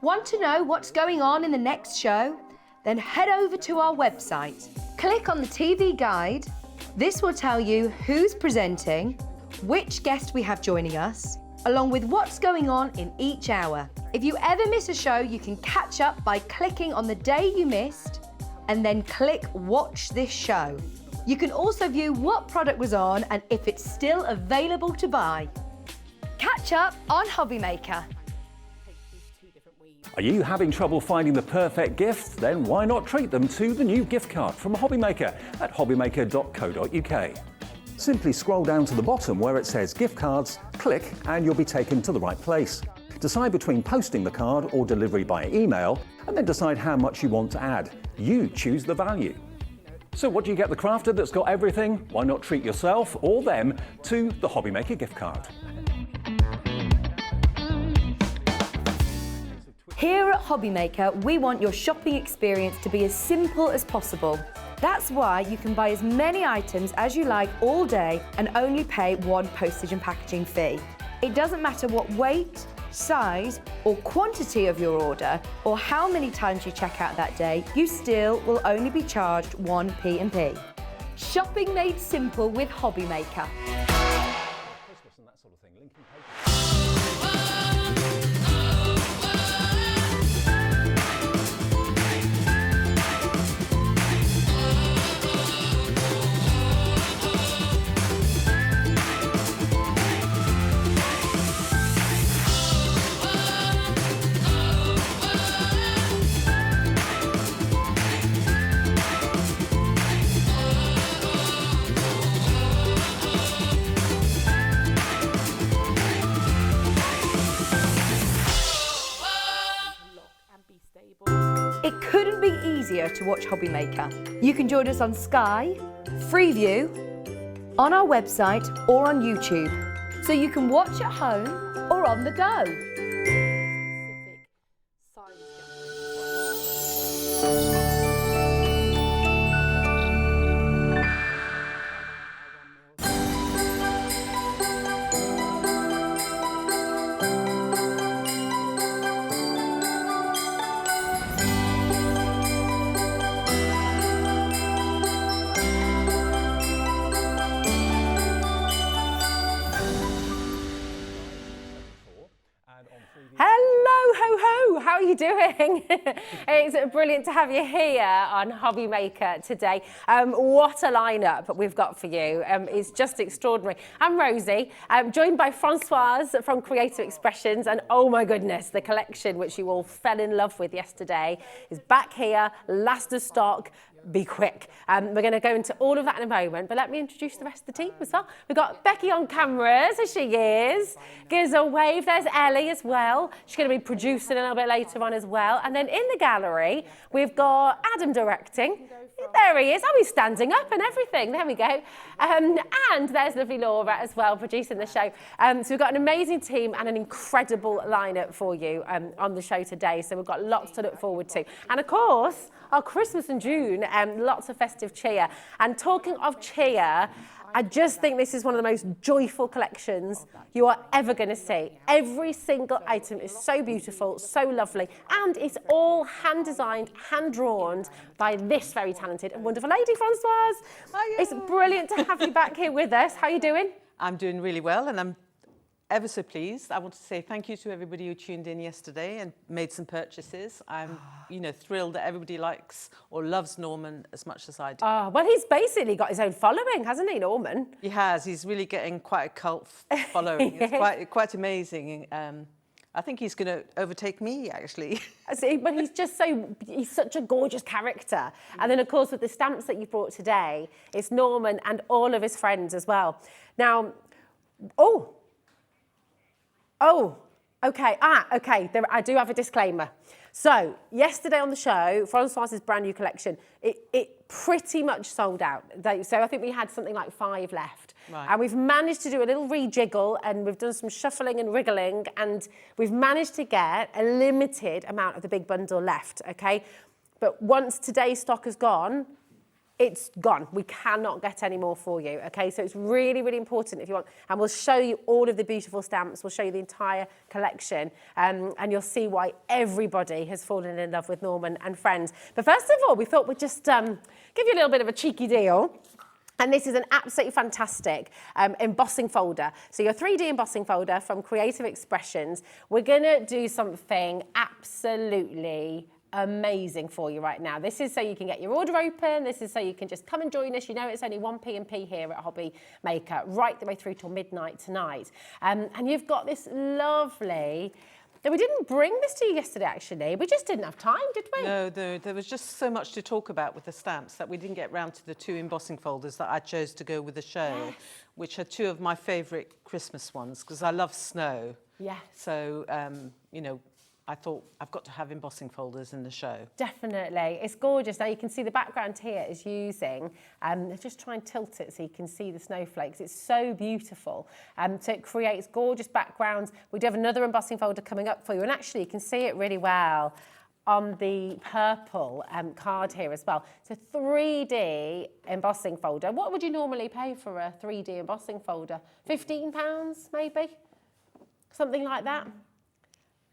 Want to know what's going on in the next show? Then head over to our website. Click on the TV guide. This will tell you who's presenting, which guest we have joining us, along with what's going on in each hour. If you ever miss a show, you can catch up by clicking on the day you missed and then click Watch This Show. You can also view what product was on and if it's still available to buy. Catch up on Hobbymaker. Are you having trouble finding the perfect gift? Then why not treat them to the new gift card from Hobbymaker at hobbymaker.co.uk. Simply scroll down to the bottom where it says gift cards, click and you'll be taken to the right place. Decide between posting the card or delivery by email and then decide how much you want to add. You choose the value. So what do you get the crafter that's got everything? Why not treat yourself or them to the Hobbymaker gift card? Here at Hobbymaker, we want your shopping experience to be as simple as possible. That's why you can buy as many items as you like all day and only pay one postage and packaging fee. It doesn't matter what weight, size or quantity of your order or how many times you check out that day, you still will only be charged one P&P. Shopping made simple with Hobbymaker. It couldn't be easier to watch Hobbymaker. You can join us on Sky, Freeview, on our website or on YouTube, so you can watch at home or on the go. How are you doing? It's brilliant to have you here on Hobbymaker today. What a lineup we've got for you. It's just extraordinary. I'm Rosie, joined by Francoise from Creative Expressions, and oh my goodness, the collection which you all fell in love with yesterday is back here, last of stock. Be quick. We're going to go into all of that in a moment, but let me introduce the rest of the team as well. We've got Becky on cameras, as she is. Gives a wave. There's Ellie as well. She's going to be producing a little bit later on as well. And then in the gallery, we've got Adam directing. There he is. Oh, he's standing up and everything. There we go. And there's lovely Laura as well, producing the show. So we've got an amazing team and an incredible lineup for you on the show today. So we've got lots to look forward to. And of course, our Christmas in June, lots of festive cheer. And talking of cheer, I just think this is one of the most joyful collections you are ever going to see. Every single item is so beautiful, so lovely, and it's all hand-designed, hand-drawn by this very talented and wonderful lady, Francoise. Hiya. It's brilliant to have you back here with us. How are you doing? I'm doing really well, and I'm ever so pleased. I want to say thank you to everybody who tuned in yesterday and made some purchases. I'm, thrilled that everybody likes or loves Norman as much as I do. Oh, well, he's basically got his own following, hasn't he, Norman? He has. He's really getting quite a cult following. It's quite amazing. I think he's going to overtake me, actually. See, but he's such a gorgeous character. And then, of course, with the stamps that you brought today, it's Norman and all of his friends as well. Now, okay. I do have a disclaimer. So, yesterday on the show, Francoise's brand new collection, it pretty much sold out. So I think we had something like 5 left. Right. And we've managed to do a little rejiggle, and we've done some shuffling and wriggling, and we've managed to get a limited amount of the big bundle left, okay? But once today's stock is gone, it's gone. We cannot get any more for you, okay? So it's really, really important if you want. And we'll show you all of the beautiful stamps. We'll show you the entire collection. And you'll see why everybody has fallen in love with Norman and Friends. But first of all, we thought we'd just give you a little bit of a cheeky deal. And this is an absolutely fantastic embossing folder. So your 3D embossing folder from Creative Expressions. We're going to do something absolutely amazing for you right now. This is so you can get your order open. This is so you can just come and join us. You know it's only 1 P&P here at Hobby Maker, right the way through till midnight tonight. And you've got this lovely... Now, we didn't bring this to you yesterday, actually. We just didn't have time, did we? No, there was just so much to talk about with the stamps that we didn't get round to the 2 embossing folders that I chose to go with the show, which are 2 of my favourite Christmas ones, because I love snow. Yes. So, you know, I thought I've got to have embossing folders in the show. Definitely. It's gorgeous. Now you can see the background here is using, just try and tilt it so you can see the snowflakes. It's so beautiful. So it creates gorgeous backgrounds. We do have another embossing folder coming up for you. And actually you can see it really well on the purple card here as well. So 3D embossing folder. What would you normally pay for a 3D embossing folder? £15 maybe? Something like that?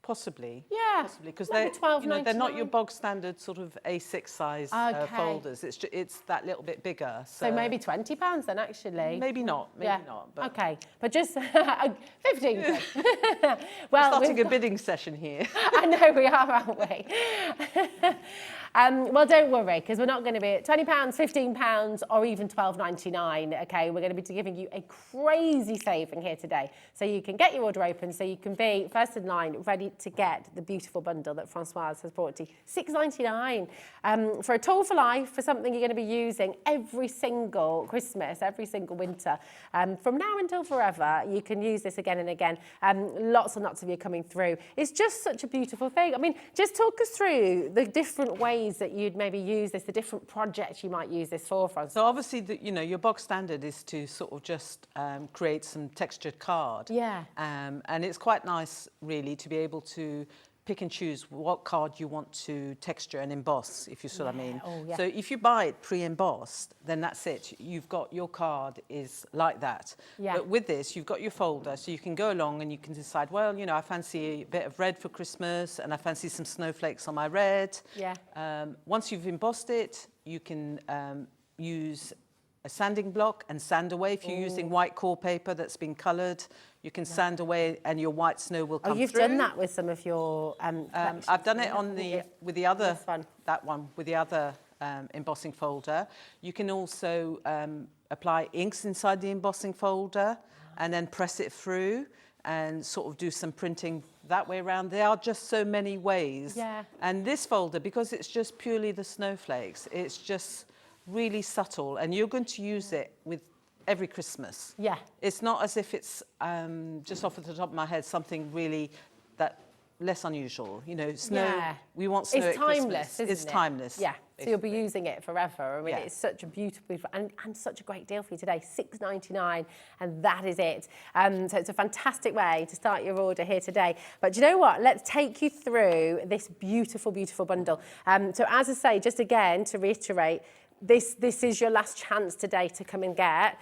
Possibly. Yeah. Possibly, because Maybe they're not your £12.99. bog standard sort of A6 size folders. It's that little bit bigger. So maybe £20 then, actually. Maybe not. Maybe not. But okay, but just 15. Well, we're starting a bidding session here. I know we are, aren't we? Well, don't worry, because we're not going to be at £20, £15, or even £12.99. Okay, we're going to be giving you a crazy saving here today, so you can get your order open, so you can be first in line, ready to get the beautiful bundle that Francoise has brought to you. £6.99 for a tool for life, for something you're going to be using every single Christmas, every single winter, from now until forever. You can use this again and again. Lots and lots of you coming through. It's just such a beautiful thing. I mean, just talk us through the different ways that you'd maybe use this, the different projects you might use this for, Francoise. So obviously, your bog standard is to sort of just create some textured card. Yeah. And it's quite nice, really, to be able to pick and choose what card you want to texture and emboss, if you see what I mean. Oh, yeah. So if you buy it pre-embossed, then that's it. You've got your card is like that. Yeah. But with this, you've got your folder, so you can go along and you can decide, well, I fancy a bit of red for Christmas, and I fancy some snowflakes on my red. Yeah. Once you've embossed it, you can use a sanding block and sand away. If you're using white core paper that's been coloured, you can sand away and your white snow will come through. Oh, you've done that with some of your I've done it on with the other, this one. with the other embossing folder. You can also apply inks inside the embossing folder and then press it through and sort of do some printing that way around. There are just so many ways. Yeah. And this folder, because it's just purely the snowflakes, it's just really subtle, and you're going to use it with every Christmas. Yeah. It's not as if it's just off the top of my head something really that less unusual. Snow. Yeah. We want snow. It's at timeless, Christmas. isn't it? It's timeless. Yeah. So you'll be using it forever. I mean, Yeah. it's such a beautiful and such a great deal for you today. £6.99, and that is it. So it's a fantastic way to start your order here today. But do you know what? Let's take you through this beautiful, beautiful bundle. So as I say, just again to reiterate, this is your last chance today to come and get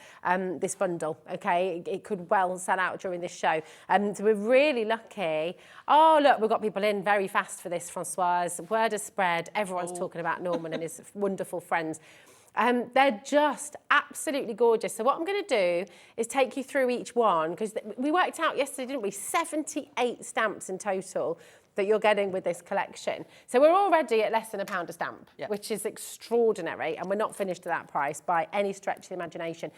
this bundle, okay? It could well sell out during this show. So we're really lucky. Oh, look, we've got people in very fast for this, Francoise. Word has spread. Everyone's talking about Norman and his wonderful friends. They're just absolutely gorgeous. So what I'm going to do is take you through each one, because we worked out yesterday, didn't we? 78 stamps in total that you're getting with this collection. So we're already at less than £1 a stamp, which is extraordinary, and we're not finished at that price by any stretch of the imagination.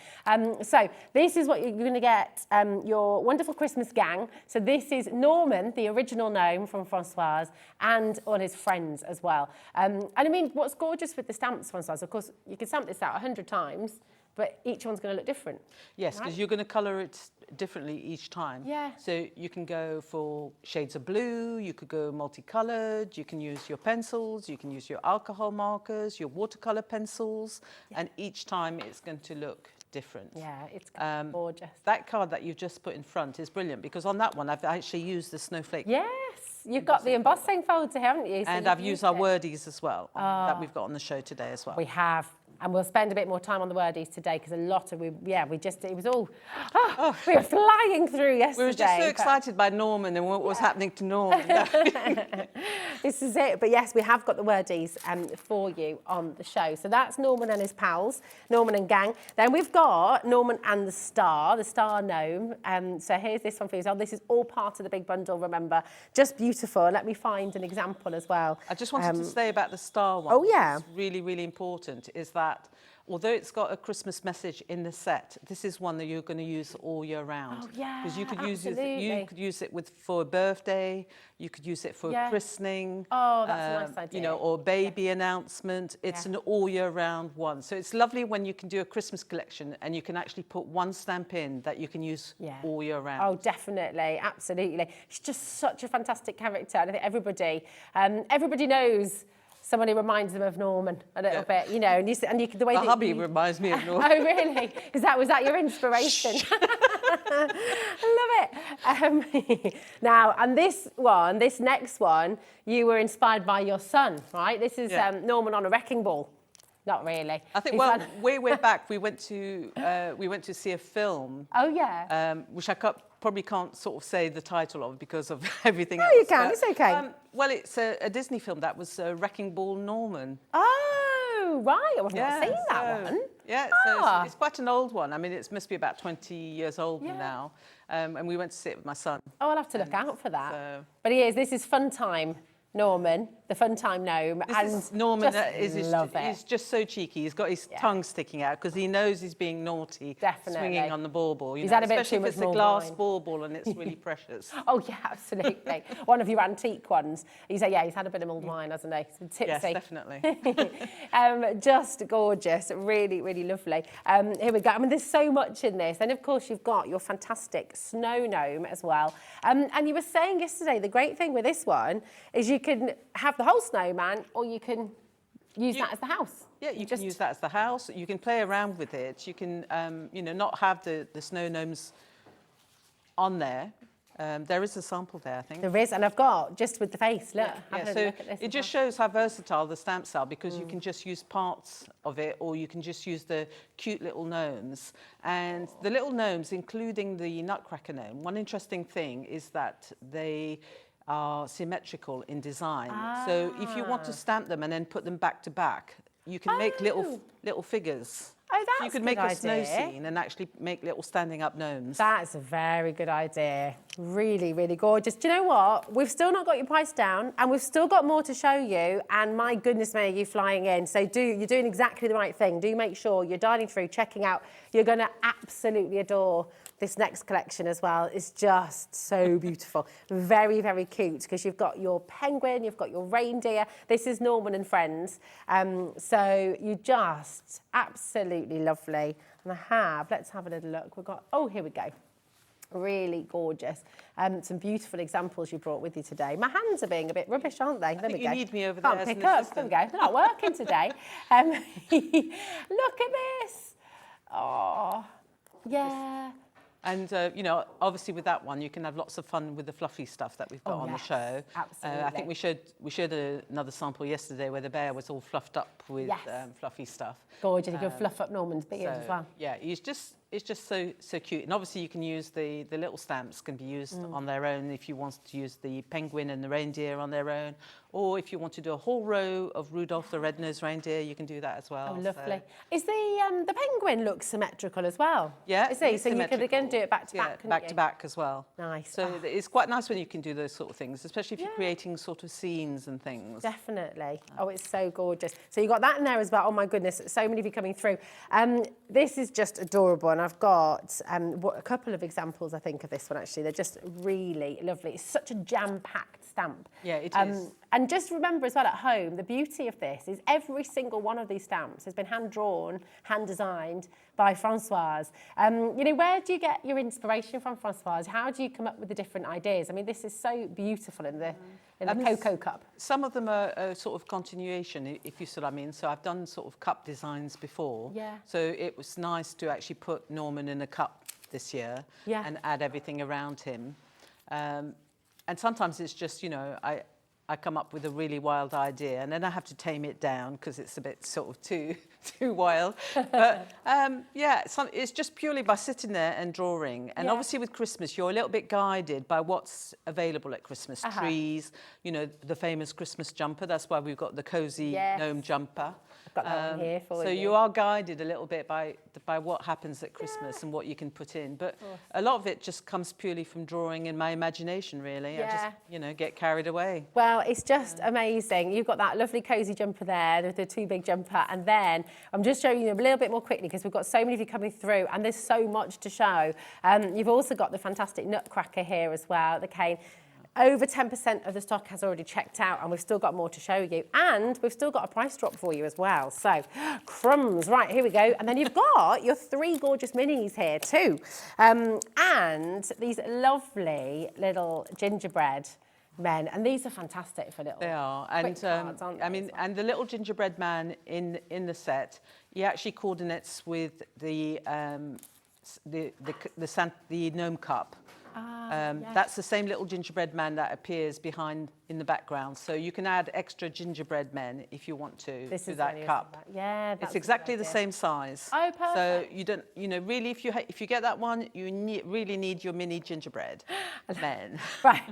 So this is what you're going to get, your wonderful Christmas gang. So this is Norman, the original gnome from Francoise, and all his friends as well. And I mean, what's gorgeous with the stamps, Francoise, of course, you can stamp this out 100 times, but each one's going to look different. Yes, because you're going to colour it differently each time. Yeah. So you can go for shades of blue, you could go multicoloured, you can use your pencils, you can use your alcohol markers, your watercolour pencils, and each time it's going to look different. Yeah, it's gorgeous. That card that you've just put in front is brilliant, because on that one I've actually used the snowflake. Yes, you've got the embossing folder, haven't you? So and I've used our wordies as well that we've got on the show today as well. We have. and we'll spend a bit more time on the wordies today because a lot of, it was all, we were flying through yesterday. We were just so excited by Norman and what was happening to Norman. This is it. But yes, we have got the wordies for you on the show. So that's Norman and his pals, Norman and gang. Then we've got Norman and the Star Gnome. So here's this one for you. So this is all part of the big bundle, remember. Just beautiful. Let me find an example as well. I just wanted to say about the star one. Oh, yeah. What's really, really important is that although it's got a Christmas message in the set, this is one that you're going to use all year round. Oh, yeah, because you could absolutely. use it for a birthday, you could use it for a christening. Oh, that's a nice idea. You know, or a baby announcement. It's an all year round one. So it's lovely when you can do a Christmas collection and you can actually put one stamp in that you can use all year round. Oh, definitely, absolutely. She's just such a fantastic character. And I think everybody knows someone who reminds them of Norman a little bit, you know, and the way the hubby reminds me of Norman. Oh, really? Was that your inspiration? I love it. Now, and this next one, you were inspired by your son, right? This is Norman on a wrecking ball. Not really. I think, way back, we went to see a film. Oh, yeah. Which I probably can't sort of say the title of because of everything else. No, you can. It's okay. Well, it's a Disney film that was Wrecking Ball Norman. Oh, right. I've not seen that one. Yeah, so it's quite an old one. I mean, it must be about 20 years old now. And we went to see it with my son. Oh, I'll have to look out for that. But this is Fun Time Norman, the Fun Time Gnome. Norman is just so cheeky. He's got his tongue sticking out because he knows he's being naughty, swinging on the bauble. He's had a bit especially too much if it's a glass bauble and it's really precious. Oh, yeah, absolutely. One of your antique ones. He's had a bit of mulled wine, hasn't he? He's been tipsy. Yes, definitely. Just gorgeous. Really, really lovely. Here we go. I mean, there's so much in this. And, of course, you've got your fantastic snow gnome as well. And you were saying yesterday, the great thing with this one is you can have the whole snowman or you can use that as the house. Yeah, you can use that as the house. You can play around with it. You can, not have the snow gnomes on there. There is a sample there, I think. There is, and I've got just with the face. Look, have a so look at this. it just shows how versatile the stamps are because you can just use parts of it, or you can just use the cute little gnomes. And the little gnomes, including the Nutcracker gnome, one interesting thing is that they are symmetrical in design. So if you want to stamp them and then put them back to back, you can make little figures. Oh, that's so you could make a snow scene and actually make little standing up gnomes. That's a very good idea. Really, really gorgeous. Do you know what? We've still not got your price down and we've still got more to show you. And my goodness me, you flying in. So you're doing exactly the right thing. Do make sure you're dialing through, checking out. You're going to absolutely adore this next collection as well. It's just so beautiful. Very, very cute because you've got your penguin, you've got your reindeer. This is Norman and Friends. So you just absolutely lovely. And let's have a little look. We've got, here we go. Really gorgeous. Some beautiful examples you brought with you today. My hands are being a bit rubbish, aren't they? There we go. You need me over there. Can't pick up. There we go. They're not working today. Look at this. Oh, yeah. And, obviously with that one, you can have lots of fun with the fluffy stuff that we've got on the show. Absolutely. I think we showed another sample yesterday where the bear was all fluffed up with fluffy stuff. Gorgeous. You can fluff up Norman's beard as well. Yeah, it's just so cute. And obviously you can use the little stamps can be used on their own if you want to use the penguin and the reindeer on their own. Or if you want to do a whole row of Rudolph the Red-Nosed Reindeer, you can do that as well. Oh, lovely. Is the penguin look symmetrical as well? Yeah, is he? So you could again do it back to back, back to back as well. Nice. So it's quite nice when you can do those sort of things, especially if you're creating sort of scenes and things. Definitely. Oh, it's so gorgeous. So you got that in there as well. Oh my goodness, so many of you coming through. This is just adorable, and I've got a couple of examples, I think, of this one actually. They're just really lovely. It's such a jam-packed stamp. Yeah, it is. And just remember as well at home, the beauty of this is every single one of these stamps has been hand-drawn, hand-designed by Françoise. Where do you get your inspiration from, Françoise? How do you come up with the different ideas? I mean, this is so beautiful in the cocoa cup. Some of them are sort of continuation, if you see what I mean. So I've done sort of cup designs before. Yeah. So it was nice to actually put Norman in a cup this year and add everything around him. And sometimes it's just, I I come up with a really wild idea, and then I have to tame it down because it's a bit sort of too wild. But yeah, it's just purely by sitting there and drawing. And obviously with Christmas, you're a little bit guided by what's available at Christmas. Trees, you know, the famous Christmas jumper. That's why we've got the cozy gnome jumper. I've got that one here for you. So you are guided a little bit by what happens at Christmas and what you can put in. But a lot of it just comes purely from drawing and my imagination, really. I just, you know, get carried away. Well, it's just amazing. You've got that lovely cosy jumper there, the too big jumper, and then I'm just showing you a little bit more quickly because we've got so many of you coming through and there's so much to show. You've also got the fantastic nutcracker here as well, the cane. Over 10% of the stock has already checked out and we've still got more to show you. And we've still got a price drop for you as well. So, crumbs. Right, here we go. And then you've got your 3 gorgeous minis here too. And these lovely little gingerbread men. And these are fantastic for little. They are. And cards, aren't they, I mean, and the little gingerbread man in the set, he actually coordinates with the gnome cup. That's the same little gingerbread man that appears behind in the background. So you can add extra gingerbread men if you want to that cup. Yeah, it's exactly the same size. Oh, perfect. So you don't, you know, really, if you get that one, you really need your mini gingerbread men. Right.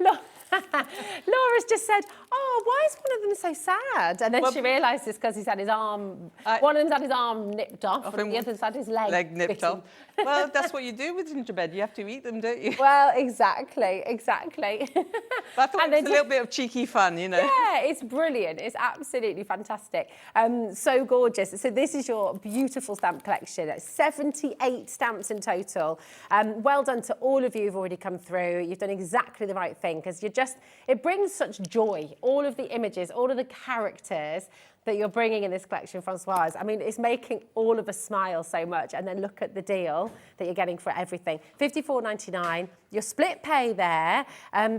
Laura's just said, "Oh, why is one of them so sad?" And then she realised it's because he's had his arm. One of them's had his arm nipped off, and the other's had his leg nipped off. Well, that's what you do with gingerbread. You have to eat them, don't you? Well, exactly. But I thought it's a little bit of cheeky fun, you know. Yeah, it's brilliant. It's absolutely fantastic. So gorgeous. So this is your beautiful stamp collection. 78 stamps in total. Well done to all of you who've already come through. You've done exactly the right thing because it brings such joy. All of the images, all of the characters that you're bringing in this collection, Francoise. I mean, it's making all of us smile so much. And then look at the deal that you're getting for everything. £54.99. Your split pay there.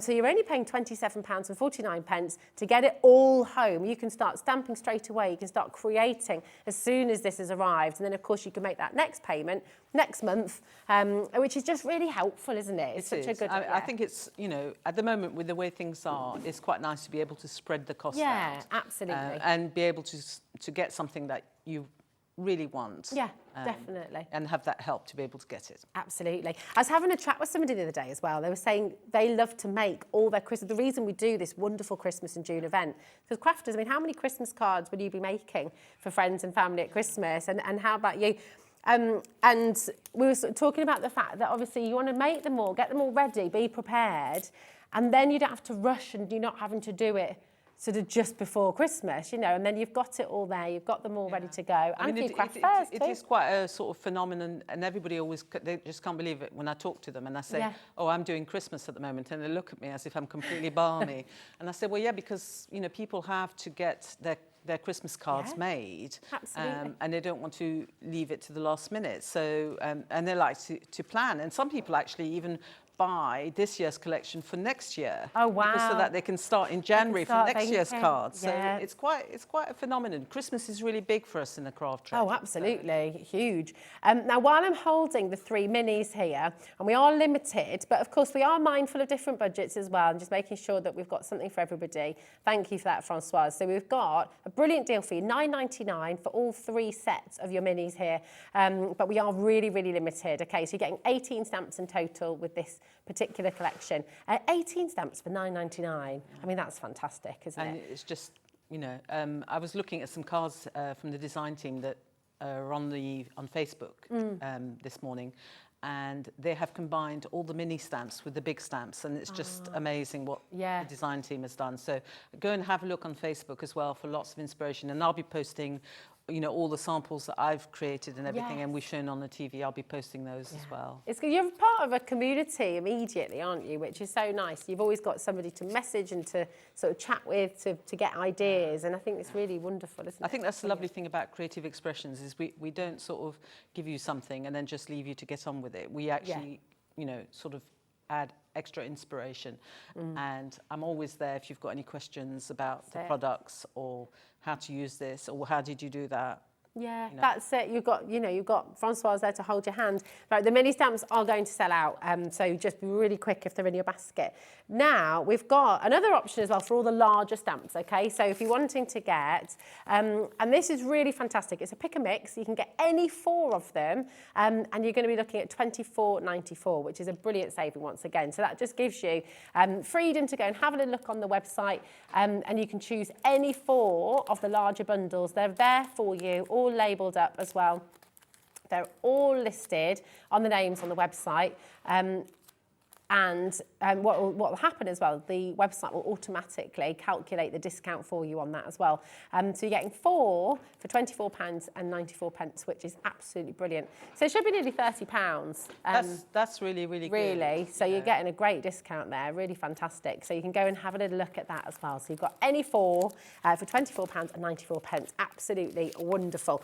So you're only paying £27.49 to get it all home. You can start stamping straight away. You can start creating as soon as this has arrived. And then, of course, you can make that next payment next month, which is just really helpful, isn't it? It's such a good... I think it's, you know, at the moment with the way things are, it's quite nice to be able to spread the cost out. Yeah, absolutely. And be able to get something that you really want. Yeah, definitely. And have that help to be able to get it. Absolutely. I was having a chat with somebody the other day as well. They were saying they love to make all their Christmas. The reason we do this wonderful Christmas in June event, because crafters, I mean, how many Christmas cards would you be making for friends and family at Christmas? And how about you? And we were sort of talking about the fact that obviously you want to make them all, get them all ready, be prepared, and then you don't have to rush and you're not having to do it sort of just before Christmas, you know, and then you've got it all there, you've got them all ready to go. And for your craft fairs too. It is quite a sort of phenomenon, and everybody always, they just can't believe it when I talk to them and I say, oh, I'm doing Christmas at the moment, and they look at me as if I'm completely balmy. And I say, well, yeah, because, you know, people have to get their Christmas cards made. Absolutely. And they don't want to leave it to the last minute. So, and they like to plan. And some people actually even buy this year's collection for next year. Oh, wow. So that they can start in January for next year's cards. Yeah. So it's quite a phenomenon. Christmas is really big for us in the craft trade. Oh, absolutely. Huge. Now, while I'm holding the 3 minis here, and we are limited, but of course we are mindful of different budgets as well, and just making sure that we've got something for everybody. Thank you for that, Francoise. So we've got a brilliant deal for you, £9.99 for all 3 sets of your minis here. But we are really, really limited. Okay, so you're getting 18 stamps in total with this particular collection. 18 stamps for £9.99. I mean, that's fantastic, isn't it? And it's just, you know, I was looking at some cards from the design team that are on Facebook this morning, and they have combined all the mini stamps with the big stamps, and it's just amazing what the design team has done. So go and have a look on Facebook as well for lots of inspiration, and I'll be posting, you know, all the samples that I've created and everything, and we've shown on the TV. I'll be posting those as well. You're part of a community immediately, aren't you? Which is so nice. You've always got somebody to message and to sort of chat with, to get ideas, and I think it's really wonderful, isn't it? I think that's the lovely thing about Creative Expressions is we don't sort of give you something and then just leave you to get on with it. We actually, you know, sort of add extra inspiration, and I'm always there if you've got any questions about the products or how to use this or how did you do that. Yeah, You know. that's it. You've got Francoise there to hold your hand. Right, the mini stamps are going to sell out, so just be really quick if they're in your basket. Now we've got another option as well for all the larger stamps. Okay, so if you're wanting to get, and this is really fantastic. It's a pick and mix. You can get any 4 of them, and you're going to be looking at £24.94, which is a brilliant saving once again. So that just gives you freedom to go and have a little look on the website, and you can choose any 4 of the larger bundles. They're there for you, all labelled up as well. They're all listed on the names on the website. And what will happen as well, the website will automatically calculate the discount for you on that as well. So you're getting 4 for £24.94, which is absolutely brilliant. So it should be nearly £30. That's really, really good. Really, so you're getting a great discount there, really fantastic. So you can go and have a little look at that as well. So you've got any 4 for £24.94, absolutely wonderful.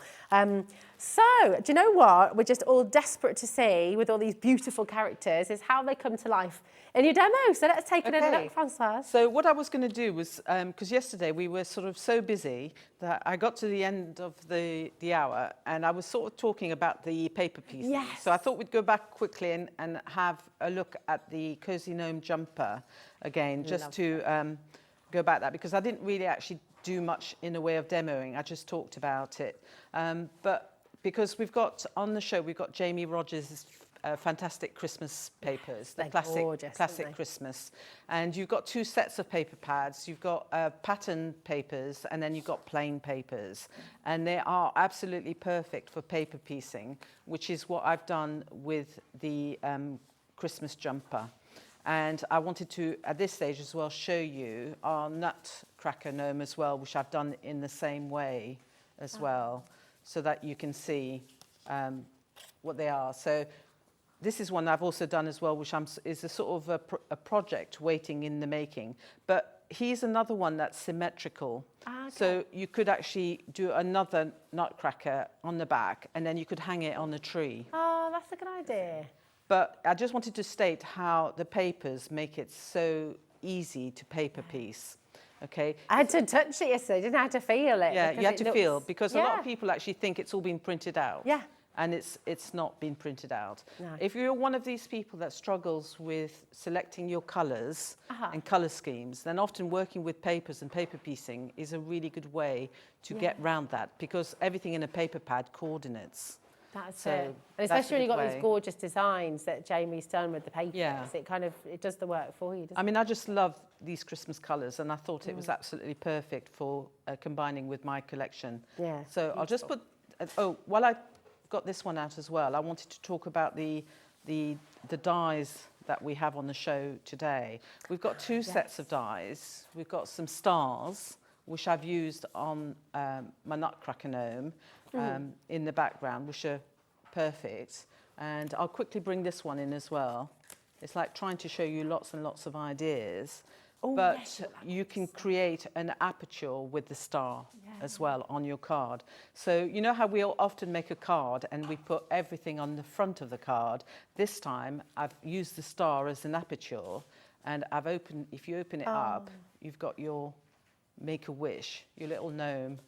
So, do you know what we're just all desperate to see with all these beautiful characters is how they come to life in your demo. So let's take a little look, Francoise. So what I was going to do was, because yesterday we were sort of so busy that I got to the end of the hour and I was sort of talking about the paper pieces. Yes. So I thought we'd go back quickly and have a look at the Cozy Gnome jumper again, just to go back that, because I didn't really actually do much in the way of demoing. I just talked about it. But because we've got, on the show, we've got Jamie Rogers' fantastic Christmas papers, the classic Christmas. And you've got 2 sets of paper pads. You've got pattern papers and then you've got plain papers. And they are absolutely perfect for paper piecing, which is what I've done with the Christmas jumper. And I wanted to, at this stage as well, show you our nutcracker gnome as well, which I've done in the same way as well, so that you can see what they are. So this is one I've also done as well, which is a sort of a project waiting in the making. But here's another one that's symmetrical. Okay. So you could actually do another nutcracker on the back, and then you could hang it on a tree. Oh, that's a good idea. But I just wanted to state how the papers make it so easy to paper piece. Okay. I had to touch it yesterday, didn't I? Had to feel it. Yeah, you had to feel, because a lot of people actually think it's all been printed out. Yeah. And it's not been printed out. No. If you're one of these people that struggles with selecting your colours and colour schemes, then often working with papers and paper piecing is a really good way to get round that, because everything in a paper pad coordinates. That's it. And especially when you've got these gorgeous designs that Jamie's done with the papers, it does the work for you, doesn't it? I mean, I just love these Christmas colours, and I thought it was absolutely perfect for combining with my collection. Yeah. So beautiful. I'll just put, while I got this one out as well, I wanted to talk about the dies that we have on the show today. We've got 2 sets of dies. We've got some stars, which I've used on my nutcracker gnome in the background, which are perfect. And I'll quickly bring this one in as well. It's like trying to show you lots and lots of ideas. But you can create an aperture with the star as well on your card. So you know how we often make a card and we put everything on the front of the card? This time I've used the star as an aperture, and if you open it up, you've got your Make-A-Wish, your little gnome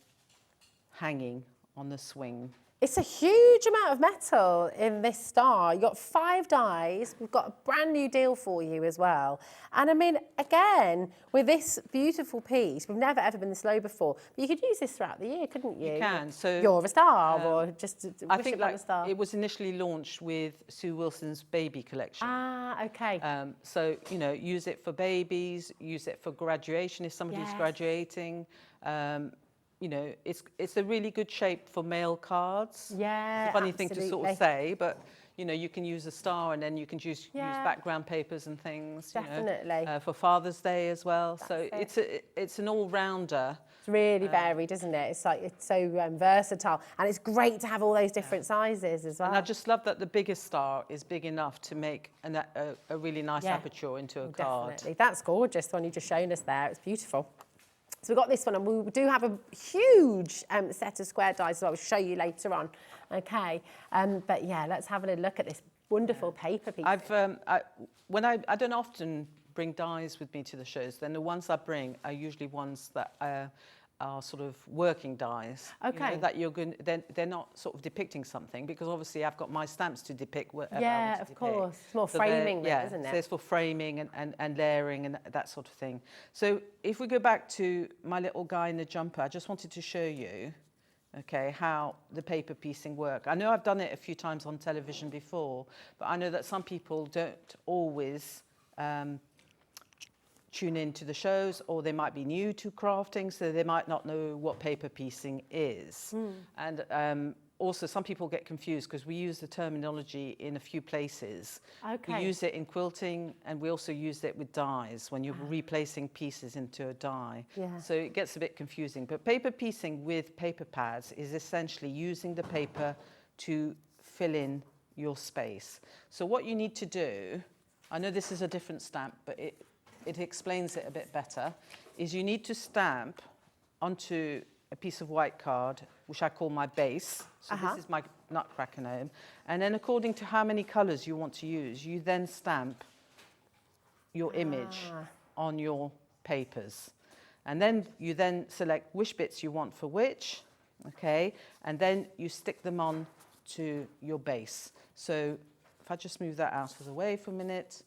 hanging on the swing. It's a huge amount of metal in this star. You've got 5 dies. We've got a brand new deal for you as well. And I mean, again, with this beautiful piece, we've never ever been this low before. But you could use this throughout the year, couldn't you? You can. So you're a star, or just I wish think upon a star. it was initially launched with Sue Wilson's baby collection. Ah, okay. So, you know, use it for babies, use it for graduation if somebody's graduating. You know, it's a really good shape for mail cards. Yeah, it's a funny thing to sort of say, but you know, you can use a star, and then you can use background papers and things. Definitely. You know, for Father's Day as well. That's it's an all-rounder. It's really varied, isn't it? It's like it's so versatile, and it's great to have all those different sizes as well. And I just love that the biggest star is big enough to make a really nice aperture into a card. Definitely, that's gorgeous. The one you just shown us there, it's beautiful. So we've got this one, and we do have a huge set of square dies as well. I'll show you later on. Okay, but yeah, let's have a little look at this wonderful paper piece. I don't often bring dies with me to the shows. Then the ones I bring are usually ones that are sort of working dies. Okay. That you're going. They're not sort of depicting something, because obviously I've got my stamps to depict whatever I Yeah, want to of depict. course. It's more So framing, yeah, isn't it? so it's for framing and layering and that sort of thing. So if we go back to my little guy in the jumper, I just wanted to show you, okay, how the paper piecing work. I know I've done it a few times on television before, but I know that some people don't always tune into the shows, or they might be new to crafting, so they might not know what paper piecing is. And also some people get confused because we use the terminology in a few places. Okay. We use it in quilting, and we also use it with dies when you're replacing pieces into a die. Yeah. So it gets a bit confusing. But paper piecing with paper pads is essentially using the paper to fill in your space. So what you need to do, I know this is a different stamp, but it explains it a bit better, is you need to stamp onto a piece of white card, which I call my base. So this is my nutcracker gnome. And then according to how many colours you want to use, you then stamp your image on your papers. And then you then select which bits you want for which, okay? And then you stick them on to your base. So if I just move that out of the way for a minute.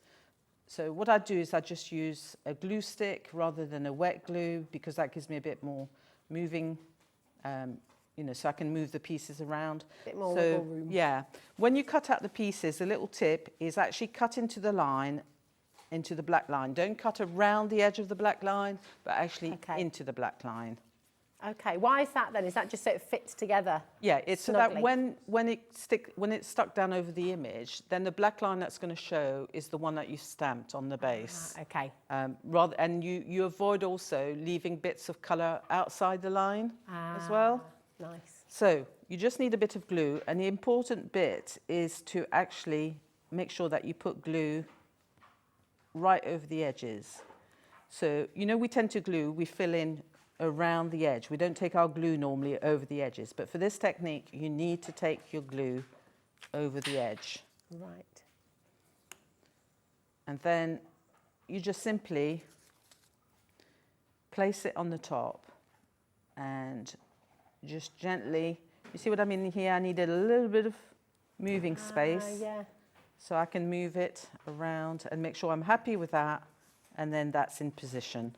So what I do is I just use a glue stick rather than a wet glue, because that gives me a bit more moving, so I can move the pieces around. Bit more wiggle room. Yeah. When you cut out the pieces, a little tip is actually cut into the line, into the black line. Don't cut around the edge of the black line, but actually into the black line. Okay, why is that then? Is that just so it fits together? Yeah, it's so that snugly? when it's stuck down over the image, then the black line that's going to show is the one that you stamped on the base. Okay. And you avoid also leaving bits of colour outside the line as well. Nice. So you just need a bit of glue, and the important bit is to actually make sure that you put glue right over the edges. So, we tend to glue, we fill in around the edge. We don't take our glue normally over the edges, but for this technique, you need to take your glue over the edge. Right. And then you just simply place it on the top and just gently, you see what I mean here? I needed a little bit of moving space. Yeah. So I can move it around and make sure I'm happy with that, and then that's in position.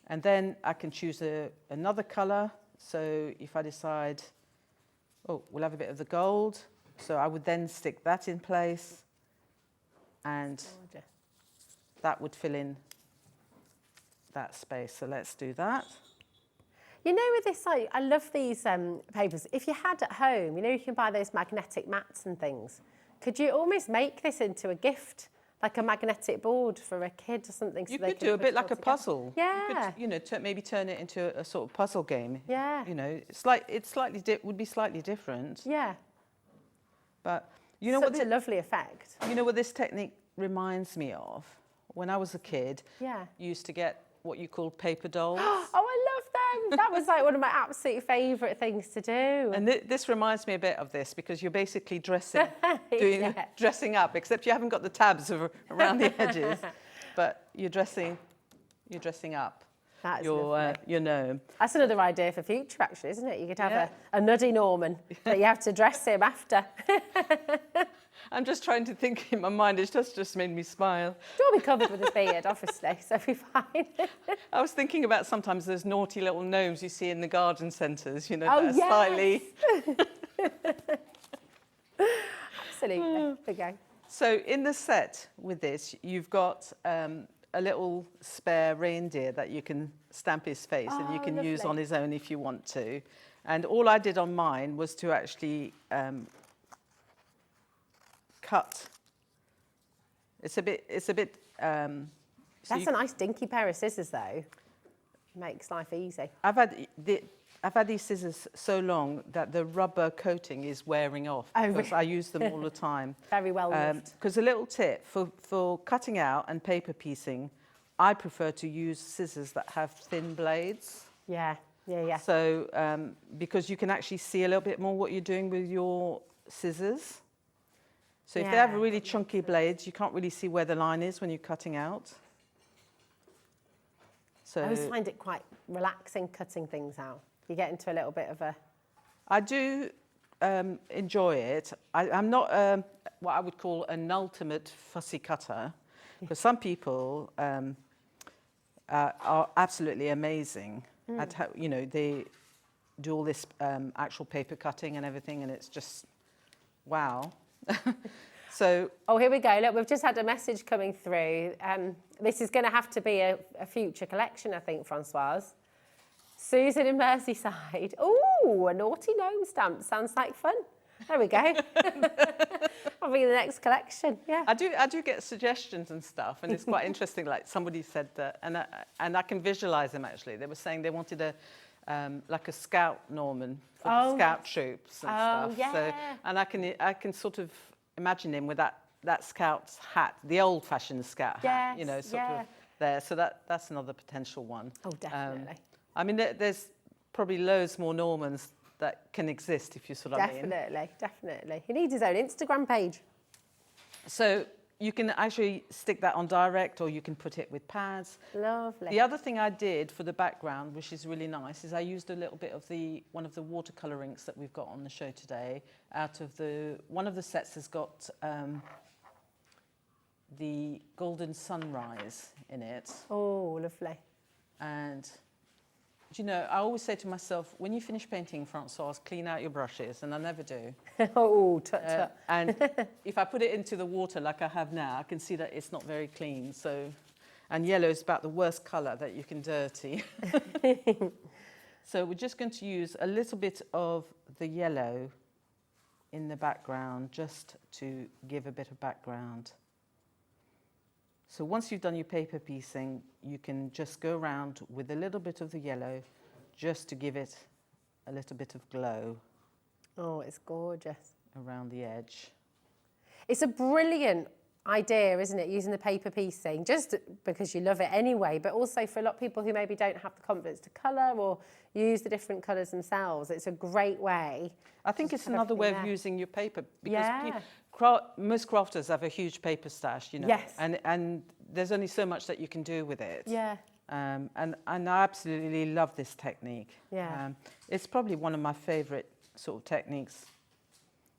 And then I can choose another colour. So if I decide, we'll have a bit of the gold. So I would then stick that in place, and that would fill in that space. So let's do that. With this, I love these papers. If you had at home, you can buy those magnetic mats and things. Could you almost make this into a gift? Like a magnetic board for a kid or something. You could do a bit like a puzzle. Yeah. You could, maybe turn it into a sort of puzzle game. Yeah. Would be slightly different. Yeah. But Such a lovely effect. You know what this technique reminds me of? When I was a kid, you used to get what you call paper dolls. Oh, I love them. That was like one of my absolute favourite things to do. And this reminds me a bit of this, because you're basically dressing up, except you haven't got the tabs around the edges, but you're dressing up your gnome. That's another idea for future, actually, isn't it? You could have a nuddy Norman, but you have to dress him after. I'm just trying to think in my mind. It just made me smile. He'll be covered with his beard, obviously, so he'll be fine. I was thinking about sometimes those naughty little gnomes you see in the garden centres, that are yes. slightly... Absolutely. Okay. So in the set with this, you've got a little spare reindeer that you can stamp his face, and you can use on his own if you want to. And all I did on mine was to actually cut. It's a bit. That's a nice dinky pair of scissors, though. Makes life easy. I've had these scissors so long that the rubber coating is wearing off, because I use them all the time. Very well loved. Because a little tip for cutting out and paper piecing, I prefer to use scissors that have thin blades. Yeah. So because you can actually see a little bit more what you're doing with your scissors. So if they have really chunky blades, you can't really see where the line is when you're cutting out. So I always find it quite relaxing cutting things out. You get into a little bit of a... I do enjoy it. I'm not what I would call an ultimate fussy cutter, because some people are absolutely amazing at how, you know, they do all this actual paper cutting and everything, and it's just wow. So, oh, here we go. Look, we've just had a message coming through. This is going to have to be a future collection, I think, Francoise. Susan in Merseyside. Oh, a naughty gnome stamp. Sounds like fun. There we go. I'll be in the next collection. Yeah. I do get suggestions and stuff, and it's quite interesting. Like somebody said that, and I can visualize them actually. They were saying they wanted a like a scout Norman for the scout troops and stuff. Yeah. So, and I can sort of imagine him with that scout's hat, the old-fashioned scout hat, you know, sort of there. So that's another potential one. Oh, definitely. I mean, there's probably loads more Normans that can exist, if you sort of mean. Definitely. He needs his own Instagram page. So you can actually stick that on direct, or you can put it with pads. Lovely. The other thing I did for the background, which is really nice, is I used a little bit of one of the watercolour inks that we've got on the show today. One of the sets has got the golden sunrise in it. Oh, lovely. And you know, I always say to myself, when you finish painting, Francoise, clean out your brushes, and I never do. Oh, tut. And if I put it into the water like I have now, I can see that it's not very clean. So, and yellow is about the worst colour that you can dirty. So we're just going to use a little bit of the yellow in the background, just to give a bit of background. So once you've done your paper piecing, you can just go around with a little bit of the yellow, just to give it a little bit of glow. Oh, it's gorgeous. Around the edge. It's a brilliant idea, isn't it, using the paper piecing, just because you love it anyway, but also for a lot of people who maybe don't have the confidence to colour or use the different colours themselves. It's a great way. I think it's another way of using your paper, because most crafters have a huge paper stash, you know. Yes. And there's only so much that you can do with it. Yeah. And I absolutely love this technique. Yeah. It's probably one of my favourite sort of techniques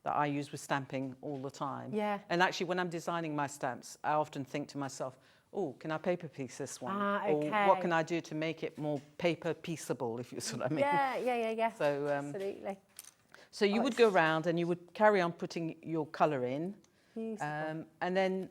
that I use with stamping all the time. Yeah. And actually, when I'm designing my stamps, I often think to myself, oh, can I paper piece this one? Okay. Or what can I do to make it more paper pieceable, if you see what I mean? Yeah. So, absolutely. So you would go around and you would carry on putting your colour in. Beautiful. And then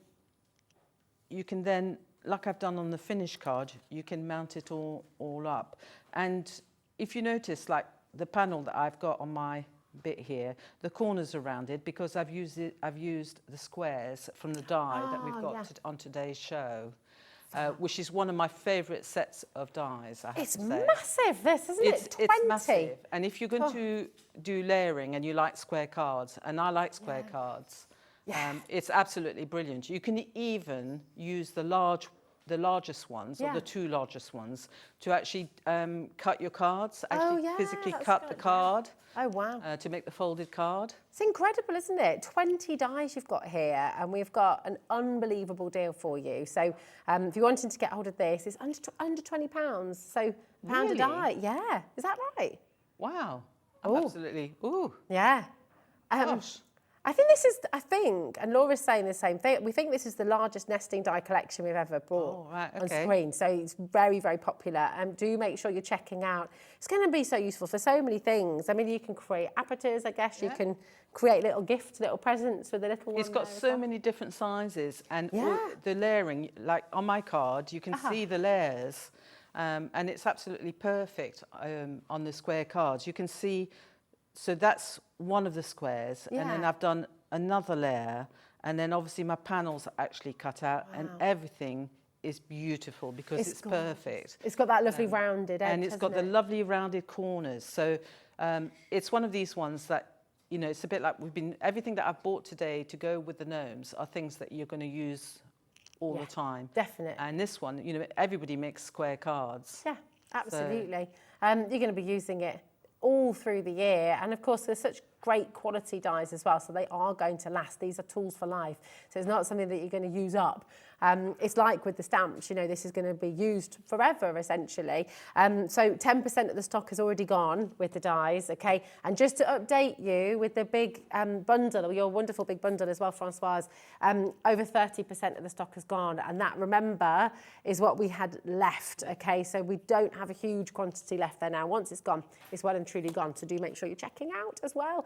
you can then, like I've done on the finish card, you can mount it all up. And if you notice, like the panel that I've got on my bit here, the corners are rounded because I've used the squares from the die that we've got on today's show. Which is one of my favourite sets of dies, I have to say. It's massive, this, isn't it? 20. It's massive. And if you're going to do layering and you like square cards, and I like square cards, it's absolutely brilliant. You can even use the largest ones, or the two largest ones, to actually cut your cards, actually physically cut the card. Oh, wow. To make the folded card. It's incredible, isn't it? 20 dies you've got here, and we've got an unbelievable deal for you. So if you're wanting to get hold of this, it's under £20. So £1 a die. Yeah. Is that right? Wow. Absolutely. Ooh. Yeah. Gosh. I think, and Laura's saying the same thing, we think this is the largest nesting die collection we've ever brought on screen. So it's very, very popular. Do make sure you're checking out. It's going to be so useful for so many things. I mean, you can create apertures, I guess. You can create little gifts, little presents with a little one. It's got so many different sizes. And the layering, like on my card, you can see the layers. And it's absolutely perfect on the square cards. You can see... So that's one of the squares, and then I've done another layer, and then obviously my panels are actually cut out, and everything is beautiful because it's perfect. It's got that lovely rounded edge, and it's got the lovely rounded corners. So it's one of these ones that, you know, it's a bit like everything that I've bought today to go with the gnomes are things that you're going to use all the time. Definitely. And this one, you know, everybody makes square cards. Yeah, absolutely. You're going to be using it all through the year, and of course there's such great quality dyes as well, so they are going to last. These are tools for life, so it's not something that you're going to use up. It's like with the stamps, you know, this is going to be used forever, essentially. So 10% of the stock has already gone with the dyes, okay? And just to update you with the big bundle, or your wonderful big bundle as well, Francoise, over 30% of the stock has gone. And that, remember, is what we had left, okay? So we don't have a huge quantity left there now. Once it's gone, it's well and truly gone. So do make sure you're checking out as well.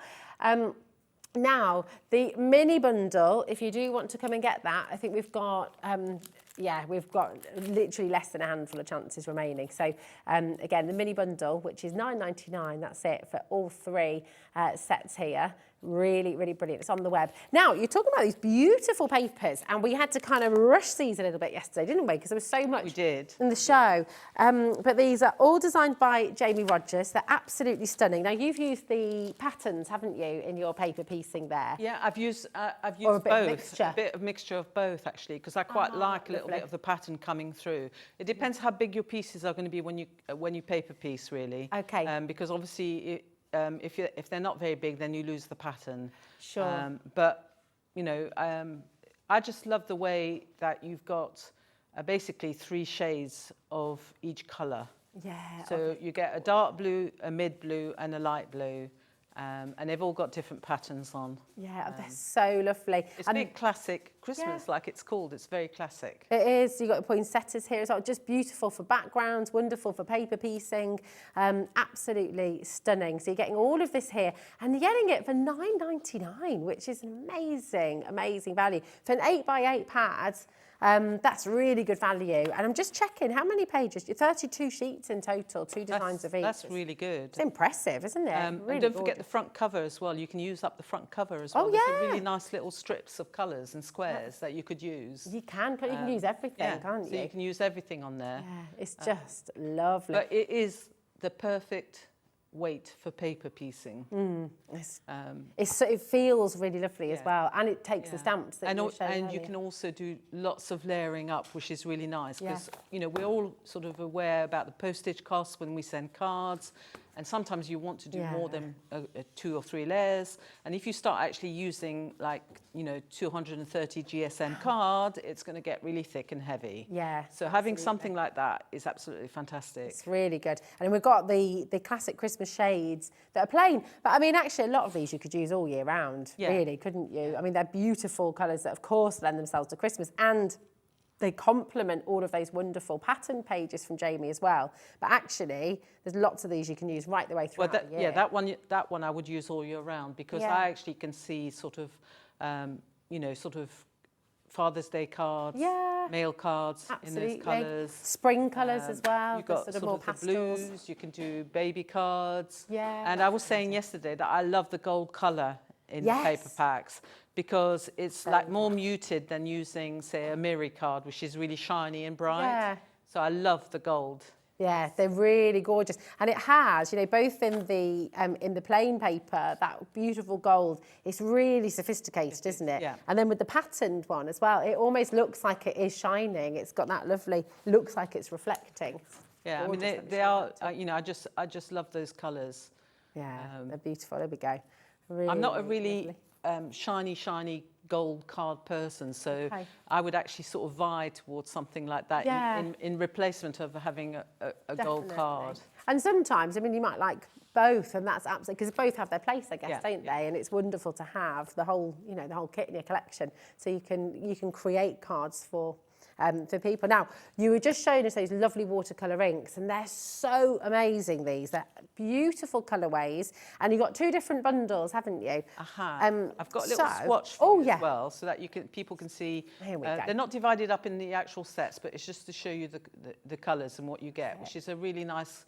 Now, the mini bundle, if you do want to come and get that, I think we've got, we've got literally less than a handful of chances remaining. So, again, the mini bundle, which is £9.99, that's it for all 3 sets here. Really, really brilliant. It's on the web. Now, you're talking about these beautiful papers, and we had to kind of rush these a little bit yesterday, didn't we? Because there was so much in the show. But these are all designed by Jamie Rogers. They're absolutely stunning. Now, you've used the patterns, haven't you, in your paper piecing there? Yeah, I've used a both. mixture. A bit of mixture of both, actually, because I quite like a little bit of the pattern coming through. It depends how big your pieces are going to be when you paper piece, really. Okay. Because obviously, if they're not very big, then you lose the pattern. Sure. But you know, I just love the way that you've got basically 3 shades of each colour. Yeah. So you get a dark blue, a mid blue, and a light blue. And they've all got different patterns on. Yeah, they're so lovely. It's a big classic Christmas, like it's called. It's very classic. It is. You've got poinsettias here as well. Just beautiful for backgrounds, wonderful for paper piecing. Absolutely stunning. So you're getting all of this here, and you're getting it for £9.99, which is an amazing, amazing value. For an 8x8 pad, that's really good value. And I'm just checking, how many pages? 32 sheets in total, 2 designs of each. That's really good. It's impressive, isn't it? Really and don't forget the front cover as well. You can use up the front cover as well. Oh, There's really nice little strips of colours and squares that you could use. You can use everything, can't you? So you can use everything on there. Yeah, it's just lovely. But it is the perfect weight for paper piecing. It feels really lovely as well, and it takes the stamps that and you can also do lots of layering up, which is really nice because you know we're all sort of aware about the postage costs when we send cards, and sometimes you want to do more than 2 or 3 layers. And if you start actually using 230 GSM card, it's going to get really thick and heavy. Yeah. So having something like that is absolutely fantastic. It's really good. And we've got the classic Christmas shades that are plain. But I mean, actually, a lot of these you could use all year round, really, couldn't you? I mean, they're beautiful colours that, of course, lend themselves to Christmas, and they complement all of those wonderful pattern pages from Jamie as well. But actually, there's lots of these you can use right the way throughout the year. Yeah, that one I would use all year round because I actually can see sort of, sort of Father's Day cards, mail cards in those colours. Spring colours as well. You've got sort of more pastels. The blues, you can do baby cards. Yeah. And I was saying yesterday that I love the gold colour in the paper packs because it's like more muted than using, say, a Miri card, which is really shiny and bright. Yeah. So I love the gold. Yeah, they're really gorgeous. And it has, both in the plain paper, that beautiful gold, it's really sophisticated, isn't it? Yeah. And then with the patterned one as well, it almost looks like it is shining. It's got that lovely, looks like it's reflecting. Yeah, I mean, they are, I just love those colours. Yeah, they're beautiful. There we go. Really, I'm not a really shiny gold card person, so I would actually sort of vie towards something like that in replacement of having a gold card. And sometimes, I mean, you might like both, and that's absolutely, because both have their place, I guess, don't they? And it's wonderful to have the whole, the whole kit in your collection, so you can create cards for people. Now, you were just showing us those lovely watercolour inks, and they're so amazing, these. They're beautiful colourways, and you've got 2 different bundles, haven't you? I've got a little swatch for you as well, so that people can see. Here we go. They're not divided up in the actual sets, but it's just to show you the colours and what you get, which is a really nice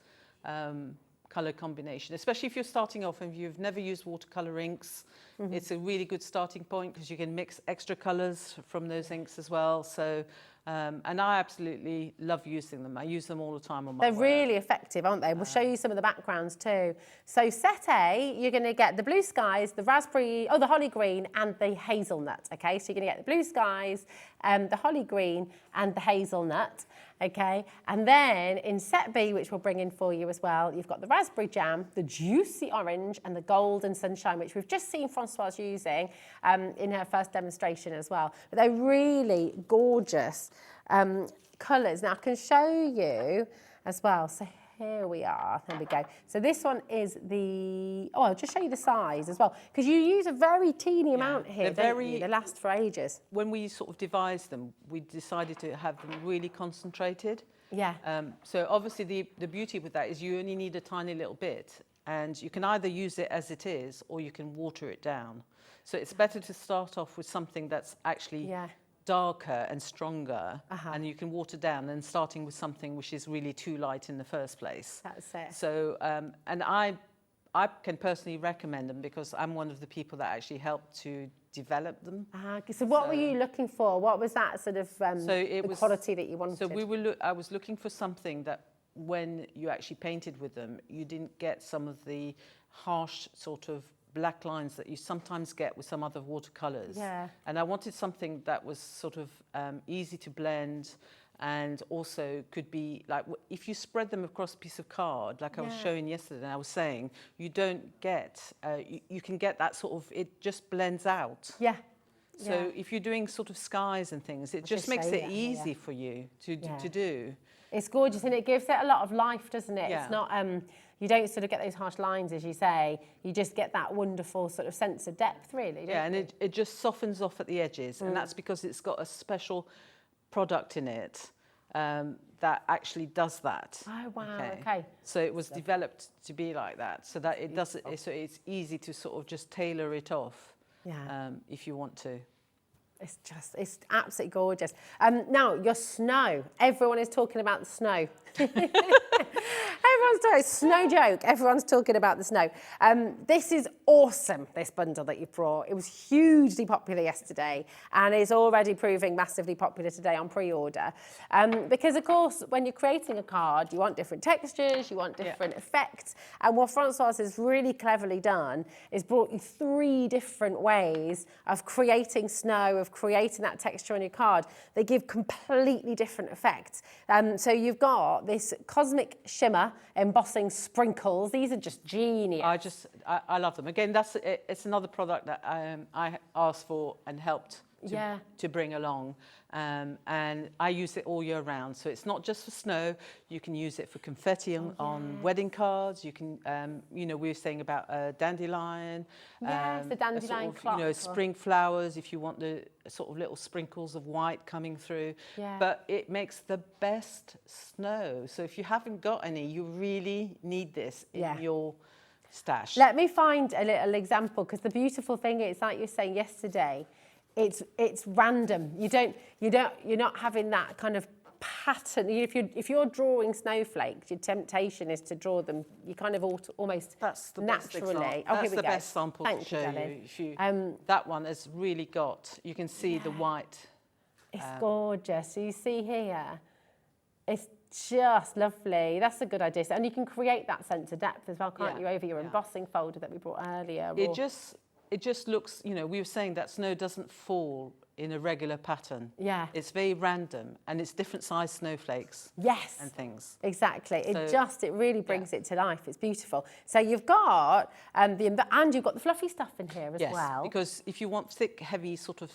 colour combination, especially if you're starting off and you've never used watercolour inks. It's a really good starting point because you can mix extra colours from those inks as well. So And I absolutely love using them. I use them all the time on my They're work. really effective, aren't they? We'll show you some of the backgrounds too. So set A, you're going to get the blue skies, the raspberry, the holly green and the hazelnut, okay? So you're going to get the blue skies, the holly green and the hazelnut, okay? And then in set B, which we'll bring in for you as well, you've got the raspberry jam, the juicy orange and the golden sunshine, which we've just seen Francoise using in her first demonstration as well. But they're really gorgeous colours. Now I can show you as well. So here we are. There we go. So this one is the, I'll just show you the size as well, because you use a very teeny amount here, don't you? They last for ages. When we sort of devised them, we decided to have them really concentrated. Yeah. So obviously the beauty with that is you only need a tiny little bit, and you can either use it as it is or you can water it down. So it's better to start off with something that's actually darker and stronger, and you can water down than starting with something which is really too light in the first place. That's it. So, and I can personally recommend them because I'm one of the people that actually helped to develop them. So what were you looking for? What was that sort of the quality that you wanted? So I was looking for something that when you actually painted with them, you didn't get some of the harsh sort of black lines that you sometimes get with some other watercolours. Yeah. And I wanted something that was sort of easy to blend, and also could be like, if you spread them across a piece of card, like I was showing yesterday, and I was saying, you don't get, you can get that sort of, it just blends out. Yeah. So if you're doing sort of skies and things, it just makes it easy for you to do. It's gorgeous, and it gives it a lot of life, doesn't it? Yeah. It's not, you don't sort of get those harsh lines, as you say. You just get that wonderful sort of sense of depth, really, don't you? And it just softens off at the edges, and that's because it's got a special product in it that actually does that. Oh, wow, okay. So it was developed to be like that, so that it does it, so it's easy to sort of just tailor it off if you want to. It's absolutely gorgeous. Now, your snow. Everyone is talking about the snow. Everyone's talking, snow joke. Everyone's talking about the snow. This is awesome, this bundle that you brought. It was hugely popular yesterday and is already proving massively popular today on pre-order. Because, of course, when you're creating a card, you want different textures, you want different effects. And what Francoise has really cleverly done is brought you 3 different ways of creating snow, of creating that texture on your card. They give completely different effects. So you've got this cosmic shimmer embossing sprinkles. These are just genius. I love them. Again, it's another product that I asked for and helped to bring along. And I use it all year round. So it's not just for snow. You can use it for confetti on wedding cards. You can, you know, we were saying about dandelion. Yes, the dandelion sort of, clock. you know, spring flowers, if you want the sort of little sprinkles of white coming through. Yeah. But it makes the best snow. So if you haven't got any, you really need this in your stash. Let me find a little example, because the beautiful thing is, like you were saying yesterday, it's random. You're not having that kind of pattern. If you're drawing snowflakes, your temptation is to draw them. You kind of almost that's the naturally. Best example. That's the best sample Thank to show you. If you that one has really got. You can see the white. It's gorgeous. So you see here, it's just lovely. That's a good idea. And you can create that sense of depth as well, can't you, over your embossing folder that we brought earlier. It just looks, you know, we were saying that snow doesn't fall in a regular pattern. Yeah. It's very random, and it's different size snowflakes. Yes. And things. Exactly. It really brings it to life. It's beautiful. So you've got and you've got the fluffy stuff in here as well. Because if you want thick, heavy sort of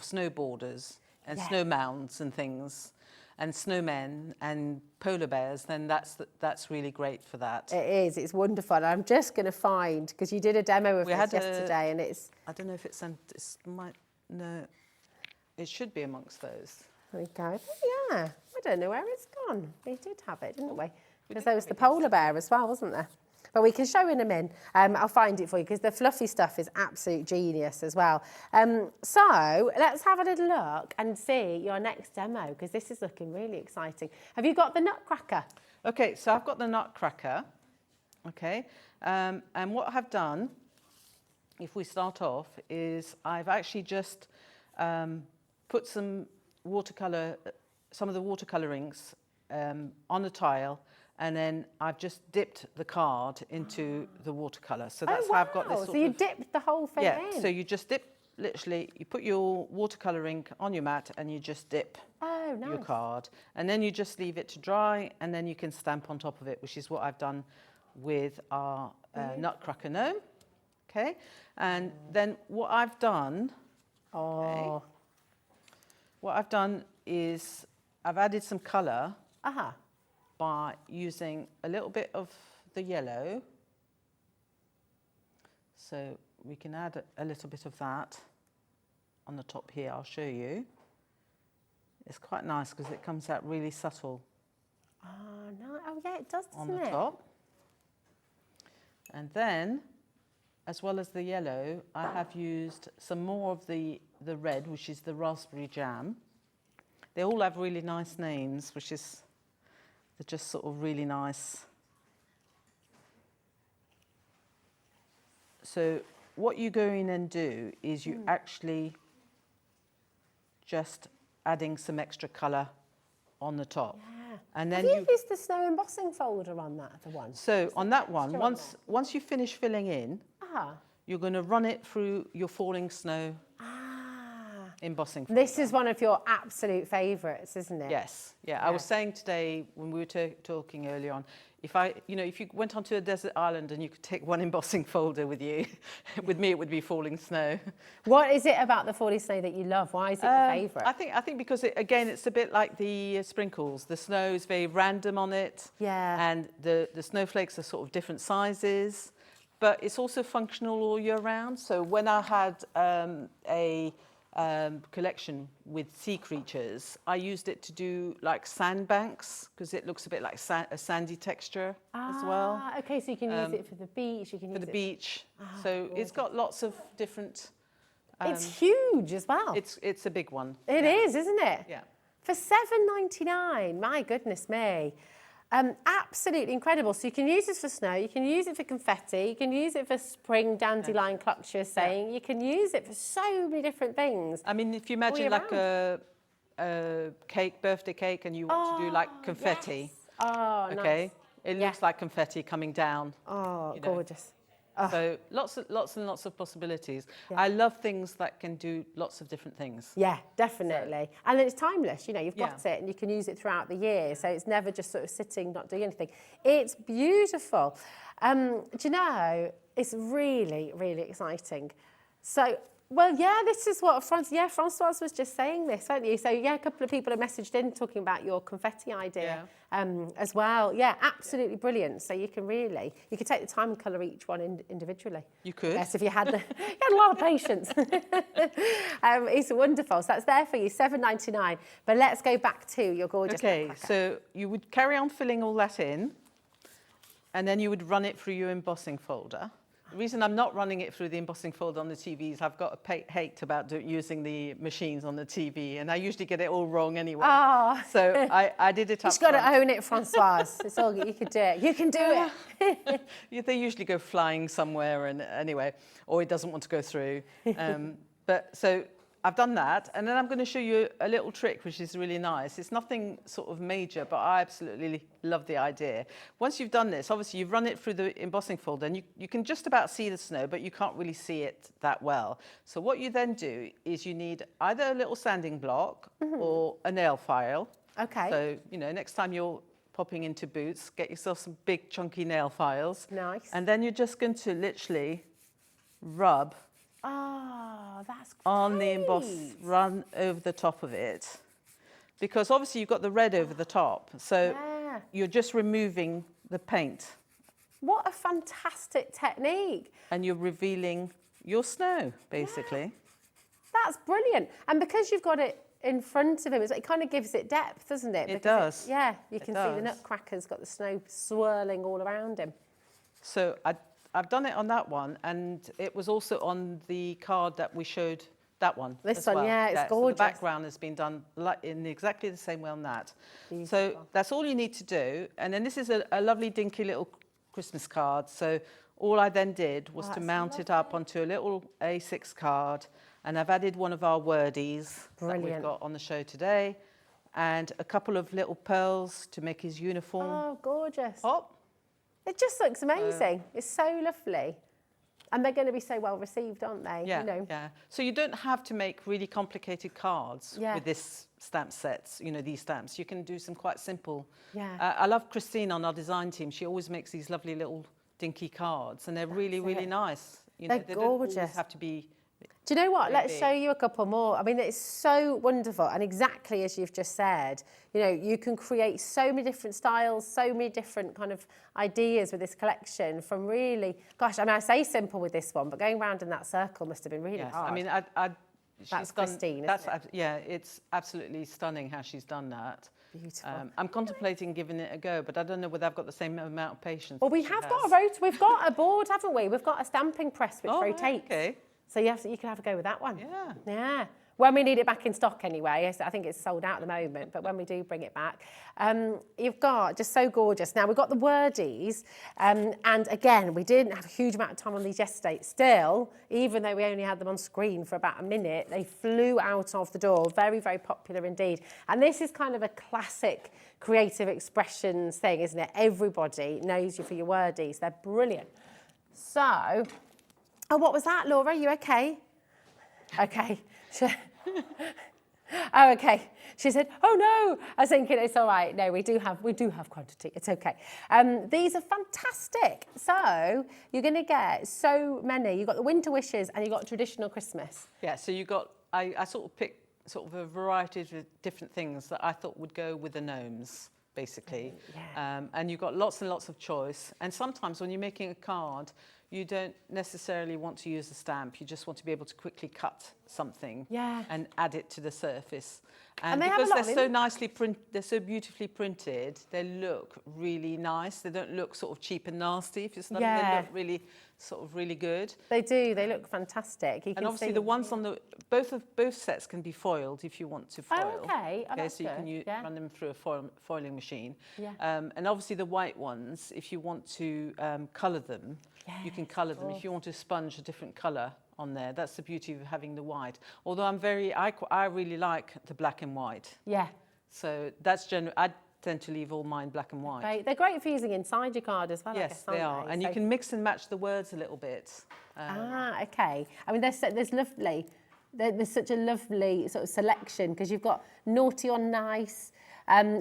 snow borders and snow mounds and things, and snowmen and polar bears, then that's really great for that. It is. It's wonderful. And I'm just going to find, because you did a demo of this yesterday, and it's. I don't know if it's no, it should be amongst those. There we go. Yeah, I don't know where it's gone. We did have it, didn't we? Because there was the polar bear as well, wasn't there? But we can show in a min. I'll find it for you, because the fluffy stuff is absolute genius as well. So let's have a little look and see your next demo, because this is looking really exciting. Have you got the nutcracker? Okay, so I've got the nutcracker. Okay, and what I've done, if we start off, is I've actually just put some some of the watercolorings on the tile, and then I've just dipped the card into the watercolor. So that's how I've got this sort So you dipped the whole thing in? Yeah, so you just dip, literally, you put your watercoloring on your mat and you just dip your card. And then you just leave it to dry, and then you can stamp on top of it, which is what I've done with our Nutcracker gnome. Okay, and then what I've done, is I've added some colour by using a little bit of the yellow. So we can add a little bit of that on the top here. I'll show you. It's quite nice because it comes out really subtle. Oh, no. Oh, yeah, it does, doesn't on the top. And then, as well as the yellow, I have used some more of the red, which is the raspberry jam. They all have really nice names, which is, they're just sort of really nice. So what you go in and do is you actually just adding some extra colour on the top. Yeah. And then have you used the snow embossing folder on that other one? So on that one, once you finish filling in, you're going to run it through your falling snow embossing folder. This is one of your absolute favourites, isn't it? Yes. Yeah. I was saying today when we were talking earlier on, if you went onto a desert island and you could take one embossing folder with you, with me it would be falling snow. What is it about the falling snow that you love? Why is it your favourite? I think because it's a bit like the sprinkles. The snow is very random on it. Yeah. And the snowflakes are sort of different sizes, but it's also functional all year round. So when I had a collection with sea creatures, I used it to do like sandbanks because it looks a bit like a sandy texture as well. Okay, so you can use it for the beach. You can use the beach. So it's got lots of different. It's huge as well. It's a big one. It is, isn't it? Yeah. For $7.99, my goodness me. Absolutely incredible. So you can use this for snow, you can use it for confetti, you can use it for spring dandelion clutch, you're saying. You can use it for so many different things. I mean, if you imagine like a birthday cake, and you want to do like confetti. Yes. Oh, okay. Nice. It looks like confetti coming down. Oh, gorgeous. So lots and lots of possibilities. Yeah. I love things that can do lots of different things. Yeah, definitely. So, and it's timeless, you've got it and you can use it throughout the year. So it's never just sort of sitting, not doing anything. It's beautiful. Do you know, it's really, really exciting. So, well, yeah, this is what Francoise was just saying this, weren't you? So, yeah, a couple of people have messaged in talking about your confetti idea as well. Yeah, absolutely brilliant. So you can take the time and colour each one individually. You could. Yes, if you had a lot of patience. It's wonderful. So that's there for you, $7.99. But let's go back to your gorgeous Nutcracker. So you would carry on filling all that in, and then you would run it through your embossing folder. The reason I'm not running it through the embossing folder on the TV is I've got a hate about using the machines on the TV, and I usually get it all wrong anyway. Oh. So I did it up You've got to own it, Francoise. It's all you can do it. You can do it. They usually go flying somewhere, and anyway, or it doesn't want to go through. But so I've done that, and then I'm going to show you a little trick which is really nice. It's nothing sort of major, but I absolutely love the idea. Once you've done this, obviously you've run it through the embossing folder, and you can just about see the snow, but you can't really see it that well. So what you then do is you need either a little sanding block or a nail file. Okay. So, next time you're popping into Boots, get yourself some big chunky nail files. Nice. And then you're just going to literally rub that's great. on the emboss, run over the top of it, because obviously you've got the red over the top, so you're just removing the paint. What a fantastic technique. And you're revealing your snow, basically. Yeah. That's brilliant. And because you've got it in front of him, it kind of gives it depth, doesn't it? It does. You can see the Nutcracker's got the snow swirling all around him. So I've done it on that one, and it was also on the card that we showed, that one. This one, it's gorgeous. So the background has been done in exactly the same way on that. Beautiful. So that's all you need to do. And then this is a lovely dinky little Christmas card. So all I then did was to mount it up onto a little A6 card, And I've added one of our wordies that we've Brilliant. got on the show today, and a couple of little pearls to make his uniform Oh, gorgeous. pop. It just looks amazing. It's so lovely. And they're going to be so well received, aren't they? Yeah, You know. yeah. So you don't have to make really complicated cards Yeah. with this stamp sets, you know, these stamps. You can do some quite simple. Yeah. I love Christine on our design team. She always makes these lovely little dinky cards, and they're really, really nice. You know, They're they don't always gorgeous. have to be. Do you know what? Very Let's big. show you a couple more. I mean, it's so wonderful. And exactly as you've just said, you know, you can create so many different styles, so many different kind of ideas with this collection from really, gosh, I mean, I say simple with this one, but going round in that circle must have been really Yes, hard. I mean, she's That's done, Christine, that's isn't it? yeah, it's absolutely stunning how she's done that. Beautiful. I'm contemplating giving it a go, but I don't know whether I've got the same amount of patience. Well, we that she have has. got a rotor. We've got a board, haven't we? We've got a stamping press which Oh, right, rotates. okay. So you can have a go with that one. Yeah. Yeah. When we need it back in stock anyway. I think it's sold out at the moment, but when we do bring it back, you've got just so gorgeous. Now we've got the wordies, and again, we didn't have a huge amount of time on these yesterday. Still, even though we only had them on screen for about a minute, they flew out of the door. Very, very popular indeed. And this is kind of a classic creative expressions thing, isn't it? Everybody knows you for your wordies. They're brilliant. So, oh, what was that, Laura? You okay? Okay. Oh, okay. She said, "Oh no!" I was thinking it's all right. No, we do have quantity. It's okay. These are fantastic. So you're going to get so many. You've got the winter wishes and you've got traditional Christmas. Yeah, so you got, I sort of picked sort of a variety of different things that I thought would go with the gnomes, basically. Yeah. And you've got lots and lots of choice. And sometimes when you're making a card, you don't necessarily want to use a stamp. You just want to be able to quickly cut something Yeah. and add it to the surface. And they have a because lot they're of so nicely they're so beautifully printed, they look really nice. They don't look sort of cheap and nasty. If it's not, Yeah. they look really sort of really good. They do. They look fantastic. You can And obviously see the ones on the both sets can be foiled if you want to foil. Oh, okay. Oh, that's so you can good. Yeah. run them through a foiling machine. Yeah. And obviously the white ones, if you want to colour them, you can colour them. If you want to sponge a different colour on there, that's the beauty of having the white. Although I really like the black and white. Yeah. So that's I tend to leave all mine black and white. Right. They're great for using inside your card as well. I Yes, guess, they aren't are. And you So- can mix and match the words a little bit. Okay. I mean, there's lovely. There's such a lovely sort of selection because you've got naughty or nice,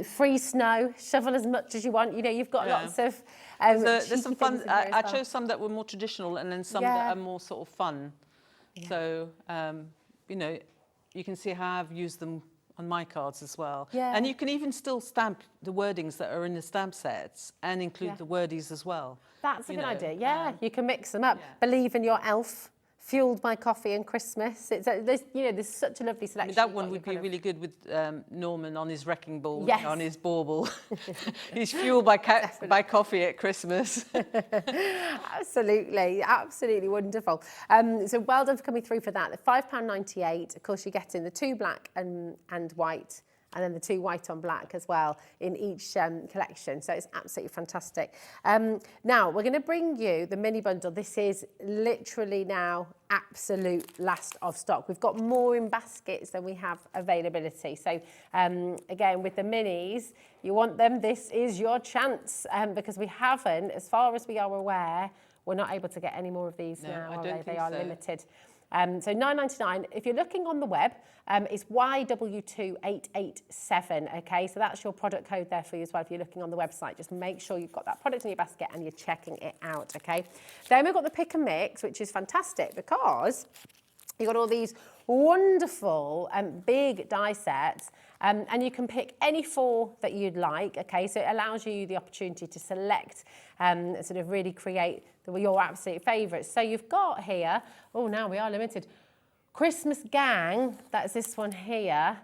free snow, shovel as much as you want. You know, you've got Yeah. lots of. There's cheeky some things fun. in here I as well. chose some that were more traditional and then some Yeah. that are more sort of fun. So, you know, you can see how I've used them on my cards as well. Yeah. And you can even still stamp the wordings that are in the stamp sets and include Yeah. the wordies as well. That's a you good know, idea. Yeah, you can mix them up. yeah. Believe in your elf. Fueled by coffee and Christmas. There's such a lovely I selection. mean, that You've one got would your be kind really good with Norman on his wrecking ball, Yes. on his bauble. He's fueled by coffee at Christmas. Absolutely, absolutely wonderful. So well done for coming through for that. The £5.98. Of course, you're getting the 2 black and white, and then the 2 white on black as well in each collection. So it's absolutely fantastic. Now, we're going to bring you the mini bundle. This is literally now absolute last of stock. We've got more in baskets than we have availability. So again, with the minis, you want them, this is your chance because we haven't, as far as we are aware, we're not able to get any more of these No, now, I are don't they? think They are so. limited. So £9.99. If you're looking on the web, it's YW2887. Okay, so that's your product code there for you as well. If you're looking on the website, just make sure you've got that product in your basket and you're checking it out. Okay. Then we've got the pick and mix, which is fantastic because you've got all these wonderful big die sets. And you can pick any 4 that you'd like, okay? So it allows you the opportunity to select, sort of really create your absolute favourites. So you've got here, oh, now we are limited. Christmas Gang, that's this one here,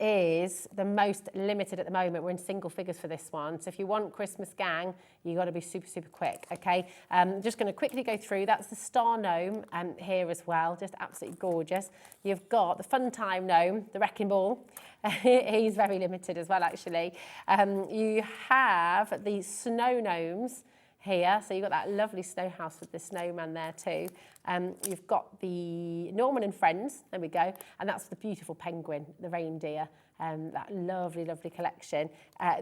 is the most limited at the moment. We're in single figures for this one. So if you want Christmas Gang, you've got to be super, super quick, okay? Just going to quickly go through. That's the Star Gnome here as well, just absolutely gorgeous. You've got the Fun Time Gnome, the Wrecking Ball. He's very limited as well, actually. You have the Snow Gnomes here. So you've got that lovely snow house with the snowman there too. You've got the Norman and Friends, there we go, and that's the beautiful penguin, the reindeer, that lovely, lovely collection.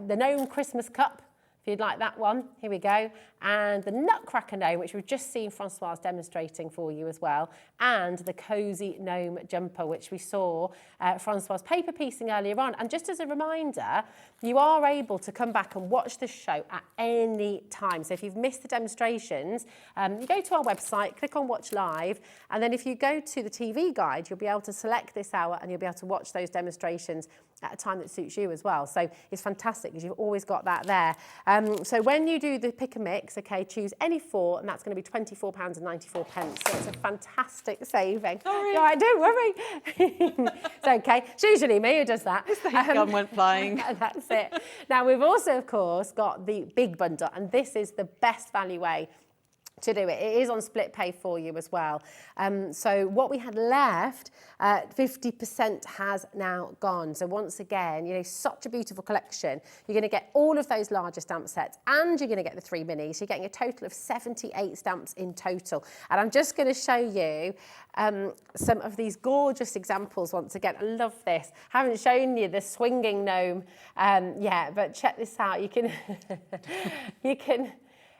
The Gnome Christmas Cup, if you'd like that one, here we go. And the Nutcracker Gnome, which we've just seen Francoise demonstrating for you as well. And the Cozy Gnome Jumper, which we saw Francoise paper piecing earlier on. And just as a reminder, you are able to come back and watch the show at any time. So if you've missed the demonstrations, you go to our website, click on Watch Live, and then if you go to the TV guide, you'll be able to select this hour and you'll be able to watch those demonstrations at a time that suits you as well. So it's fantastic because you've always got that there. So when you do the pick and mix, okay, choose any 4, and that's going to be £24.94. So it's a fantastic saving. Sorry. All right, don't worry. It's okay. It's usually me who does that. The gun went flying. That's it. Now, we've also, of course, got the big bundle, and this is the best value way to do it. It is on split pay for you as well. So what we had left, 50% has now gone. So once again, you know, such a beautiful collection. You're going to get all of those larger stamp sets and you're going to get the 3 minis. You're getting a total of 78 stamps in total. And I'm just going to show you some of these gorgeous examples once again. I love this. I haven't shown you the swinging gnome yet, but check this out. You can,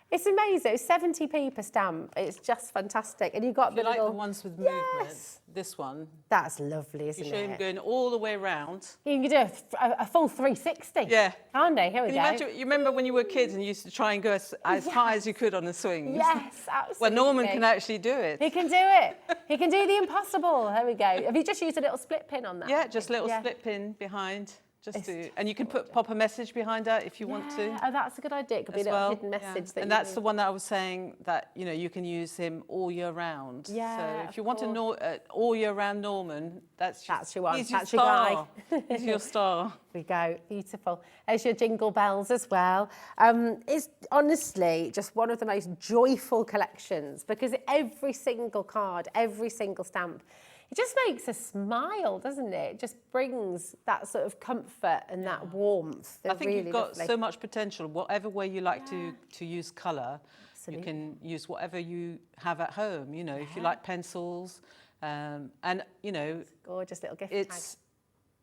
it's amazing. It's 70p per stamp. It's just fantastic. And you've got the like little... the ones with movement. Yes. This one. That's lovely, isn't You show him it? going all the way around. You can do a full 360. Yeah. Can't they? Here we Can go. you imagine? You remember when you were kids and you used to try and go as high as you could on the swings? Yes, absolutely. Well, Norman can actually do it. He can do it. He can do the impossible. There we go. Have you just used a little split pin on that? Yeah, just a little Yeah. split pin behind. And you can pop a message behind her if you want to. Oh, that's a good idea. It could be a little hidden message. That and that's the one that I was saying that, you know, you can use him all year round. Yeah, so if you want a all year round Norman, that's your one. He's your That's your star. guy. He's your star. There we go. Beautiful. There's your jingle bells as well. It's honestly just one of the most joyful collections because every single card, every single stamp, it just makes us smile, doesn't it? It just brings that sort of comfort and that warmth. They're I think really you've got lovely. so much potential. Whatever way you like to use colour, Absolutely. you can use whatever you have at home. You know, if you like pencils, and you know, Gorgeous little gift tag.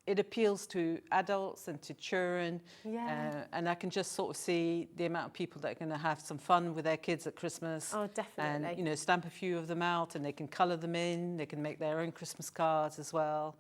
It appeals to adults and to children. Yeah. And I can just sort of see the amount of people that are going to have some fun with their kids at Christmas. Oh, definitely. And, you know, stamp a few of them out and they can colour them in. They can make their own Christmas cards as well.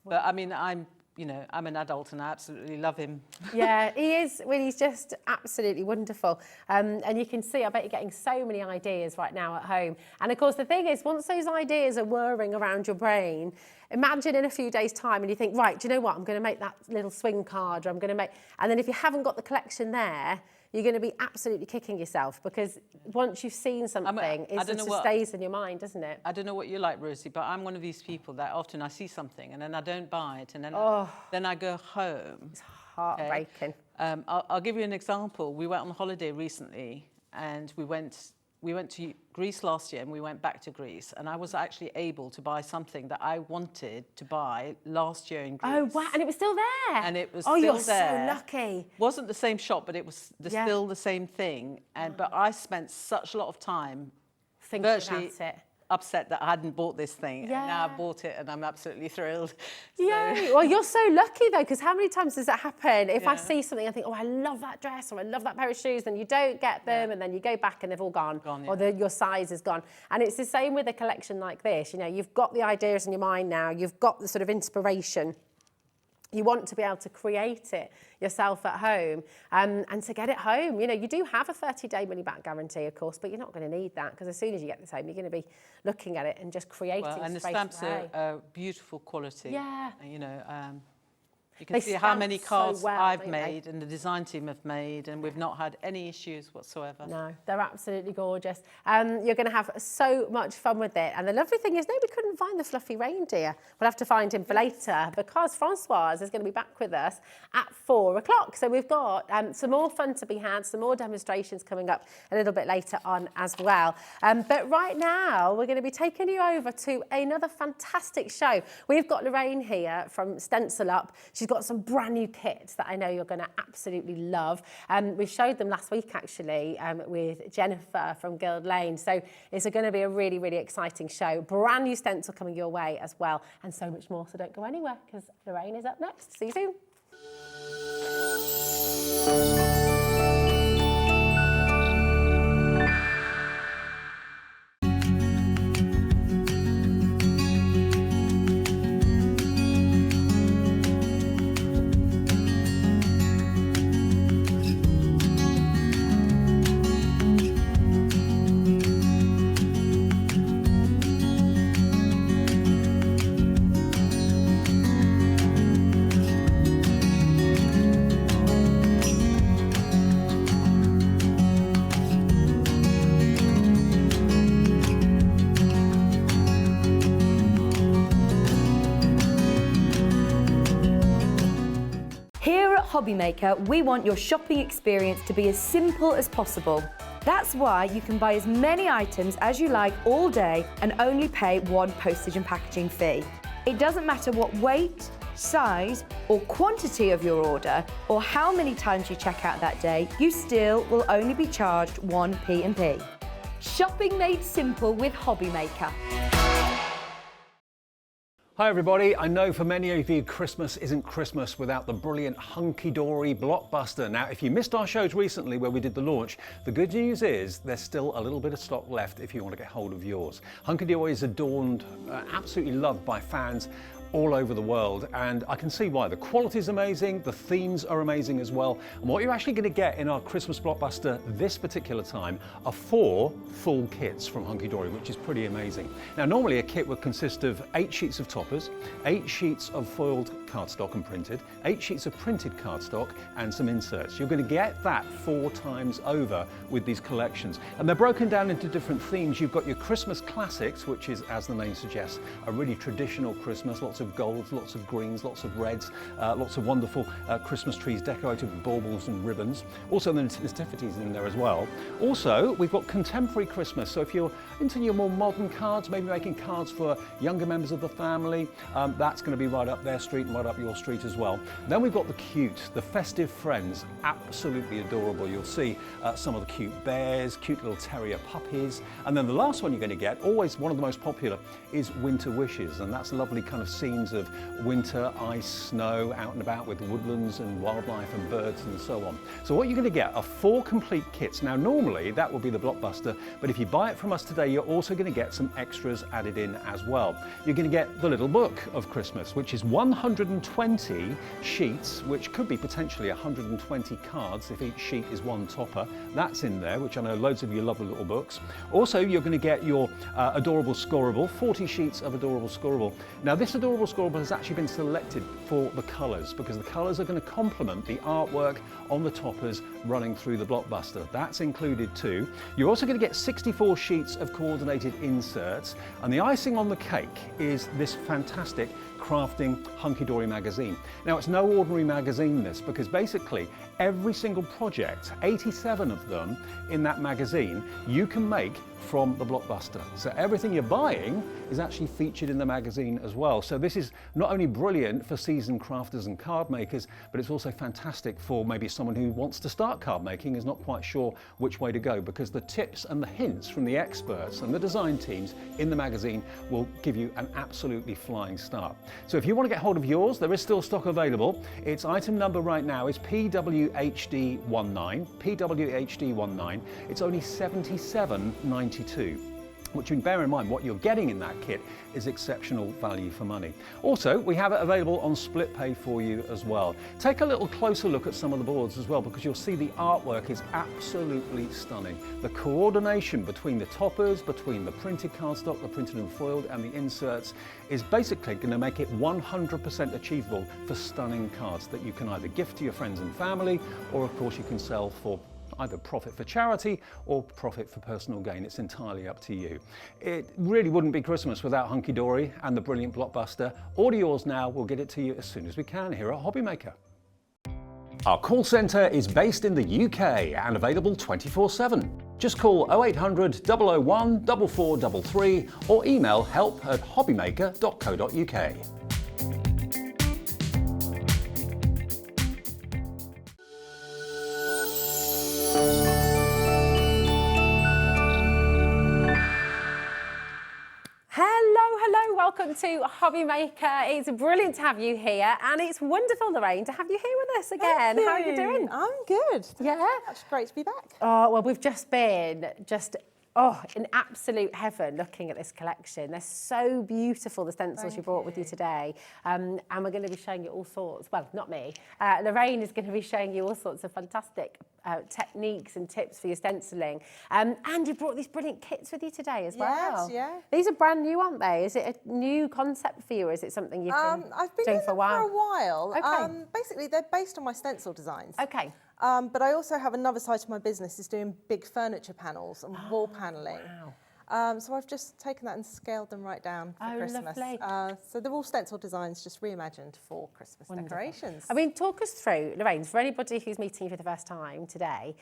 But I mean, I'm an adult and I absolutely love him. Yeah, he is. Well, he's just absolutely wonderful. And you can see, I bet you're getting so many ideas right now at home. And of course, the thing is, once those ideas are whirring around your brain, imagine in a few days' time and you think, right, do you know what? I'm going to make that little swing card, or I'm going to make... And then if you haven't got the collection there, you're going to be absolutely kicking yourself because once you've seen something, it just stays in your mind, doesn't it? I don't know what you like, Rosie, but I'm one of these people that often I see something and then I don't buy it and then, then I go home. It's heartbreaking. Okay? I'll give you an example. We went on holiday recently and we went to Greece last year and we went back to Greece and I was actually able to buy something that I wanted to buy last year in Greece. Oh, wow. And it was still there? And it was still there. Oh, you're there. so lucky. Wasn't the same shop, but it was still the same thing. But I spent such a lot of time thinking virtually about it. Upset that I hadn't bought this thing. Yeah. And now I've bought it and I'm absolutely thrilled. Yeah. Well, you're so lucky though, because how many times does that happen? If I see something, I think, oh, I love that dress or I love that pair of shoes, then you don't get them and then you go back and they've all gone. Or your size is gone. And it's the same with a collection like this. You know, you've got the ideas in your mind now, you've got the sort of inspiration. You want to be able to create it yourself at home and to get it home. You know, you do have a 30-day money-back guarantee, of course, but you're not going to need that because as soon as you get this home, you're going to be looking at it and just creating and the straight stamps away. are beautiful quality. Yeah. You know, you can see how many cards so well, I've made and the design team have made, and we've not had any issues whatsoever. No, they're absolutely gorgeous. You're going to have so much fun with it. And the lovely thing is, we couldn't find the fluffy reindeer. We'll have to find him for later because Francoise is going to be back with us at 4 o'clock. So we've got some more fun to be had, some more demonstrations coming up a little bit later on as well. But right now, we're going to be taking you over to another fantastic show. We've got Lorraine here from Stencil Up. She's She's got some brand new kits that I know you're going to absolutely love. We showed them last week, actually, with Jennifer from Guild Lane. So it's going to be a really, really exciting show. Brand new stencil coming your way as well, and so much more. So don't go anywhere, because Lorraine is up next. See you soon. Here at Hobbymaker, we want your shopping experience to be as simple as possible. That's why you can buy as many items as you like all day and only pay one postage and packaging fee. It doesn't matter what weight, size or quantity of your order or how many times you check out that day, you still will only be charged one P&P. Shopping made simple with Hobbymaker. Hi everybody, I know for many of you Christmas isn't Christmas without the brilliant Hunky Dory blockbuster. Now if you missed our shows recently where we did the launch, the good news is there's still a little bit of stock left if you want to get hold of yours. Hunky Dory is adorned, absolutely loved by fans all over the world, and I can see why. The quality is amazing, the themes are amazing as well, and what you're actually going to get in our Christmas blockbuster this particular time are 4 full kits from Hunky Dory, which is pretty amazing. Now normally a kit would consist of 8 sheets of toppers, 8 sheets of foiled cardstock and printed, 8 sheets of printed cardstock and some inserts. You're going to get that 4 times over with these collections, and they're broken down into different themes. You've got your Christmas classics, which is, as the name suggests, a really traditional Christmas, lots of golds, lots of greens, lots of reds, lots of wonderful Christmas trees decorated with baubles and ribbons. Also the nativities in there as well. Also we've got contemporary Christmas, so if you're into your more modern cards, maybe making cards for younger members of the family, that's going to be right up their street and right up your street as well. Then we've got the cute, the festive friends, absolutely adorable. You'll see some of the cute bears, cute little terrier puppies, and then the last one you're going to get, always one of the most popular, is winter wishes, and that's lovely kind of scenes of winter, ice, snow, out and about with woodlands and wildlife and birds and so on. So what you're going to get are 4 complete kits. Now normally that will be the blockbuster, but if you buy it from us today, you're also going to get some extras added in as well. You're going to get the little book of Christmas, which is 120 sheets, which could be potentially 120 cards if each sheet is 1 topper. That's in there, which I know loads of you love the little books. Also, you're going to get your adorable scoreable, 40 sheets of adorable scoreable. Now this adorable scoreable has actually been selected for the colours, because the colours are going to complement the artwork on the toppers running through the blockbuster. That's included too. You're also going to get 64 sheets of coordinated inserts, and the icing on the cake is this fantastic crafting Hunky Dory magazine. Now it's no ordinary magazine this, because basically every single project, 87 of them in that magazine, you can make from the blockbuster. So everything you're buying is actually featured in the magazine as well. So this is not only brilliant for seasoned crafters and card makers, but it's also fantastic for maybe someone who wants to start card making, is not quite sure which way to go, because the tips and the hints from the experts and the design teams in the magazine will give you an absolutely flying start. So if you want to get hold of yours, there is still stock available. Its item number right now is PWHD19. PWHD19. It's only $77.92. Which you can bear in mind, what you're getting in that kit is exceptional value for money. Also, we have it available on split pay for you as well. Take a little closer look at some of the boards as well, because you'll see the artwork is absolutely stunning. The coordination between the toppers, between the printed cardstock, the printed and foiled, and the inserts is basically going to make it 100% achievable for stunning cards that you can either gift to your friends and family, or of course you can sell for either profit for charity or profit for personal gain. It's entirely up to you. It really wouldn't be Christmas without Hunky Dory and the brilliant blockbuster. Order yours now. We'll get it to you as soon as we can here at Hobbymaker. Our call centre is based in the UK and available 24/7. Just call 0800 001 4433 or email help@hobbymaker.co.uk. welcome to Hobby Maker. It's brilliant to have you here, and it's wonderful, Lorraine, to have you here with us again. How are you doing? I'm good. Yeah? It's great to be back. Oh, well, we've just been in absolute heaven looking at this collection. They're so beautiful, the stencils you brought with you today. And we're going to be showing you all sorts, well, not me. Lorraine is going to be showing you all sorts of fantastic techniques and tips for your stenciling. And you brought these brilliant kits with you today as well. Yes, yeah. These are brand new, aren't they? Is it a new concept for you, or is it something you've been I've been doing doing for a while? For a while. Okay. Basically, they're based on my stencil designs. Okay. But I also have another side to my business is doing big furniture panels and wall panelling. Wow. So I've just taken that and scaled them right down for Christmas. Lovely. So they're all stencil designs just reimagined for Christmas decorations. I mean, talk us through, Lorraine, for anybody who's meeting you for the first time today,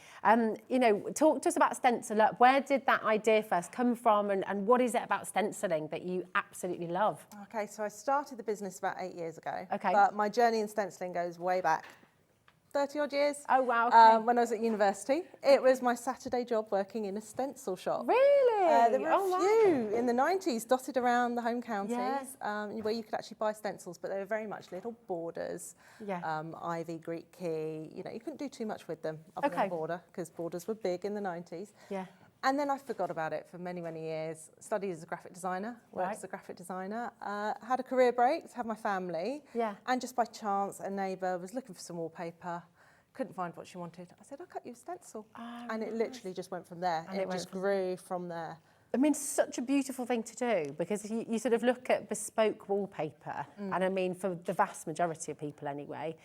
you know, talk to us about Stencil Up. Where did that idea first come from, and what is it about stenciling that you absolutely love? Okay, so I started the business about 8 years ago. Okay. But my journey in stenciling goes way back. 30 odd years. Oh, wow, okay. When I was at university. It was my Saturday job working in a stencil shop. Really? There were a few in the 90s dotted around the home counties where you could actually buy stencils, but they were very much little borders, ivy, Greek key. You know, you couldn't do too much with them other than border, because borders were big in the 90s. Yeah. And then I forgot about it for many, many years. Studied as a graphic designer, worked as a graphic designer, had a career break to have my family. Yeah. And just by chance, a neighbour was looking for some wallpaper, couldn't find what she wanted. I said, I'll cut you a stencil. And it literally just went from there. And it just grew from there. I mean, such a beautiful thing to do, because you sort of look at bespoke wallpaper, and I mean, for the vast majority of people anyway,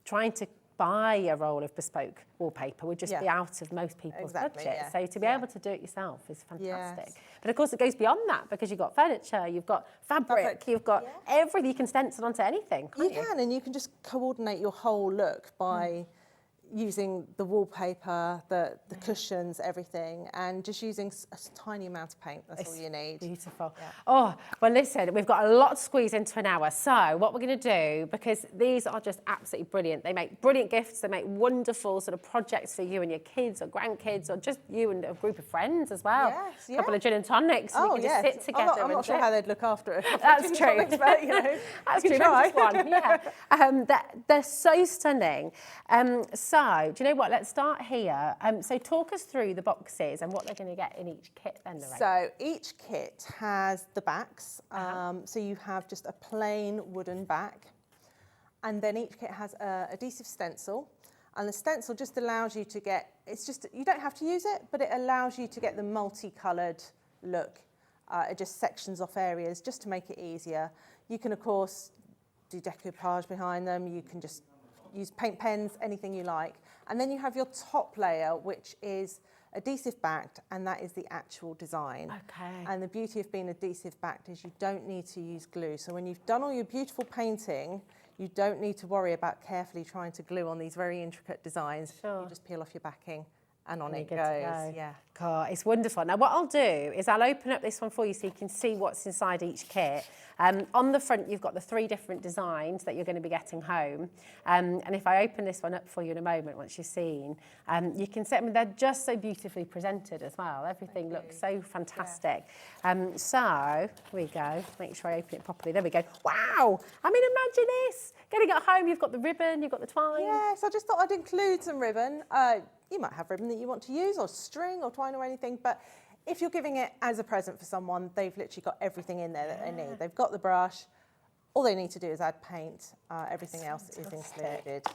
trying to buy a roll of bespoke wallpaper would just be out of most people's budget. So to be able to do it yourself is fantastic. But of course it goes beyond that, because you've got furniture, you've got fabric, you've got everything. You can stencil onto anything, can't you? You can, and you can just coordinate your whole look by using the wallpaper, the cushions, everything, and just using a tiny amount of paint. That's all you need. Beautiful. Yeah. Oh, well, listen, we've got a lot to squeeze into an hour. So what we're going to do, because these are just absolutely brilliant. They make brilliant gifts. They make wonderful sort of projects for you and your kids or grandkids, or just you and a group of friends as well. Yes, a couple of gin and tonics, and you can just sit together. I'm not sure how they'd look after it. That's true. But, you know, that's true. Just one. Yeah. They're so stunning. So, do you know what? Let's start here. So talk us through the boxes and what they're going to get in each kit then, Lorraine. So each kit has the backs. So you have just a plain wooden back. And then each kit has a adhesive stencil. And the stencil just allows you to get, you don't have to use it, but it allows you to get the multicoloured look. It just sections off areas just to make it easier. You can, of course, do decoupage behind them. You can just use paint pens, anything you like. And then you have your top layer, which is adhesive backed, and that is the actual design. Okay. And the beauty of being adhesive backed is you don't need to use glue. So when you've done all your beautiful painting, you don't need to worry about carefully trying to glue on these very intricate designs. Sure. You just peel off your backing and on And it you're goes. good to go. Yeah. God, it's wonderful. Now, what I'll do is I'll open up this one for you so you can see what's inside each kit. On the front, you've got the 3 different designs that you're going to be getting home. And if I open this one up for you in a moment, once you've seen, you can see, I mean, they're just so beautifully presented as well. Everything looks so fantastic. So, here we go. Make sure I open it properly. There we go. Wow! I mean, imagine this. Getting it home, you've got the ribbon, you've got the twine. Yes, I just thought I'd include some ribbon. You might have ribbon that you want to use, or string, or twine, or anything, but if you're giving it as a present for someone, they've literally got everything in there that they need. They've got the brush. All they need to do is add paint. Everything else is included.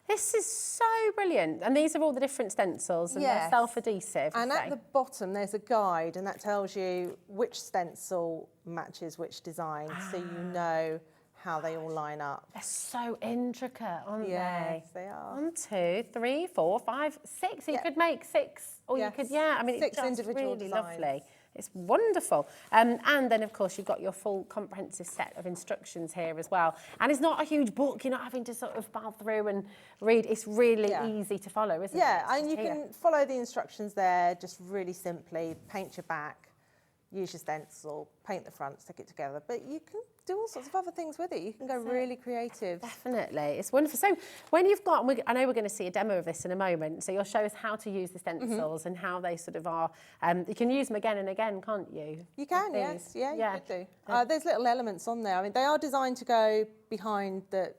This is so brilliant. And these are all the different stencils, and they're self-adhesive. And at the bottom, there's a guide, and that tells you which stencil matches which design, so you know how they all line up. They're so intricate, aren't they? Yes, they are. 1, 2, 3, 4, 5, 6. You could make 6, or you could, I mean, 6 it's just individual really designs. lovely. It's wonderful. And then, of course, you've got your full comprehensive set of instructions here as well. And it's not a huge book. You're not having to sort of plough through and read. It's really easy to follow, isn't it? Yeah, and you can follow the instructions there just really simply. Paint your back, use your stencil, paint the front, stick it together. But you can do all sorts of other things with it. You can go really creative. Definitely, it's wonderful. So when you've got, I know we're going to see a demo of this in a moment, so you'll show us how to use the stencils and how they sort of are, you can use them again and again, can't you? You can, With yes, these? yeah, you could do. There's little elements on there. I mean, they are designed to go behind the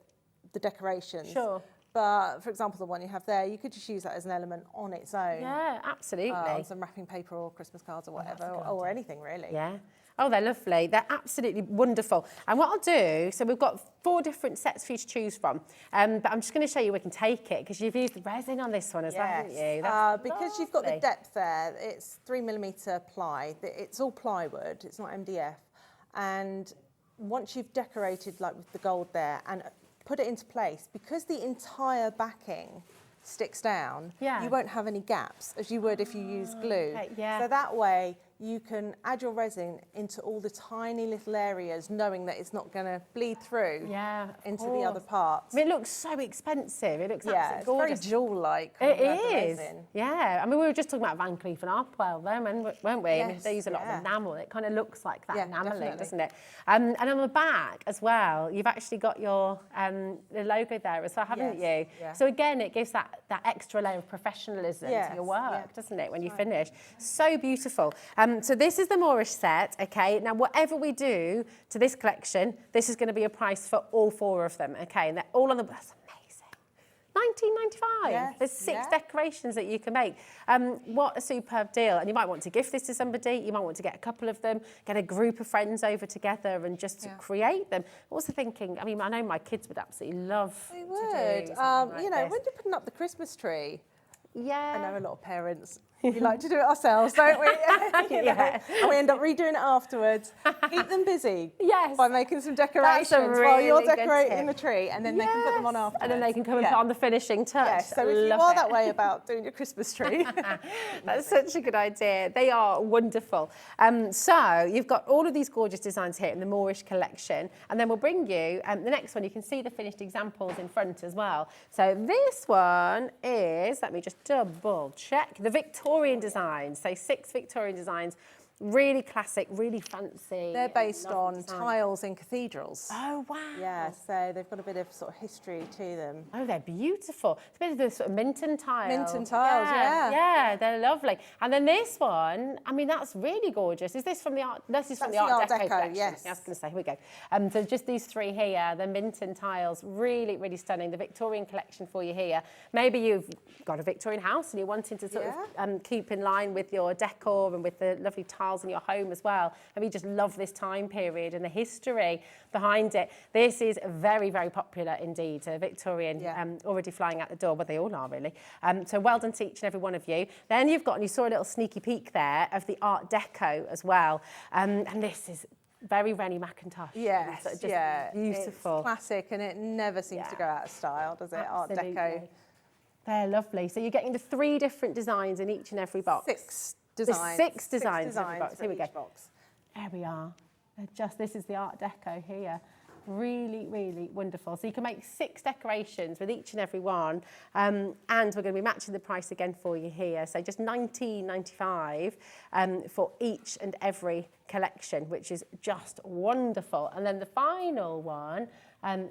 decorations. Sure. But, for example, the one you have there, you could just use that as an element on its own. Yeah, absolutely. On some wrapping paper or Christmas cards or whatever, or anything really. Yeah. Oh, they're lovely. They're absolutely wonderful. And what I'll do, so we've got 4 different sets for you to choose from. But I'm just going to show you where we can take it, because you've used the resin on this one as well, haven't you? That's because you've got the lovely. depth there, it's 3mm ply. It's all plywood, it's not MDF. And once you've decorated like with the gold there and put it into place, because the entire backing sticks down, you won't have any gaps as you would if you use glue. Okay, yeah. So that way you can add your resin into all the tiny little areas, knowing that it's not going to bleed through into the other parts. I mean, it looks so expensive. It looks It's absolutely gorgeous. very jewel-like. It is. Yeah. I mean, we were just talking about Van Cleef and Arpels then, weren't we? I mean, they use a lot of enamel. It kind of looks like that enamelling, doesn't it? And on the back as well, you've actually got your the logo there as well, haven't you? Yeah. So again, it gives that extra layer of professionalism to your work, doesn't it, when you finish? So beautiful. So this is the Moorish set, okay? Now, whatever we do to this collection, this is going to be a price for all 4 of them, okay? And they're all on the... That's amazing. £19.95. There's 6 decorations that you can make. What a superb deal. And you might want to gift this to somebody. You might want to get a couple of them, get a group of friends over together and just create them. Also thinking, I mean, I know my kids would absolutely love They to would. do something like you know, this. when you're putting up the Christmas tree, Yeah. I know a lot of parents, we like to do it ourselves, don't we? You know, and we end up redoing it afterwards. Keep them busy by making some decorations while you're really good decorating tip. the tree, and then they can put them on afterwards. And then they can come and put on the finishing touch. Yes, so if you Love are it. that way about doing your Christmas tree. That's such a good idea. They are wonderful. So you've got all of these gorgeous designs here in the Moorish collection, and then we'll bring you the next one. You can see the finished examples in front as well. So this one is, let me just double check, the Victorian designs. So 6 Victorian designs. Really classic, really fancy. They're based on tiles in cathedrals. Oh, wow. Yeah, so they've got a bit of sort of history to them. Oh, they're beautiful. It's a bit of the sort of Minton tile. Minton tiles, yeah. Yeah, they're lovely. And then this one, I mean, that's really gorgeous. Is this from the Art? This is from the Art Deco collection. Yes. I was going to say, here we go. So just these 3 here, the Minton tiles, really, really stunning. The Victorian collection for you here. Maybe you've got a Victorian house and you're wanting to sort of keep in line with your decor and with the lovely tiles in your home as well. And we just love this time period and the history behind it. This is very, very popular indeed. Victorian, already flying out the door, but they all are really. So well done to each and every one of you. Then you've got, and you saw a little sneaky peek there of the Art Deco as well. And this is very Rennie McIntosh. Yes, Just beautiful. It's classic, and it never seems to go out of style, does it? Absolutely. Art Deco. They're lovely. So you're getting the 3 different designs in each and every box. 6 There's designs. 6 designs in every designs box. Here we for go. each box. There we are. This is the Art Deco here. Really, really wonderful. So you can make 6 decorations with each and every one. And we're going to be matching the price again for you here. So just £19.95 for each and every collection, which is just wonderful. And then the final one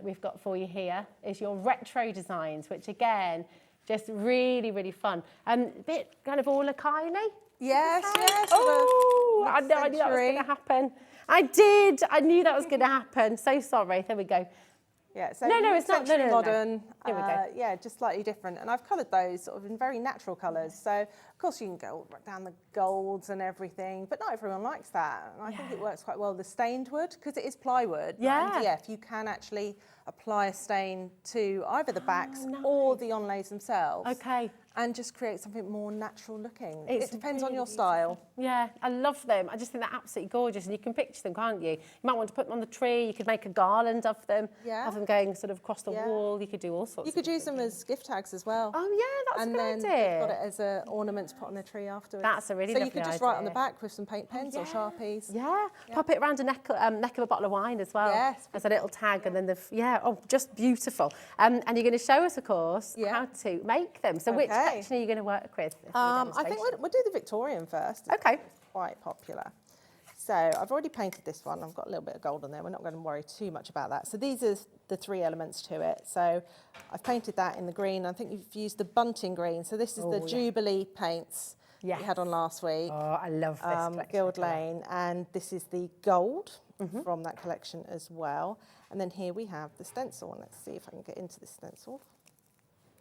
we've got for you here is your retro designs, which again, just really, really fun. A bit kind of all Kylie. Yes, yes. Oh, I knew that was going to happen. I did. I knew that was going to happen. So sorry. There we go. Yeah, so no, it's not. No. Modern. Here we go. Yeah, just slightly different. And I've coloured those sort of in very natural colours. So, of course, you can go right down the golds and everything, but not everyone likes that. And I think it works quite well. The stained wood, because it is plywood. Yeah. MDF, you can actually apply a stain to either the backs or the onlays themselves. Okay. And just create something more natural looking. It's it depends on really your style. Yeah, I love them. I just think they're absolutely gorgeous, and you can picture them, can't you? You might want to put them on the tree. You could make a garland of them, have them going sort of across the wall. You could do all sorts. You could use them as gift tags as well. Oh yeah, that's a good idea. And then you've got it as an ornament to put on the tree afterwards. That's a really so lovely you could just idea. write on the back with some paint pens or Sharpies. Yeah, pop it around a neck of a bottle of wine as well. Yes. As a little tag, and then just beautiful. And you're going to show us, of course, how to make them. So which collection are you going to work with? I think we'll do the Victorian first. Okay. It's quite popular. So I've already painted this one. I've got a little bit of gold on there. We're not going to worry too much about that. So these are the 3 elements to it. So I've painted that in the green. I think you've used the bunting green. So this is the Jubilee paints Yes. we had on last week. Oh, I love this collection Guild of colour. Lane. And this is the gold from that collection as well. And then here we have the stencil. And let's see if I can get into the stencil.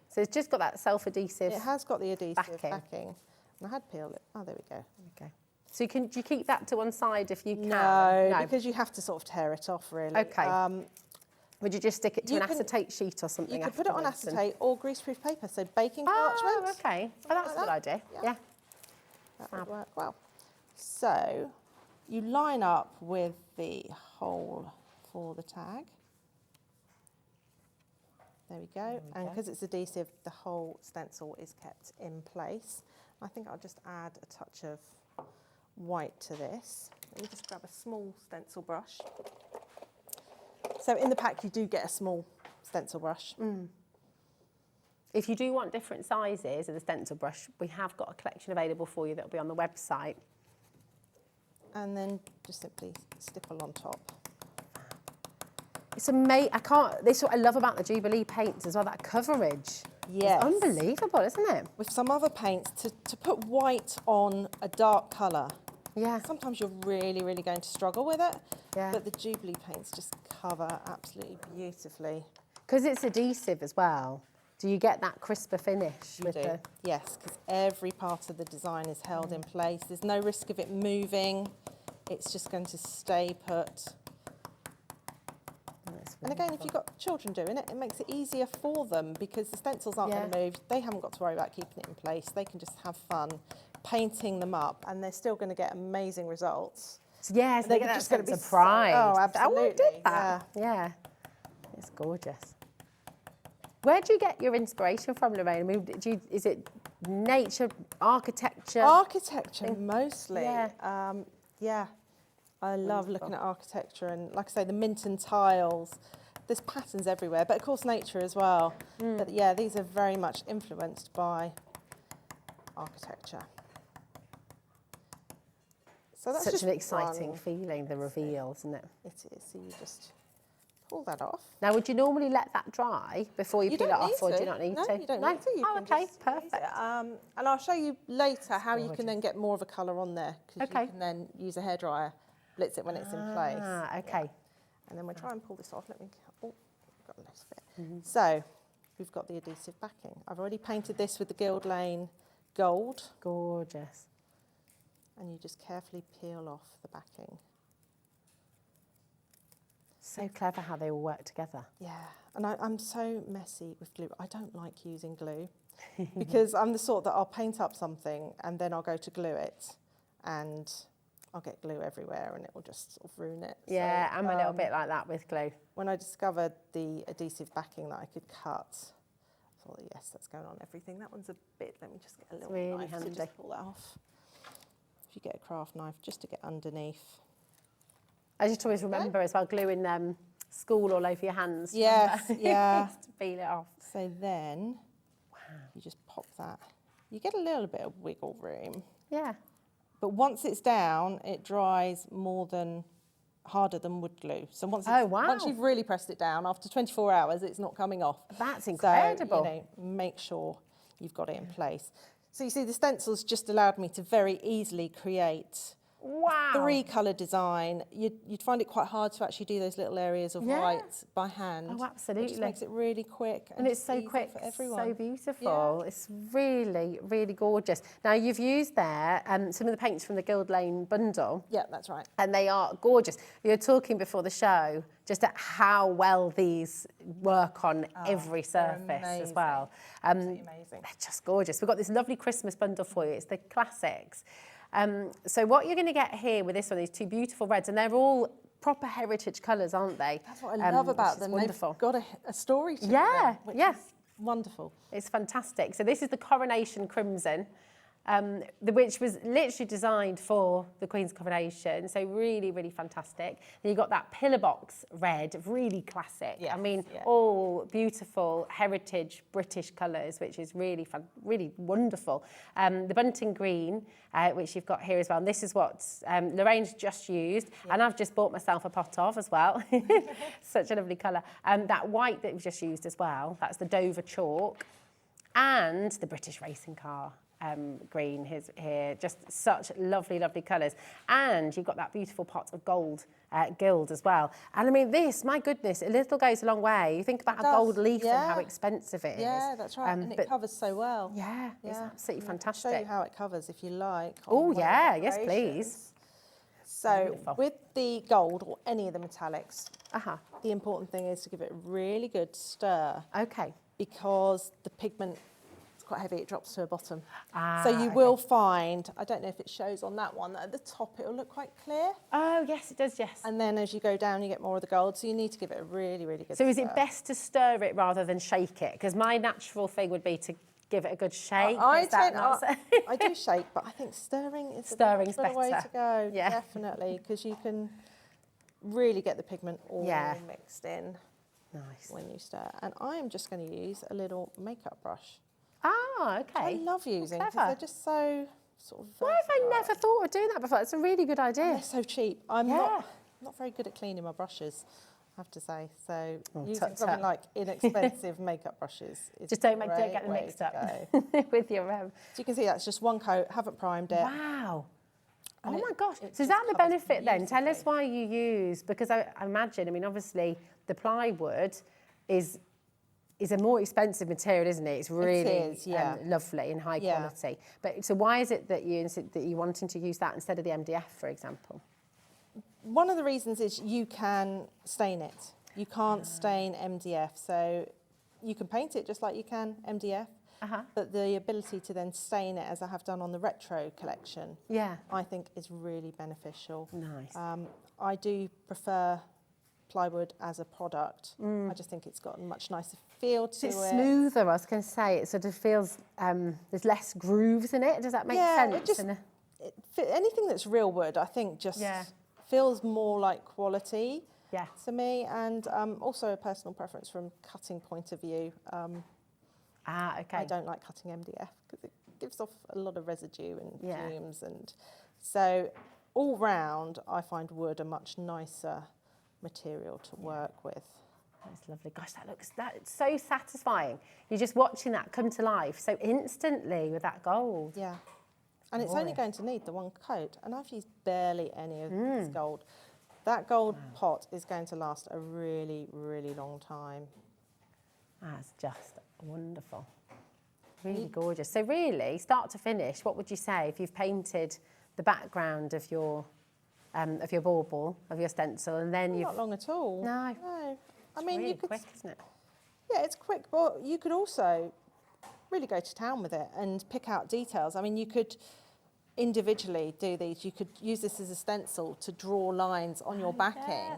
So it's just got that self-adhesive. It has got the adhesive backing. backing. And I had peeled it. Oh, there we go. Okay. So do you keep that to one side if you can? No, because you have to sort of tear it off, really. Okay. Would you just stick it to you an can- acetate sheet or something? You could put it on afterwards and- acetate or greaseproof paper, so baking Oh, parchment. okay. Oh, that's a good that. idea. Yeah. That would work well. So you line up with the hole for the tag. There we go. And because it's adhesive, the whole stencil is kept in place. I think I'll just add a touch of white to this. Let me just grab a small stencil brush. So in the pack, you do get a small stencil brush. If you do want different sizes of the stencil brush, we have got a collection available for you that will be on the website. And then just simply stipple on top. It's amazing. This is what I love about the Jubilee paints as well, that coverage. Yes. It's unbelievable, isn't it? With some other paints, to put white on a dark colour, Yeah. sometimes you're really, really going to struggle with it. Yeah. But the Jubilee paints just cover absolutely beautifully. Because it's adhesive as well. Do you get that crisper finish? You do. Yes, because every part of the design is held in place. There's no risk of it moving. It's just going to stay put. And again, if you've got children doing it, it makes it easier for them because the stencils aren't going to move. They haven't got to worry about keeping it in place. They can just have fun painting them up and they're still going to get amazing results. Yes, they get that just gonna sense be of pride. oh, Oh, I absolutely. did that. Yeah. It's gorgeous. Where do you get your inspiration from, Lorraine? I mean, is it nature, architecture? Architecture mostly. Yeah. Yeah. I love looking at architecture and, like I say, the Minton tiles. There's patterns everywhere, but of course nature as well. But yeah, these are very much influenced by architecture. So that's Such just an exciting one. feeling, the reveal, isn't it? It is. So you just pull that off. Now, would you normally let that dry before you peel it don't off, need or to. do you not need no, to? you don't need to. You Oh, can okay, just use perfect. it. And I'll show you later how you can then get more of a colour on there because Okay. you can then use a hairdryer, blitz it when it's in place. Ah, okay. And then we'll try and pull this off. Let me. Oh, got a nice bit. So we've got the adhesive backing. I've already painted this with the Guild Lane gold, Gorgeous. and you just carefully peel off the backing. So clever how they all work together. Yeah, and I'm so messy with glue. I don't like using glue because I'm the sort that I'll paint up something and then I'll go to glue it, and I'll get glue everywhere and it will just sort of ruin it. Yeah, So, I'm a little bit like that with glue. When I discovered the adhesive backing that I could cut, I thought, yes, that's going on everything. That one's a bit, let me just get a little really knife handy. to just pull that off. If you get a craft knife, just to get underneath. I just always remember as well gluing school all over your hands. Yes, yeah. to peel it off. So then you just pop that. You get a little bit of wiggle room. Yeah. But once it's down, it dries harder than wood glue. So once, Oh, wow. once you've really pressed it down, after 24 hours, it's not coming off. That's So, incredible. make sure you've got it in place. So you see, the stencils just allowed me to very easily create Wow. 3-colour design. You'd find it quite hard to actually do those little areas of Yeah. white by hand. Oh, It absolutely. just makes it really quick. And it's just so easy quick, for everyone. so beautiful. It's really, really gorgeous. Now, you've used there some of the paints from the Guild Lane bundle, Yeah, that's right. and they are gorgeous. You were talking before the show just at how well these work on every surface as well. Absolutely amazing. They're just gorgeous. We've got this lovely Christmas bundle for you. It's the classics. So what you're going to get here with this one, these 2 beautiful reds, and they're all proper heritage colours, aren't they? That's what I love about which is them. Wonderful. They've got a story to Yeah, them, which yeah. is wonderful. It's fantastic. So this is the Coronation Crimson. which was literally designed for the Queen's coronation. So really, really fantastic. Then you've got that pillar box red, really classic. Yes, I mean, yeah. all beautiful heritage British colours, which is really fun, really wonderful. The bunting green, which you've got here as well. And this is what Lorraine's just used, and I've just bought myself a pot of as well. Such a lovely colour. That white that we've just used as well, that's the Dover chalk, and the British racing car. Green here, just such lovely, lovely colours. And you've got that beautiful pot of gold gild as well. And I mean, this, my goodness, a little goes a long way. You think about a gold leaf and how expensive it is. Yeah, that's right. And it covers so well. Yeah, it's absolutely fantastic. I'll show you how it covers if you like. Oh, yeah, yes, please. So Beautiful. with the gold or any of the metallics, the important thing is to give it a really good stir. Okay. Because the pigment is quite heavy, it drops to the bottom. So you will find, I don't know if it shows on that one, that at the top it will look quite clear. Oh, yes, it does, yes. And then as you go down, you get more of the gold. So you need to give it a really, really good stir. So is it best to stir it rather than shake it? Because my natural thing would be to give it a good shake. I do shake, but I think stirring is Stirring's the way better. to go, Yeah. definitely, because you can really get the pigment all mixed in Nice. when you stir. And I am just going to use a little makeup brush. Ah, okay. I love using because clever. they're just so sort of Why have I versatile. never thought of doing that before? It's a really good idea. They're so cheap. I'm not very good at cleaning my brushes, I have to say. So using something like inexpensive makeup brushes is Just don't a get great them way mixed to up go. with your So you can see that's just one coat, haven't primed it. Wow. And Oh my gosh. it So is just that the covers benefit then? Tell us beautifully. why you use, because I imagine, I mean, obviously the plywood is a more expensive material, isn't it? It's really lovely and high quality. But so why is it that you're wanting to use that instead of the MDF, for example? One of the reasons is you can stain it. You can't stain MDF, so you can paint it just like you can MDF. But the ability to then stain it, as I have done on the retro collection, I think is really beneficial. Nice. I do prefer plywood as a product. I just think it's got a much nicer feel to it. It's smoother, I was going to say. It sort of feels, there's less grooves in it. Does that make sense? Anything that's real wood, I think, just feels more like quality to me. And also a personal preference from cutting point of view. Okay. I don't like cutting MDF because it gives off a lot of residue and fumes. And so all round, I find wood a much nicer material to work with. That's lovely. Gosh, that's so satisfying. You're just watching that come to life so instantly with that gold. Yeah. And it's only going to need the one coat. And I've used barely any of this gold. That gold pot is going to last a really, really long time. That's just wonderful. Really gorgeous. So really, start to finish, what would you say if you've painted the background of your bauble, of your stencil, and then you've... Not long at all. No. I mean, really you could... quick, isn't it? Yeah, it's quick, but you could also really go to town with it and pick out details. I mean, you could individually do these. You could use this as a stencil to draw lines on your backing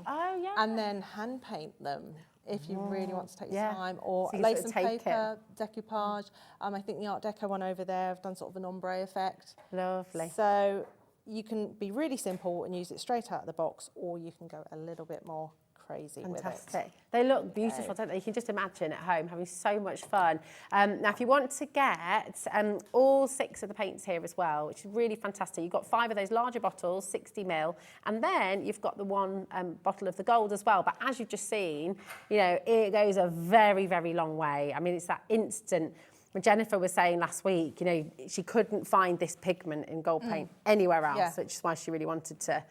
and then hand paint them if you really want to take your time, or so you lace sort and of take paper, decoupage. I think the Art Deco one over there, I've done sort of an ombre effect. Lovely. So you can be really simple and use it straight out of the box, or you can go a little bit more crazy with it. Fantastic. They look beautiful, don't they? You can just imagine at home having so much fun. Now, if you want to get all 6 of the paints here as well, which is really fantastic, you've got 5 of those larger bottles, 60ml, and then you've got the 1 bottle of the gold as well. But as you've just seen, you know, it goes a very, very long way. I mean, it's that instant. When Jennifer was saying last week, you know, she couldn't find this pigment in gold paint anywhere else, which is why she really wanted to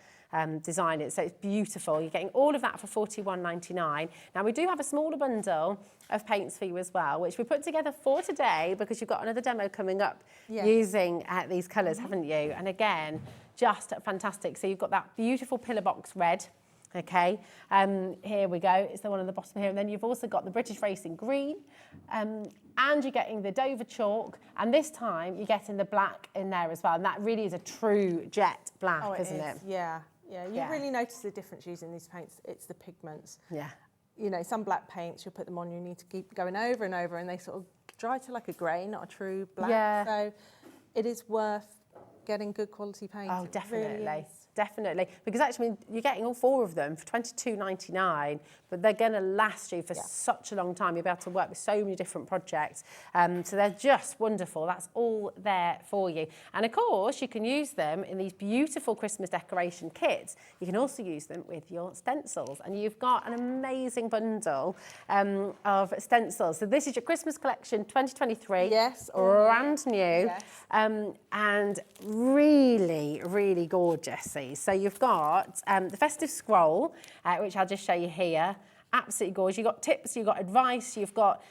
design it. So it's beautiful. You're getting all of that for £41.99. Now, we do have a smaller bundle of paints for you as well, which we put together for today because you've got another demo coming up using these colours, haven't you? And again, just fantastic. So you've got that beautiful pillar box red. Okay, here we go. It's the one on the bottom here. And then you've also got the British Racing green, and you're getting the Dover chalk. And this time you're getting the black in there as well. And that really is a true jet black, isn't it? Yeah. You really notice the difference using these paints. It's the pigments. Yeah. You know, some black paints, you'll put them on, you need to keep going over and over, and they sort of dry to like a grey, not a true black. Yeah. So it is worth getting good quality paint. Oh, It definitely. really is. Definitely, because actually you're getting all 4 of them for $22.99, but they're going to last you for such a long time. You'll be able to work with so many different projects, so they're just wonderful. That's all there for you. And of course, you can use them in these beautiful Christmas decoration kits. You can also use them with your stencils, and you've got an amazing bundle of stencils. So this is your Christmas collection 2023. Yes, brand new, yes. and really, really gorgeous. So you've got the festive scroll, which I'll just show you here. Absolutely gorgeous. You've got tips, you've got advice, you've got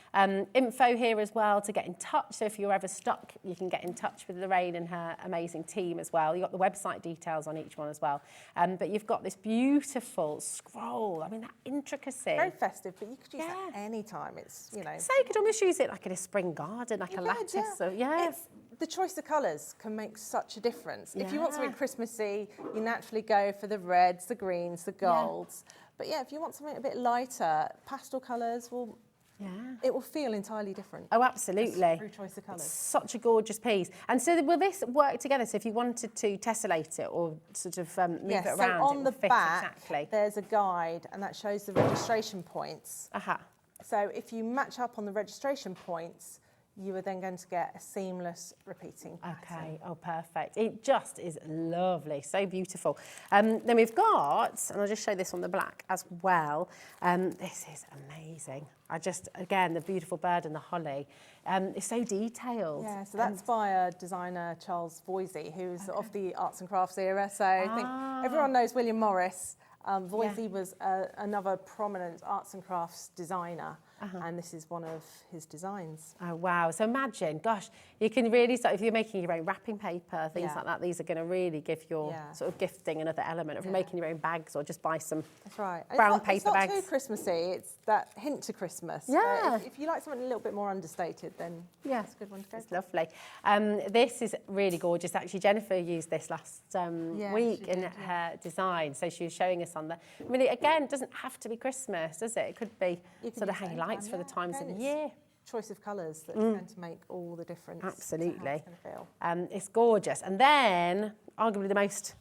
info here as well to get in touch. So if you're ever stuck, you can get in touch with Lorraine and her amazing team as well. You've got the website details on each one as well. But you've got this beautiful scroll. I mean, that intricacy. Very festive, but you could use that any time. It's, you know. So you could almost use it like in a spring garden, like a lattice. So, It's, the choice of colours can make such a difference. If you want something Yeah. Christmassy, you naturally go for the reds, the greens, the golds. But yeah, if you want something a bit lighter, pastel colours will, it will feel entirely different. Oh, absolutely. Through choice of colours. Such a gorgeous piece. And so will this work together? So if you wanted to tessellate it or sort of move it So around, on it the will fit back, exactly. there's a guide, and that shows the registration points. Aha. So if you match up on the registration points, you are then going to get a seamless repeating pattern. Okay, oh perfect. It just is lovely, so beautiful. Then we've got, and I'll just show this on the black as well. This is amazing. Again, the beautiful bird and the holly. It's so detailed. Yeah, so that's by a designer, Charles Voisey, who's of the arts and crafts era. So I think everyone knows William Morris. Voisey was another prominent arts and crafts designer, and this is one of his designs. Oh, wow. So imagine, gosh, you can really start, if you're making your own wrapping paper, things like that, these are going to really give your sort of gifting another element. If you're making your own bags or just buy some That's right. And brown it's paper not bags. too Christmassy, it's that hint to Christmas. Yeah. If you like something a little bit more understated, then it's a good one to go It's for. lovely. This is really gorgeous. Actually, Jennifer used this last week in her design. So she was showing us on the... I mean, again, it doesn't have to be Christmas, does it? It could be sort of hanging lights for the times of the year. Choice of colours that's going to make all the difference. Absolutely. To how it's going to feel. It's gorgeous. And then, arguably the most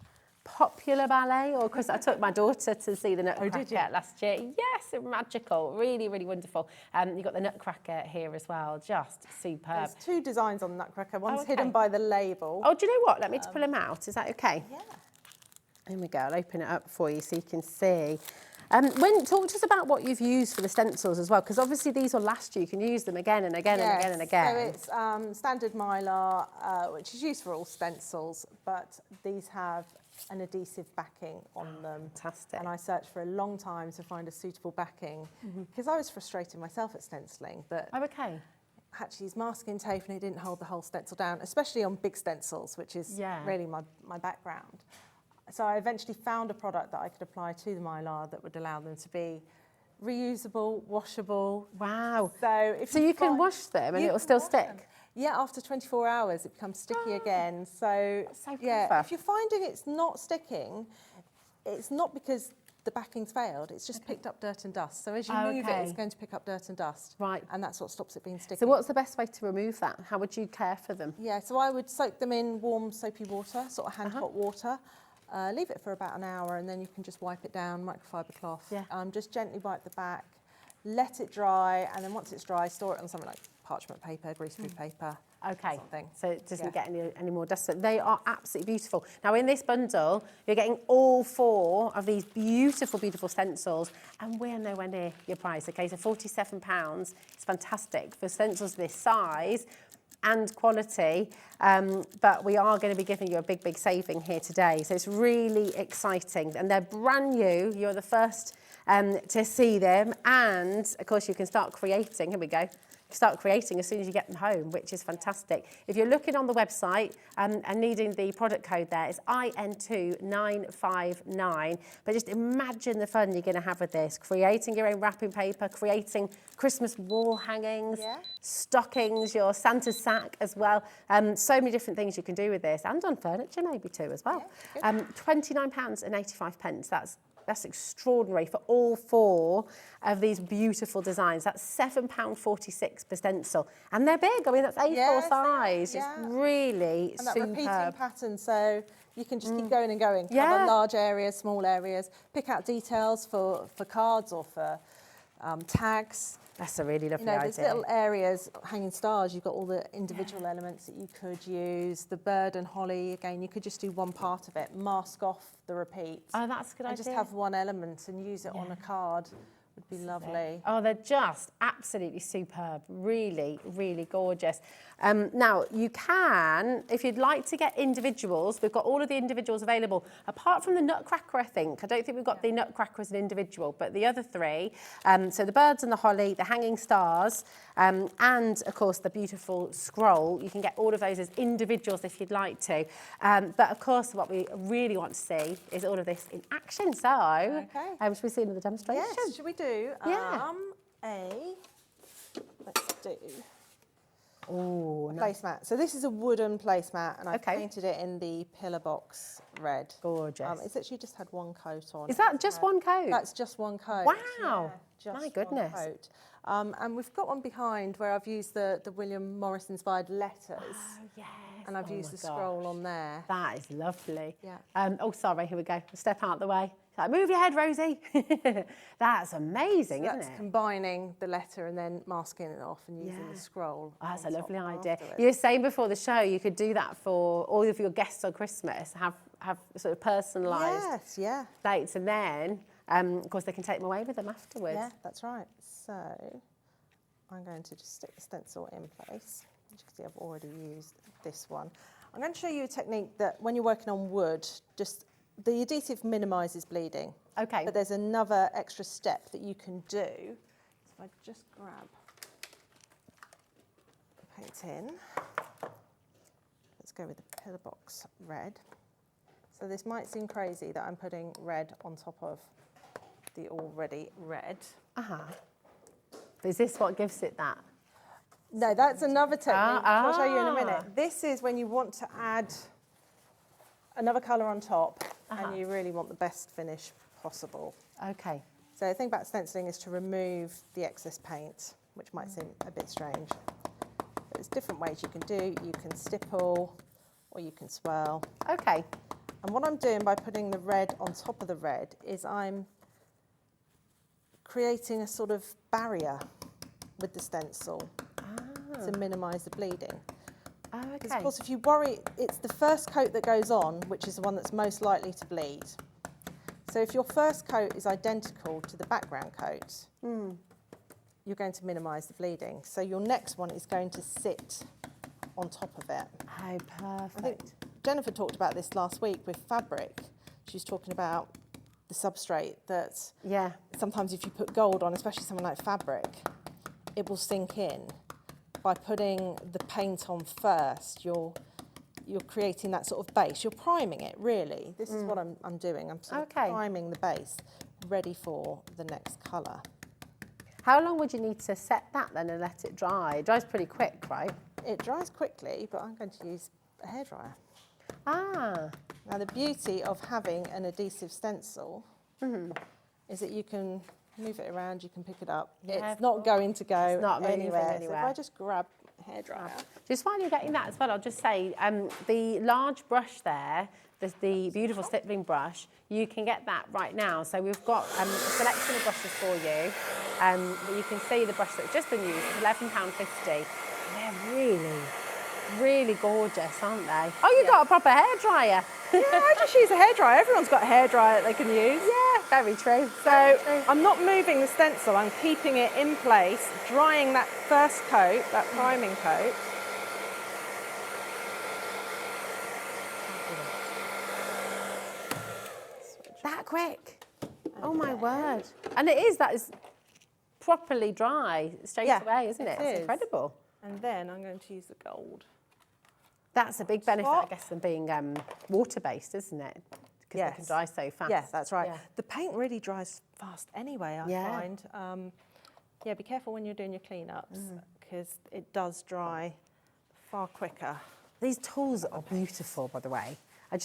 popular ballet, or because I took my daughter to see the Nutcracker last year. Yes, magical, really, really wonderful. You've got the Nutcracker here as well, just superb. There's 2 designs on the Nutcracker. One's hidden by the label. Oh, do you know what? Let me pull them out. Is that okay? Yeah. Here we go. I'll open it up for you so you can see. Talk to us about what you've used for the stencils as well, because obviously these will last you. You can use them again and again and again and again. So it's standard mylar, which is used for all stencils, but these have an adhesive backing on them. Fantastic. And I searched for a long time to find a suitable backing, because I was frustrated myself at stenciling, but Oh, okay. had to use masking tape and it didn't hold the whole stencil down, especially on big stencils, which is really my background. So I eventually found a product that I could apply to the mylar that would allow them to be reusable, washable. Wow. So you can wash them and it will still stick? Yeah, after 24 hours it becomes sticky again. So, so yeah, clever. if you're finding it's not sticking, it's not because the backing's failed, it's just picked up dirt and dust. So as you move it, it's going to pick up dirt and dust. Right. And that's what stops it being sticky. So what's the best way to remove that? How would you care for them? Yeah, so I would soak them in warm soapy water, sort of hand hot water. Leave it for about an hour and then you can just wipe it down, microfiber cloth. Yeah. Just gently wipe the back, let it dry, and then once it's dry, store it on something like parchment paper, greaseproof paper. Okay, something. so it doesn't get any more dust. So they are absolutely beautiful. Now in this bundle, you're getting all 4 of these beautiful, beautiful stencils, and we're nowhere near your price, okay? So £47, it's fantastic for stencils this size and quality, but we are going to be giving you a big, big saving here today. So it's really exciting, and they're brand new. You're the first to see them, and of course you can start creating. Here we go. Start creating as soon as you get them home, which is fantastic. If you're looking on the website and needing the product code there, it's IN2959. But just imagine the fun you're going to have with this, creating your own wrapping paper, creating Christmas wall hangings, stockings, your Santa sack as well. So many different things you can do with this, and on furniture maybe too as well. £29.85. That's That's extraordinary for all 4 of these beautiful designs. That's £7.46 per stencil. And they're big. I mean, that's A4 Yes, size. yeah. It's really And that superb. repeating pattern, so you can just keep going and going. Yeah. Cover large areas, small areas. Pick out details for cards or for tags. That's a really lovely There's idea. little areas, hanging stars, you've got all the individual elements that you could use. The bird and holly, again, you could just do one part of it, mask off the repeats. Oh, that's a good and idea. just have one element and use it on a card. Would be lovely. Oh, they're just absolutely superb. Really, really gorgeous. Now, you can, if you'd like to get individuals, we've got all of the individuals available, apart from the Nutcracker, I think. I don't think we've got the Nutcracker as an individual, but the other 3, so the birds and the holly, the hanging stars, and, of course, the beautiful scroll. You can get all of those as individuals if you'd like to. But, of course, what we really want to see is all of this in action. So, should we see another demonstration? Yes, should we do Yeah. let's do Oh, nice. placemat. So this is a wooden placemat, and I Okay. painted it in the pillar box red. Gorgeous. It's actually just had one coat on. Is that just one coat? That's just one coat. Wow. Yeah, just My one goodness. coat. And we've got one behind where I've used the William Morris inspired letters, Oh, yes. and I've Oh used my the scroll gosh. on there. That is lovely. Yeah. Oh, sorry, here we go. Step out the way. It's like, move your head, Rosie. That's amazing, That's isn't it? combining the letter and then masking it off and using the scroll. Oh, that's a on lovely top idea. afterwards. You were saying before the show you could do that for all of your guests on Christmas, have sort of personalised Yes, yeah. dates, and then, of course, they can take them away with them afterwards. Yeah, that's right. So I'm going to just stick the stencil in place. As you can see, I've already used this one. I'm going to show you a technique that when you're working on wood, just the adhesive minimises bleeding. Okay. But there's another extra step that you can do. So if I just grab the paint tin, let's go with the pillar box red. So this might seem crazy that I'm putting red on top of the already red. Is this what gives it that? No, that's another technique, which I'll show you in a Ah. minute. This is when you want to add another colour on top, and you really want the best finish possible. Okay. So the thing about stenciling is to remove the excess paint, which might seem a bit strange. But there's different ways you can do. You can stipple, or you can swirl. Okay. And what I'm doing by putting the red on top of the red is I'm creating a sort of barrier with the stencil to minimise the bleeding. Because of Okay. course if you worry, it's the first coat that goes on which is the one that's most likely to bleed. So if your first coat is identical to the background coat, you're going to minimise the bleeding. So your next one is going to sit on top of it. Oh, perfect. I think Jennifer talked about this last week with fabric. She was talking about the substrate that Yeah. sometimes if you put gold on, especially something like fabric, it will sink in. By putting the paint on first, you're creating that sort of base. You're priming it, really. This is what I'm doing. I'm sort of priming the base, ready for the next colour. How long would you need to set that then and let it dry? It dries pretty quick, right? It dries quickly, but I'm going to use a hairdryer. Ah. Now, the beauty of having an adhesive stencil is that you can move it around, you can pick it up. Yeah, It's not going to go not moving anywhere. So anywhere. if I just grab a hairdryer. Just while you're getting that as well, I'll just say the large brush there, the beautiful stippling brush, you can get that right now. So we've got a selection of brushes for you. But you can see the brush that's just been used. It's £11.50. They're really, really gorgeous, aren't they? Oh, you've got a proper hairdryer. Yeah, I just use a hairdryer. Everyone's got a hairdryer that they can use. Yeah, very true. So I'm not moving the stencil, I'm keeping it in place, drying that first coat, that priming coat. That quick. Oh my word. And that is properly dry straight Yeah, away, isn't it? it It's is. incredible. And then I'm going to use the gold. That's a big benefit, I top. guess, of being water-based, isn't it? Because they can dry so fast. Yes, that's right. Yeah. The paint really dries fast anyway, I Yeah. find. Yeah, be careful when you're doing your cleanups because it does dry far quicker. These tools are beautiful, by the way.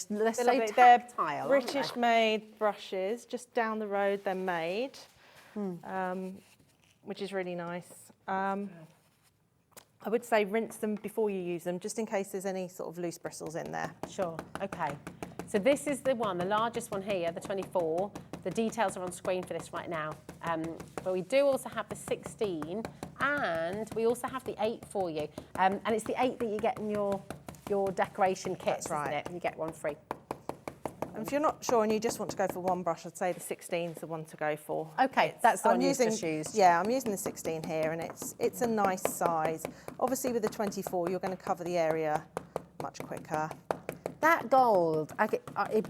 They're so They're tactile, aren't they? British-made brushes, just down the road they're made, which is really nice. I would say rinse them before you use them, just in case there's any sort of loose bristles in there. Sure, okay. So this is the one, the largest one here, the 24. The details are on screen for this right now. But we do also have the 16, and we also have the 8 for you. And it's the 8 that you get in your decoration kit, That's right. isn't it? You get one free. And if you're not sure and you just want to go for one brush, I'd say the 16 is the one to go for. Okay, that's the one you've just used. Yeah, I'm using the 16 here, and it's a nice size. Obviously, with the 24, you're going to cover the area much quicker. That gold, it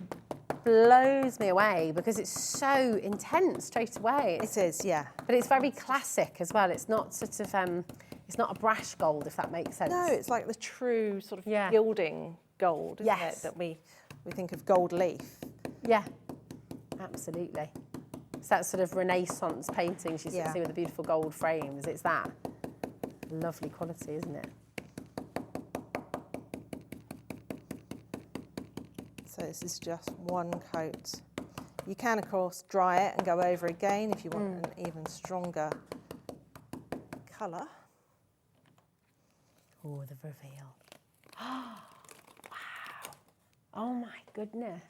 blows me away because it's so intense straight away. It is, yeah. But it's very classic as well. It's not sort of, it's not a brash gold, if that makes sense. No, it's like the true sort of Yeah. gilding gold, isn't Yes. it? That we think of gold leaf. Yeah, absolutely. It's that sort of Renaissance paintings you Yeah. see with the beautiful gold frames. It's that lovely quality, isn't it? So this is just one coat. You can, of course, dry it and go over again if you want an even stronger colour. Oh, the reveal. Wow. Oh my goodness.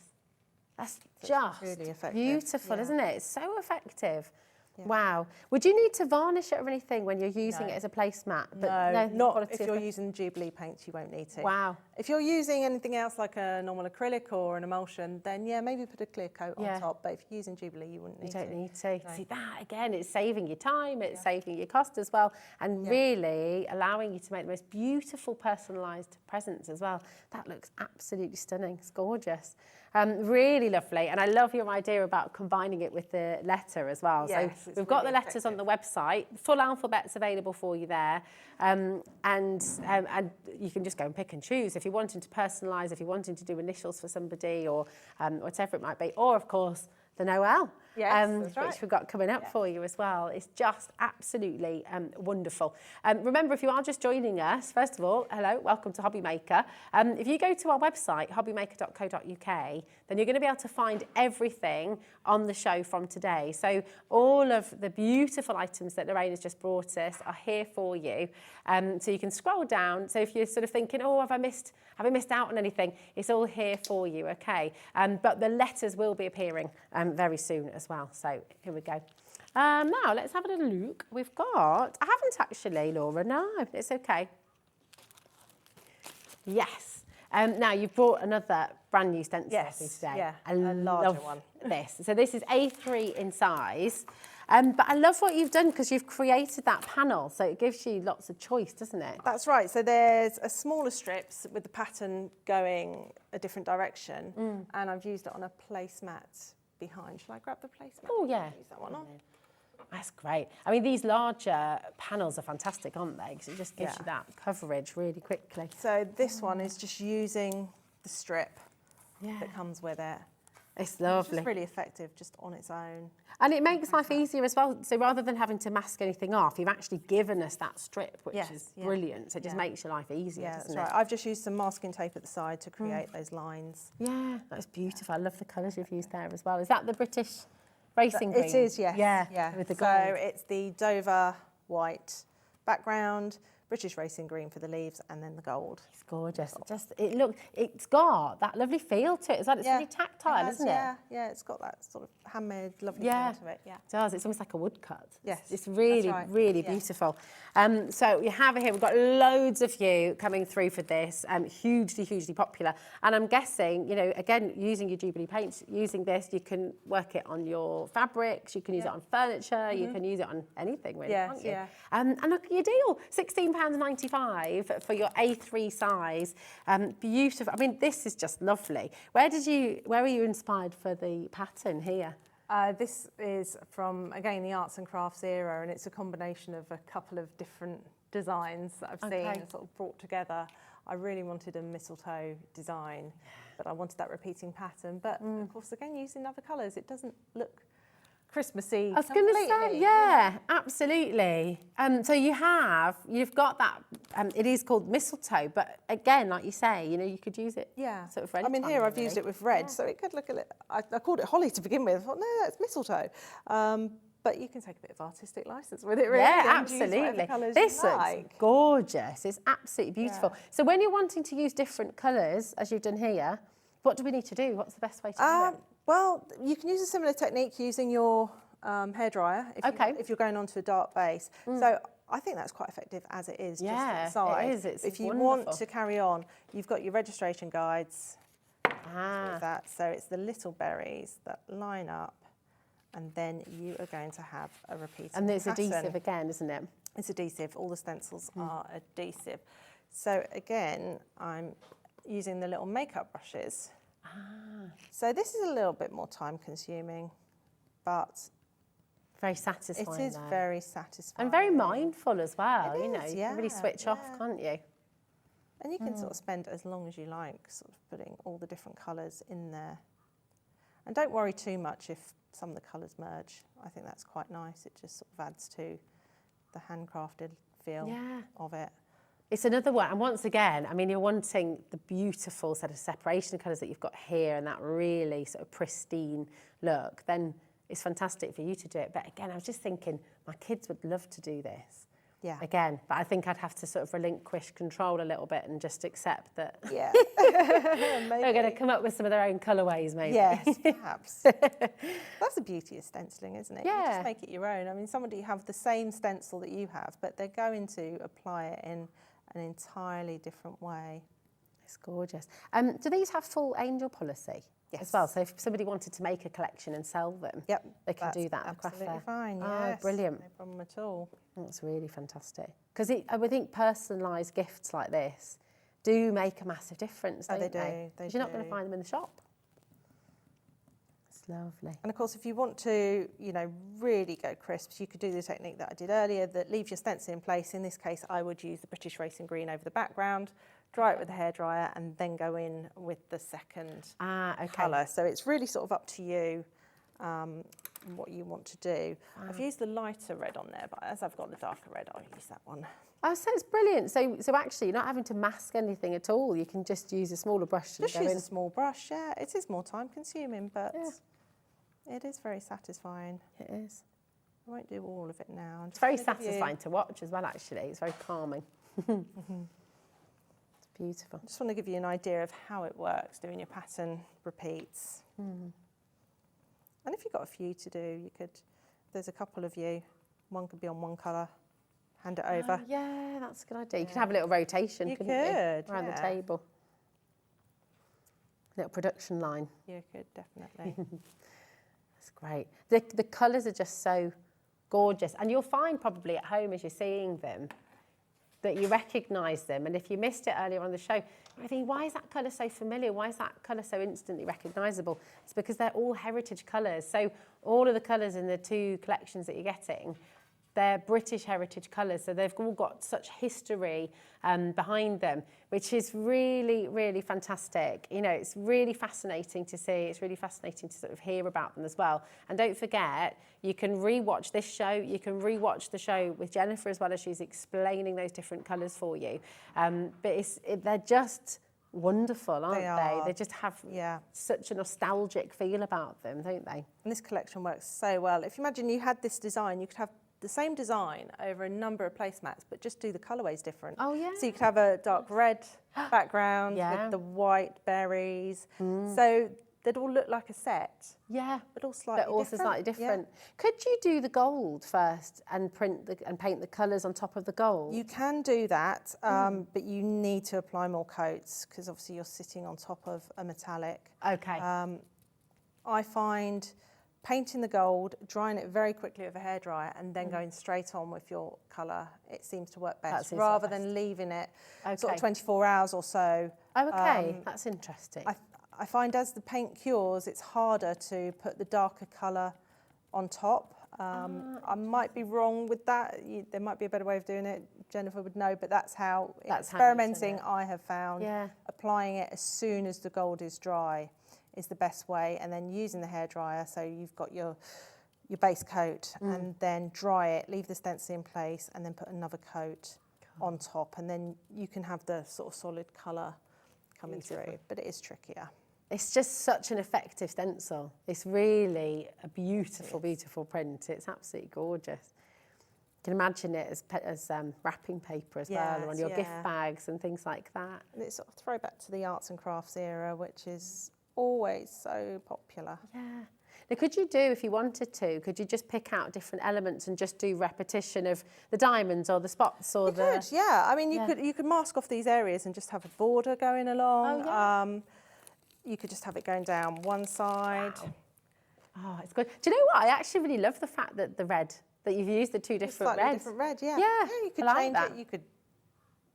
That's just really effective, beautiful, yeah. isn't it? It's so effective. Yeah. Wow. Would you need to varnish it or anything when you're using it as a placemat? No, the not quality if of you're the- using Jubilee paints, you won't need to. Wow. If you're using anything else like a normal acrylic or an emulsion, then yeah, maybe put a clear coat Yeah. on top. But if you're using Jubilee, you wouldn't need You to. don't need to. No. See that again, it's saving you time, it's saving your cost as well, and really allowing you to make the most beautiful personalised presents as well. That looks absolutely stunning. It's gorgeous. Really lovely. And I love your idea about combining it with the letter as well. Yes, So it's we've got really the letters on the website. Full alphabet's available for you there. And you can just go and pick and choose if you're wanting to personalise, if you're wanting to do initials for somebody or whatever it might be. Or, of course, the Noel, Yes, that's which right. we've got coming up for you as well. It's just absolutely wonderful. Remember, if you are just joining us, first of all, hello, welcome to Hobby Maker. If you go to our website, hobbymaker.co.uk, then you're going to be able to find everything on the show from today. So all of the beautiful items that Lorraine has just brought us are here for you. So you can scroll down. So if you're sort of thinking, oh, have I missed out on anything? It's all here for you, okay? But the letters will be appearing very soon as well. So here we go. Now let's have a little look. We've got, I haven't actually, Laura, no, it's okay. Yes. Now you've brought another brand new stencil Yes, for me today. yeah, I a larger love one. this. So this is A3 in size. But I love what you've done because you've created that panel. So it gives you lots of choice, doesn't it? That's right. So there's a smaller strips with the pattern going a different direction, and I've used it on a placemat behind. Shall I grab the placemat? Oh, yeah. Use that one on. That's great. I mean, these larger panels are fantastic, aren't they? Because it just gives Yeah. you that coverage really quickly. So this one is just using the strip Yeah. that comes with it. It's It's lovely. just really effective just on its own. And it makes life easier as well. So rather than having to mask anything off, you've actually given us that strip, which Yes, is yeah. brilliant. So it just Yeah. makes your life easier, Yeah, that's doesn't right. it? I've just used some masking tape at the side to create those lines. Yeah, that's beautiful. I love the colours you've used there as well. Is that the British racing green? It is, yes. Yeah, with the So gold. it's the Dover white background, British racing green for the leaves, and then the gold. It's gorgeous. It's got that lovely feel to it as well. It's really tactile, has, isn't it? Yeah, yeah, it's got that sort of handmade, lovely Yeah, feel to it. Yeah. it does. It's almost like a woodcut. Yes, It's really, that's right. really Yeah. beautiful. So you have it here. We've got loads of you coming through for this. Hugely, hugely popular. And I'm guessing, again, using your Jubilee paints, using this, you can work it on your fabrics, you can use it on furniture, you can use it on anything, really, Yes, can't you? yeah. And look at your deal. £16.95 for your A3 size. Beautiful. I mean, this is just lovely. Where were you inspired for the pattern here? This is from, again, the arts and crafts era, and it's a combination of a couple of different designs that I've seen and sort of brought together. I really wanted a mistletoe design, but I wanted that repeating pattern. But of course, again, using other colours, it doesn't look Christmassy. I was going to say, completely. yeah, absolutely. So you've got that, it is called mistletoe, but again, like you say, you know, you could use it Yeah. sort of for any I mean, time, here I've really. used it with red, so it could look a little, I called it holly to begin with. I thought, no, that's mistletoe. But you can take a bit of artistic license with it, really. Yeah, and use whatever absolutely. colours This you looks like. gorgeous. It's absolutely beautiful. Yeah. So when you're wanting to use different colours, as you've done here, what do we need to do? What's the best way to do it? Well, you can use a similar technique using your hairdryer if you're going onto a dark base. So I think that's quite effective as it is, Yeah, just inside. it is. It's if you wonderful. want to carry on, you've got your registration guides with that. So it's the little berries that line up, and then you are going to have a repeating And it's pattern. adhesive again, isn't it? It's adhesive. All the stencils are adhesive. So again, I'm using the little makeup brushes. So this is a little bit more time consuming, but Very satisfying. it is though. very satisfying. And very mindful as well, It you know. is, You can really yeah, switch off, yeah. can't you? And you can sort of spend as long as you like, sort of putting all the different colours in there. And don't worry too much if some of the colours merge. I think that's quite nice. It just sort of adds to the handcrafted feel Yeah. of it. It's another one, and once again, I mean, you're wanting the beautiful sort of separation of colours that you've got here and that really sort of pristine look, then it's fantastic for you to do it. But again, I was just thinking, my kids would love to do this. Yeah. Again, but I think I'd have to sort of relinquish control a little bit and just accept that Yeah. they're going to come up with some of their own colourways, maybe. Yes, perhaps. That's the beauty of stenciling, isn't it? You Yeah. just make it your own. I mean, somebody have the same stencil that you have, but they're going to apply it in an entirely different way. It's gorgeous. Do these have full angel policy as Yes. well? So if somebody wanted to make a collection and sell them, Yep, they can that's do that at the craft absolutely fair. fine. Oh, Yes, brilliant. No problem at all. That's really fantastic. Because I would think personalised gifts like this do make a massive difference, Oh, don't they they? do, they 'Cause you're not going do. to find them in the shop. It's lovely. And of course, if you want to, you know, really go crisps, you could do the technique that I did earlier that leaves your stencil in place. In this case, I would use the British Racing Green over the background, dry it with the hairdryer, and then go in with the second Okay. colour. So it's really sort of up to you what you want to do. I've used the lighter red on there, but as I've got the darker red, I'll use that one. Oh, so it's brilliant. So actually, you're not having to mask anything at all. You can just use a smaller brush and Just go use in. a small brush, yeah. It is more time consuming, but Yeah. it is very satisfying. It is. I won't do all of it now. It's very satisfying to watch as well, actually. It's very calming. It's beautiful. I just want to give you an idea of how it works, doing your pattern repeats. And if you've got a few to do, you could, if there's a couple of you, one could be on one colour, hand it over. Yeah, that's a good idea. You could have a little rotation, You couldn't could, you? Around the yeah. table. Little production line. You could, definitely. That's great. The colours are just so gorgeous. And you'll find probably at home as you're seeing them that you recognise them. And if you missed it earlier on the show, you're thinking, why is that colour so familiar? Why is that colour so instantly recognisable? It's because they're all heritage colours. So all of the colours in the two collections that you're getting, they're British heritage colours. So they've all got such history behind them, which is really, really fantastic. You know, it's really fascinating to see. It's really fascinating to sort of hear about them as well. And don't forget, you can rewatch this show. You can rewatch the show with Jennifer as well, as she's explaining those different colours for you. But they're just wonderful, aren't they? are. They just have Yeah. such a nostalgic feel about them, don't they? And this collection works so well. If you imagine you had this design, you could have the same design over a number of placemats, but just do the colourways different. Oh, yeah. So you could have a dark red background Yeah. with the white berries. So they'd all look like a set, Yeah. but all slightly But also different. slightly Yeah. different. Could you do the gold first and paint the colours on top of the gold? You can do that, but you need to apply more coats because obviously you're sitting on top of a metallic. Okay. I find painting the gold, drying it very quickly with a hairdryer and then going straight on with your colour, it seems to work That best seems rather to work than leaving it sort Okay. of 24 hours or so. Oh, okay. That's interesting. I find as the paint cures, it's harder to put the darker colour on top. I might be wrong with that. There might be a better way of doing it. Jennifer would know, but that's how, That's how you do experimenting, it. I have found. Yeah. Applying it as soon as the gold is dry is the best way, and then using the hairdryer so you've got your your base coat and then dry it, leave the stencil in place and then put another coat on top, and then you can have the sort of solid colour coming through, but it is trickier. It's just such an effective stencil. It's really a beautiful, beautiful print. It's absolutely gorgeous. You can imagine it as wrapping paper as well, or on your gift bags and things like that. And it's sort of throwback to the arts and crafts era, which is always so popular. Yeah. Now, could you do, if you wanted to, could you just pick out different elements and just do repetition of the diamonds or the spots or You could, yeah. I mean, you could mask off these areas and just have a border going along. Oh, yeah. You could just have it going down one side. Wow. Oh, it's good. Do you know what? I actually really love the fact that the red, that you've used the two different Slightly reds. different red, yeah. Yeah, You could I like change that. it. You could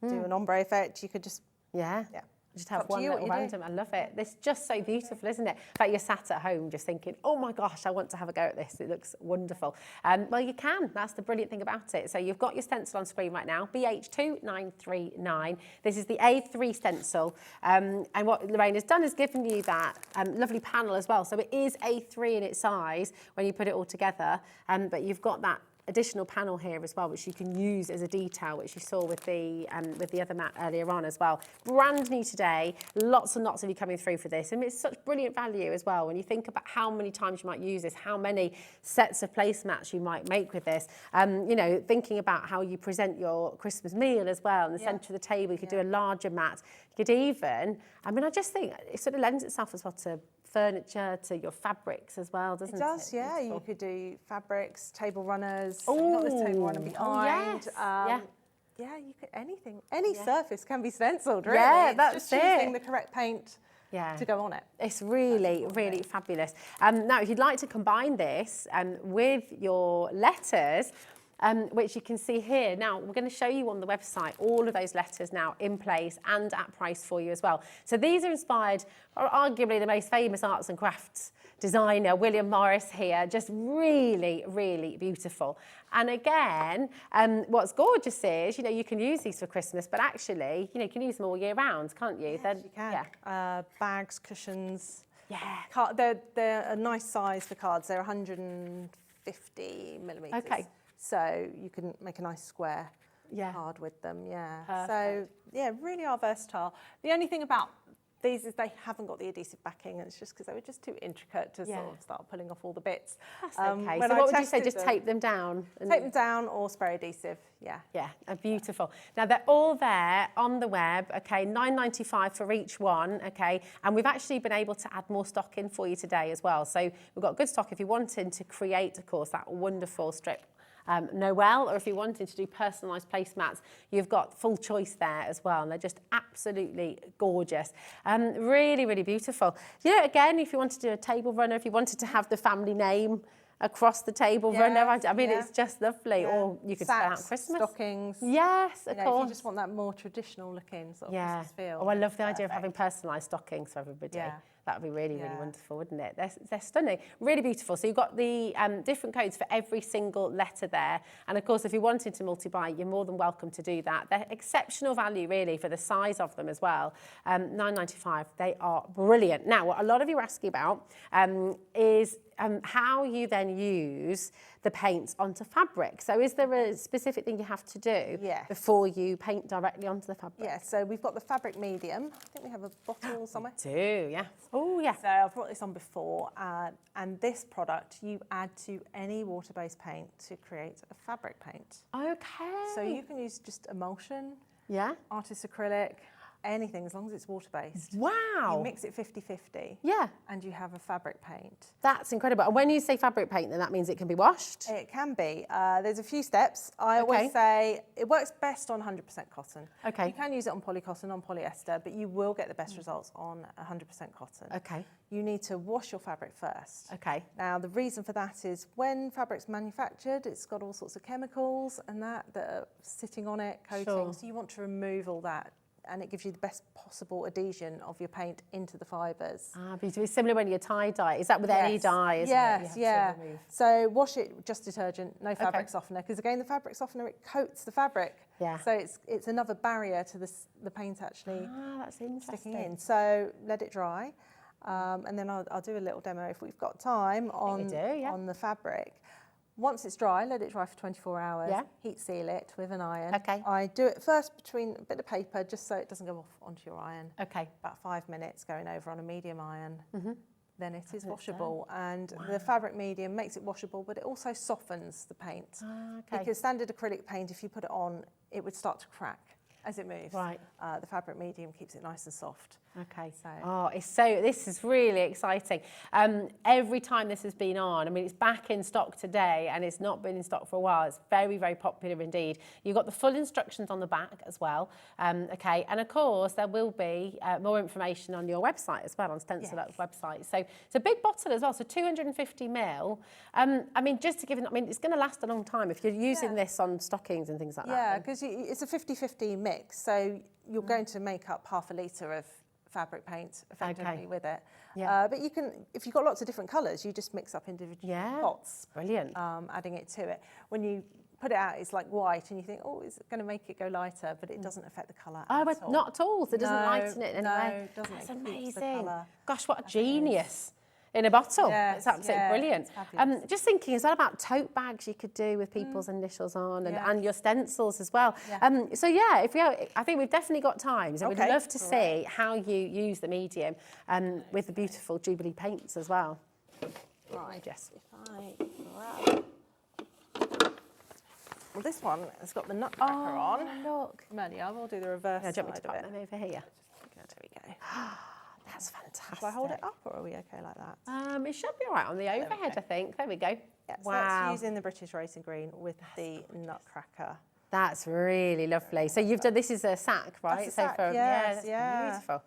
do an ombre effect. You could just, Yeah. yeah. Just have Up to one you what little you do. random. I love it. It's just so beautiful, isn't it? In fact, you're sat at home just thinking, oh my gosh, I want to have a go at this. It looks wonderful. Well, you can. That's the brilliant thing about it. So you've got your stencil on screen right now, BH2939. This is the A3 stencil. And what Lorraine has done is given you that lovely panel as well. So it is A3 in its size when you put it all together. But you've got that additional panel here as well, which you can use as a detail, which you saw with the other mat earlier on as well. Brand new today, lots and lots of you coming through for this, and it's such brilliant value as well when you think about how many times you might use this, how many sets of placemats you might make with this. You know, thinking about how you present your Christmas meal as well in the centre of the table, you could do a larger mat. You could even, I mean, I just think it sort of lends itself as well to furniture, to your fabrics as well, doesn't it? It does, yeah. Beautiful. You could do fabrics, table runners. Oh, You've got this table runner behind. yes. Yeah. Yeah, you could anything. Any surface can be stenciled, really. Yeah, It's that's just choosing it. the correct paint Yeah. to go on it. It's really, really fabulous. Now, if you'd like to combine this with your letters, which you can see here. Now, we're going to show you on the website all of those letters now in place and at price for you as well. So these are inspired, or arguably the most famous arts and crafts designer, William Morris here. Just really, really beautiful. And again, what's gorgeous is, you know, you can use these for Christmas, but actually, you know, you can use them all year round, can't you? Yes, you can. Yeah. Bags, cushions. Yeah. They're a nice size for cards. They're 150 millimetres. Okay. So you can make a nice square card with them, So, yeah, really are versatile. The only thing about these is they haven't got the adhesive backing, and it's just because they were just too intricate to sort of start pulling off all the bits. That's okay. When So I what would you say? tested Just them- tape them down? And Tape them down or spray adhesive, yeah. Yeah, beautiful. Now they're all there on the web, okay, $9.95 for each one, okay, and we've actually been able to add more stock in for you today as well. So we've got good stock if you're wanting to create, of course, that wonderful strip Noel, or if you're wanting to do personalised placemats, you've got full choice there as well, and they're just absolutely gorgeous. Really, really beautiful. You know, again, if you wanted to do a table runner, if you wanted to have the family name across the table runner, I mean, it's just lovely. Or you could spell out Sacks, Christmas. stockings. Yes, of You know, course. if you just want that more traditional looking sort of Christmas feel. Oh, I love the idea of having personalised stockings for everybody. Yeah. That would be really, really wonderful, wouldn't it? They're stunning, really beautiful. So you've got the different codes for every single letter there. And of course, if you wanted to multi-buy, you're more than welcome to do that. They're exceptional value, really, for the size of them as well. $9.95, they are brilliant. Now, what a lot of you are asking about is how you then use the paints onto fabric. So is there a specific thing you have to do before you paint directly onto the fabric? Yeah, so we've got the fabric medium. I think we have a bottle somewhere. Do, yeah. Oh, yeah. So I've brought this on before, and this product you add to any water-based paint to create a fabric paint. Okay. So you can use just emulsion, Yeah. artist acrylic, anything as long as it's water-based. Wow. You mix it 50-50. Yeah. And you have a fabric paint. That's incredible. And when you say fabric paint, then that means it can be washed? It can be. There's a few steps. I always say it works best on 100% cotton. Okay. You can use it on polycotton, on polyester, but you will get the best results on 100% cotton. Okay. You need to wash your fabric first. Okay. Now, the reason for that is when fabric's manufactured, it's got all sorts of chemicals and that are sitting on it, coating. Sure. So you want to remove all that, and it gives you the best possible adhesion of your paint into the fibres. Ah, beautiful. It's similar when you tie-dye. Is that with any dye, isn't it? Yes, You have to yeah. remove. So wash it with just detergent, no fabric softener, because again, the fabric softener, it coats the fabric. Yeah. So it's another barrier to the paint actually Ah, that's interesting. sticking in. So let it dry. And then I'll do a little demo if we've got time on the fabric. Once it's dry, let it dry for 24 hours. Yeah. Heat seal it with an iron. Okay. I do it first between a bit of paper just so it doesn't go off onto your iron. Okay. About 5 minutes going over on a medium iron. Then it is washable, and the fabric medium makes it washable, but it also softens the paint. Because standard acrylic paint, if you put it on, it would start to crack as it moves. Right. The fabric medium keeps it nice and soft. Okay. So. This is really exciting. Every time this has been on, I mean, it's back in stock today and it's not been in stock for a while. It's very, very popular indeed. You've got the full instructions on the back as well. Okay. And of course, there will be more information on your website as well, on Stencil Up website. So it's a big bottle as well. So 250 ml. I mean, just to give it, I mean, it's going to last a long time if you're using this on stockings and things like that. Yeah, because it's a 50-50 mix. So you're going to make up half a litre of fabric paint effectively with it. Yeah. But you can, if you've got lots of different colours, you just mix up individual pots. Brilliant. Adding it to it. When you put it out, it's like white, and you think, oh, is it going to make it go lighter? But it doesn't affect the colour at all. Not at all. So it doesn't lighten it in any way. No, it doesn't. That's It keeps the amazing. colour. Gosh, what a genius. In a bottle. Yes, it's absolutely brilliant. it's fabulous. Just thinking as well about tote bags you could do with people's initials on and your stencils as well. Yeah. So yeah, I think we've definitely got time. So we'd love to see how you use the medium with the beautiful Jubilee paints as well. Right. Jess. If I grab. Well, this one has got the nutcracker on. Look. Melly, I will do the reverse Do you want me side to of pop it. them over here? There we go. That's fantastic. Shall I hold it up, or are we okay like that? It should be all right on the overhead, I think. There we go. Yeah, so wow. that's using the British Racing Green with the nutcracker. That's really lovely. So you've done, this is a sack, right? That's a sack, yes, that's beautiful.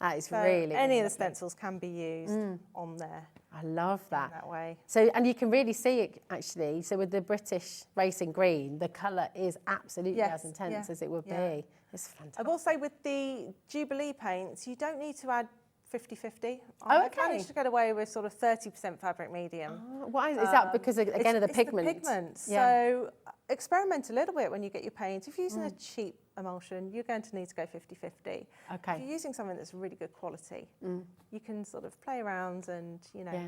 That is So really any of the lovely. stencils can be used on there I love that. that way. So, and you can really see it actually. So with the British Racing Green, the colour is absolutely as intense as it would be. It's fantastic. I will say with the Jubilee paints, you don't need to add 50-50. Oh, I've managed to get away with sort of 30% fabric medium. Why is that? Because again of the pigment. The pigments. Yeah. So experiment a little bit when you get your paint. If you're using a cheap emulsion, you're going to need to go 50-50. Okay. If you're using something that's really good quality, you can sort of play around and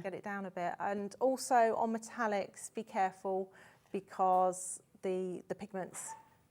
get it down a bit. And also on metallics, be careful because the pigments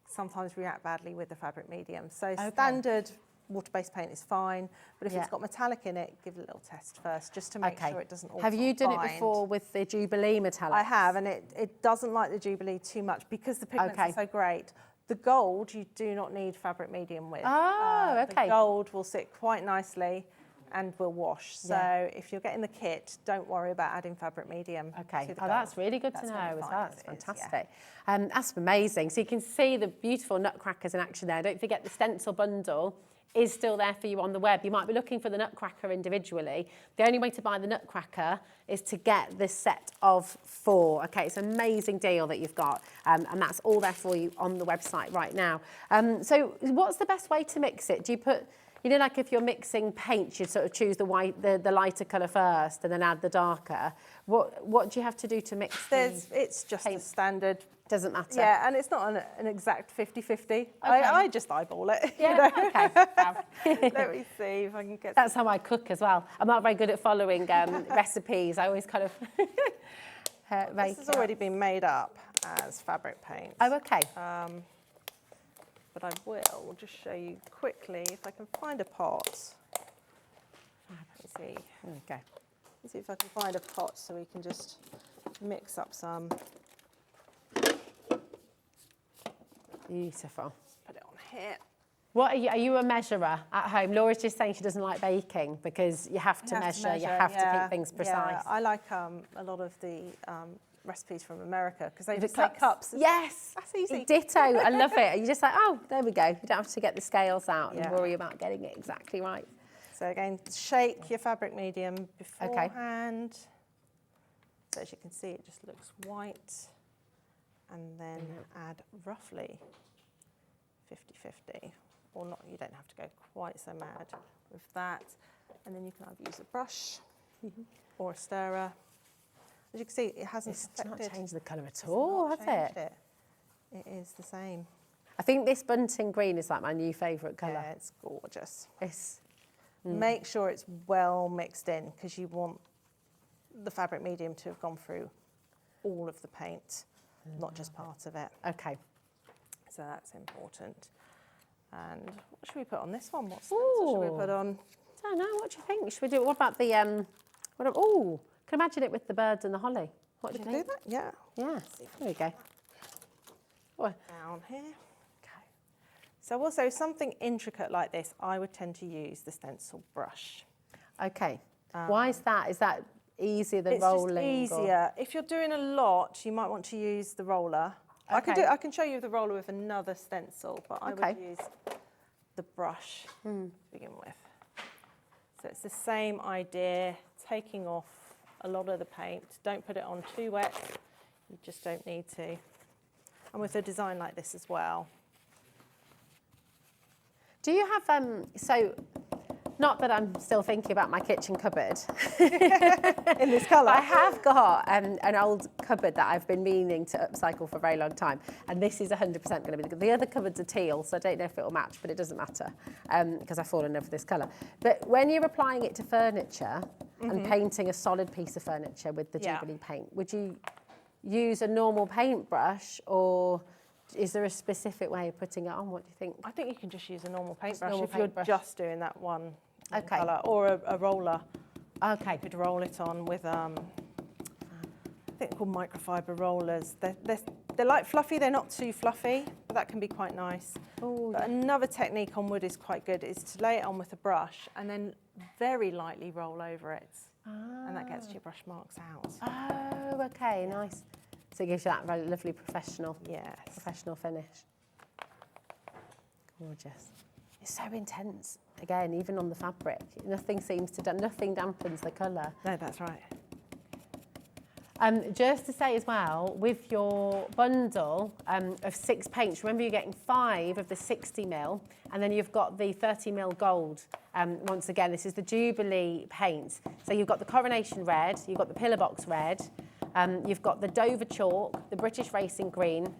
sometimes react badly with the fabric medium. So standard water-based paint is fine, but if it's got metallic in it, give it a little test first, just to make sure it doesn't all Have you done bind. it before with the Jubilee metallics? I have, and it doesn't like the Jubilee too much because the pigments are so great. The gold you do not need fabric medium with. Oh, okay. The gold will sit quite nicely and will wash. So if you're getting the kit, don't worry about adding fabric medium. Okay, to the gold. that's really good to That's know really as fine well. as It's it is, fantastic. That's amazing. So you can see the beautiful nutcrackers in action there. Don't forget the stencil bundle is still there for you on the web. You might be looking for the nutcracker individually. The only way to buy the nutcracker is to get this set of 4. Okay, it's an amazing deal that you've got, and that's all there for you on the website right now. So what's the best way to mix it? Do you put, like if you're mixing paint, you'd sort of choose the white, the lighter colour first and then add the darker. What do you have to do to mix It's just a standard. Doesn't matter. Yeah, and it's not an exact 50-50. I just eyeball it. Yeah, okay. Let me see if I can get... That's how I cook as well. I'm not very good at following recipes. I always kind of This has already been made up as fabric paint. Oh, okay. But I will just show you quickly if I can find a pot. Let me see. There we go. Let's see if I can find a pot so we can just mix up some. Beautiful. Put it on here. What are you a measurer at home? Laura's just saying she doesn't like baking because you have to measure, you have to keep things precise. Yeah, I like a lot of the recipes from America because they just say cups. Yes, that's easy. Ditto. I love it. You're just like, oh, there we go. You don't have to get the scales out and worry about getting it exactly right. So again, shake your fabric medium beforehand. So as you can see, it just looks white. And then add roughly 50-50. Or not, you don't have to go quite so mad with that. And then you can either use a brush or a stirrer. As you can see, it hasn't affected. It's not changed the colour at all, has it? It is the same. I think this bunting green is like my new favourite colour. Yeah, it's gorgeous. It's Make sure it's well mixed in because you want the fabric medium to have gone through all of the paint, not just part of it. Okay. So that's important. And what should we put on this one? What stencil should we put on? I don't know. What do you think? Should we do? What about the oh, can imagine it with the birds and the holly. What do you We think? can do that? Yeah. Yeah. There we go. Oh, Down here. Okay. So also something intricate like this, I would tend to use the stencil brush. okay. Why is that? Is that easier than It's rolling? just or- easier. If you're doing a lot, you might want to use the roller. Okay. I can show you the roller with another stencil, but I Okay. would use the brush to begin with. So it's the same idea, taking off a lot of the paint. Don't put it on too wet. You just don't need to. And with a design like this as well. Do you have so? Not that I'm still thinking about my kitchen cupboard. In this colour. I have got an old cupboard that I've been meaning to upcycle for a very long time, and this is 100% going to be the other cupboards are teal, so I don't know if it will match, but it doesn't matter because I've fallen in love with this colour. But when you're applying it to furniture and painting a solid piece of furniture with the Yeah. Jubilee paint, would you use a normal paintbrush, or is there a specific way of putting it on? What do you think? I think you can just use a normal paintbrush normal if you're paintbrush. just doing that one Okay. colour, or a roller. Okay. You could roll it on with I think they're called microfiber rollers. They're like fluffy. They're not too fluffy, but that can be quite nice. Oh, But another technique on wood is quite good is to lay it on with a brush and then very lightly roll over it, and that gets your brush marks out. Oh, okay, nice. So it gives you that very lovely professional Yes. finish. Gorgeous. It's so intense. Again, even on the fabric, nothing dampens the colour. No, that's right. Just to say as well, with your bundle of 6 paints, remember you're getting 5 of the 60ml, and then you've got the 30ml gold. Once again, this is the Jubilee paint. So you've got the Coronation Red, you've got the Pillar Box Red, you've got the Dover Chalk, the British Racing Green,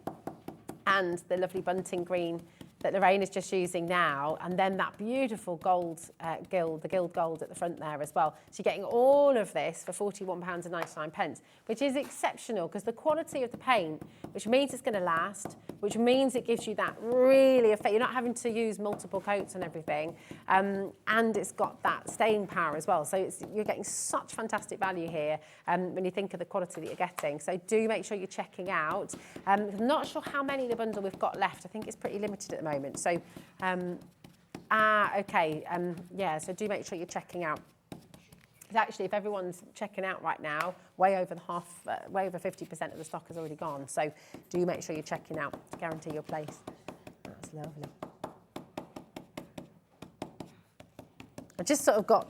and the lovely Bunting Green that Lorraine is just using now, and then that beautiful gold gild, the gild gold at the front there as well. So you're getting all of this for £41.99, which is exceptional because the quality of the paint, which means it's going to last, which means it gives you that really effect. You're not having to use multiple coats and everything, and it's got that staying power as well. So you're getting such fantastic value here when you think of the quality that you're getting. So do make sure you're checking out. I'm not sure how many in the bundle we've got left. I think it's pretty limited at the moment. So, okay, yeah, so do make sure you're checking out. Actually, if everyone's checking out right now, way over 50% of the stock has already gone. So do make sure you're checking out to guarantee your place. That's lovely. I've just sort of got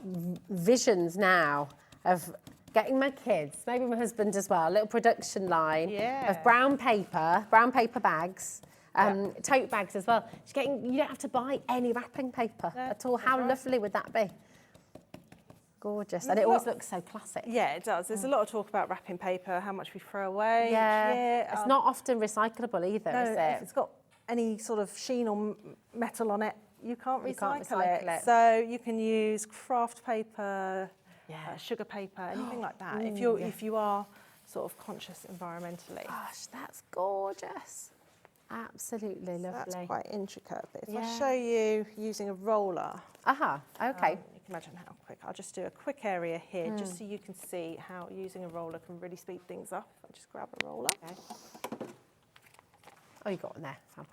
visions now of getting my kids, maybe my husband as well, a little production line of brown paper bags, tote bags as well. You don't have to buy any wrapping paper at all. How lovely would that be? Gorgeous. And it always looks so classic. Yeah, it does. There's a lot of talk about wrapping paper, how much we throw away each Yeah. year. It's not often recyclable either, No, is if it? it's got any sort of sheen or metal on it, you can't You can't recycle recycle it. So you can use craft paper, sugar paper, anything like that. If you are sort of conscious environmentally. Gosh, that's gorgeous. Absolutely lovely. That's quite intricate. But if I Yeah. show you using a roller, Aha, okay. you can imagine how quick. I'll just do a quick area here just so you can see how using a roller can really speed things up. I just grab a roller. Oh, you got one there. Fab.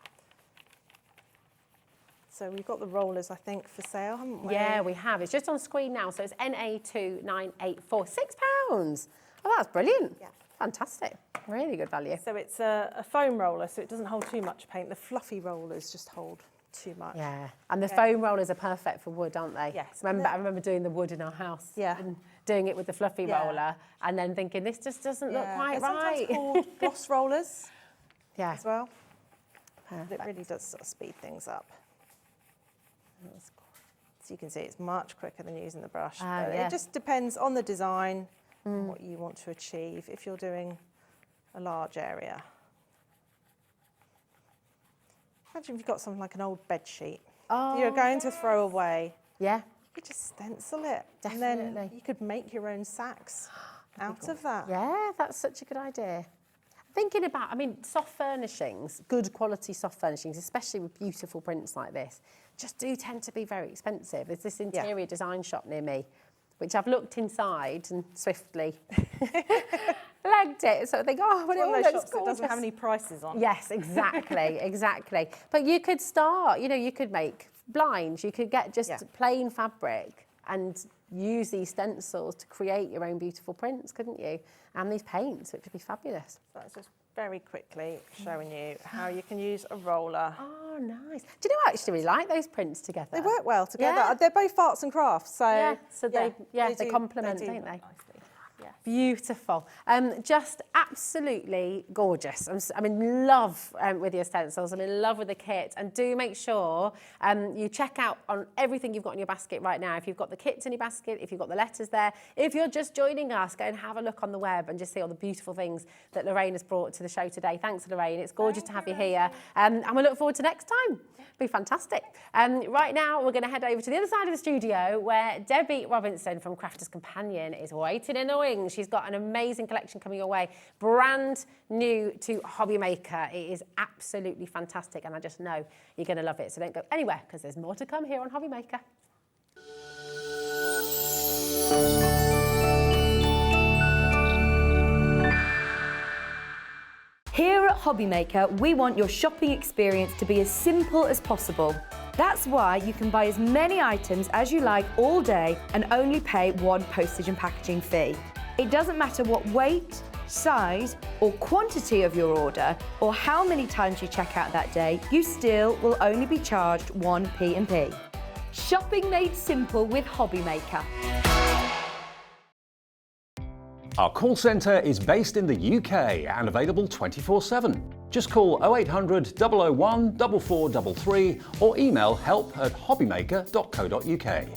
So we've got the rollers, I think, for sale, haven't we? Yeah, we have. It's just on screen now, so it's NA2984. £6. Oh, that's brilliant. Yeah. Fantastic. Really good value. So it's a foam roller, so it doesn't hold too much paint. The fluffy rollers just hold too much. Yeah, and the foam rollers are perfect for wood, aren't they? Yes. I remember doing the wood in our house. Yeah. And doing it with the fluffy Yeah. roller, and then thinking this just doesn't look quite They're right. sometimes called gloss rollers Yeah. as well. Perfect. It really does sort of speed things up. So you can see it's much quicker than using the brush. But yeah. It just depends on the design, what you want to achieve. If you're doing a large area. Imagine if you've got something like an old bed sheet. Oh, You're going to throw away. Yeah. You just stencil it. And Definitely. then you could make your own sacks out of that. Yeah, that's such a good idea. Thinking about, I mean, soft furnishings, good quality soft furnishings, especially with beautiful prints like this, just do tend to be very expensive. There's this interior design shop near me, which I've looked inside and swiftly legged it. So I think, oh, well, it One all of those looks shops that doesn't have any prices on. Yes, exactly, exactly. But you could start, you know, you could make blinds, you could get just plain fabric and use these stencils to create your own beautiful prints, couldn't you? And these paints, which would be fabulous. So that's just very quickly showing you how you can use a roller. Oh, nice. Do you know, I actually really like those prints together. They work well together. Yeah. They're both arts and crafts, so they complement, don't they? Beautiful. Just absolutely gorgeous. I'm in love with your stencils. I'm in love with the kit. And do make sure you check out on everything you've got in your basket right now. If you've got the kits in your basket, if you've got the letters there, if you're just joining us, go and have a look on the web and just see all the beautiful things that Lorraine has brought to the show today. Thanks, Lorraine. It's gorgeous to have you here. And we look forward to next time. Be fantastic. Right now, we're going to head over to the other side of the studio where Debbie Robinson from Crafters Companion is waiting in the wings. She's got an amazing collection coming your way, brand new to Hobby Maker. It is absolutely fantastic, and I just know you're going to love it. So don't go anywhere, because there's more to come here on Hobby Maker. Here at Hobby Maker, we want your shopping experience to be as simple as possible. That's why you can buy as many items as you like all day and only pay one postage and packaging fee. It doesn't matter what weight, size or quantity of your order or how many times you check out that day, you still will only be charged one P&P. Shopping made simple with Hobby Maker. Our call centre is based in the UK and available 24/7. Just call 0800 001 4433 or email help@hobbymaker.co.uk.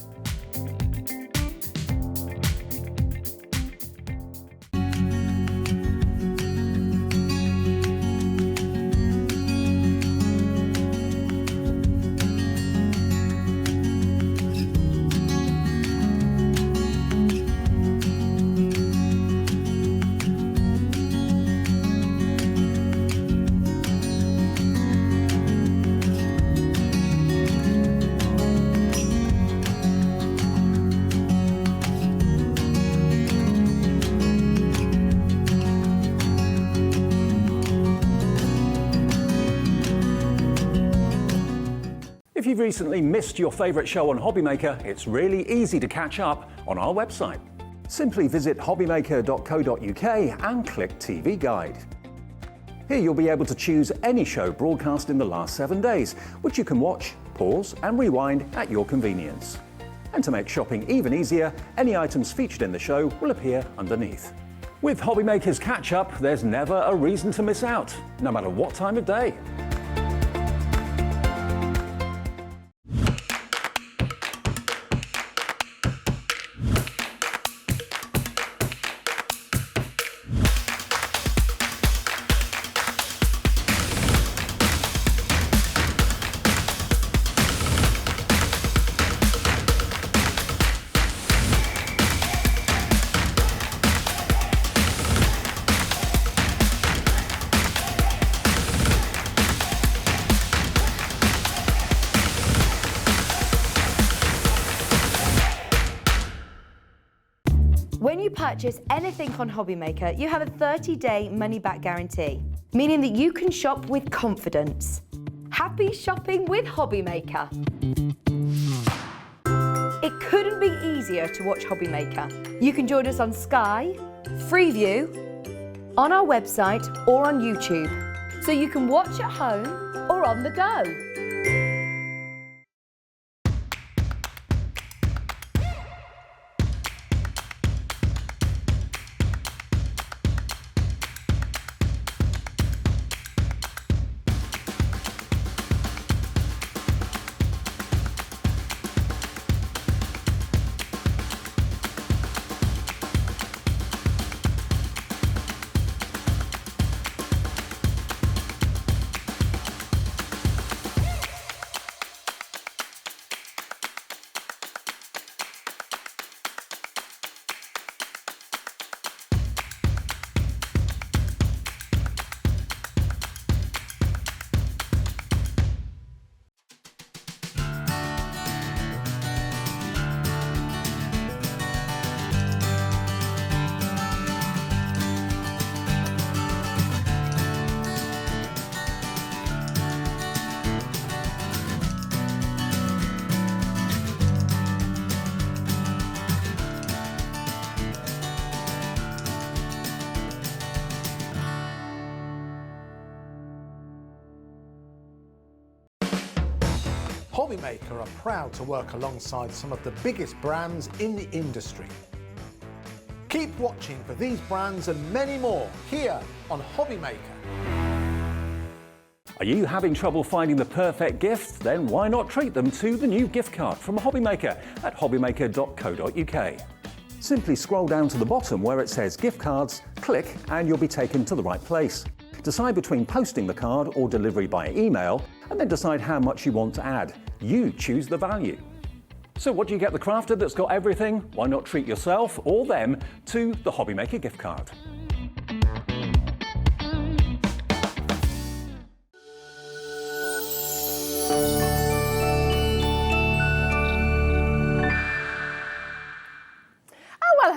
If you've recently missed your favourite show on Hobby Maker, it's really easy to catch up on our website. Simply visit hobbymaker.co.uk and click TV Guide. Here you'll be able to choose any show broadcast in the last 7 days, which you can watch, pause and rewind at your convenience. And to make shopping even easier, any items featured in the show will appear underneath. With Hobby Maker's Catch Up, there's never a reason to miss out, no matter what time of day. When you purchase anything on Hobby Maker, you have a 30-day money-back guarantee, meaning that you can shop with confidence. Happy shopping with Hobby Maker. It couldn't be easier to watch Hobby Maker. You can join us on Sky, Freeview, on our website or on YouTube, so you can watch at home or on the go. Hobbymaker are proud to work alongside some of the biggest brands in the industry. Keep watching for these brands and many more here on Hobbymaker. Are you having trouble finding the perfect gift? Then why not treat them to the new gift card from Hobbymaker at hobbymaker.co.uk. Simply scroll down to the bottom where it says gift cards, click and you'll be taken to the right place. Decide between posting the card or delivery by email and then decide how much you want to add. You choose the value. So what do you get the crafter that's got everything? Why not treat yourself or them to the Hobbymaker gift card?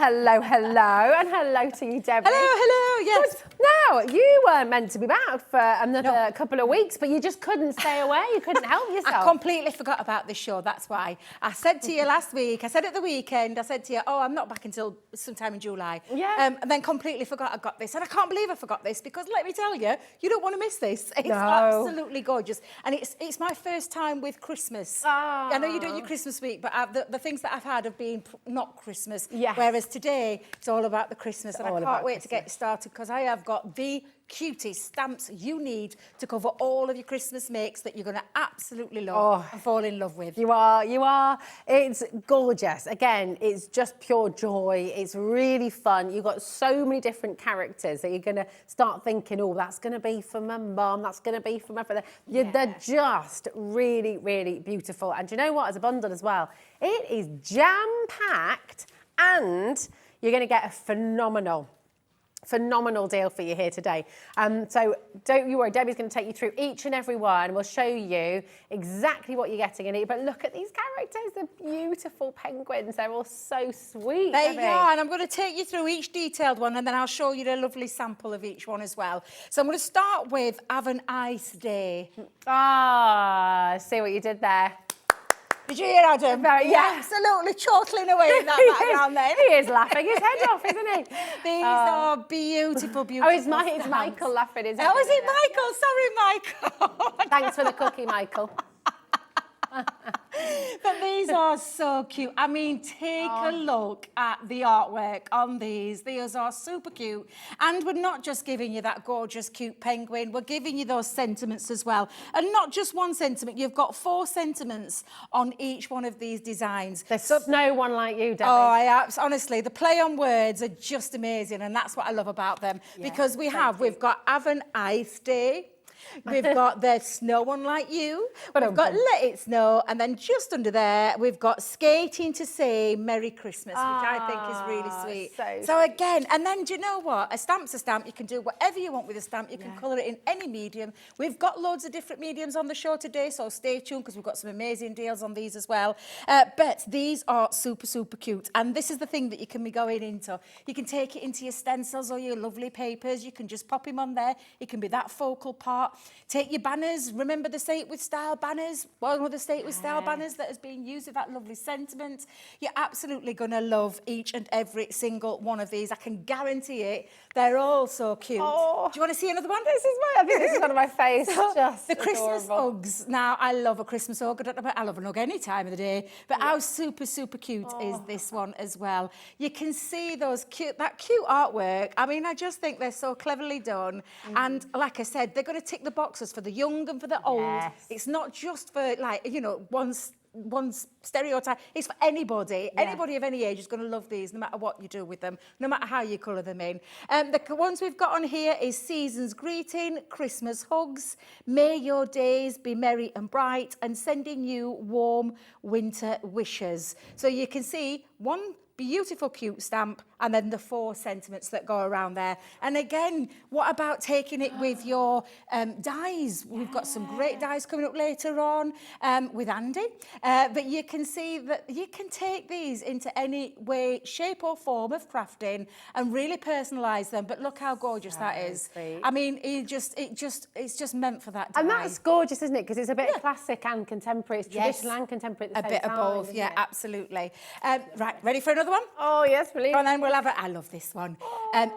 Hello, and hello to you, Debbie. Hello, yes. Good. Now, you were meant to be back for another couple of weeks, but you just couldn't stay away. You couldn't help yourself. I completely forgot about this show, that's why. I said to you last week, I said at the weekend, I said to you, oh, I'm not back until sometime in July. Yeah. And then completely forgot I got this. And I can't believe I forgot this because let me tell you, you don't want to miss this. It's absolutely gorgeous. And it's my first time with Christmas. Oh. I know you do your Christmas week, but the things that I've had have been not Christmas. Yes. Whereas today, it's all about the Christmas. And I all can't about wait to get started because I have got the cutest stamps you need to cover all of your Christmas makes that you're going to absolutely love and fall in love with. You are. It's gorgeous. Again, it's just pure joy. It's really fun. You've got so many different characters that you're going to start thinking, oh, that's going to be for my mum, that's going to be for my brother. They're just really, really beautiful. And do you know what? As a bundle as well, it is jam-packed and you're going to get a phenomenal deal for you here today. So don't you worry, Debbie's going to take you through each and every one. We'll show you exactly what you're getting in it. But look at these characters, the beautiful penguins. They're all so sweet. They are, and I'm going to take you through each detailed one and then I'll show you a lovely sample of each one as well. So I'm going to start with Have a Nice Day. See what you did there. Did you hear Adam? Yeah. Absolutely chortling away in that background then. He is laughing his head off, isn't he? These are beautiful, beautiful it's Michael laughing his head off. Oh, is it Michael? Sorry, Michael. Thanks for the cookie, Michael. But these are so cute. I mean, take a look at the artwork on these. These are super cute. And we're not just giving you that gorgeous, cute penguin. We're giving you those sentiments as well. And not just one sentiment. You've got 4 sentiments on each one of these designs. There's no one like you, Debbie. Oh, honestly, the play on words are just amazing. And that's what I love about them. Because we've got Have a Nice Day. We've got There's No One Like You. We've got Let It Snow. And then just under there, we've got Skating to Say Merry Christmas, which I think is really sweet. So again, and then do you know what? A stamp's a stamp. You can do whatever you want with a stamp. You can colour it in any medium. We've got loads of different mediums on the show today, so stay tuned because we've got some amazing deals on these as well. But these are super, super cute. And this is the thing that you can be going into. You can take it into your stencils or your lovely papers. You can just pop them on there. It can be that focal part. Take your banners. Remember the Say It With Style banners? One of the Say It With Style banners that has been used with that lovely sentiment. You're absolutely going to love each and every single one of these. I can guarantee it. They're all so cute. Oh. Do you want to see another one? I think this is one of my favourites. Just the Christmas hugs. Now, I love a Christmas hug. I love a hug any time of the day. But how super, super cute is this one as well? You can see that cute artwork. I mean, I just think they're so cleverly done. And like I said, they're going to tick the boxes for the young and for the old. It's not just for, like, you know, one stereotype. It's for anybody. Anybody of any age is going to love these, no matter what you do with them, no matter how you colour them in. The ones we've got on here is Season's Greeting, Christmas Hugs, May Your Days Be Merry and Bright, and Sending You Warm Winter Wishes. So you can see one beautiful cute stamp and then the 4 sentiments that go around there. And again, what about taking it with your dies? We've got some great dies coming up later on with Andy. But you can see that you can take these into any way, shape or form of crafting and really personalise them. But look how gorgeous that is. Sweet. I mean, it's just meant for that die. And that's gorgeous, isn't it? Because it's a bit classic and contemporary. It's traditional and contemporary at the same time. A bit of both, yeah, absolutely. Right, ready for another one? Oh, yes, please. And then we'll have I love this one.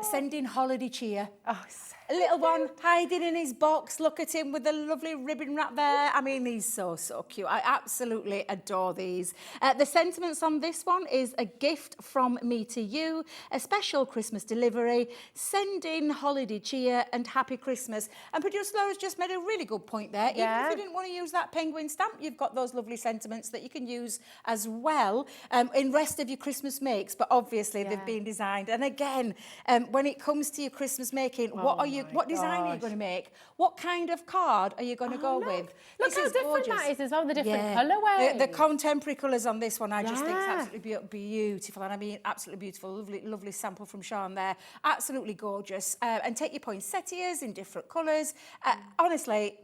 Sending Holiday Cheer. Oh, so A little one hiding in his box. Look at him with the lovely ribbon wrap there. I mean, he's so, so cute. I absolutely adore these. The sentiments on this one is a gift from me to you, a special Christmas delivery, sending holiday cheer and happy Christmas. And producer Laura's just made a really good point there. Yeah. Even if you didn't want to use that penguin stamp, you've got those lovely sentiments that you can use as well in rest of your Christmas makes. But obviously, they've been designed. And again, when it comes to your Christmas making, what design are you going to make? What kind of card are you going to go with? Look This how is different gorgeous. that is as well, the different colourways. The contemporary colours on this one, I just think is absolutely beautiful. And I mean, absolutely beautiful. Lovely, lovely sample from Sean there. Absolutely gorgeous. And take your poinsettias in different colours. Honestly,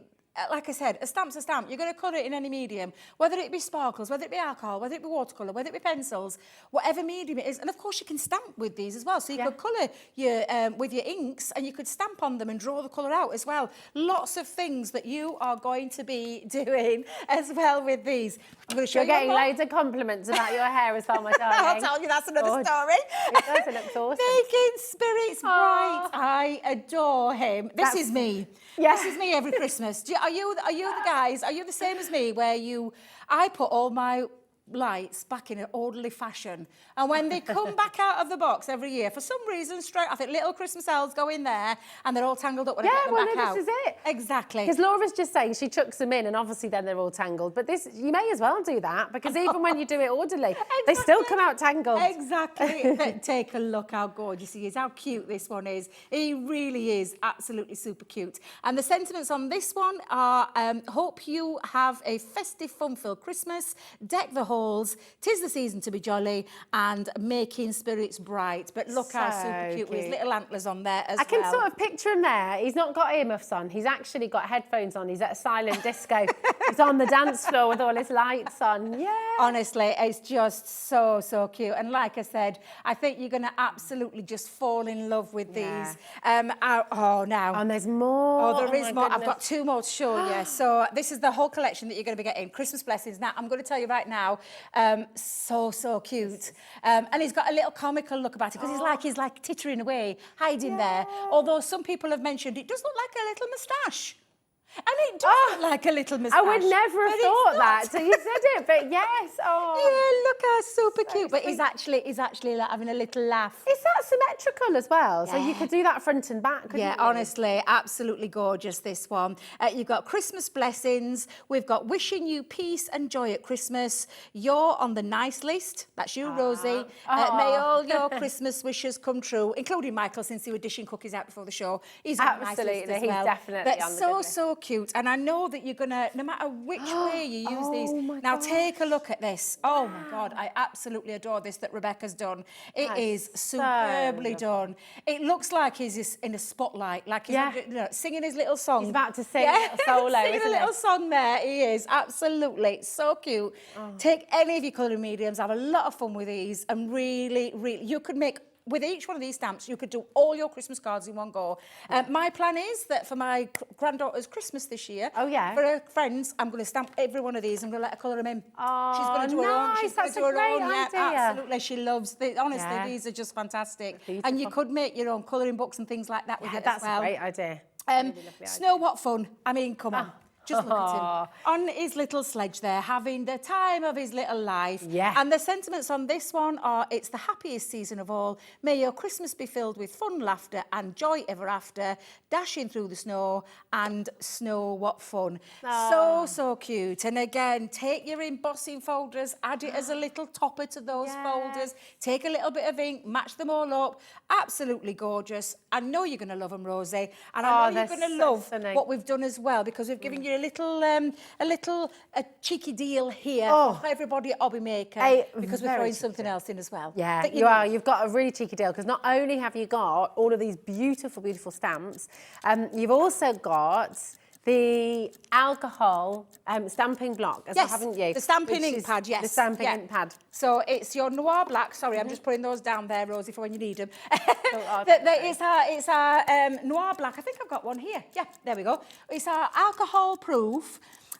like I said, a stamp's a stamp. You're going to colour it in any medium, whether it be sparkles, whether it be alcohol, whether it be watercolour, whether it be pencils, whatever medium it is. And of course, you can stamp with these as well. So you could colour your with your inks, and you could stamp on them and draw the colour out as well. Lots of things that you are going to be doing as well with these. I'm going to show You're getting loads of compliments about your hair as well, my darling. I'll tell you, that's another story. It does, it looks awesome. Making spirits bright. I adore him. This is me. Yeah. This is me every Christmas. Are you the guys? Are you the same as me? Where I put all my lights back in an orderly fashion, and when they come back out of the box every year, for some reason, I think little Christmas elves go in there and they're all tangled up when I get them back out. This is it. Exactly. Because Laura's just saying she chucks them in, and obviously then they're all tangled. But this, you may as well do that, because even when you do it orderly, they still come out tangled. Exactly. Take a look how gorgeous he is, how cute this one is. He really is absolutely super cute. And the sentiments on this one are, hope you have a festive, fun-filled Christmas, deck the halls, 'tis the season to be jolly, and making spirits bright. But look how super cute with his little antlers on there as well. I can sort of picture him there. He's not got earmuffs on. He's actually got headphones on. He's at a silent disco. He's on the dance floor with all his lights on. Yeah. Honestly, it's just so, so cute. And like I said, I think you're going to absolutely just fall in love with these. Now. And there's more. Oh, there is my more. I've goodness. got two more to show you. So this is the whole collection that you're going to be getting. Christmas blessings. Now, I'm going to tell you right now, so cute. And he's got a little comical look about it, because he's like tittering away, hiding there. Although some people have mentioned it does look like a little moustache. And it does look like a little moustache. I would never have thought that till you said it, but yes. Oh. Yeah, look how super cute. But he's actually like having a little laugh. Is that symmetrical as well? So you could do that front and back, couldn't you? Honestly, absolutely gorgeous, this one. You've got Christmas blessings. We've got wishing you peace and joy at Christmas. You're on the nice list. That's you, Rosie. May all your Christmas wishes come true, including Michael, since he was dishing cookies out before the show. He's on the nice list as well. He's definitely on the good list. So cute. And I know that you're going to, no matter which way you use these. Now, take a look at this. Oh, my God. I absolutely adore this that Rebecca's done. It is superbly done. It looks like he's in a spotlight, like he's singing his little song. He's about to sing a little solo, singing a little song there. He is. Absolutely. So cute. Take any of your colouring mediums. Have a lot of fun with these. And really, you could make... With each one of these stamps, you could do all your Christmas cards in one go. My plan is that for my granddaughter's Christmas this year, for her friends, I'm going to stamp every one of these. I'm going to let her colour them in. Oh, she's going to do her own. She's going to do her own. Idea. Yeah, absolutely. She loves them. Honestly, these are just fantastic. And you could make your own colouring books and things like that with it as well. That's a great idea. Snow, what fun. I mean, come on. Just look at him on his little sledge there, having the time of his little life. Yeah. And the sentiments on this one are, it's the happiest season of all. May your Christmas be filled with fun, laughter and joy ever after. Dashing through the snow, and snow, what fun. So cute. And again, take your embossing folders, add it as a little topper to those folders. Take a little bit of ink, match them all up. Absolutely gorgeous. I know you're going to love them, Rosie. And I know you're going to love what we've done as well, because we've given you a little cheeky deal here for everybody at Hobby Maker, because we're throwing something else in as well. Yeah, you are. You've got a really cheeky deal, because not only have you got all of these beautiful, beautiful stamps, you've also got the alcohol stamping block as well, haven't you? The stamping ink pad, yes. The stamping ink pad. So it's your Noir Black. Sorry, I'm just putting those down there, Rosie, for when you need them. It's our Noir Black. I think I've got one here. Yeah, there we go. It's our alcohol proof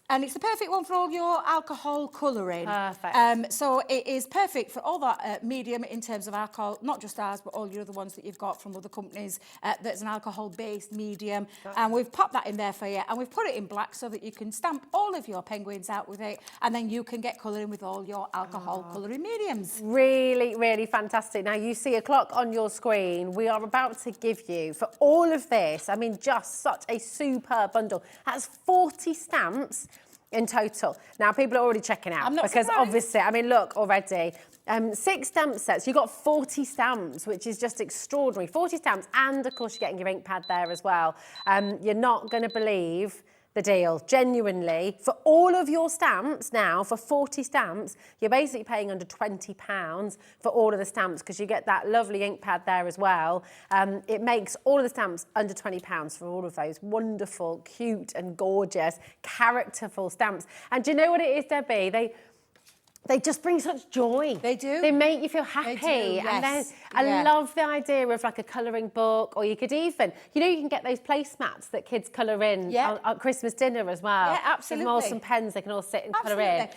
And it's the perfect one for all your alcohol colouring. Perfect. So it is perfect for all that medium in terms of alcohol, not just ours, but all your other ones that you've got from other companies. That's an alcohol-based medium. And we've popped that in there for you. And we've put it in black so that you can stamp all of your penguins out with it. And then you can get colouring with all your alcohol colouring mediums. Really, really fantastic. Now, you see a clock on your screen. We are about to give you, for all of this, I mean, just such a superb bundle. That's 40 stamps in total. Now, people are already checking out. I'm not because surprised. obviously, I mean, look already. 6 stamp sets. You've got 40 stamps, which is just extraordinary. 40 stamps, and of course, you're getting your ink pad there as well. You're not going to believe the deal, genuinely. For all of your stamps now, for 40 stamps, you're basically paying under £20 for all of the stamps because you get that lovely ink pad there as well. It makes all of the stamps under £20 for all of those wonderful, cute and gorgeous, characterful stamps. And do you know what it is, Debbie? They just bring such joy. They do. They make you feel happy. do, And then yes. I Yeah. love the idea of like a colouring book, or you could even, you can get those placemats that kids colour in Yeah. at Christmas dinner as well. Yeah, Give them all absolutely. some pens they can all sit and colour in.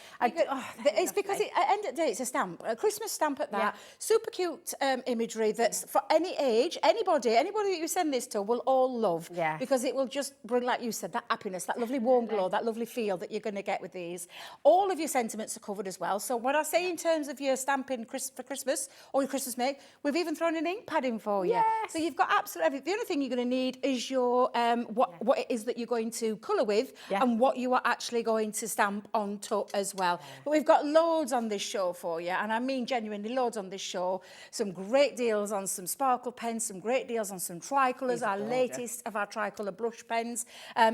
It's because at the end of the day, it's a stamp, a Christmas stamp at that. Yeah. Super cute imagery that's for any age, anybody that you send this to will all love. Yeah. Because it will just bring, like you said, that happiness, that lovely warm glow, that lovely feel that you're going to get with these. All of your sentiments are covered as well. So when I say in terms of your stamping for Christmas or your Christmas make, we've even thrown an ink pad in for you. Yes. So you've got absolutely everything. The only thing you're going to need is your what it is that you're going to colour with and what you are actually going to stamp onto as well. But we've got loads on this show for you, and I mean genuinely loads on this show. Some great deals on some sparkle pens, some great deals on some tricolours, our latest of our tricolour blush pens.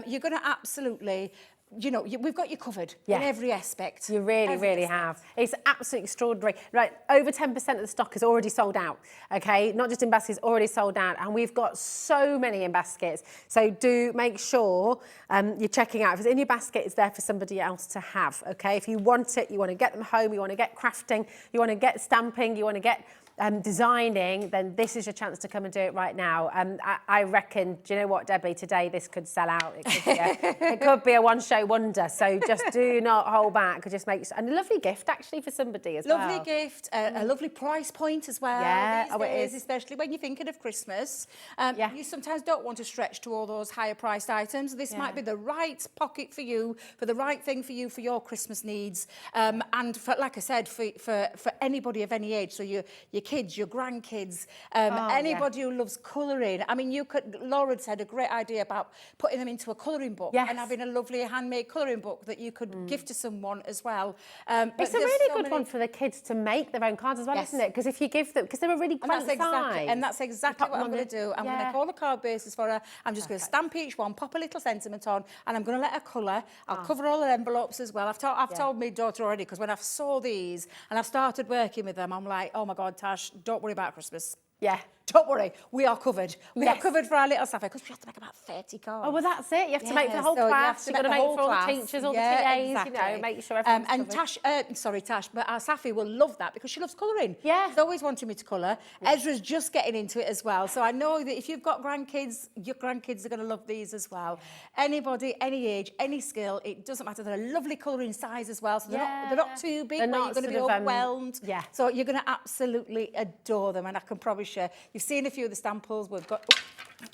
You're going to absolutely... we've got you covered in every aspect. You really, really have. It's absolutely extraordinary. Right, over 10% of the stock is already sold out, okay? Not just in baskets, already sold out. And we've got so many in baskets. So do make sure you're checking out. If it's in your basket, it's there for somebody else to have, okay? If you want it, you want to get them home, you want to get crafting, you want to get stamping, you want to get designing, then this is your chance to come and do it right now. I reckon, do you know what, Debbie, today this could sell out. It could be a one-show wonder. So just do not hold back. Just make and a lovely gift actually for somebody as well. Lovely gift, a lovely price point as well. Yeah, these days, it is. especially when you're thinking of Christmas. You sometimes don't want to stretch to all those higher priced items. This might be the right pocket for you, for the right thing for you for your Christmas needs. And for, like I said, for anybody of any age, so your kids, your grandkids, anybody who loves colouring. I mean, Laura's had a great idea about putting them into a colouring book and having a lovely handmade colouring book that you could gift to someone as well. It's a really good one for the kids to make their own cards as well, isn't it? Because if you give them, because they're a really great size. And that's exactly what I'm going to do. I'm going to call the card bases for her. I'm just going to stamp each one, pop a little sentiment on, and I'm going to let her colour. I'll cover all her envelopes as well. I've told my daughter already, because when I saw these and I started working with them, I'm like, oh my God, Tash, don't worry about Christmas. Yeah. Don't worry, we are covered. We are covered for our little Sapphire, because we have to make about 30 cards. Oh, well, that's it. You have to make for the whole class. You've got to make for all the teachers, all the TAs, make sure everyone's and covered. Tash, but our Safi will love that because she loves colouring. Yeah. She's always wanted me to colour. Ezra's just getting into it as well. So I know that if you've got grandkids, your grandkids are going to love these as well. Anybody, any age, any skill, it doesn't matter. They're a lovely colouring size as well. So they're not too big, where you're going to be overwhelmed. So you're going to absolutely adore them. And I can promise you, you've seen a few of the samples. We've got...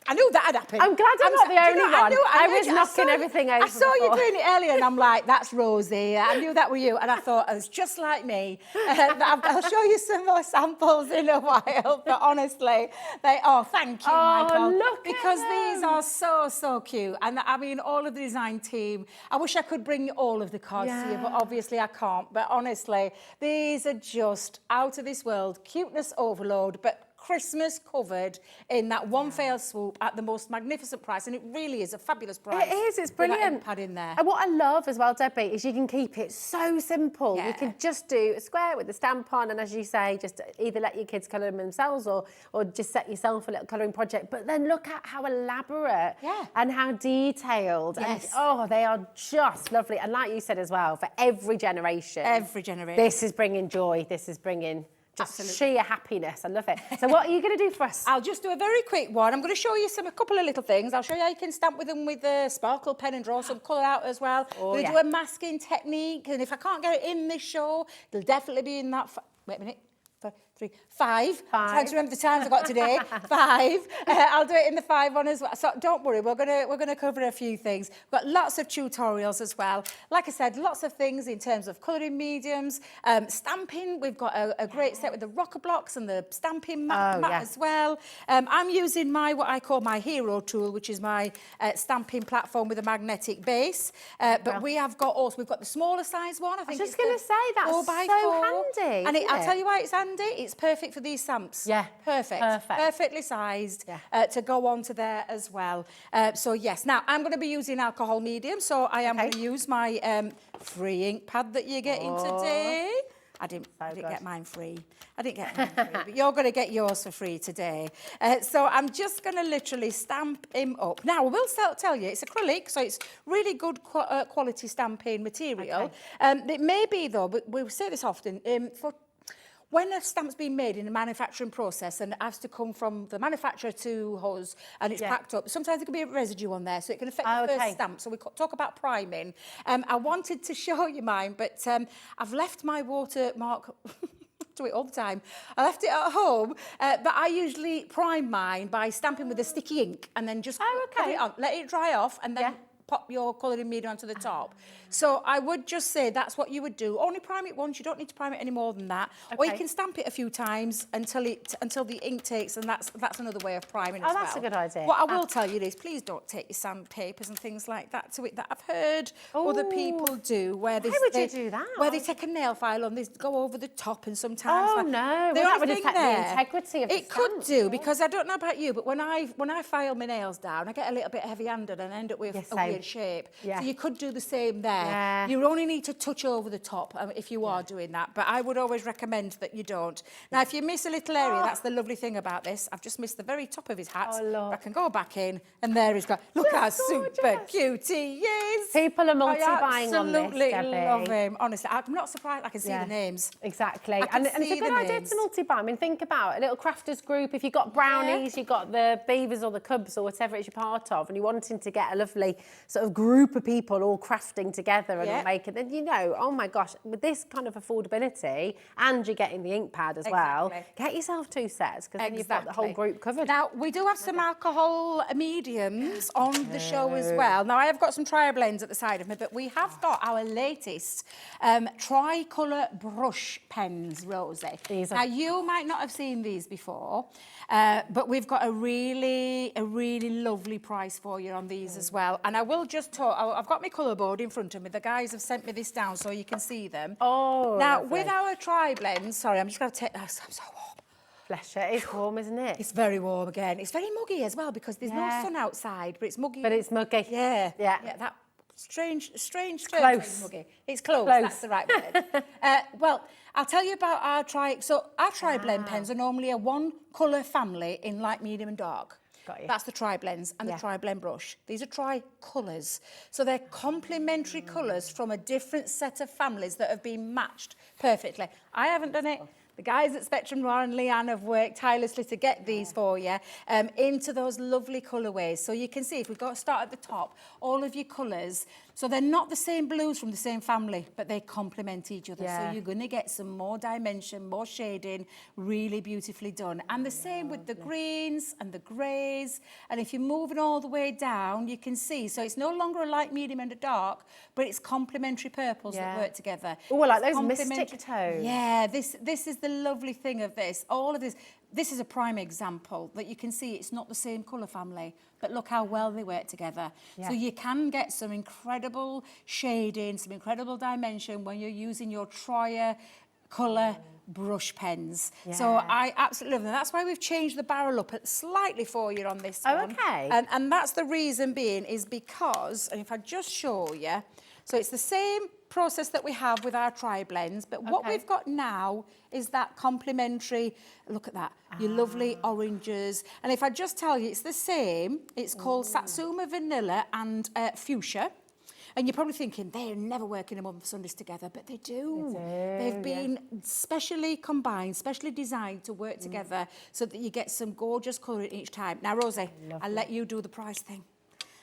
I knew that had happened. I'm glad I'm not the only one. I was knocking everything over. I saw you doing it earlier, and I'm like, that's Rosie. I knew that were you. And I thought, it's just like me. I'll show you some more samples in a while. But honestly, thank you, Michael. Look because at these are so, so cute. And I mean, all of the design team, I wish I could bring all of the cards to you, but obviously I can't. But honestly, these are just out of this world. Cuteness overload, but Christmas covered in that one fell swoop at the most magnificent price, and it really is a fabulous price. It is, it's brilliant. Pad in there. And what I love as well, Debbie, is you can keep it so simple. Yeah. You can just do a square with the stamp on, and as you say, just either let your kids colour them themselves or just set yourself a little colouring project. But then look at how elaborate and how detailed. Yes. And they are just lovely. And like you said as well, for every generation. Every generation. This is bringing joy. This is bringing just sheer happiness. I love it. So what are you going to do for us? I'll just do a very quick one. I'm going to show you a couple of little things. I'll show you how you can stamp with them with a sparkle pen and draw some colour out as well. I'm going to do a masking technique, and if I can't get it in this show, it'll definitely be in that... Wait a minute. 5. I'm trying to remember the times I got today. 5. I'll do it in the 5 one as well. So don't worry, we're gonna cover a few things. We've got lots of tutorials as well. Like I said, lots of things in terms of colouring mediums, stamping. We've got a great set with the rocker blocks and the stamping mat as well. I'm using what I call my hero tool, which is my stamping platform with a magnetic base. But we've got the smaller size one. I think was just going to say that's 4x4. handy. And I'll tell you why it's handy. It's perfect for these stamps. Yeah. Perfect. Perfectly sized to go onto there as well. So yes, now I'm going to be using alcohol medium. So I am going to use my free ink pad that you're getting today. I didn't get mine free. I didn't get mine free, but you're going to get yours for free today. So I'm just going to literally stamp him up. Now, I will tell you, it's acrylic, so it's really good quality stamping material. It may be, though, but we say this often, when a stamp's been made in the manufacturing process and it has to come from the manufacturer to us and it's packed up, sometimes there can be a residue on there, so it can affect the first stamp. So we talk about priming. I wanted to show you mine, but I've left my watermark... do it all the time. I left it at home, but I usually prime mine by stamping with a sticky ink and then just put it on, let it dry off, and then pop your colouring medium onto the top. So I would just say that's what you would do. Only prime it once. You don't need to prime it any more than that. Or you can stamp it a few times until the ink takes, and that's another way of priming as well. Oh, that's a good idea. What I will tell you is, please don't take your sandpapers and things like that to it that I've heard other people do. Why would you do that? Where they take a nail file and they go over the top, and sometimes... Oh, no. That would affect the integrity of the It could do, because I don't know about you, but when I file my nails down, I get a little bit heavy-handed and end up with a weird shape. So you could do the same there. You only need to touch over the top if you are doing that, but I would always recommend that you don't. Now, if you miss a little area, that's the lovely thing about this. I've just missed the very top of his hat. I can go back in, and there he's got. Look how super cute he is. People are multi-buying on this, Absolutely Debbie. love him. Honestly, I'm not surprised. I can see the names. Exactly. And it's a good idea to multi-buy. I mean, think about a little crafters group. If you've got brownies, you've got the beavers or the cubs or whatever it's you're part of, and you're wanting to get a lovely sort of group of people all crafting together and all making, then oh my gosh, with this kind of affordability, and you're getting the ink pad as well, get yourself 2 sets, because then you've got the whole group covered. Now, we do have some alcohol mediums on the show as well. Now, I have got some tri-blends at the side of me, but we have got our latest tricolour brush pens, Rosie. Now, you might not have seen these before, but we've got a really lovely price for you on these as well. And I will just talk, I've got my colour board in front of me. The guys have sent me this down so you can see them. Oh, now, with our tri-blends, sorry, I'm just going to take this. I'm so warm. Bless you. It's warm, isn't it? It's very warm again. It's very muggy as well, because there's no sun outside, but it's muggy. But it's muggy. Yeah. That strange close. Muggy. It's close. That's the right word. Well, I'll tell you about our tri-blend pens are normally a 1-colour family in light, medium and dark. That's the tri-blends and the tri-blend brush. These are tri-colours. So they're complementary colours from a different set of families that have been matched perfectly. I haven't done it. The guys at Spectrum Noir and Leanne have worked tirelessly to get these for you into those lovely colourways. So you can see, if we start at the top, all of your colours. So they're not the same blues from the same family, but they complement each other. So you're going to get some more dimension, more shading, really beautifully done. And the same with the greens and the greys. And if you're moving all the way down, you can see. So it's no longer a light, medium and a dark, but it's complementary purples that work together. Oh, I like those mystic tones. Yeah, this is the lovely thing of this. All of this. This is a prime example that you can see it's not the same colour family, but look how well they work together. So you can get some incredible shading, some incredible dimension when you're using your tri-colour brush pens. So I absolutely love them. That's why we've changed the barrel up slightly for you on this one. Okay. And that's the reason being is because, and if I just show you, so it's the same process that we have with our tri-blends, but what we've got now is that complementary, look at that, your lovely oranges. And if I just tell you, it's the same, it's called Satsuma Vanilla and Fuchsia. And you're probably thinking, they're never working a month of Sundays together, but they do. They've been specially combined, specially designed to work together so that you get some gorgeous colour each time. Now, Rosie, I'll let you do the price thing,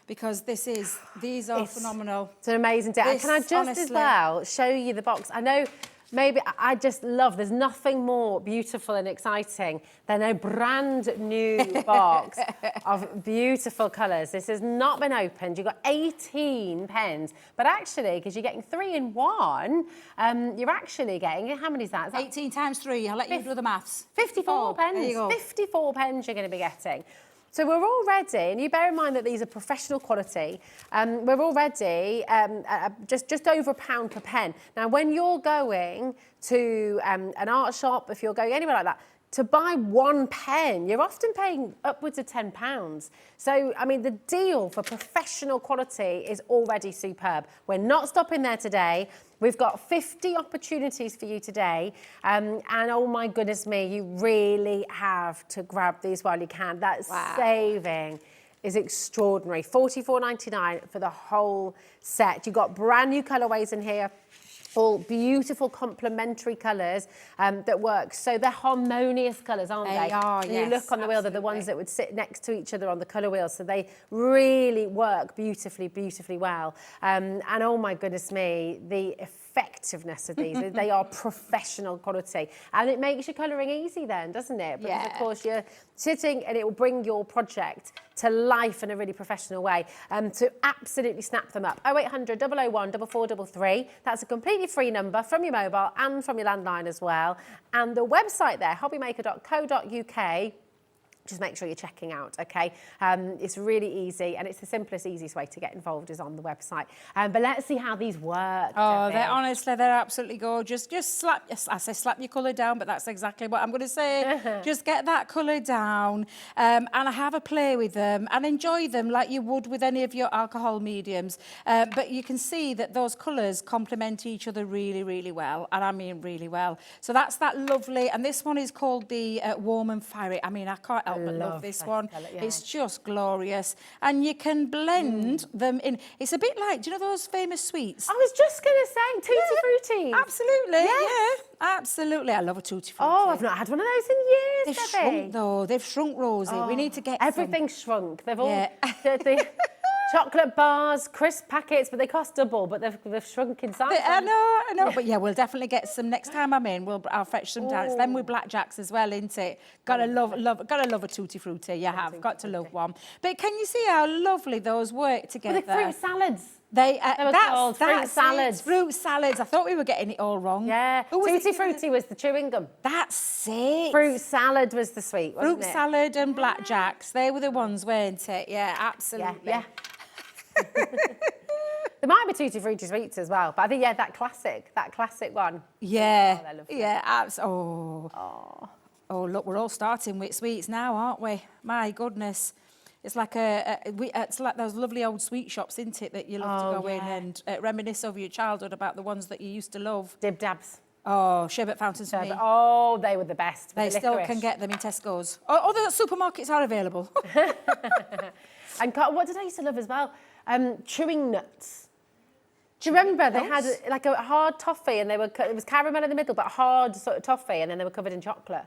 because these are phenomenal. It's an amazing day. Can I just as well show you the box? I know maybe I just love, there's nothing more beautiful and exciting than a brand new box of beautiful colours. This has not been opened. You've got 18 pens, but actually, because you're getting 3 in 1, you're actually getting, how many is that? 18 times 3, I'll let you do the maths. 54 pens. There you go. 54 pens you're going to be getting. So we're already, and you bear in mind that these are professional quality, we're already just over £1 per pen. Now, when you're going to an art shop, if you're going anywhere like that, to buy 1 pen, you're often paying upwards of £10. So, I mean, the deal for professional quality is already superb. We're not stopping there today. We've got 50 opportunities for you today. And oh my goodness me, you really have to grab these while you can. That saving is extraordinary. $44.99 for the whole set. You've got brand new colourways in here. All beautiful complementary colours that work. So they're harmonious colours, aren't they? They are, and yes, you look on the wheel, they're the ones that would sit next to each other on the colour wheel. So they really work beautifully, beautifully well. And oh my goodness me, the effectiveness of these, they are professional quality. And it makes your colouring easy then, doesn't it? Because of course you're sitting and it will bring your project to life in a really professional way. To absolutely snap them up. 0800 001 4433. That's a completely free number from your mobile and from your landline as well. And the website there, hobbymaker.co.uk. Just make sure you're checking out, okay? It's really easy, and it's the simplest, easiest way to get involved is on the website. But let's see how these work. Oh, they're absolutely gorgeous. Just slap your colour down, but that's exactly what I'm going to say. Just get that colour down and have a play with them and enjoy them like you would with any of your alcohol mediums. But you can see that those colours complement each other really, really well, and I mean really well. So that's that lovely, and this one is called the Warm and Fiery. I mean, I can't help but love this one. Colour, It's just glorious. And you can blend them in. It's a bit like, do you know those famous sweets? I was just going to say, Tutti Frutti. Absolutely, yeah, absolutely. I love a Tutti Frutti. Oh, I've not had one of those in years, They've shrunk, though. They've shrunk, Rosie. We need to get everything's shrunk. They've all... the chocolate bars, crisp packets, but they cost double, but they've shrunk in size. I know. But yeah, we'll definitely get some next time I'm in. I'll fetch some down. It's them with blackjacks as well, isn't it? Gotta love a Tutti Frutti. You have got to love one. But can you see how lovely those work together? With the fruit salads. They were called fruit salads. Fruit salads. I thought we were getting it all wrong. Yeah. Tutti Frutti was the chewing gum. That's it. Fruit salad was the sweet, wasn't it? Fruit salad and blackjacks. They were the ones, weren't it? Yeah, absolutely. Yeah. There might be Tutti Frutti sweets as well, but I think that classic one. Yeah, Oh, look, we're all starting with sweets now, aren't we? My goodness, it's like it's like those lovely old sweet shops, isn't it? That you love to go in and reminisce over your childhood about the ones that you used to love. Dib dabs. Oh, sherbet fountains for me. Oh, they were the best. They still can get them in Tesco's. Other supermarkets are available. And what did I used to love as well? Chewing nuts. Do you remember they had like a hard toffee and it was caramel in the middle, but hard sort of toffee, and then they were covered in chocolate.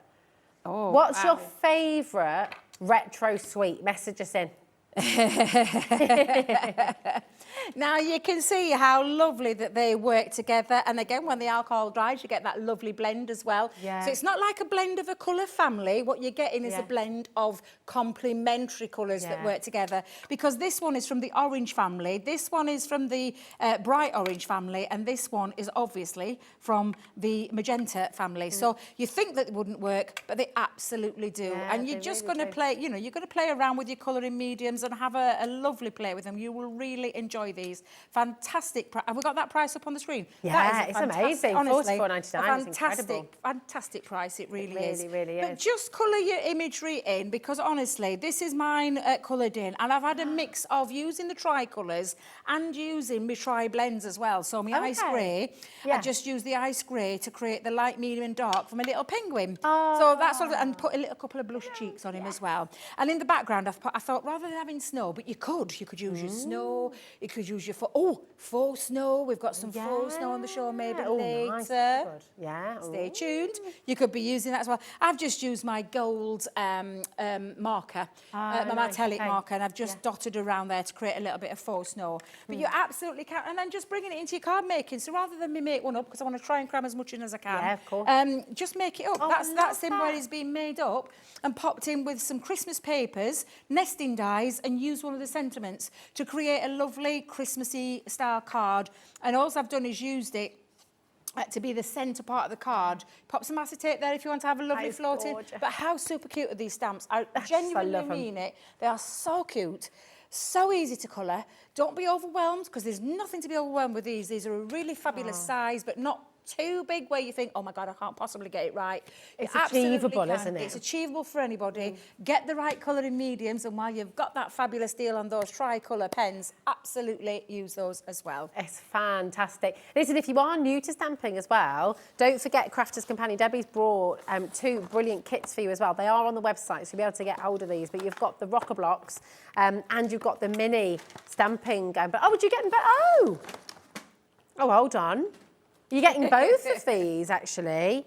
Oh, what's your favourite retro sweet? Message us in. Now you can see how lovely that they work together, and again when the alcohol dries you get that lovely blend as well. So it's not like a blend of a colour family. What you're getting is a blend of complementary colours that work together, because this one is from the orange family, this one is from the bright orange family, and this one is obviously from the magenta family. So you think that it wouldn't work, but they absolutely do. And you're just going to play, you're going to play around with your colouring mediums and have a lovely play with them. You will really enjoy these. Fantastic. Have we got that price up on the screen? Yeah, it's amazing. Honestly, $44.99. Fantastic price. It really is. It really is. But just colour your imagery in, because honestly, this is mine coloured in, and I've had a mix of using the tricolours and using my tri-blends as well. So my ice grey, I just use the ice grey to create the light, medium and dark for my little penguin. So that's sort of, and put a little couple of blush cheeks on him as well. And in the background, I thought rather than having in snow, but you could use your snow, you could use your faux snow. We've got some faux snow on the show maybe later. Nice. Good. Yeah. Stay tuned. You could be using that as well. I've just used my gold marker, my metallic marker, and I've just dotted around there to create a little bit of faux snow. But you absolutely can, and then just bringing it into your card making. So rather than me make one up, because I want to try and cram as much in as I can, yeah, of course. just make it up. Oh, That's in where it's been made up and popped in with some Christmas papers, nesting dies, and use one of the sentiments to create a lovely Christmassy style card. And all I've done is used it to be the centre part of the card. Pop some acetate there if you want to have a lovely floating. Gorgeous. But how super cute are these stamps? I genuinely mean it. They are so cute. So easy to colour. Don't be overwhelmed, because there's nothing to be overwhelmed with these. These are a really fabulous size, but not too big where you think, oh my God, I can't possibly get it right. It's You absolutely achievable, can. isn't it? It's achievable for anybody. Get the right colour in mediums, and while you've got that fabulous deal on those tricolour pens, absolutely use those as well. It's fantastic. Listen, if you are new to stamping as well, don't forget Crafter's Companion. Debbie's brought 2 brilliant kits for you as well. They are on the website, so you'll be able to get hold of these. But you've got the rocker blocks and you've got the mini stamping. Would you get them? Oh, hold on. You're getting both of these, actually.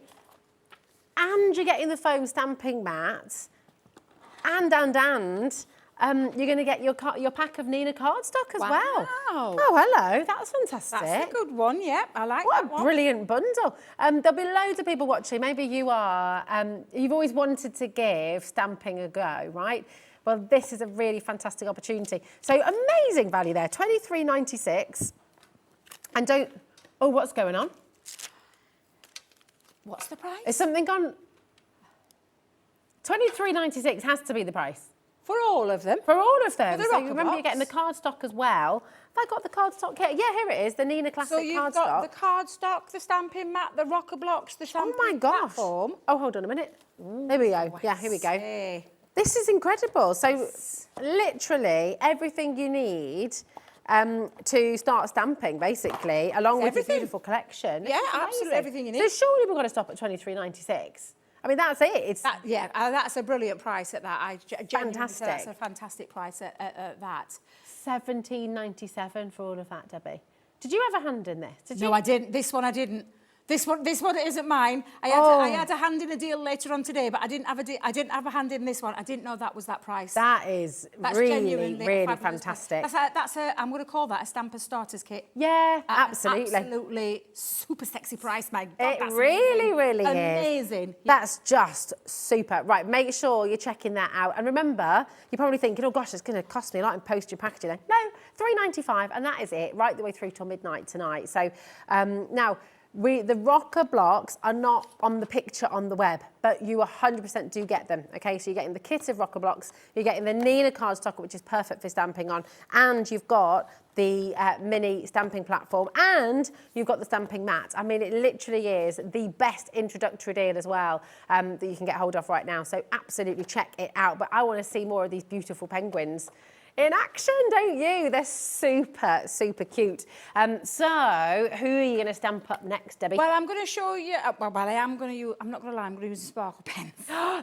And you're getting the foam stamping mat. And you're going to get your pack of Nina cardstock as well. Oh, hello. That's fantastic. That's a good one, yeah. I like what that a one. brilliant bundle. There'll be loads of people watching. Maybe you are, you've always wanted to give stamping a go, right? Well, this is a really fantastic opportunity. So amazing value there, $23.96. And don't... Oh, what's going on? What's the price? Is something gone? $23.96 has to be the price. For all of them? For all of them. For the So rocker you remember you're getting the cardstock as well. Have I got the cardstock here? Yeah, here it is, the Nina Classic So you've cardstock. got the cardstock, the stamping mat, the rocker blocks, the stamping Oh my gosh. platform. Oh, hold on a minute. Here we go. Yeah, here we go. Say. This is incredible. So literally everything you need to start stamping, basically, along with the beautiful collection. Yeah, It's absolutely amazing. everything you need. So surely we've got to stop at $23.96. I mean, that's it. It's That's a brilliant price at that. I genuinely say Fantastic. that's a fantastic price at that. $17.97 for all of that, Debbie. Did you have a hand in this? Did you? No, I didn't. This one I didn't. This one isn't mine. I had a hand in a deal later on today, but I didn't have a hand in this one. I didn't know that was that price. That is That's really, genuinely really a fabulous fantastic. price. I'm going to call that a Stamper Starters Kit. Yeah, absolutely. Absolutely super sexy price, my God. It that's really, really is. amazing. That's just super. Right, make sure you're checking that out. And remember, you're probably thinking, oh gosh, it's going to cost me a lot in postage packaging. No, $3.95, and that is it, right the way through till midnight tonight. So now, the rocker blocks are not on the picture on the web, but you 100% do get them, okay? So you're getting the kit of rocker blocks, you're getting the Nina cardstock, which is perfect for stamping on, and you've got the mini stamping platform, and you've got the stamping mat. I mean, it literally is the best introductory deal as well that you can get hold of right now. So absolutely check it out. But I want to see more of these beautiful penguins in action, don't you? They're super, super cute. So, who are you going to stamp up next, Debbie? Well, I'm going to show you. I'm not going to lie. I'm going to use the sparkle pens.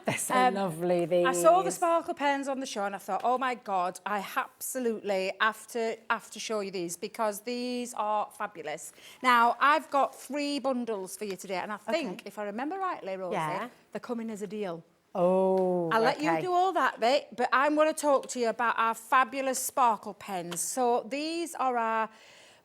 They're so lovely, these. I saw the sparkle pens on the show, and I thought, oh my God, I absolutely have to show you these, because these are fabulous. Now, I've got 3 bundles for you today, and I think, if I remember rightly, Rosie, they're coming as a deal. Oh, I'll let you do all that bit, but I'm going to talk to you about our fabulous sparkle pens. So these are our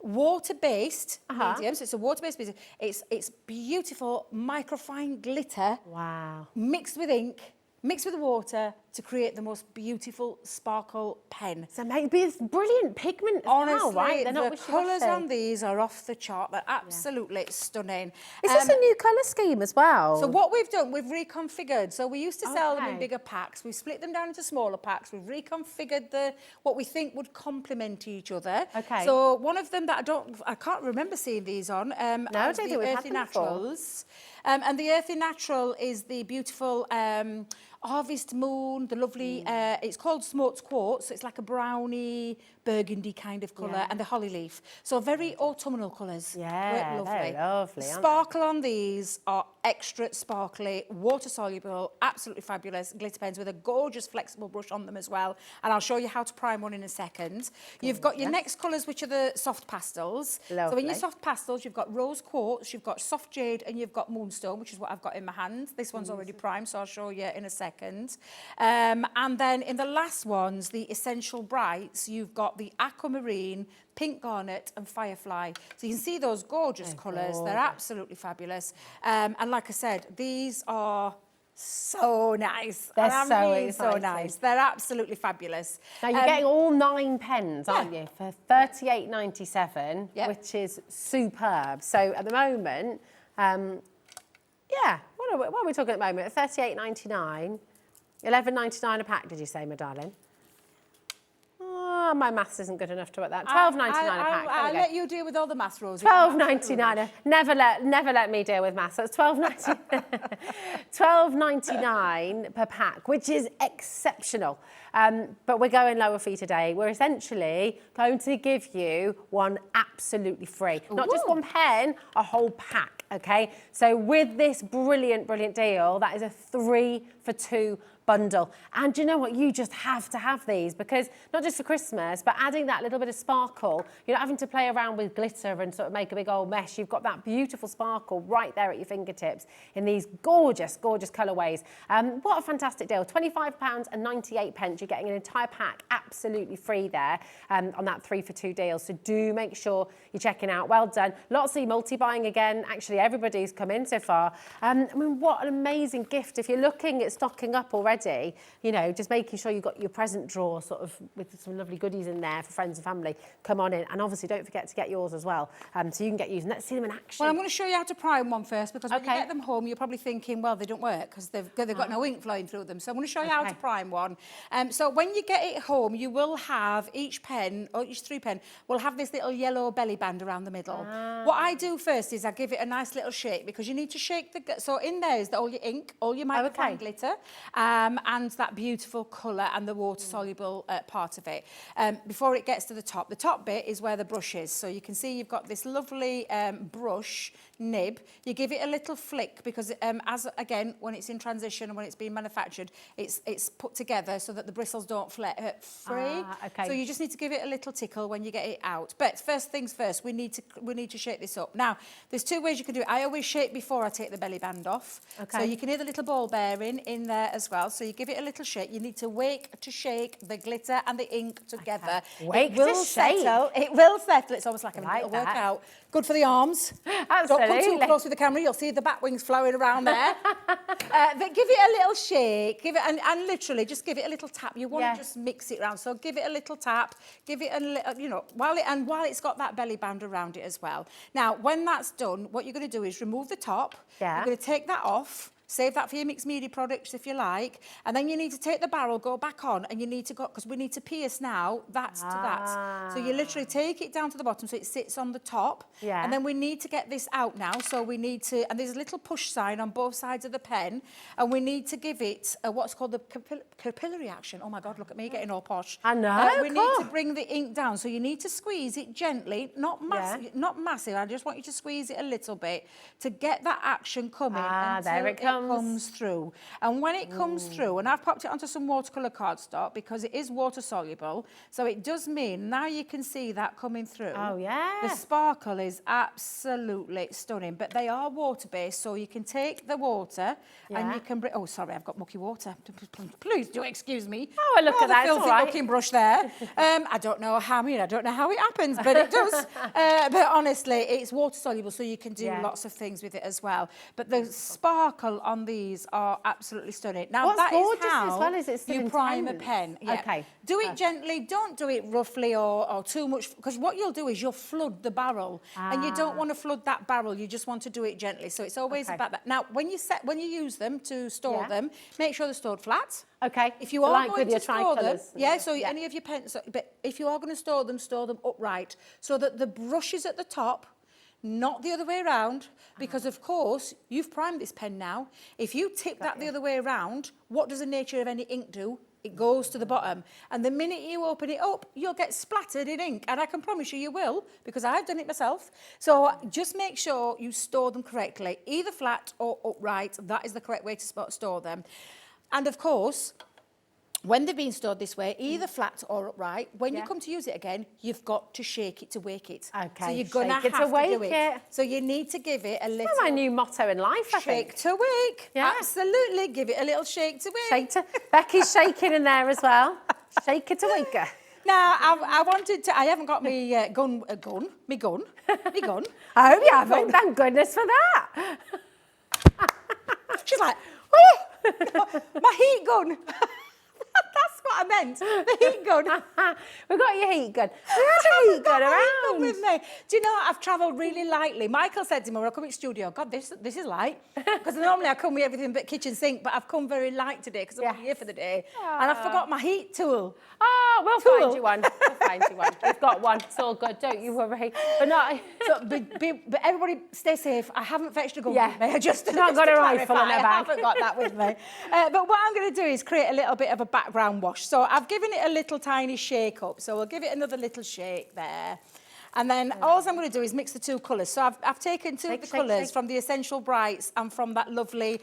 water-based mediums. It's a water-based medium. It's beautiful microfine glitter. Wow. Mixed with ink, mixed with the water to create the most beautiful sparkle pen. So maybe it's brilliant pigment as Honestly, well, right? They're not the colours wishy-washy. on these are off the chart. They're absolutely stunning. Is this a new colour scheme as well? So what we've done, we've reconfigured. So we used to sell them in bigger packs. We've split them down into smaller packs. We've reconfigured what we think would complement each other. Okay. So one of them that I can't remember seeing these on. I don't think we've had Earthy them before. Naturals. And the Earthy Natural is the beautiful Harvest Moon, the lovely, it's called Smoked Quartz, so it's like a browny, burgundy kind of colour, and the Holly Leaf. So very autumnal colours. Yeah, Lovely. they're lovely, aren't Sparkle on these are extra sparkly, water soluble, absolutely fabulous glitter pens with a gorgeous flexible brush on them as well. And I'll show you how to prime one in a second. You've got your next colours, which are the soft pastels. So in Lovely. your soft pastels, you've got rose quartz, you've got soft jade, and you've got moonstone, which is what I've got in my hand. This one's already primed, so I'll show you in a second. And then in the last ones, the essential brights, you've got the aquamarine, pink garnet and firefly. So you can see those gorgeous colours. They're absolutely fabulous. And like I said, these are so nice. They're And I so mean so exciting. nice. They're absolutely fabulous. Now you're getting all 9 pens, aren't you, for $38.97, which is superb. So at the moment, yeah, what are we talking at the moment? $38.99, $11.99 a pack. Did you say, my darling? Oh, my maths isn't good enough to work that. $12.99 a pack. I'll let you deal with all the maths, Rosie. $12.99. Never let me deal with maths. So it's $12.99 per pack, which is exceptional. But we're going lower fee today. We're essentially going to give you one absolutely free. Not just one pen, a whole pack, okay? So with this brilliant, brilliant deal, that is a 3 for 2 bundle. And do you know what? You just have to have these, because not just for Christmas, but adding that little bit of sparkle, you're not having to play around with glitter and sort of make a big old mess. You've got that beautiful sparkle right there at your fingertips in these gorgeous, gorgeous colourways. What a fantastic deal. £25.98. You're getting an entire pack absolutely free there on that 3 for 2 deal. So do make sure you're checking out. Well done. Lots of multi-buying again. Actually, everybody's come in so far. I mean, what an amazing gift. If you're looking at stocking up already, you know, just making sure you've got your present drawer sort of with some lovely goodies in there for friends and family. Come on in. And obviously, don't forget to get yours as well, so you can get used. Let's see them in action. Well, I'm going to show you how to prime one first, because when you get them home, you're probably thinking, well, they don't work because they've got no ink flowing through them. So I'm going to show you how to prime one. So when you get it home, you will have each pen, or each 3 pen, will have this little yellow belly band around the middle. What I do first is I give it a nice little shake, because you need to shake so in there is all your ink, all your microfine glitter, and that beautiful colour and the water-soluble part of it. Before it gets to the top bit is where the brush is. So you can see you've got this lovely brush nib. You give it a little flick, because again, when it's in transition and when it's being manufactured, it's put together so that the bristles don't flare free. So you just need to give it a little tickle when you get it out. But first things first, we need to shake this up. Now, there's 2 ways you can do it. I always shake before I take the belly band off. So you can hear the little ball bearing in there as well. So you give it a little shake. You need to wake to shake the glitter and the ink together. Wake it will to shake. settle. It will settle. It's almost like a little workout. Good for the arms. Absolutely. Don't come too close with the camera. You'll see the bat wings flowing around there. But give it a little shake. Give it and literally just give it a little tap. You want to just mix it around. So give it a little tap. Give it a little, you know, while it's got that belly band around it as well. Now, when that's done, what you're going to do is remove the top. You're going to take that off. Save that for your mixed media products if you like. And then you need to take the barrel, go back on, and you need to go, because we need to pierce now, that to that. So you literally take it down to the bottom so it sits on the top. And then we need to get this out now. So we need to, and there's a little push sign on both sides of the pen, and we need to give it what's called the capillary action. Oh my God, look at me getting all posh. I know. We need to bring the ink down. So you need to squeeze it gently, not massive. I just want you to squeeze it a little bit to get that action coming. There it comes. Comes through. And when it comes through, and I've popped it onto some watercolour cardstock because it is water soluble, so it does mean now you can see that coming through. Oh yeah. The sparkle is absolutely stunning, but they are water based, so you can take the water and you can bring, oh sorry, I've got mucky water. Please do excuse me. Oh, look at that, it's all right. Looking brush there. I don't know how it happens, but it does. But honestly, it's water soluble, so you can do lots of things with it as well. But the sparkle on these are absolutely stunning. Now, what's that is gorgeous how as well is it's you prime a pen. Okay. Do it gently. Don't do it roughly or too much, because what you'll do is you'll flood the barrel, and you don't want to flood that barrel. You just want to do it gently. So it's always about that. Now, when you use them to store them, make sure they're stored flat. Okay. If you are like going with your to store them, tricolours. any of your pens, but if you are going to store them upright, so that the brush is at the top. not the other way around, because of course you've primed this pen now. If you tip that the other way around, what does the nature of any ink do? It goes to the bottom, and the minute you open it up, you'll get splattered in ink, and I can promise you will, because I've done it myself. So just make sure you store them correctly, either flat or upright. That is the correct way to store them. And of course, when they've been stored this way, either flat or upright, when you come to use it again, you've got to shake it to wake it. Okay, So you're going to have to do it. So you need to give it a little... That's my new motto in life, I think. Shake to wake. Yeah. Absolutely. Give it a little shake to wake. Shake to... Becky's shaking in there as well. Shake it to wake her. Now, I wanted to... I haven't got my gun. I hope you haven't. Thank goodness for that. She's like, oh, my heat gun. That's what I meant. The heat gun. We've got your heat gun. We had a heat gun around. With me. Do you know, I've travelled really lightly. Michael said to me when I come in the studio, God, this is light. Because normally I come with everything but kitchen sink, but I've come very light today because I'm here for the day. And I forgot my heat tool. Oh, we'll find you one. We'll find you one. We've got one. It's all good. Don't you worry. But not... but everybody stay safe. I haven't fetched a gun with me. I just not got a rifle in her bag. I haven't got that with me. But what I'm going to do is create a little bit of a background wash. So I've given it a little tiny shake up. So we'll give it another little shake there. And then all I'm going to do is mix the two colours. So I've taken two of the colours from the Essential Brights and from that lovely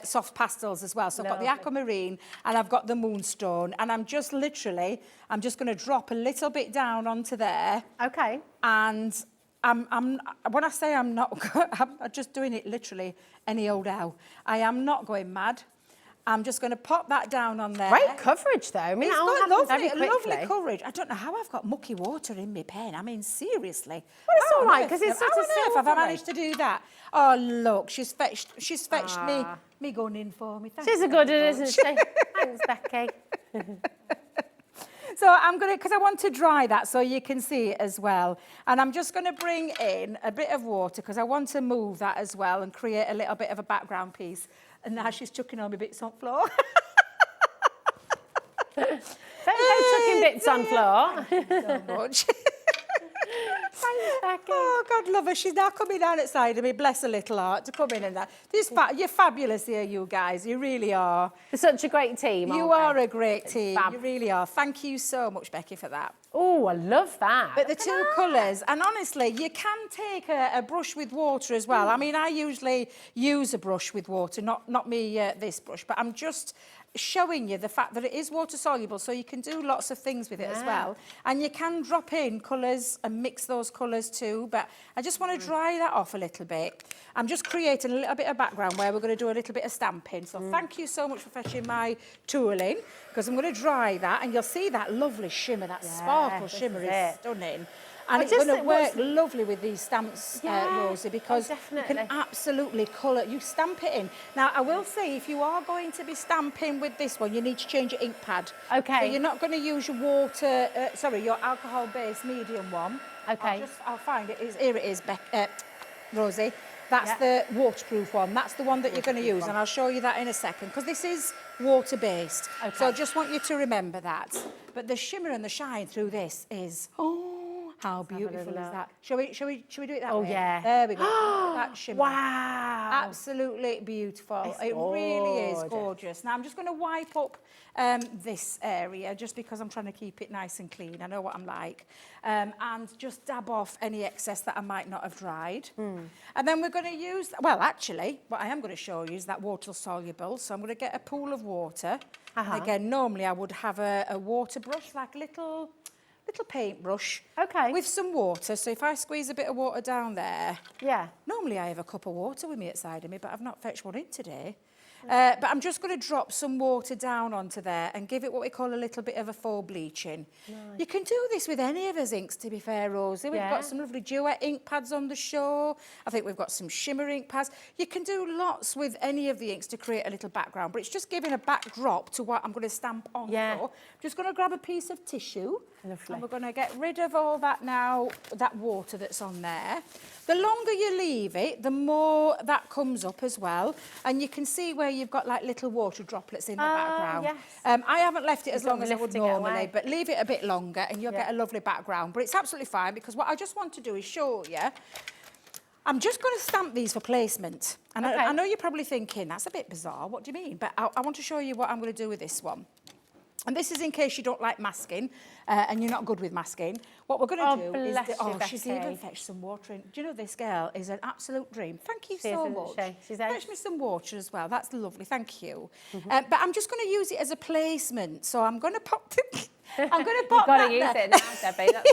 soft pastels as well. So I've got the aquamarine and I've got the moonstone. And I'm just going to drop a little bit down onto there. Okay. And when I say I'm not, I'm just doing it literally any old how. I am not going mad. I'm just going to pop that down on there. Great coverage, though. I mean, it's that got very quickly. lovely coverage. I don't know how I've got mucky water in my pen. I mean, seriously. Well, it's all right, because it's such a silver. How have I managed to do that? Oh, look, she's fetched me gun in for me. She's a good one, isn't she? Thanks, Becky. So I'm going to, because I want to dry that so you can see it as well. And I'm just going to bring in a bit of water because I want to move that as well and create a little bit of a background piece. And now she's chucking all my bits on floor. Don't go chucking bits on floor. Thank you so much. Thanks, Becky. Oh, God love her. She's now coming down outside of me, bless her little heart, to come in and that. You're fabulous here, you guys. You really are. You're such a great team, You are a great team. Fab. You really are. Thank you so much, Becky, for that. Oh, I love that. But the two colours, and honestly, you can take a brush with water as well. I mean, I usually use a brush with water, not me this brush, but I'm just showing you the fact that it is water soluble, so you can do lots of things with it as well. And you can drop in colours and mix those colours too, but I just want to dry that off a little bit. I'm just creating a little bit of background where we're going to do a little bit of stamping. So thank you so much for fetching my tool in, because I'm going to dry that, and you'll see that lovely shimmer, that sparkle shimmer is stunning. And it's going to work lovely with these stamps, Rosie, because you can absolutely colour. You stamp it in. Now, I will say, if you are going to be stamping with this one, you need to change your ink pad. Okay. So you're not going to use your water, your alcohol-based medium one. Okay. I'll find it. Here it is, Rosie. That's the waterproof one. That's the one that you're going to use, and I'll show you that in a second, because this is water-based. Okay. So I just want you to remember that. But the shimmer and the shine through this is... How beautiful is that? Shall we do it that way? Oh, yeah. There we go. That shimmer. Wow. Absolutely beautiful. It really is gorgeous. Now, I'm just going to wipe up this area just because I'm trying to keep it nice and clean. I know what I'm like. And just dab off any excess that I might not have dried. And then we're going to use, well, actually, what I am going to show you is that water soluble. So I'm going to get a pool of water. And again, normally I would have a water brush, like a little paintbrush with some water. So if I squeeze a bit of water down there, normally I have a cup of water with me outside of me, but I've not fetched one in today. But I'm just going to drop some water down onto there and give it what we call a little bit of a faux bleaching. Nice. You can do this with any of us inks, to be fair, Rosie. We've got some lovely duet ink pads on the show. I think we've got some shimmer ink pads. You can do lots with any of the inks to create a little background, but it's just giving a backdrop to what I'm going to stamp on. I'm just going to grab a piece of tissue. Lovely. And we're going to get rid of all that now, that water that's on there. The longer you leave it, the more that comes up as well. And you can see where you've got like little water droplets in the Oh, background. yes. I haven't left it as You're long as I would lifting it normally, away. but leave it a bit longer and you'll get a lovely background. But it's absolutely fine because what I just want to do is show you. I'm just going to stamp these for placement. And Okay. I know you're probably thinking, that's a bit bizarre, what do you mean? But I want to show you what I'm going to do with this one. And this is in case you don't like masking and you're not good with masking. What we're going to do is... bless you, she's Becky. even fetched some water in. Do you know this girl is an absolute dream? Thank you She so is, isn't much. she? She's Fetch me some water as well. That's lovely. Thank you. But I'm just going to use it as a placement. So I'm going to pop... I'm going to pop You've got that to use there. it now, Debbie, that's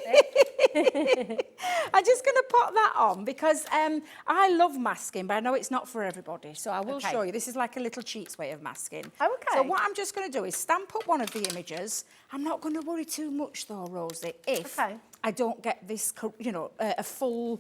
it. I'm just going to pop that on because I love masking, but I know it's not for everybody. So I will Okay. show you. This is like a little cheats way of masking. Oh, okay. So what I'm just going to do is stamp up one of the images. I'm not going to worry too much though, Rosie, if Okay. I don't get this, you know, a full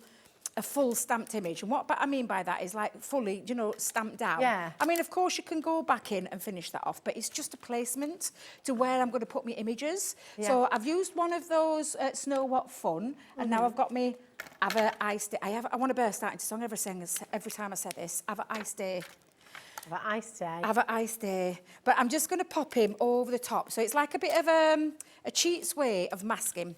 stamped image. And what I mean by that is like fully, you know, stamped down. Yeah. I mean, of course, you can go back in and finish that off, but it's just a placement to where I'm going to put my images. Yeah. So I've used one of those Snow What Fun, and now I've got me Have a Ice Day. I want to burst out into song every time I say this. Have a Ice Day. Have an ice day. Have a Ice Day. But I'm just going to pop him over the top. So it's like a bit of a cheats way of masking.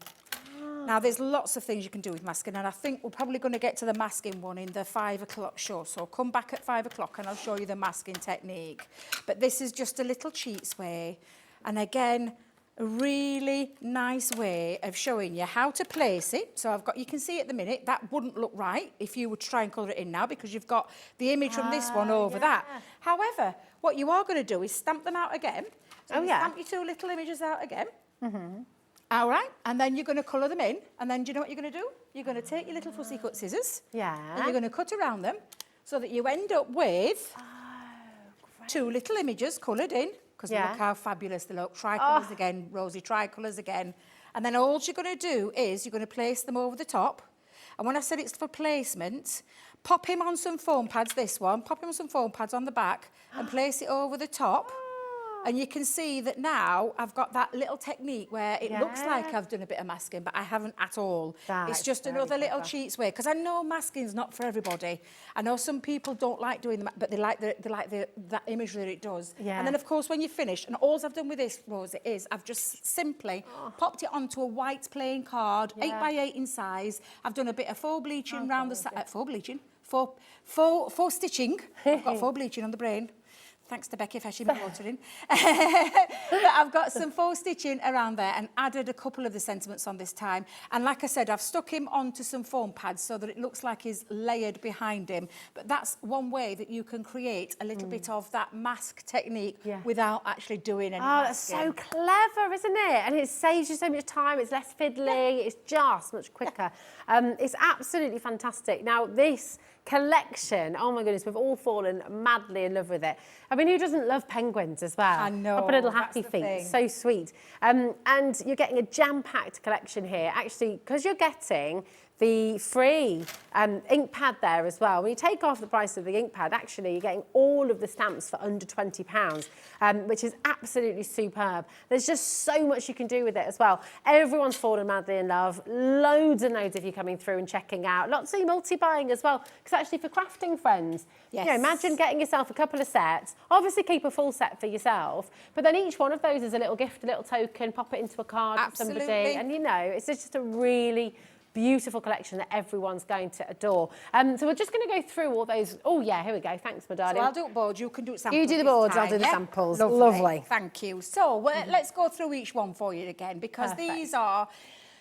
Now, there's lots of things you can do with masking, and I think we're probably going to get to the masking one in the 5 o'clock show. So come back at 5 o'clock and I'll show you the masking technique. But this is just a little cheats way. And again, a really nice way of showing you how to place it. So you can see at the minute, that wouldn't look right if you were to try and colour it in now because you've got the image from this one over that. However, what you are going to do is stamp them out again. So you stamp your 2 little images out again. All right, and then you're going to colour them in, and then do you know what you're going to do? You're going to take your little fussy cut scissors, and you're going to cut around them so that you end up with 2 little images coloured in, because look how fabulous they look. Tricolours again, Rosie, tricolours again. And then all you're going to do is you're going to place them over the top. And when I said it's for placement, pop him on some foam pads, this one, pop him on some foam pads on the back and place it over the top. And you can see that now I've got that little technique where it looks like I've done a bit of masking, but I haven't at all. It's just another little cheats way, because I know masking's not for everybody. I know some people don't like doing them, but they like that imagery that it does. And then, of course, when you finish, and all I've done with this, Rosie, is I've just simply popped it onto a white plain card, 8 by 8 in size. I've done a bit of faux bleaching round the side. Faux stitching. I've got faux bleaching on the brain. Thanks to Becky fetching me water in. But I've got some faux stitching around there and added a couple of the sentiments on this time. And like I said, I've stuck him onto some foam pads so that it looks like he's layered behind him. But that's one way that you can create a little bit of that mask technique without actually doing any masking. That's so clever, isn't it? And it saves you so much time. It's less fiddly. It's just much quicker. It's absolutely fantastic. Now, this collection, oh my goodness, we've all fallen madly in love with it. I mean, who doesn't love penguins as well? I know, Up a little that's happy the feet, thing. so sweet. And you're getting a jam-packed collection here. Actually, because you're getting the free ink pad there as well. When you take off the price of the ink pad, actually, you're getting all of the stamps for under £20, which is absolutely superb. There's just so much you can do with it as well. Everyone's fallen madly in love. Loads and loads of you coming through and checking out. Lots of you multi-buying as well. Because actually, for crafting friends, you know, imagine getting yourself a couple of sets. Obviously, keep a full set for yourself. But then each one of those is a little gift, a little token. Pop it into a card for somebody. And, you know, it's just a really beautiful collection that everyone's going to adore. So we're just going to go through all those. Oh, yeah, here we go. Thanks, my darling. So I'll do it boards, you can do it samples. You do the this boards, I'll time, do the yeah? samples. Lovely. Lovely. Thank you. So let's go through each one for you again, because these are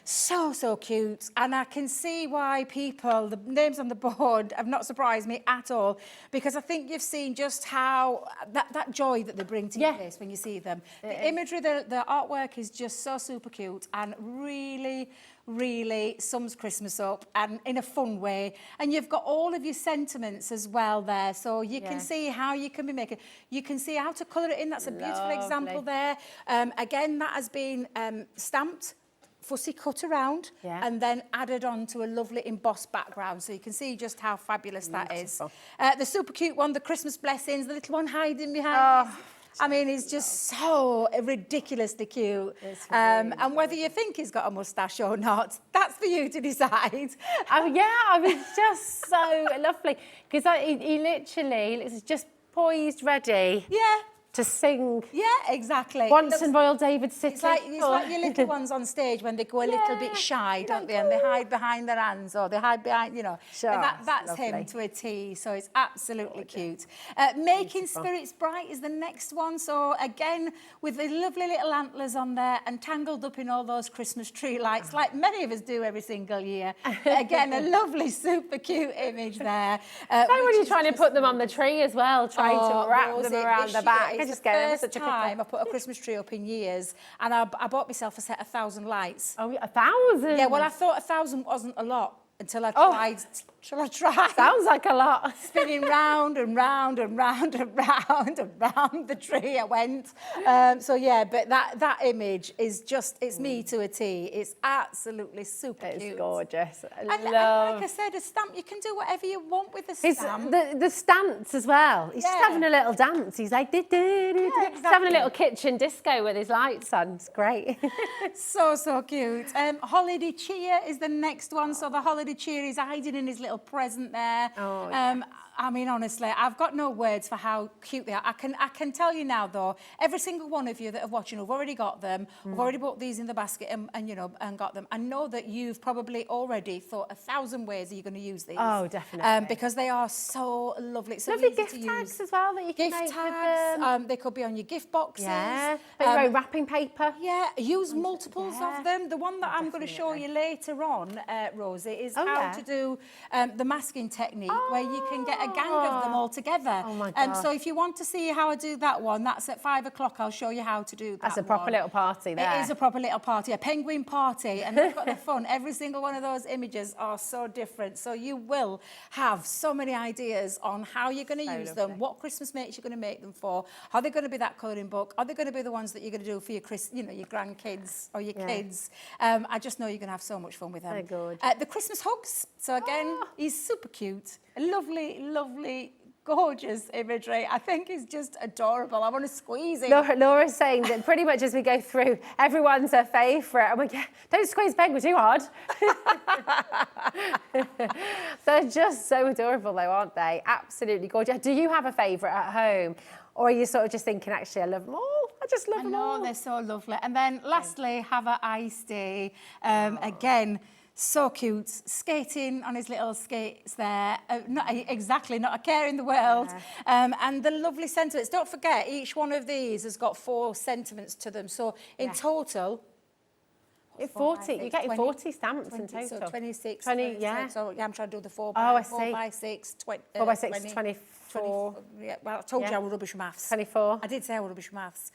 so cute, and I can see why the names on the board have not surprised me at all, because I think you've seen just how that joy that they bring to your face when you see them. The imagery, the artwork is just so super cute and really sums Christmas up, and in a fun way. And you've got all of your sentiments as well there, so you can see how you can be making. You can see how to colour it in. That's a beautiful example there. Again, that has been stamped, fussy cut around, and then added on to a lovely embossed background, so you can see just how fabulous that is. The super cute one, the Christmas blessings, the little one hiding behind. I mean, he's just so ridiculously cute. And whether you think he's got a moustache or not, that's for you to decide. I mean, just so lovely, because he literally is just poised, ready Yeah. to sing. Yeah, exactly. Once in Royal David City. It's like your little ones on stage when they go a little bit shy, don't they? And they hide behind their hands or they hide behind, you know. Sure, And that's lovely. him to a T, so it's absolutely cute. Making Spirits Bright is the next one. So again, with the lovely little antlers on there and tangled up in all those Christmas tree lights, like many of us do every single year. Again, a lovely, super cute image there. So when you're trying to put them on the tree as well, trying to wrap Rosie, them around this the year back. is I just the get it. first Such a time I put a Christmas tree up in years, and I bought myself a set of 1,000 lights. Oh, 1,000? Yeah, well, I thought 1,000 wasn't a lot until I tried. Sounds like a lot. Spinning round and round and round and round and round the tree I went. So yeah, but that image is just, it's me to a T. It's absolutely super cute. It's gorgeous. And like I said, a stamp, you can do whatever you want with a stamp. The stance as well. He's just Yeah. having a little dance. He's like, He's having a little kitchen disco with his lights on. It's great. So cute. Holiday Cheer is the next one. So the Holiday Cheer is hiding in his little present there. Oh, yeah. I mean, honestly, I've got no words for how cute they are. I can tell you now, though, every single one of you that are watching have already got them. We've already bought these in the basket and you know, and got them. I know that you've probably already thought 1,000 ways that you're going to use these. Oh, definitely. Because they are so lovely. So Lovely easy gift to use. tags as well that you can Gift make with tags. them. They could be on your gift boxes. Yeah. Put your own wrapping paper. Yeah, use multiples of them. The one that I'm going to show you later on, Rosie, is how to do the masking technique where you can get a gang of them all together. Oh my gosh. So if you want to see how I do that one, that's at 5 o'clock. I'll show you how to do that. That's a proper little party there. It is a proper little party, a penguin party, and they've got the fun. Every single one of those images are so different. So you will have so many ideas on how you're going to use them, what Christmas makes you're going to make them for. Are they going to be that colouring book? Are they going to be the ones that you're going to do for your your grandkids or your kids? I just know you're going to have so much fun with them. They're good. The Christmas hugs. So again, he's super cute. A lovely, lovely, gorgeous imagery. I think he's just adorable. I want to squeeze him. Laura's saying that pretty much as we go through, everyone's her favourite. I'm like, yeah, don't squeeze Penguin too hard. They're just so adorable though, aren't they? Absolutely gorgeous. Do you have a favourite at home? Or are you sort of just thinking, actually, I love them all? I just love them all. I know, they're so lovely. And then lastly, have a ice day. Again, so cute, skating on his little skates there. Not a care in the world. And the lovely sentiments. Don't forget, each one of these has got 4 sentiments to them. So in total... 40, you're getting 40 stamps in total. So 26. 20, yeah. So yeah, I'm trying to do the 4 I by see. 6, 20. 4 by 6, 20, 24. Yeah, well, I told you I was rubbish with maths. 24. I did say I was rubbish with maths.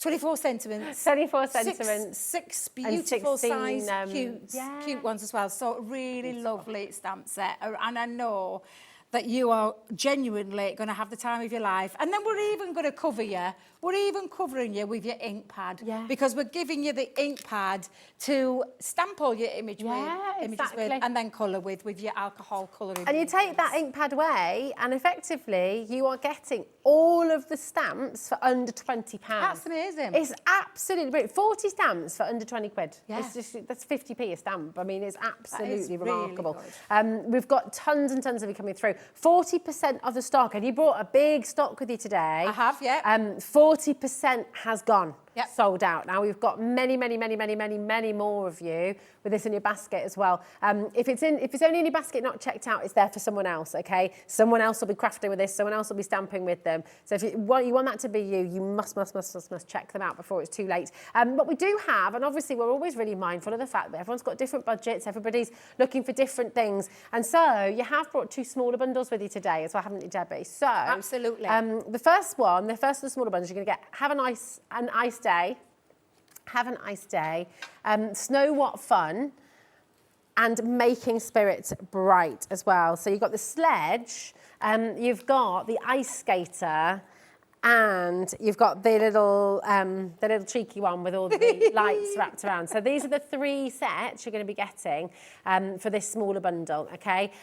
24 sentiments. 24 sentiments. Six And beautiful 16, size, cute ones as well. So really lovely stamp set. And I know that you are genuinely going to have the time of your life. And then we're even going to cover you. We're even covering you with your ink pad. Because we're giving you the ink pad to stamp all your images with and then colour with your alcohol colouring. And you take that ink pad away and effectively you are getting all of the stamps for under £20. That's amazing. It's absolutely brilliant. 40 stamps for under 20 quid. Yeah. It's just, that's 50p a stamp. I mean, it's absolutely really remarkable. good. We've got tons and tons of it coming through. 40% of the stock, and you brought a big stock with you today. I have, yeah. 40% has gone. Yep. Sold out. Now we've got many more of you with this in your basket as well. If it's only in your basket, not checked out, it's there for someone else. Okay, someone else will be crafting with this. Someone else will be stamping with them. So if you want that to be you, you must check them out before it's too late. But we do have, and obviously we're always really mindful of the fact that everyone's got different budgets. Everybody's looking for different things, and so you have brought 2 smaller bundles with you today as well, haven't you, Debbie? So absolutely. the first of the smaller bundles, you're going to get have an ice day. Have an ice day. Snow What Fun. And Making Spirits Bright as well. So you've got the sledge, you've got the ice skater, and you've got the little cheeky one with all the lights wrapped around. So these are the 3 sets you're going to be getting for this smaller bundle, okay?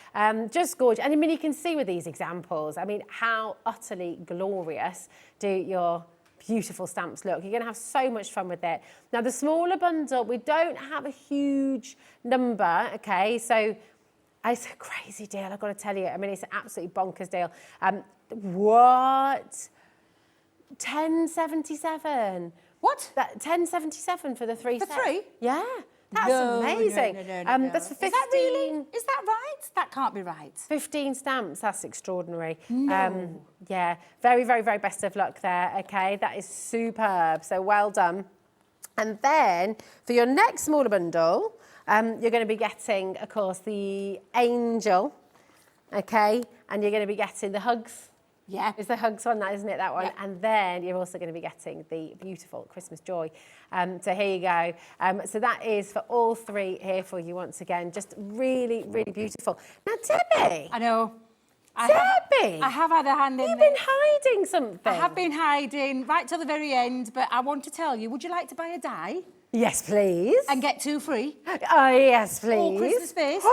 Just gorgeous. And I mean, you can see with these examples, I mean, how utterly glorious do your beautiful stamps look. You're going to have so much fun with it. Now, the smaller bundle, we don't have a huge number, okay? So it's a crazy deal, I've got to tell you. I mean, it's an absolutely bonkers deal. What? 1077. What? That 1077 for the three For sets. three? Yeah. That's No, amazing. no. That's for 15. Is that really? Is that right? That can't be right. 15 stamps, that's extraordinary. No. Yeah, very, very, very best of luck there, okay? That is superb, so well done. And then, for your next smaller bundle, you're going to be getting, of course, the angel, okay? And you're going to be getting the hugs. Yeah. It's the hugs one, that isn't it, that one? Yeah. And then you're also going to be getting the beautiful Christmas joy. So here you go. So that is for all three here for you once again. Just really, really beautiful. Now, Debbie. I know. Debbie. I have had a hand in You've this. been hiding something. I have been hiding right till the very end, but I want to tell you, would you like to buy a die Yes, please. and get 2 free? Oh, yes, please. All Christmas based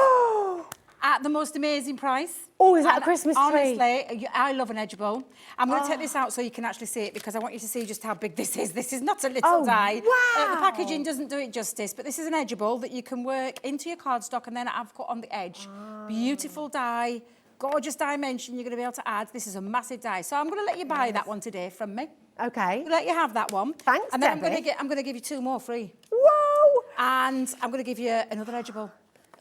at the most amazing price. Oh, is that a And Christmas tree? honestly, I love an edgeable. I'm going to take this out so you can actually see it because I want you to see just how big this is. This is not a little die. wow. The packaging doesn't do it justice, but this is an edgeable that you can work into your cardstock and then I've cut on the edge. Beautiful die, gorgeous dimension you're going to be able to add. This is a massive die. So I'm going to let you buy that one today from me. Okay. I'm going to let you have that one. Thanks, And then Debbie. I'm going to give you 2 more free. Whoa. And I'm going to give you another edgeable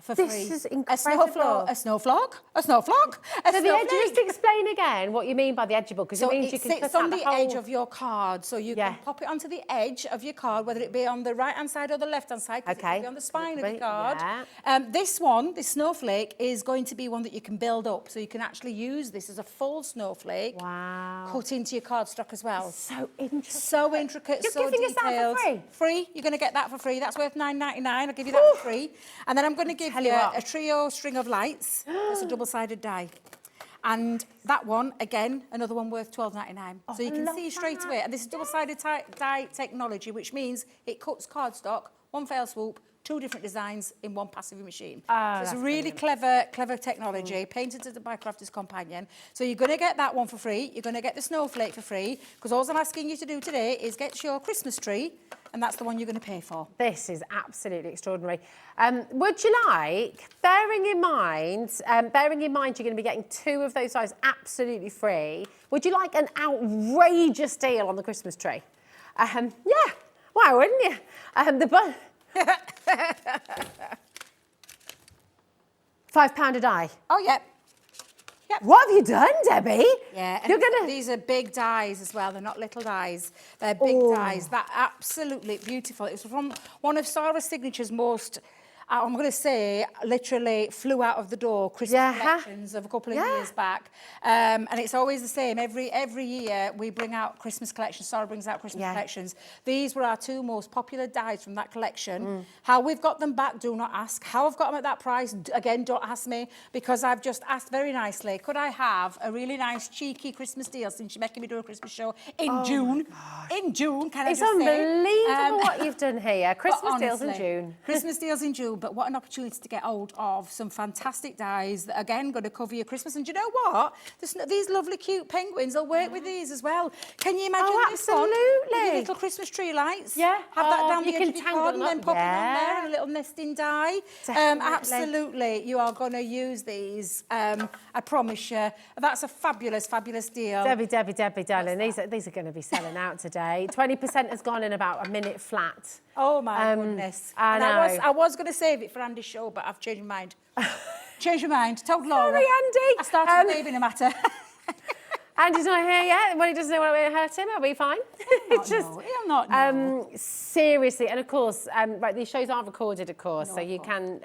for This free. is incredible. A snowflog. A snowflog. A So the edge, snowflake. just explain again what you mean by the edgeable, because So it means you it can sits cut out on the the whole... edge of your card, so you Yeah. can pop it onto the edge of your card, whether it be on the right-hand side or the left-hand side, 'cause it Okay. can be on the spine of the Right, card. yeah. This one, this snowflake, is going to be one that you can build up, so you can actually use this as a full snowflake, Wow. cut into your cardstock as well. So interesting. So intricate, You're so giving us that for detailed. free? Free. You're going to get that for free. That's worth $9.99. I'll give you that for free. And then I'm going to give Tell you you what. a trio string of lights. It's a double-sided die. And that one, again, another one worth $12.99. So you can love see straight that. away. And this is double-sided die technology, which means it cuts cardstock, one fell swoop, 2 different designs in one passive machine. So it's a that's really clever technology, patented by Crafter's Companion. So you're going to get that one for free. You're going to get the snowflake for free, because all I'm asking you to do today is get your Christmas tree, and that's the one you're going to pay for. This is absolutely extraordinary. Would you like, bearing in mind you're going to be getting 2 of those dies absolutely free, would you like an outrageous deal on the Christmas tree? Yeah, why wouldn't you? £5 a die. Oh, yeah. What have you done, Debbie? Yeah, and You're gonna... these are big dies as well. They're not little dies. They're big dies. That absolutely beautiful. It was from one of Sarah's Signature's most, I'm going to say, literally flew out of the door Christmas collections of a couple of years back. And it's always the same. Every year we bring out Christmas collections. Sarah brings out Christmas collections. These were our 2 most popular dies from that collection. How we've got them back, do not ask. How I've got them at that price, again, don't ask me, because I've just asked very nicely, could I have a really nice, cheeky Christmas deal since you're making me do a Christmas show in June? In June, can I It's just say? unbelievable what you've done here. Christmas deals in honestly, June. Christmas deals in June, but what an opportunity to get hold of some fantastic dies that, again, going to cover your Christmas. And do you know what? These lovely, cute penguins will work with these as well. Can you imagine this one? With absolutely. your little Christmas tree lights? Yeah. Have that down you the can edge of your tangle card and them then up. pop it on there Yeah. and a little nesting die. Definitely. Absolutely. You are going to use these. I promise you. That's a fabulous, fabulous deal. Debbie, darling, these are going to be selling out today. 20% has gone in about a minute flat. Oh, my goodness. I And know. I was going to save it for Andy's show, but I've changed my mind. Changed my mind. Told Laura. Sorry, Andy. I started believing a matter. Andy's not here yet. Well, he doesn't know what it hurt him. He'll be fine. He'll not know. Seriously, and of course, right, these shows are recorded, of course, so you can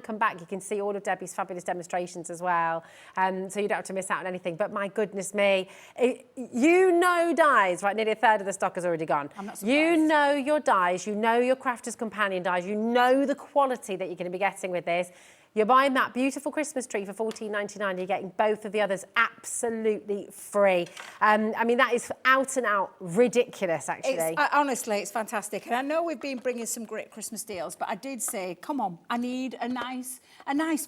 come back. You can see all of Debbie's fabulous demonstrations as well, so you don't have to miss out on anything. But my goodness me, dies, right? Nearly a third of the stock has already gone. I'm not surprised. You know your dies. You know your Crafter's Companion dies. You know the quality that you're going to be getting with this. You're buying that beautiful Christmas tree for $14.99. You're getting both of the others absolutely free. I mean, that is out and out ridiculous, actually. Honestly, it's fantastic. And I know we've been bringing some great Christmas deals, but I did say, come on, I need a nice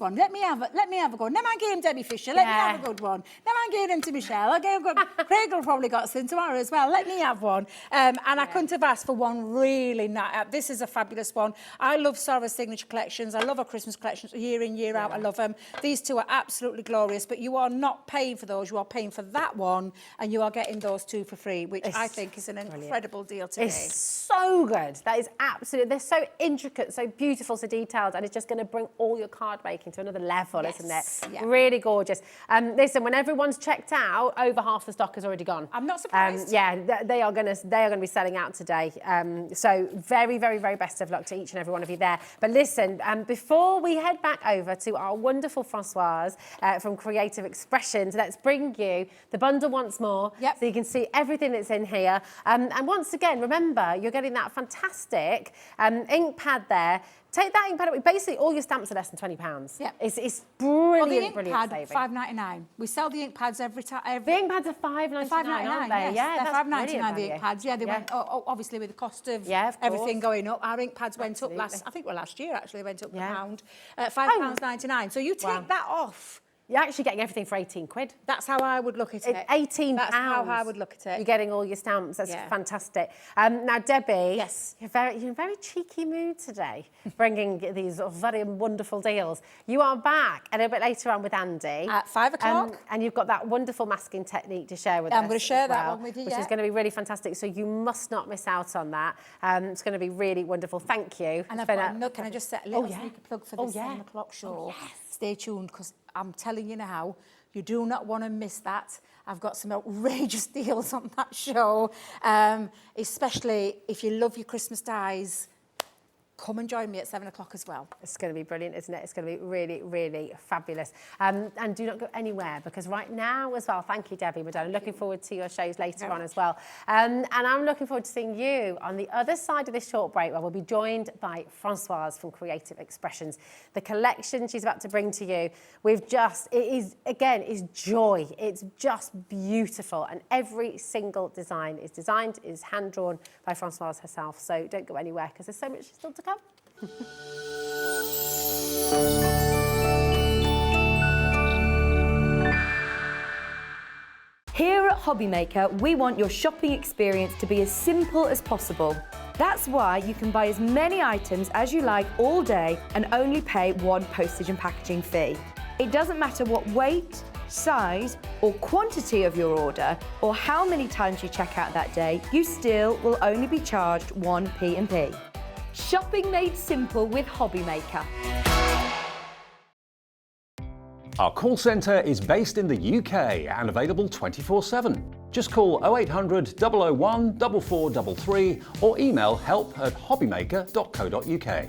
one. Let me have a go. Never mind give him Debbie Fisher. Let me have a good one. Never mind give him to Michelle. Craig will probably got some tomorrow as well. Let me have one. And I couldn't have asked for one really nice. This is a fabulous one. I love Sarah's signature collections. I love her Christmas collections. year in, year out. I love them. These two are absolutely glorious, but you are not paying for those. You are paying for that one, and you are getting those two for free, which I think is an incredible deal today. It's so good. That is absolutely, they're so intricate, so beautiful, so detailed, and it's just going to bring all your card making to another level, isn't it? Yeah. Really gorgeous. Listen, when everyone's checked out, over half the stock has already gone. I'm not surprised. Yeah, they are going to be selling out today. So very, very, very best of luck to each and every one of you there. But listen, before we head back over to our wonderful Françoise from Creative Expressions, let's bring you the bundle once more, so you can see everything that's in here. And once again, remember, you're getting that fantastic ink pad there. Take that ink pad away. Basically, all your stamps are less than £20. Yeah. It's brilliant, Well, the ink brilliant pad, saving. £5.99. We sell the ink pads every time. The ink pads are £5.99, aren't they? Yes, Yeah, they're that's £5.99, the ink value. pads. Yeah, they went, obviously, with the cost of, of everything course. going up. Our ink pads went up last year, actually, went up £1. £5.99. So you take that off. You're actually getting everything for 18 quid. That's how I would look at it. It's £18. That's how I would look at it. You're getting all your stamps. That's fantastic. Now, Debbie, yes, you're in a very cheeky mood today, bringing these very wonderful deals. You are back a little bit later on with Andy. At 5 o'clock. And you've got that wonderful masking technique to share with us. I'm going to share that well, one with you, which is going to be really fantastic. So you must not miss out on that. It's going to be really wonderful. Thank you. And I've got can I just set a little sneaker plug for the 7 o'clock show? Yes. Stay tuned, because I'm telling you now, you do not want to miss that. I've got some outrageous deals on that show, especially if you love your Christmas dies. Come and join me at 7 o'clock as well. It's going to be brilliant, isn't it? It's going to be really, really fabulous. And do not go anywhere, because right now as well, thank you, Debbie. We're looking forward to your shows later on as well. And I'm looking forward to seeing you on the other side of this short break, where we'll be joined by Françoise from Creative Expressions. The collection she's about to bring to you, it is joy. It's just beautiful. And every single design is hand-drawn by Françoise herself. So don't go anywhere, because there's so much still to come. Here at Hobbymaker, we want your shopping experience to be as simple as possible. That's why you can buy as many items as you like all day and only pay one postage and packaging fee. It doesn't matter what weight, size or quantity of your order, or how many times you check out that day, you still will only be charged one P&P. Shopping made simple with Hobbymaker. Our call centre is based in the UK and available 24/7. Just call 0800 001 4433 or email help@hobbymaker.co.uk.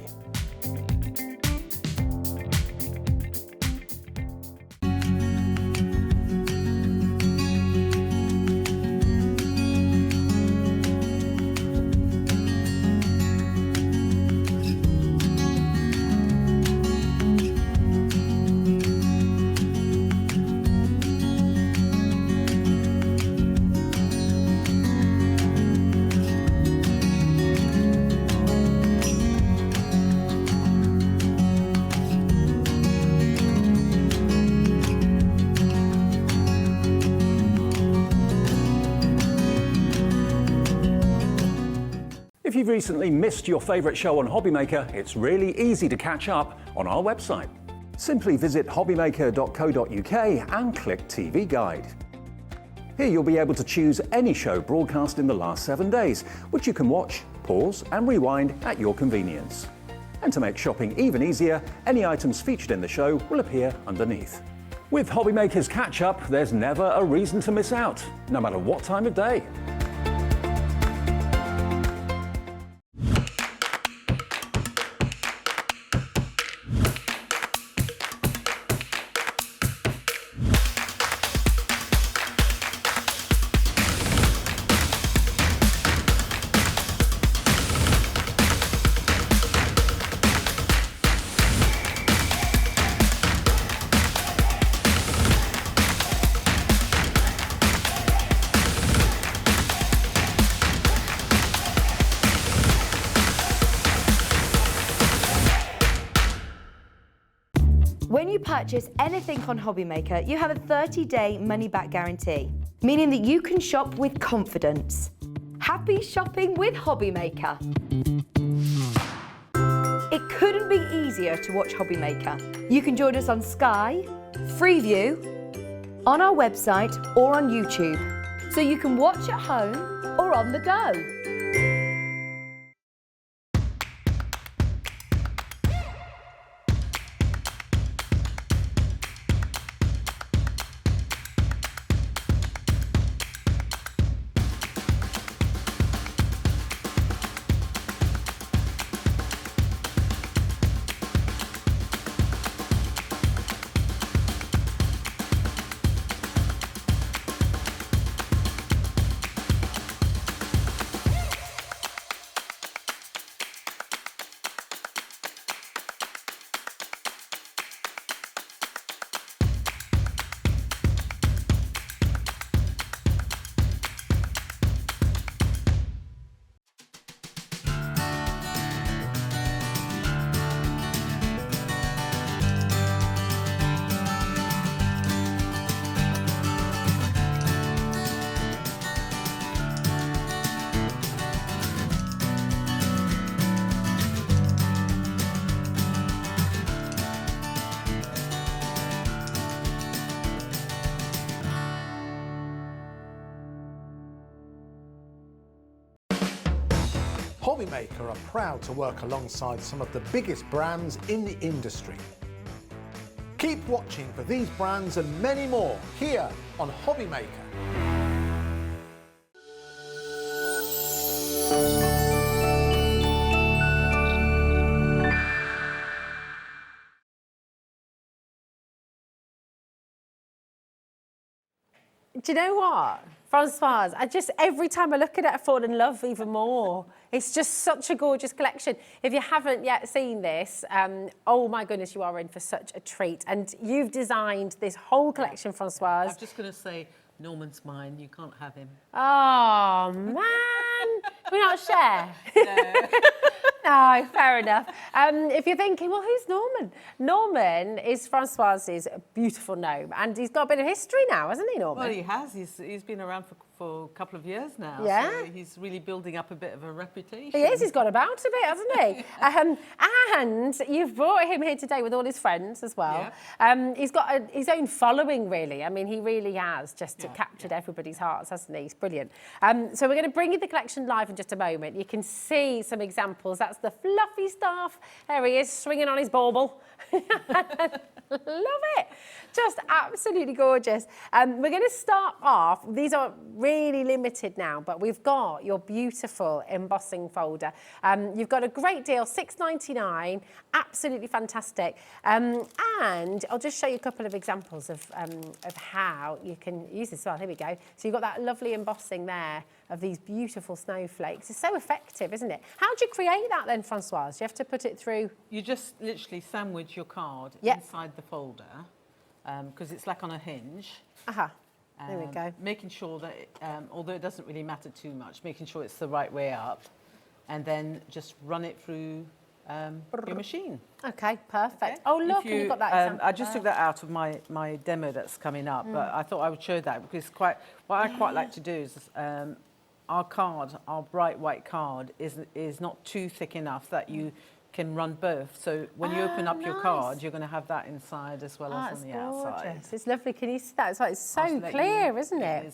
If you've recently missed your favourite show on Hobbymaker, it's really easy to catch up on our website. Simply visit hobbymaker.co.uk and click TV Guide. Here you'll be able to choose any show broadcast in the last 7 days, which you can watch, pause and rewind at your convenience. And to make shopping even easier, any items featured in the show will appear underneath. With Hobbymaker's Catch Up, there's never a reason to miss out, no matter what time of day. When you purchase anything on Hobbymaker, you have a 30-day money-back guarantee, meaning that you can shop with confidence. Happy shopping with Hobbymaker. It couldn't be easier to watch Hobby Maker. You can join us on Sky, Freeview, on our website or on YouTube, so you can watch at home or on the go. Hobby Maker are proud to work alongside some of the biggest brands in the industry. Keep watching for these brands and many more here on Hobby Maker. Do you know what, Francoise? Every time I look at it, I fall in love even more. It's just such a gorgeous collection. If you haven't yet seen this, oh my goodness, you are in for such a treat. And you've designed this whole collection, Francoise. I'm just going to say, Norman's mine. You can't have him. Oh, man. Can we not share? No. No, fair enough. If you're thinking, well, who's Norman? Norman is Francoise's beautiful gnome, and he's got a bit of history now, hasn't he, Norman? Well, he has. He's been around for a couple of years now. Yeah. So he's really building up a bit of a reputation. He is. He's got about a bit, hasn't he? And you've brought him here today with all his friends as well. Yeah. He's got his own following, really. I mean, he really has just captured everybody's hearts, hasn't he? He's brilliant. So we're going to bring you the collection live in just a moment. You can see some examples. That's the fluffy stuff. There he is, swinging on his bauble. Love it. Just absolutely gorgeous. We're going to start off. These are really limited now, but we've got your beautiful embossing folder. You've got a great deal, $6.99, absolutely fantastic. And I'll just show you a couple of examples of how you can use this as well. Here we go. So you've got that lovely embossing there of these beautiful snowflakes. It's so effective, isn't it? How do you create that then, Francoise? Do you have to put it through? You just literally sandwich your card inside the folder, because it's like on a hinge. There we go. Making sure that, although it doesn't really matter too much, making sure it's the right way up, and then just run it through your machine. Okay, perfect. Okay. Oh, look, and you've got that example I just took that out of my demo that's coming up, but I thought I would show that because what I quite like to do is our card, our bright white card, is not too thick enough that you can run both. So when you open up your card, you're going to have that inside as well as on the outside. It's lovely. Can you see that? It's so clear, isn't it?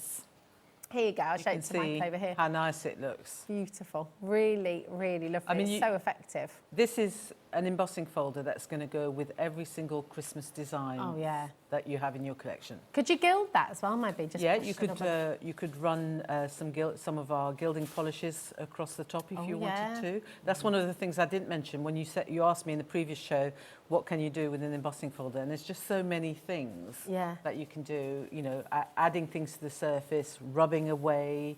Here you go. I'll show it to Mike over here. How nice it looks. Beautiful. Really, really lovely. I mean, it's so effective. This is an embossing folder that's going to go with every single Christmas design that you have in your collection. Could you gild that as well, maybe? Just you could run some of our gilding polishes across the top if you wanted to. That's one of the things I didn't mention when you asked me in the previous show, what can you do with an embossing folder? And there's just so many things that you can do. You know, adding things to the surface, rubbing away.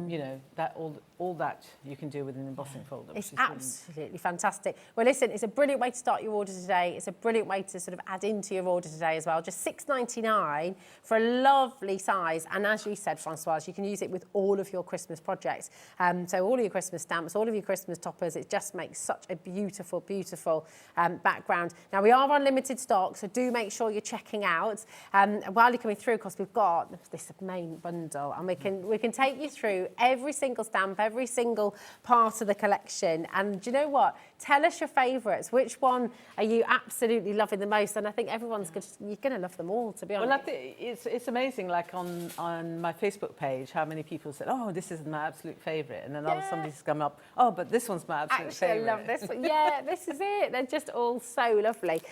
You know, that all that you can do with an embossing folder. It's absolutely fantastic. Well, listen, it's a brilliant way to start your order today. It's a brilliant way to sort of add into your order today as well. Just $6.99 for a lovely size. And as you said, Francoise, you can use it with all of your Christmas projects. So all of your Christmas stamps, all of your Christmas toppers, it just makes such a beautiful, beautiful background. Now, we are on limited stock, so do make sure you're checking out. While you're coming through, because we've got this main bundle, and we can take you through every single stamp, every single part of the collection. And do you know what? Tell us your favourites. Which one are you absolutely loving the most? And I think everyone's you're going to love them all, to be honest. Well, I think it's amazing, like on my Facebook page, how many people said, oh, this is my absolute favourite. And then somebody's come up, oh, but this one's my absolute favourite. I love this one. Yeah, this is it. They're just all so lovely.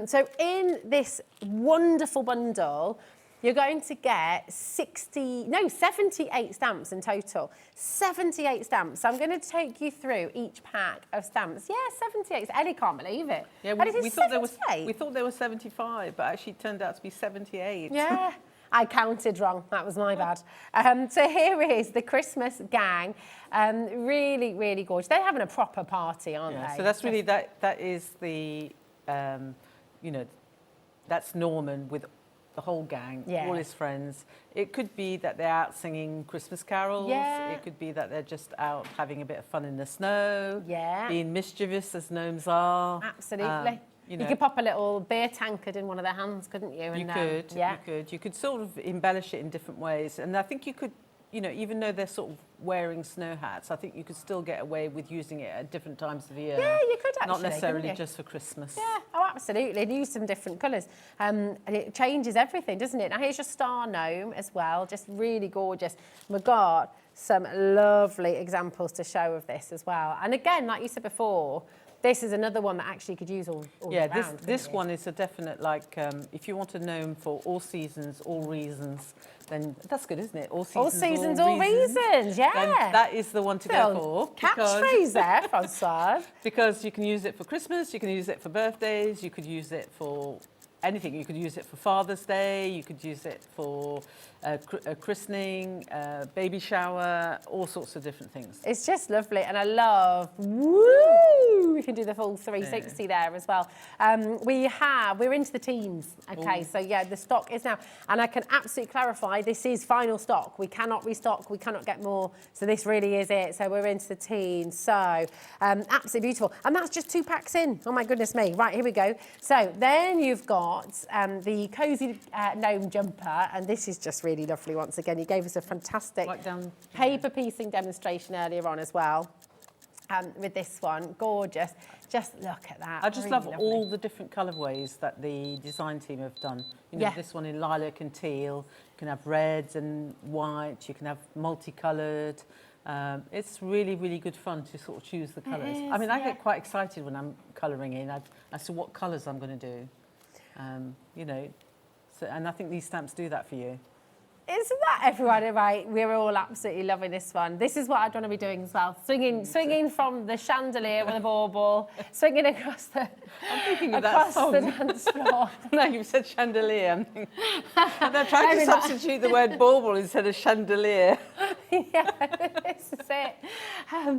So in this wonderful bundle, you're going to get 78 stamps in total. 78 stamps. So I'm going to take you through each pack of stamps. Yeah, 78. Ellie can't believe it. Yeah, we thought there were 75, but actually it turned out to be 78. Yeah. I counted wrong. That was my bad. So here is the Christmas gang. Really, really gorgeous. They're having a proper party, aren't they? So that's really, that is the, that's Norman with the whole gang, all his friends. It could be that they're out singing Christmas carols. Yeah. It could be that they're just out having a bit of fun in the snow. Yeah. Being mischievous as gnomes are. Absolutely. You could pop a little beer tankard in one of their hands, couldn't you? You could, yeah. You could sort of embellish it in different ways. And I think you could, even though they're sort of wearing snow hats, I think you could still get away with using it at different times of the year. Yeah, you could actually. Not necessarily just for Christmas. Yeah, oh, absolutely. And use some different colours. And it changes everything, doesn't it? Now, here's your star gnome as well, just really gorgeous. We've got some lovely examples to show of this as well. And again, like you said before, this is another one that actually could use all year round. This one is a definite, like, if you want a gnome for all seasons, all reasons, then that's good, isn't it? All seasons, all reasons, yeah. Then that is the one to go for. Catchphrase there, Francois. Because you can use it for Christmas, you can use it for birthdays, you could use it for anything. You could use it for Father's Day, you could use it for a christening, baby shower, all sorts of different things. It's just lovely, and I love, woo! We can do the full 360 there as well. We're into the teens, okay, so yeah, the stock is now, and I can absolutely clarify, this is final stock. We cannot restock, we cannot get more, so this really is it. So we're into the teens, so absolutely beautiful. And that's just 2 packs in, oh my goodness me. Right, here we go. So then you've got the Cozy Gnome Jumper, and this is just really lovely once again. You gave us a fantastic paper piecing demonstration earlier on as well. With this one, gorgeous. Just look at that. I just love all the different colourways that the design team have done. This one in lilac and teal. You can have reds and white. You can have multicoloured. It's really, really good fun to sort of choose the colours. I mean, I get quite excited when I'm colouring in as to what colours I'm going to do. And I think these stamps do that for you. Isn't that everyone right? We're all absolutely loving this one. This is what I'd want to be doing as well. Swinging from the chandelier with a bauble, swinging across the dance floor. No, you said chandelier. And they're trying to substitute the word bauble instead of chandelier. Yeah, this is it. I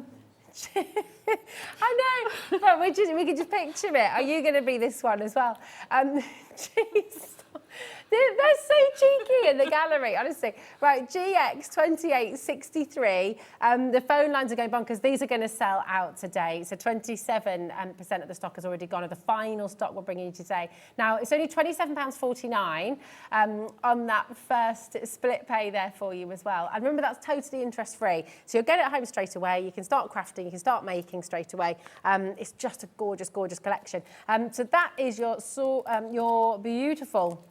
know, but we can just picture it. Are you going to be this one as well? Jeez. They're so cheeky in the gallery, honestly. Right, GX2863. The phone lines are going bonkers. These are going to sell out today. So 27% of the stock has already gone of the final stock we're bringing you today. Now, it's only £27.49 on that first split pay there for you as well. And remember, that's totally interest-free. So you'll get it at home straight away. You can start crafting. You can start making straight away. It's just a gorgeous, gorgeous collection. So that is your beautiful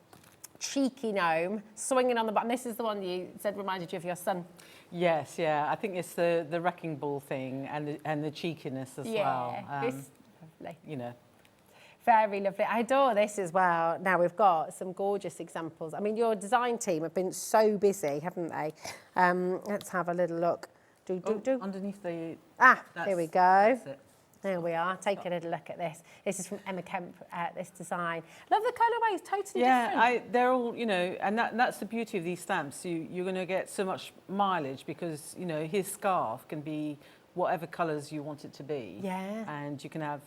cheeky gnome swinging on the bottom. This is the one you said reminded you of your son. Yes, yeah. I think it's the wrecking ball thing and the cheekiness as well. It's lovely. Very lovely. I adore this as well. Now we've got some gorgeous examples. I mean, your design team have been so busy, haven't they? Let's have a little look. Underneath the... Here we go. That's it. There we are. Take a little look at this. This is from Emma Kemp, this design. Love the colourways, totally different. Yeah, they're all, and that's the beauty of these stamps. You're going to get so much mileage because, his scarf can be whatever colours you want it to be. Yeah. And you can have,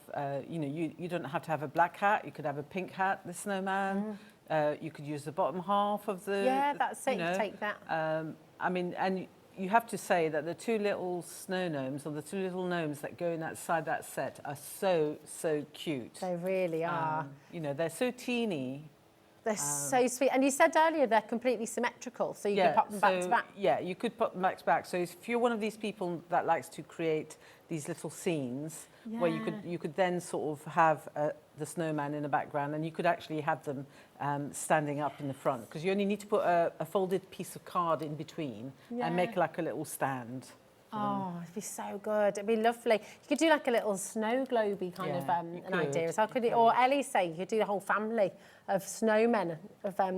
you don't have to have a black hat. You could have a pink hat, the snowman. You could use the bottom half of the... Yeah, that's it. Take that. I mean, and... You have to say that the 2 little snow gnomes, or the 2 little gnomes that go inside that set, are so, so cute. They really are. They're so teeny, They're so sweet. And you said earlier they're completely symmetrical, so you can pop them back to back. Yeah, you could pop them back to back. So if you're one of these people that likes to create these little scenes where you could then sort of have the snowman in the background, and you could actually have them standing up in the front, because you only need to put a folded piece of card in between and make like a little stand. Oh, it'd be so good. It'd be lovely. You could do like a little snow globe kind of an idea as well, could you? Or Ellie say you could do the whole family of snowmen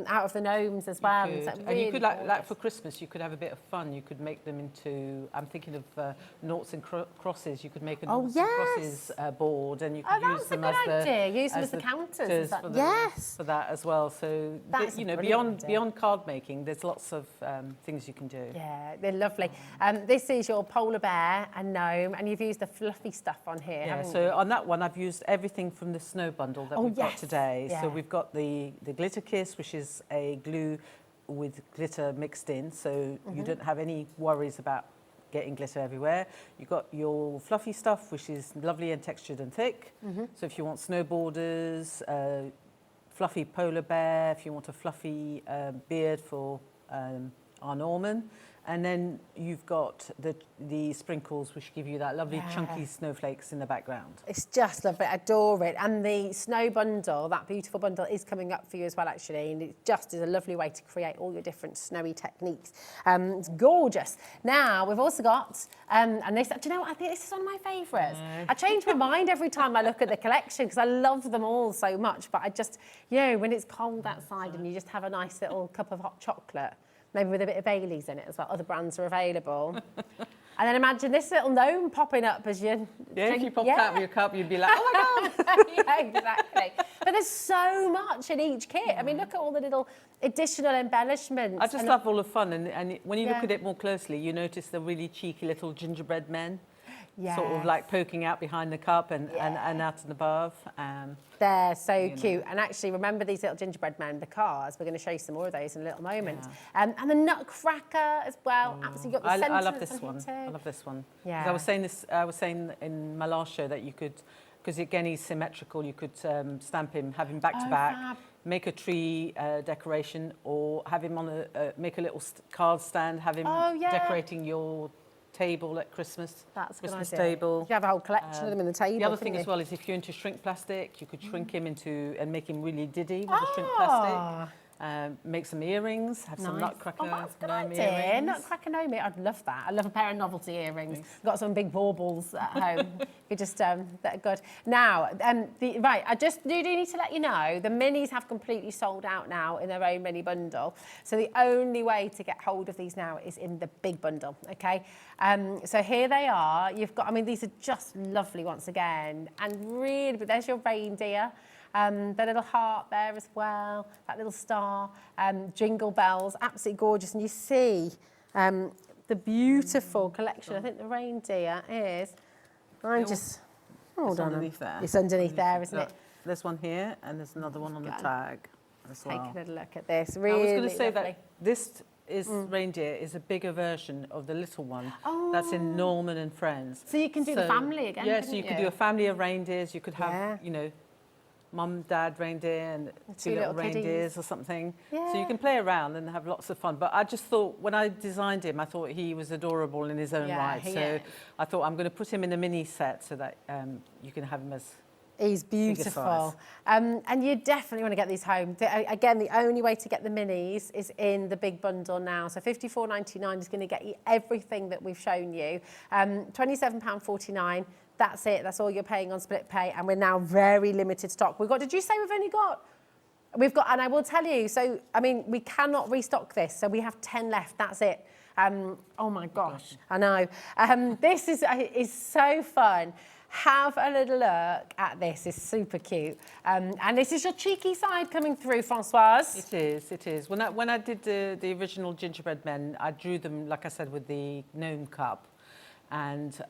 out of the gnomes as well. You could. And you could like for Christmas, you could have a bit of fun. You could make them into, I'm thinking of noughts and crosses. You could make a noughts and crosses board, and you could use them as use them as the counters. For that as well. So you know, beyond card making, there's lots of things you can do. Yeah, they're lovely. This is your polar bear and gnome, and you've used the fluffy stuff on here. Yeah. So on that one, I've used everything from the snow bundle that we've got today. Yeah. So we've got the glitter kiss, which is a glue with glitter mixed in, so you don't have any worries about getting glitter everywhere. You've got your fluffy stuff, which is lovely and textured and thick. So if you want snow borders, fluffy polar bear, if you want a fluffy beard for our Norman. And then you've got the sprinkles, which give you that lovely chunky snowflakes in the background. It's just lovely. I adore it. And the snow bundle, that beautiful bundle, is coming up for you as well, actually. And it just is a lovely way to create all your different snowy techniques. It's gorgeous. Now, we've also got, and this, do you know what? I think this is one of my favourites. I change my mind every time I look at the collection because I love them all so much. But I just, you know, when it's cold outside and you just have a nice little cup of hot chocolate, maybe with a bit of Baileys in it as well. Other brands are available. And then imagine this little gnome popping up as you if you popped out with your cup, you'd be like, oh my God. Yeah, exactly. But there's so much in each kit. I mean, look at all the little additional embellishments. I just love all the fun. And when you look at it more closely, you notice the really cheeky little gingerbread men. Sort of like poking out behind the cup and out and above. They're so cute. And actually, remember these little gingerbread men, the cars. We're going to show you some more of those in a little moment. And the nutcracker as well. Absolutely, got the I love this one. I love this one. Yeah. I was saying in my last show that you could, because again he's symmetrical, you could stamp him, have him back to back, make a tree decoration, or have him on make a little card stand, have him decorating your table at Christmas. That's a good Christmas idea. table. You have a whole collection of them in the table. The other thing as well is if you're into shrink plastic, you could shrink him into and make him really diddy with the shrink plastic. Make some earrings, have some nutcracker that's a good gnome idea. earrings. Nutcracker gnome, I'd love that. I love a pair of novelty earrings. Got some big baubles at home. You just that are good. Now, I just do need to let you know the minis have completely sold out now in their own mini bundle. So the only way to get hold of these now is in the big bundle. Okay. So here they are. You've got. I mean, these are just lovely once again, and really. But there's your reindeer. The little heart there as well, that little star, jingle bells, absolutely gorgeous. And you see the beautiful collection. I think the reindeer is, hold on. Underneath there. It's underneath there, isn't it? There's one here and there's another one on the tag as well. Taking a look at this, really I was going to say lovely. that this reindeer is a bigger version of the little one that's in Norman and Friends. So you can do the family again, Yeah, so you could do a family of reindeers. You could have, you know, mum, dad reindeer and two little reindeers or something. Yeah. So you can play around and have lots of fun. But I just thought, when I designed him, I thought he was adorable in his own right. So I thought I'm going to put him in a mini set so that you can have him as He's beautiful. And you definitely want to get these home. Again, the only way to get the minis is in the big bundle now. So £54.99 is going to get you everything that we've shown you. £27.49. That's it. That's all you're paying on split pay. And we're now very limited stock. Did you say we've got, and I will tell you, so, I mean, we cannot restock this. So we have 10 left. That's it. Oh my gosh, I know. This is so fun. Have a little look at this. It's super cute. And this is your cheeky side coming through, Françoise. It is, it is. When I did the original gingerbread men, I drew them, like I said, with the gnome cup. And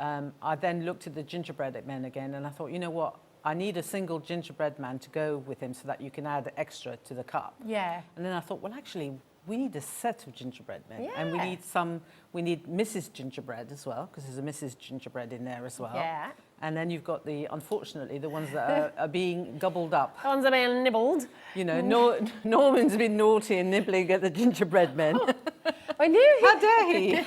I then looked at the gingerbread men again, and I thought, you know what? I need a single gingerbread man to go with him so that you can add extra to the cup. Yeah. And then I thought, well, actually, we need a set of gingerbread men. Yeah. And we need Mrs. Gingerbread as well, because there's a Mrs. Gingerbread in there as well. Yeah. And then you've got unfortunately, the ones that are being gobbled up. The ones that are being nibbled. You know, Norman's been naughty and nibbling at the gingerbread men. I knew. How dare he?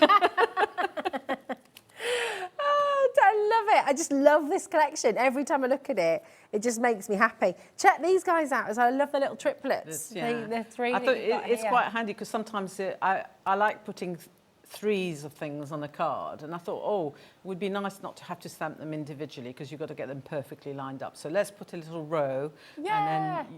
Oh, I love it. I just love this collection. Every time I look at it, it just makes me happy. Check these guys out as well. I love the little triplets. They're three. I thought it's here. quite handy because sometimes I like putting threes of things on a card, and I thought, oh, it would be nice not to have to stamp them individually because you've got to get them perfectly lined up. So let's put a little row, and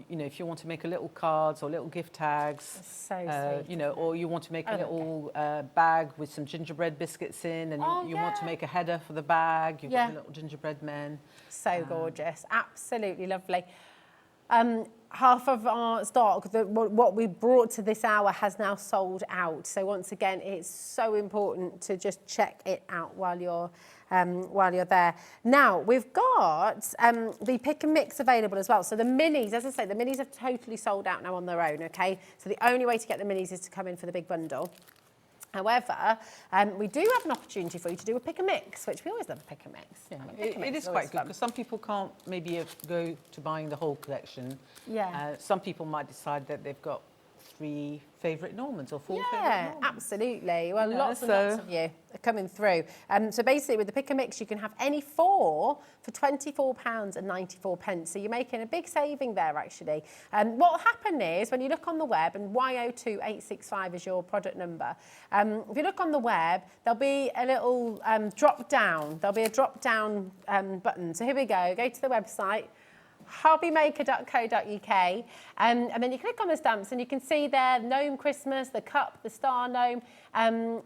then if you want to make a little cards or little gift tags, so sweet, or you want to make a little bag with some gingerbread biscuits in, and you want to make a header for the bag. You've got the little gingerbread men. So gorgeous, absolutely lovely. Half of our stock, what we brought to this hour, has now sold out. So once again, it's so important to just check it out while you're there. Now we've got the pick and mix available as well. So the minis, as I say, the minis are totally sold out now on their own. Okay, so the only way to get the minis is to come in for the big bundle. However, we do have an opportunity for you to do a pick and mix, which we always love a pick and mix. Yeah, it is quite good because some people can't maybe go to buying the whole collection. Yeah. Some people might decide that they've got 3 favourite Normans or 4 favourite Normans. Absolutely. Well, lots and lots of you are coming through. So basically, with the pick and mix, you can have any 4 for £24.94. So you're making a big saving there, actually. What will happen is, when you look on the web, and Y02865 is your product number, if you look on the web, there'll be a little drop down. There'll be a drop down button. So here we go. Go to the website, hobbymaker.co.uk, and then you click on the stamps and you can see there Gnome Christmas, the cup, the star gnome, and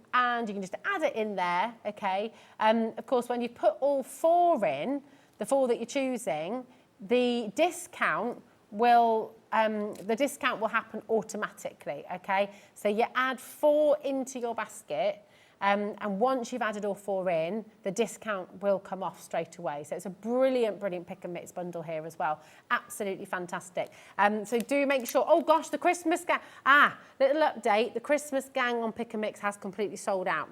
you can just add it in there, okay? Of course, when you put all 4 in, the 4 that you're choosing, the discount will happen automatically, okay? So you add 4 into your basket, and once you've added all 4 in, the discount will come off straight away. So it's a brilliant, brilliant pick and mix bundle here as well. Absolutely fantastic. So do make sure, oh gosh, the Christmas gang, little update, the Christmas gang on pick and mix has completely sold out.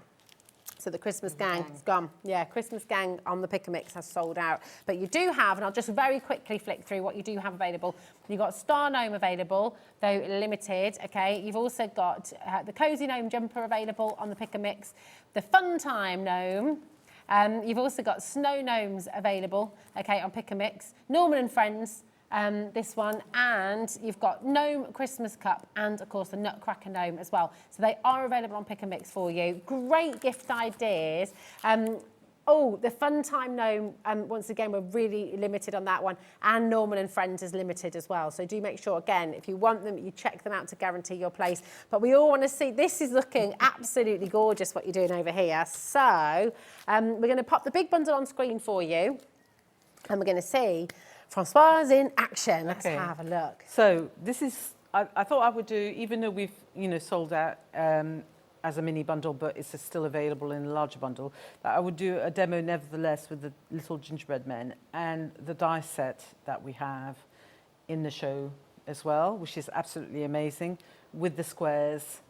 So the Christmas gang is gone. Yeah, Christmas gang on the pick and mix has sold out. But you do have, and I'll just very quickly flick through what you do have available. You've got Star Gnome available, though limited, okay? You've also got the Cozy Gnome jumper available on the pick and mix. The Fun Time Gnome. You've also got Snow Gnomes available, okay, on pick and mix. Norman and Friends. This one, and you've got Gnome Christmas Cup and, of course, the Nutcracker Gnome as well. So they are available on Pick and Mix for you. Great gift ideas. The Fun Time Gnome, once again, we're really limited on that one, and Norman and Friends is limited as well. So do make sure, again, if you want them, you check them out to guarantee your place. But we all want to see, this is looking absolutely gorgeous, what you're doing over here. So we're going to pop the big bundle on screen for you, and we're going to see Francoise in action. Let's have a look. So this is, I thought I would do, even though we've, sold out as a mini bundle, but it's still available in a larger bundle, that I would do a demo nevertheless with the little gingerbread men and the die set that we have in the show as well, which is absolutely amazing, with the squares.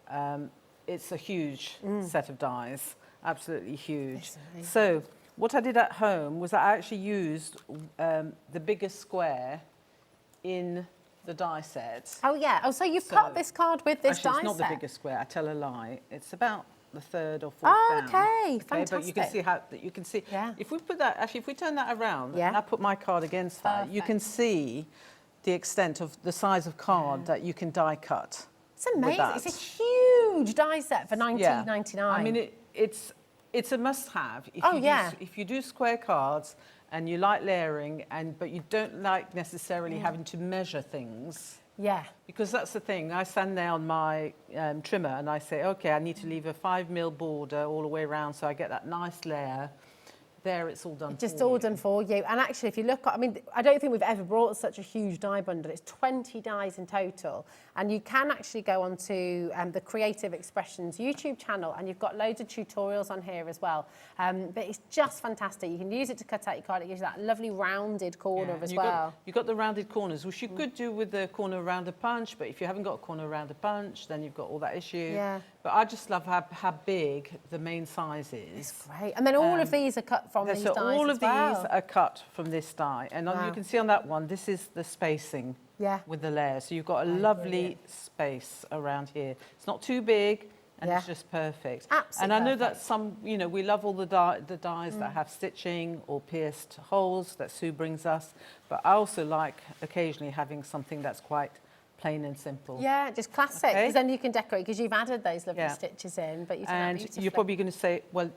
It's a huge set of dies, absolutely huge. So what I did at home was I actually used the biggest square in the die set. Oh, yeah. Oh, so you've cut this card with this die set? It's not the biggest square. I tell a lie. It's about the 3rd or 4th down. Okay, fantastic. But you can see how if we put that, actually, if we turn that around and I put my card against that, you can see the extent of the size of card that you can die cut. It's amazing. It's a huge die set for £19.99. I mean, it's a must-have. If you do square cards and you like layering, but you don't like necessarily having to measure things. Yeah. Because that's the thing. I stand there on my trimmer and I say, okay, I need to leave a 5mm border all the way around so I get that nice layer. There, it's all done Just all done for you. And actually, if you look, I mean, I don't think we've ever brought such a huge die bundle. It's 20 dies in total. And you can actually go onto the Creative Expressions YouTube channel, and you've got loads of tutorials on here as well. But it's just fantastic. You can use it to cut out your card. It gives you that lovely rounded corner as well. You've got the rounded corners, which you could do with the corner around a punch, but if you haven't got a corner around a punch, then you've got all that issue. Yeah. But I just love how big the main size is. It's great. And then all of these are cut from these So dies all as of well. these are cut from this die, and Wow. you can see on that one, this is the spacing Yeah. with the layers. So you've got a Oh, lovely brilliant. space around here. It's not too big, and Yeah. it's just perfect. Absolutely And I know that perfect. some, you know, we love all the dies that have stitching or pierced holes that Sue brings us, but I also like occasionally having something that's quite plain and simple. Yeah, just classic, because Okay. then you can decorate, because you've added those lovely Yeah. stitches in, but you've done that And beautifully. you're probably going to say, well,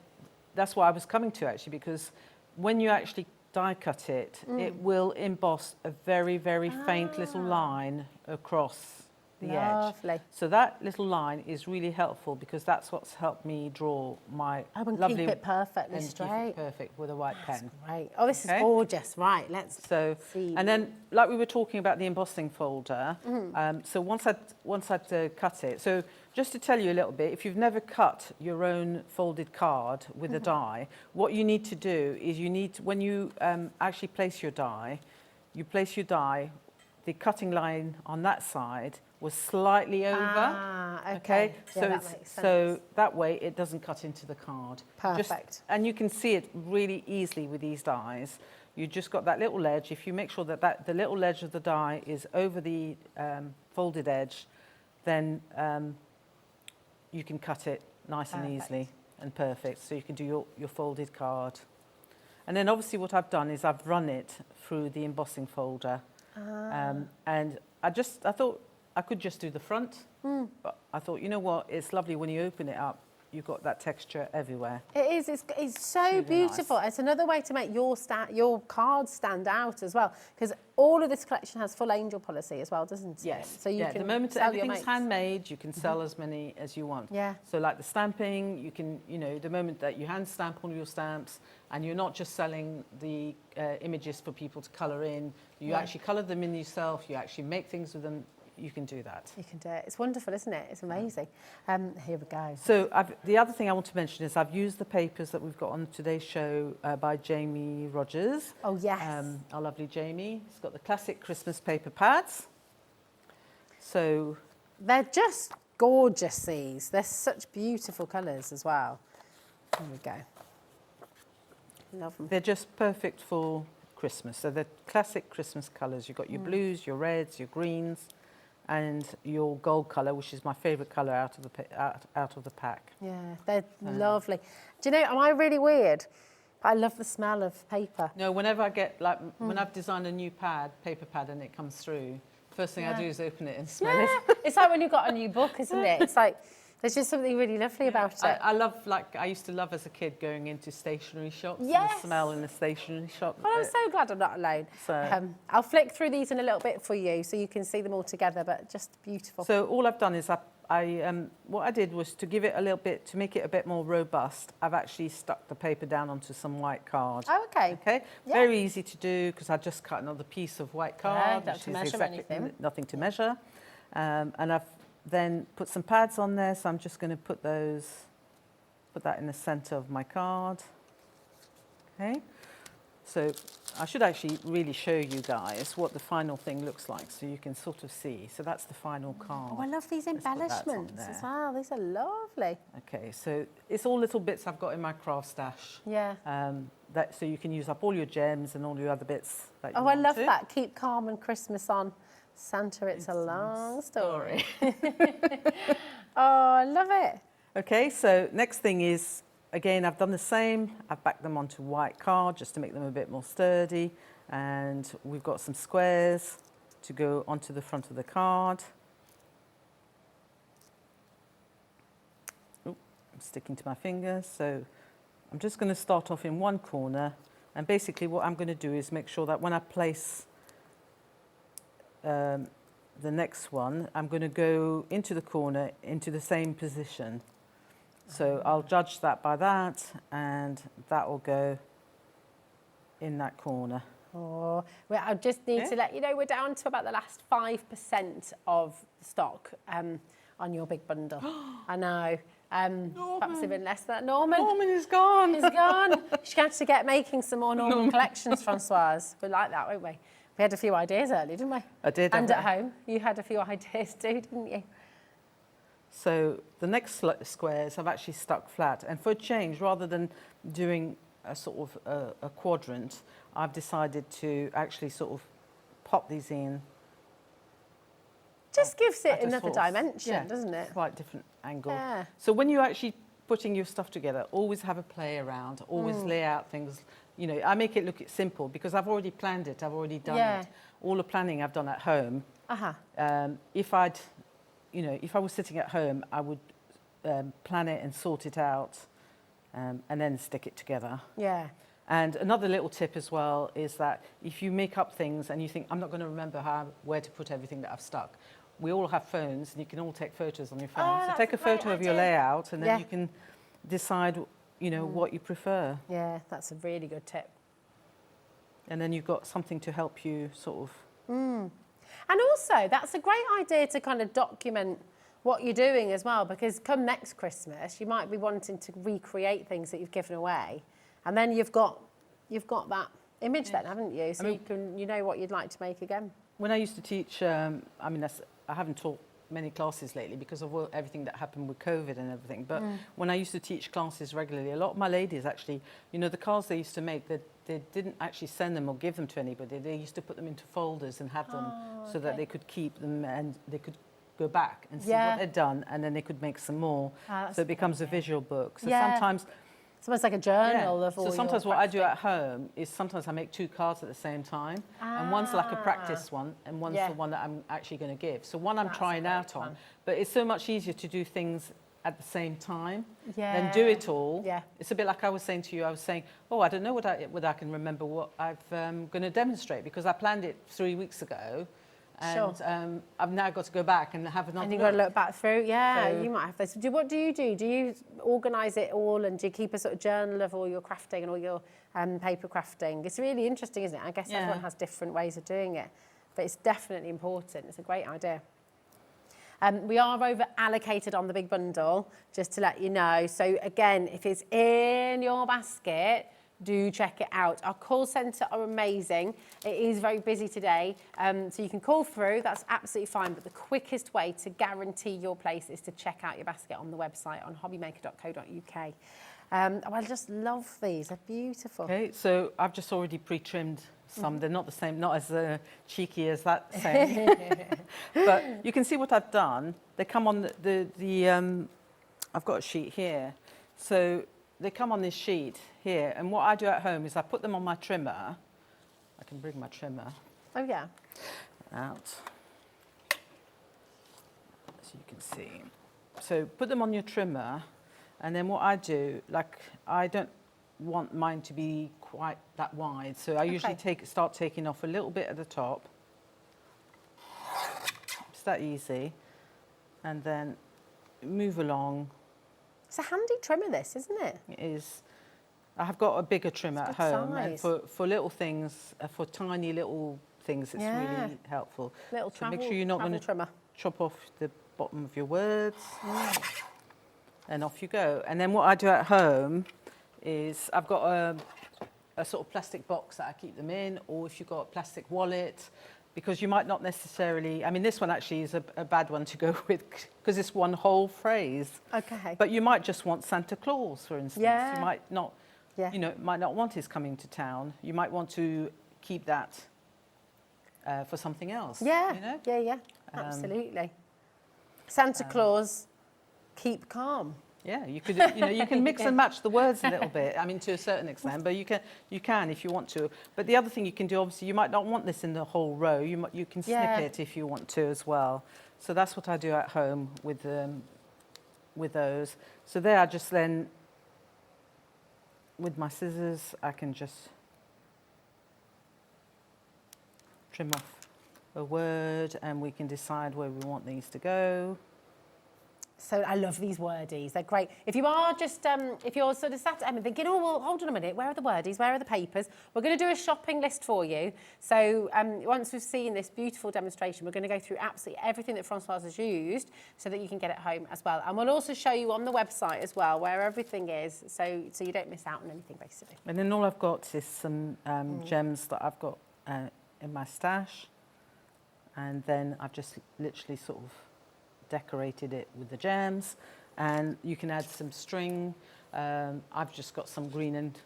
that's what I was coming to actually, because when you actually die cut it, it will emboss a very, very faint little line across the Lovely. edge. So that little line is really helpful because that's what's helped me draw my Oh, and lovely keep it perfectly and keep straight. it perfect with a white pen. Right. Oh, this Okay. is gorgeous. Right, let's So, see. and then like we were talking about the embossing folder, so once I'd cut it, so just to tell you a little bit, if you've never cut your own folded card with a die, what you need to do is you need to, when you actually place your die, the cutting line on that side was slightly over. Ah, okay. Yeah, So that it's, makes so sense. that way it doesn't cut into the card. Perfect. And you can see it really easily with these dies. You just got that little edge. If you make sure that the little edge of the die is over the folded edge, then you can cut it nice and easily and perfect. So you can do your folded card. And then obviously what I've done is I've run it through the embossing folder. And I thought I could just do the front, but I thought, you know what, it's lovely when you open it up, you've got that texture everywhere. It is. It's so really beautiful. nice. It's another way to make your cards stand out as well, because all of this collection has full angel policy as well, doesn't it? Yes. So you yeah, can the moment sell your everything's mates. handmade, you can sell as many as you want. Yeah. So like the stamping, you can, you know, the moment that you hand stamp all your stamps, and you're not just selling the images for people to colour in, you actually colour them in yourself, you actually make things with them, you can do that. You can do it. It's wonderful, isn't it? It's amazing. Here we go. So the other thing I want to mention is I've used the papers that we've got on today's show by Jamie Rogers. Oh, yes. Our lovely Jamie. It's got the classic Christmas paper pads. So They're just gorgeous, these. They're such beautiful colours as well. Here we go. Love them. they're just perfect for Christmas. So they're classic Christmas colours. You've got your blues, your reds, your greens, and your gold colour, which is my favourite colour out of the pack. Yeah, they're lovely. Do you know, am I really weird? I love the smell of paper. No, whenever I get, like, when I've designed a new paper pad, and it comes through, first thing I do is open it and smell it. It's like when you've got a new book, isn't it? It's like, there's just something really lovely about it. I love, like, I used to love as a kid going into stationery shops and Yes. the smell in the stationery shop. Well, I'm so glad I'm not alone. So- I'll flick through these in a little bit for you so you can see them all together, but just beautiful. So all I've done is what I did was to give it a little bit, to make it a bit more robust, I've actually stuck the paper down onto some white card. Oh, okay. Okay, Yeah. very easy to do because I just cut another piece of white card, don't which to is measure anything. nothing to measure. And I've then put some pads on there, so I'm just going to put that in the centre of my card. Okay, so I should actually really show you guys what the final thing looks like so you can sort of see. So that's the final card. Oh, I love these Let's put that on embellishments as there. well. These are lovely. Okay, so it's all little bits I've got in my craft stash. Yeah. So you can use up all your gems and all your other bits that you Oh, I want love to. that. Keep calm and Christmas on. Santa, it's a long story. Oh, I love it. Okay, so next thing is, again, I've done the same. I've backed them onto white card just to make them a bit more sturdy. And we've got some squares to go onto the front of the card. Oop, I'm sticking to my fingers. So I'm just going to start off in one corner. And basically what I'm going to do is make sure that when I place the next one, I'm going to go into the corner, into the same position. So I'll judge that by that, and that will go in that corner. Oh, well, I just need to let you know we're down to about the last 5% of stock on your big bundle. I know. Perhaps even less than that. Norman is gone. is gone. She's going to get making some more Norman collections, Francoise. We like that, won't we? We had a few ideas earlier, didn't we? I did. And at home, you had a few ideas too, didn't you? So the next squares I've actually stuck flat. And for a change, rather than doing a sort of a quadrant, I've decided to actually sort of pop these in. Just gives it at a another sort of- dimension, yeah, doesn't it? Quite different angle. Yeah. So when you're actually putting your stuff together, always have a play around, always lay out things. You know, I make it look simple because I've already planned it, I've already done Yeah. it. All the planning I've done at home. Uh-huh. If I was sitting at home, I would plan it and sort it out and then stick it together. Yeah. And another little tip as well is that if you make up things and you think, I'm not going to remember where to put everything that I've stuck, we all have phones and you can all take photos on your phone. Oh, So that's take a a photo great of your idea. layout and then Yeah. you can decide, what you prefer. Yeah, that's a really good tip. And then you've got something to help you sort of... And also, that's a great idea to kind of document what you're doing as well, because come next Christmas, you might be wanting to recreate things that you've given away, and then you've got that image then, haven't you? So you know what you'd like to make again. When I used to teach, I haven't taught many classes lately because of everything that happened with COVID and everything, but when I used to teach classes regularly, a lot of my ladies actually, the cards they used to make, they didn't actually send them or give them to anybody. They used to put them into folders and have them so that they could keep them and they could go back and see what they'd done, and then they could make some more. So it becomes a visual book. So sometimes... It's almost like a journal of all So sometimes your what I do at home is sometimes I make 2 cards at the same time, and one's like a practice one, and one's the one that I'm actually going to give. So one I'm trying out on, but it's so much easier to do things at the same time than do it all. Yeah. It's a bit like I was saying to you. I was saying, I don't know whether I can remember what I'm going to demonstrate because I planned it 3 weeks ago. And I've now got to go back and have another And you've got to look back through. Yeah, So- you might have this. What do you do? Do you organise it all, and do you keep a sort of journal of all your crafting and all your paper crafting? It's really interesting, isn't it? I guess everyone has different ways of doing it, but it's definitely important. It's a great idea. We are over allocated on the big bundle, just to let you know. So again, if it's in your basket, do check it out. Our call centre are amazing. It is very busy today, so you can call through, that's absolutely fine, but the quickest way to guarantee your place is to check out your basket on the website on hobbymaker.co.uk. I just love these, they're beautiful. Okay, so I've just already pre-trimmed some. They're not the same, not as cheeky as that saying. But you can see what I've done. They come on I've got a sheet here. So they come on this sheet here, and what I do at home is I put them on my trimmer. I can bring my trimmer Oh yeah. out, so you can see. So put them on your trimmer, and then what I do, I don't want mine to be quite that wide, so I usually start taking off a little bit at the top. It's that easy, and then move along. It's a handy trimmer, this, isn't it? It is. I have got a bigger trimmer at home, size. and for little things, for tiny little things, it's really helpful. Little so make sure you're not going to trimmer. chop off the bottom of your words, and off you go. And then what I do at home is I've got a sort of plastic box that I keep them in, or if you've got a plastic wallet, because you might not necessarily, this one actually is a bad one to go with because it's one whole phrase. Okay. But you might just want Santa Claus, for instance. Yeah. You might not, might not want his coming to town. You might want to keep that for something else. Yeah, yeah, absolutely. Santa Claus, keep calm. Yeah, you could, you can mix and match the words a little bit. To a certain extent, but you can if you want to. But the other thing you can do, obviously, you might not want this in the whole row. You can snip it if you want to as well. So that's what I do at home with those. So there, I just then, with my scissors, I can just trim off a word, and we can decide where we want these to go. So I love these wordies, they're great. If you are just, if you're sort of sat at home thinking, oh, well, hold on a minute, where are the wordies, where are the papers? We're going to do a shopping list for you. So once we've seen this beautiful demonstration, we're going to go through absolutely everything that Francoise has used so that you can get it home as well. And we'll also show you on the website as well where everything is, so you don't miss out on anything, basically. And then all I've got is some gems that I've got in my stash. And then I've just literally sort of decorated it with the gems, and you can add some string. I've just got some green and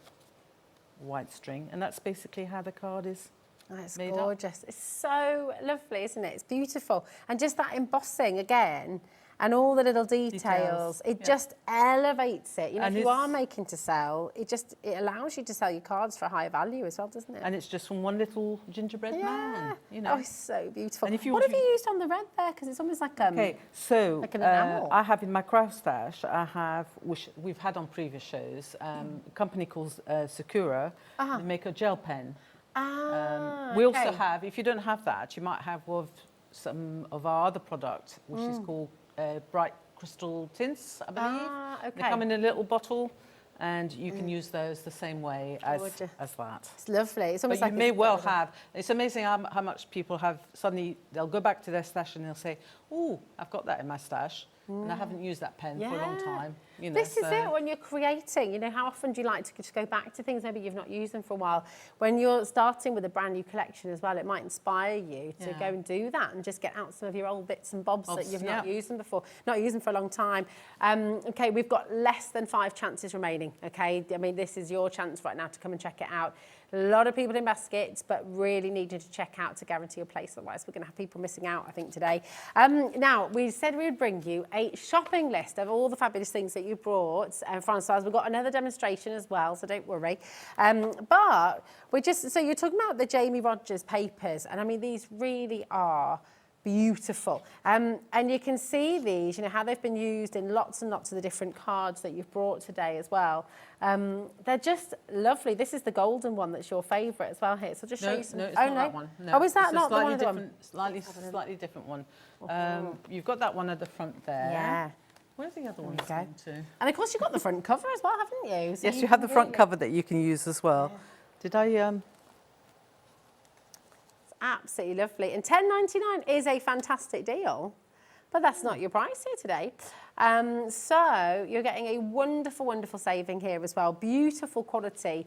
white string, and that's basically how the card is It's made up. gorgeous. It's so lovely, isn't it? It's beautiful. And just that embossing again, and all the little details, it yeah. just elevates it. You know, And if you are it's- making to sell, it allows you to sell your cards for a higher value as well, doesn't it? And it's just from one little gingerbread man, you know. Oh, it's so beautiful. And if you what want have to- you used on the red there? Because it's almost like Okay, so like an enamel. I have in my craft stash, I have, which we've had on previous shows, a company called Sakura. They make a gel pen. We also have, if you don't have that, you might have some of our other product, which is called bright crystal tints, I believe. They come in a little bottle, and you can use those the same way as that. It's lovely. It's But almost you like may well have, it's amazing how much people have, suddenly they'll go back to their stash and they'll say, oh, I've got that in my stash, and I haven't used that pen for a long time. You know, This is it when you're creating. You know, how often do you like to just go back to things maybe you've not used them for a while? When you're starting with a brand new collection as well, it might inspire you to go and do that and just get out some of your old bits and bobs that you've not used them before, not used them for a long time. Okay, we've got less than 5 chances remaining. Okay, I mean, this is your chance right now to come and check it out. A lot of people in baskets, but really needed to check out to guarantee a place. Otherwise, we're going to have people missing out, I think, today. Now, we said we would bring you a shopping list of all the fabulous things that you brought. Françoise, we've got another demonstration as well, so don't worry. But we're just, so you're talking about the Jamie Rogers papers, and I mean, these really are beautiful. And you can see these, you know, how they've been used in lots and lots of the different cards that you've brought today as well. They're just lovely. This is the golden one that's your favourite as well here. So just show you some. No, it's not that one. No. Oh, is that It's a not the one? slightly different one. You've got that one at the front there. Yeah. Where's the other one? And of course you've got the front cover as well, haven't you? So Yes, you have the front cover that you can use as well. Yeah. Did I? Absolutely lovely. And $10.99 is a fantastic deal, but that's not your price here today. So you're getting a wonderful, wonderful saving here as well. Beautiful quality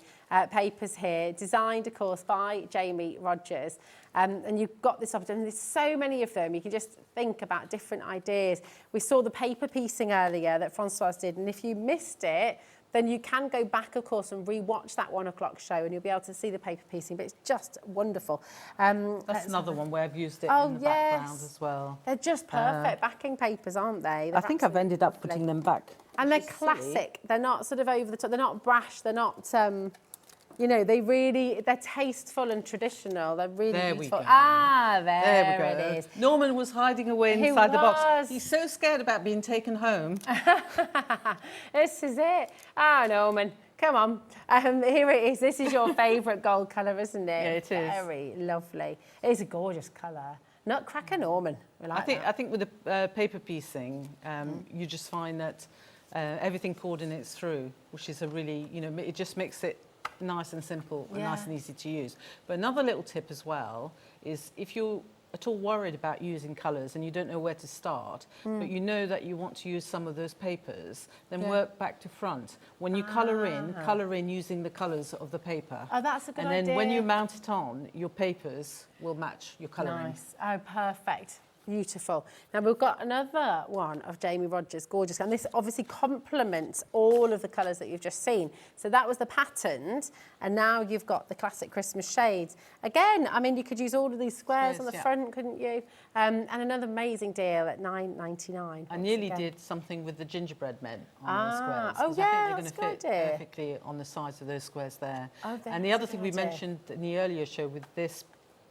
papers here, designed, of course, by Jamie Rogers. And you've got this opportunity. There's so many of them. You can just think about different ideas. We saw the paper piecing earlier that Françoise did, and if you missed it, then you can go back, of course, and re-watch that 1 o'clock show, and you'll be able to see the paper piecing, but it's just wonderful. That's another one where I've used it in the background as well. They're just perfect backing papers, aren't they? I think I've ended up putting them back. And they're classic. They're not sort of over the top. They're not brash. They're not, you know, they're tasteful and traditional. They're really beautiful. There we go. It is. Norman was hiding away inside the box. He's so scared about being taken home. This is it. Norman, come on. Here it is. This is your favourite gold colour, isn't it? Yeah, it is. Very lovely. It is a gorgeous colour. Nutcracker Norman. I think with the paper piecing, you just find that everything coordinates through, which is a really, you know, it just makes it nice and simple and nice and easy to use. But another little tip as well is if you're at all worried about using colours and you don't know where to start, but you know that you want to use some of those papers, then work back to front. When you colour in using the colours of the paper. Oh, that's a good idea. And then when you mount it on, your papers will match your colouring. Nice. Oh, perfect. Beautiful. Now we've got another one of Jamie Rogers, gorgeous. And this obviously complements all of the colours that you've just seen. So that was the patterned, and now you've got the classic Christmas shades. Again, I mean, you could use all of these squares on the front, couldn't you? And another amazing deal at $9.99. I nearly did something with the gingerbread men on those squares. Oh, I think they're going to fit idea. perfectly on the sides of those squares there. Oh, and the other thing we mentioned in the earlier show with this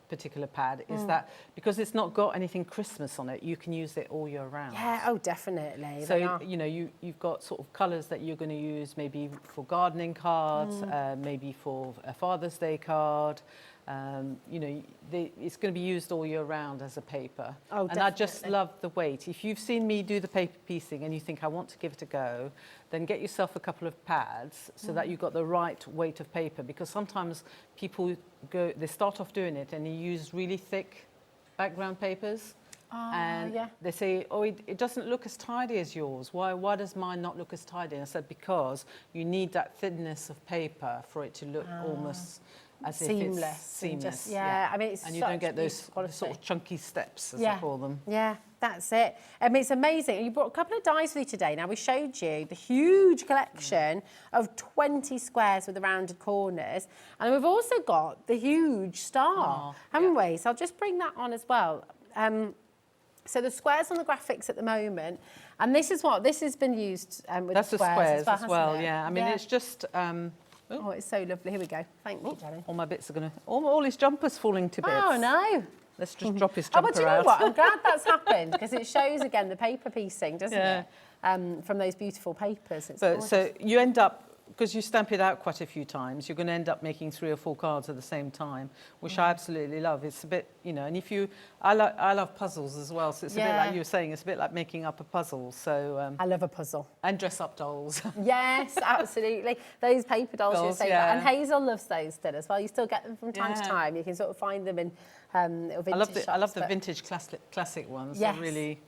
particular pad is that because it's not got anything Christmas on it, you can use it all year round. Yeah, oh, definitely. So, you know, you've got sort of colours that you're going to use maybe for gardening cards, maybe for a Father's Day card. You know, it's going to be used all year round as a paper. Oh, and I just love the weight. If you've seen me do the paper piecing and you think I want to give it a go, then get yourself a couple of pads so that you've got the right weight of paper, because sometimes people they start off doing it and you use really thick background papers. And they say, oh, it doesn't look as tidy as yours. Why does mine not look as tidy? And I said, because you need that thinness of paper for it to look almost as if it's seamless. I mean, it's and you don't get those sort of chunky steps, as I call them. Yeah, That's it. It's amazing. You brought a couple of dies with you today. Now, we showed you the huge collection of 20 squares with the rounded corners. And we've also got the huge star, haven't we? So I'll just bring that on as well. So the squares on the graphics at the moment, and this has been used with That's the squares as well, hasn't it? yeah. I mean, it's just... oh, it's so lovely. Here we go. Thank you, Jenny. all my bits are going to... All his jumper's falling to bits. Oh, no. Let's just drop his jumper but do you know out. what? I'm glad that's happened because it shows, again, the paper piecing, doesn't it? From those beautiful papers. It's gorgeous. So you end up... Because you stamp it out quite a few times, you're going to end up making 3 or 4 cards at the same time, which I absolutely love. It's a bit, you know, and if you... I love puzzles as well, so it's a bit like you were saying, it's a bit like making up a puzzle. So I love a puzzle. And dress-up dolls. Yes, absolutely. Those paper dolls, you say that. And Hazel loves those still as well. You still get them from time to time. You can sort of find them in little vintage shops. I love the vintage classic ones. Yes. They're really,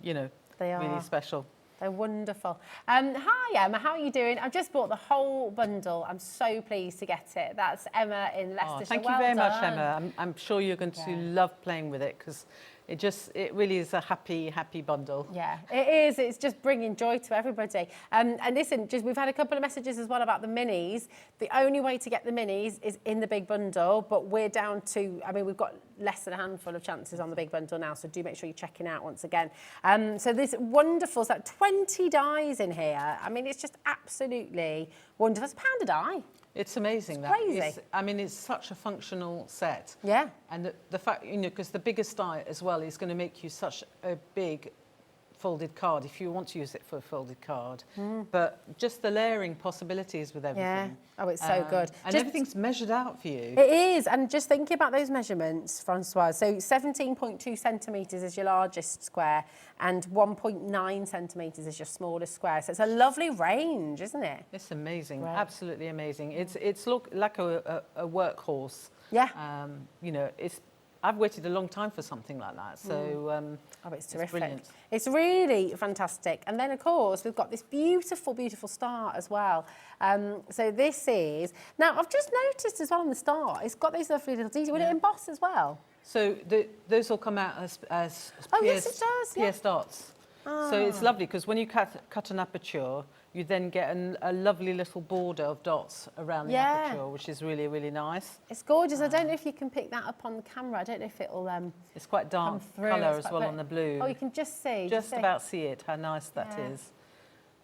you know, They are. really special. They're wonderful. Hi, Emma. How are you doing? I've just bought the whole bundle. I'm so pleased to get it. That's Emma in Leicestershire. Thank you very much, Emma. I'm sure you're going to love playing with it because it really is a happy bundle. Yeah, it is. It's just bringing joy to everybody. And listen, we've had a couple of messages as well about the minis. The only way to get the minis is in the big bundle, but we're down to, I mean, we've got less than a handful of chances on the big bundle now, so do make sure you're checking out once again. So this wonderful, it's like 20 dies in here. I mean, it's just absolutely wonderful. It's £1 a die. It's amazing. It's crazy. I mean, it's such a functional set. Yeah. And the fact, you know, because the biggest die as well is going to make you such a big folded card if you want to use it for a folded card. But just the layering possibilities with everything. Yeah. Oh, it's so good. And everything's measured out for you. It is. And just thinking about those measurements, Francoise. So 17.2 centimetres is your largest square and 1.9 centimetres is your smallest square. So it's a lovely range, isn't it? It's amazing. Right. Absolutely amazing. It's like a workhorse. Yeah. You know, I've waited a long time for something like that. So It's terrific. brilliant. It's really fantastic. And then, of course, we've got this beautiful, beautiful star as well. So this is... Now, I've just noticed as well on the star, it's got those lovely little details. Will it emboss as well? So those will come out as Oh, pierced, yes, it does, yeah. pierced dots. So it's lovely because when you cut an aperture, you then get a lovely little border of dots around the aperture, which is really, really nice. It's gorgeous. I don't know if you can pick that up on the camera. I don't know if it'll It's quite dark colour as well on the blue. Oh, you can just see. Just about see it, how nice that is.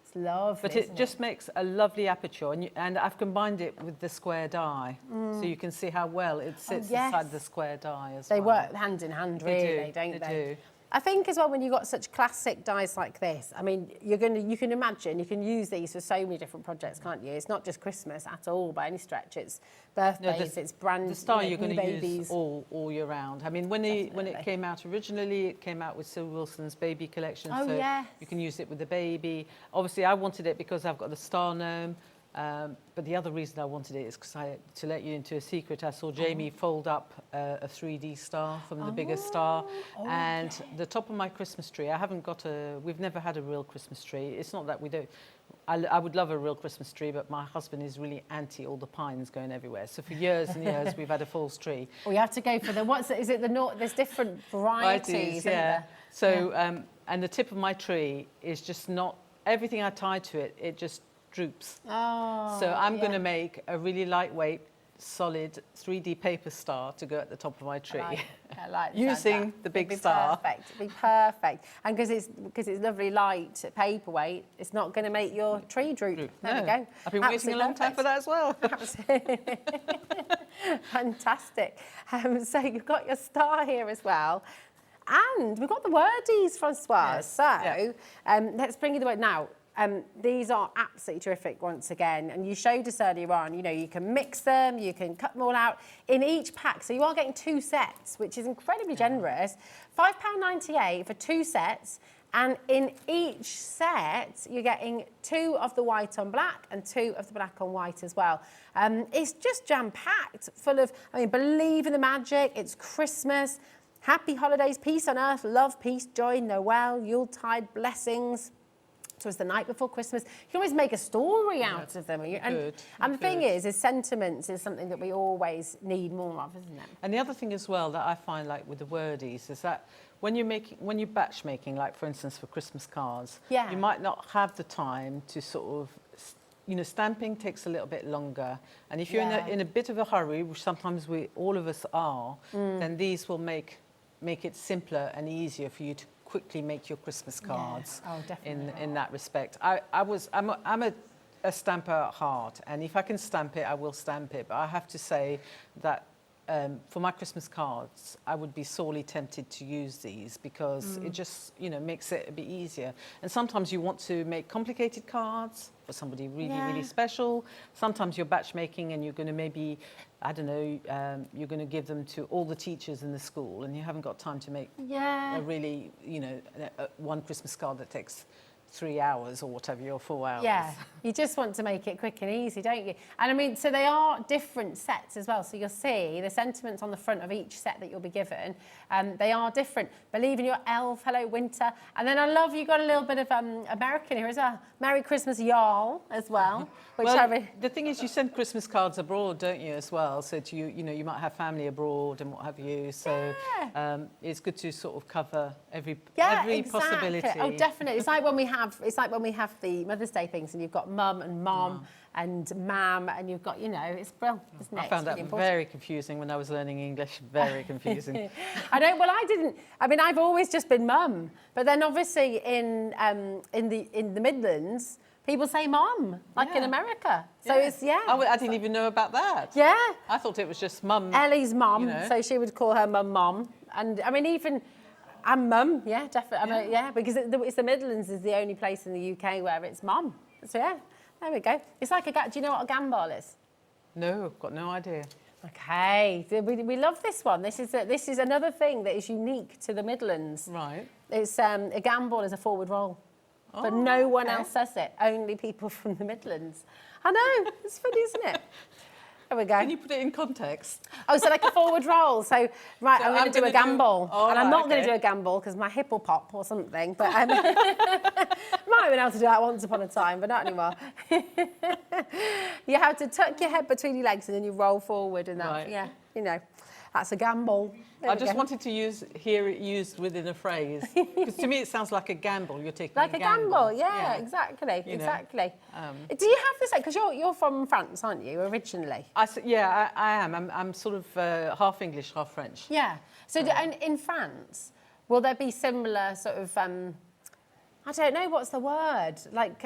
It's lovely, But it just makes a lovely aperture, and I've combined it with the square die, so you can see how well it sits inside the square die as well. They work hand in hand, really, don't they? They do. I think as well when you've got such classic dies like this, I mean, you can imagine, you can use these for so many different projects, can't you? It's not just Christmas at all by any stretch. It's birthdays, it's brand The star new you're going to babies. use all year round. I mean, when it came out originally, it came out with Sue Wilson's baby collection, Oh, so yes. you can use it with the baby. Obviously, I wanted it because I've got the star gnome. But the other reason I wanted it is because to let you into a secret, I saw Jamie fold up a 3D star from the biggest star. And the top of my Christmas tree, we've never had a real Christmas tree. It's not that we don't. I would love a real Christmas tree, but my husband is really anti all the pines going everywhere. So for years and years, we've had a false tree. Well, you have to go for there's different varieties, isn't there? So, and the tip of my tree is just not, everything I tie to it, it just droops. Oh, So I'm going to make a really lightweight, solid 3D paper star to go at the top of my tree. I like the Using sound of that. the big It'd be star. Perfect. It'd be perfect. And because it's lovely light paperweight, it's not going to make your tree droop. There we go. I've been waiting a long time for that as well. Fantastic. So you've got your star here as well. And we've got the wordies, Francoise. Yes. So let's bring you the word now. These are absolutely terrific once again, and you showed us earlier on, you know, you can mix them, you can cut them all out in each pack, so you are getting 2 sets, which is incredibly generous. £5.98 for 2 sets, and in each set you're getting 2 of the white on black and 2 of the black on white as well. It's just jam-packed full of, I mean, believe in the magic, it's Christmas, happy holidays, peace on earth, love, peace, joy, Noel, Yuletide, blessings. towards the night before Christmas. You can always make a story out of them. And the thing is sentiments is something that we always need more of, isn't it? And the other thing as well that I find, like with the wordies, is that when you're batch making, like for instance for Christmas cards, Yeah. you might not have the time to sort of, you know, stamping takes a little bit longer. And if you're in a bit of a hurry, which sometimes all of us are, then these will make it simpler and easier for you to quickly make your Christmas cards. Oh, definitely. In that respect. I'm a stamper at heart, and if I can stamp it, I will stamp it. But I have to say that for my Christmas cards, I would be sorely tempted to use these because it just, you know, makes it a bit easier. And sometimes you want to make complicated cards for somebody really, really special. Sometimes you're batch making and you're going to maybe, I don't know, you're going to give them to all the teachers in the school and you haven't got time to make a really, you know, one Christmas card that takes 3 hours or whatever, or 4 hours. Yeah, you just want to make it quick and easy, don't you? And I mean, so they are different sets as well. So you'll see the sentiments on the front of each set that you'll be given. They are different. Believe in your elf, hello winter. And then I love you got a little bit of American here as well. Merry Christmas, y'all, as well. The thing is, you send Christmas cards abroad, don't you, as well? So to you know, you might have family abroad and what have you. So it's good to sort of cover every possibility. Oh, definitely. It's like when we have the Mother's Day things, and you've got mum and mom and mam, and you've got, you know, it's brilliant, isn't it? I found that very confusing when I was learning English. Very confusing. I know. Well, I didn't. I mean, I've always just been mum, but then obviously in the Midlands, people say mum, like in America. So it's I didn't even know about that. Yeah. I thought it was just mum. Ellie's mum, you know. so she would call her mum. And I mean, even I'm mum, yeah, definitely. I mean, because it's the Midlands is the only place in the UK where it's mum. So yeah, there we go. It's like do you know what a gambol is? No, got no idea. Okay, we love this one. This is another thing that is unique to the Midlands. Right. It's a gambol is a forward roll. But no one else says it, only people from the Midlands. I know, it's funny, isn't it? There we go. Can you put it in context? Oh, so like a forward roll. So, right, I'm going to do a gambol. And I'm not going to do a gambol because my hip will pop or something. But I might have been able to do that once upon a time, but not anymore. You have to tuck your head between your legs and then you roll forward and that. Right. Yeah, you know. That's a gamble. I just wanted to hear it used within a phrase. Because to me it sounds like a gamble. You're taking like a gamble. Gamble, yeah, exactly, exactly. Do you have this, because you're from France, aren't you, originally? I am. I'm sort of half English, half French. Yeah. So in France, will there be similar sort of, I don't know, what's the word? Like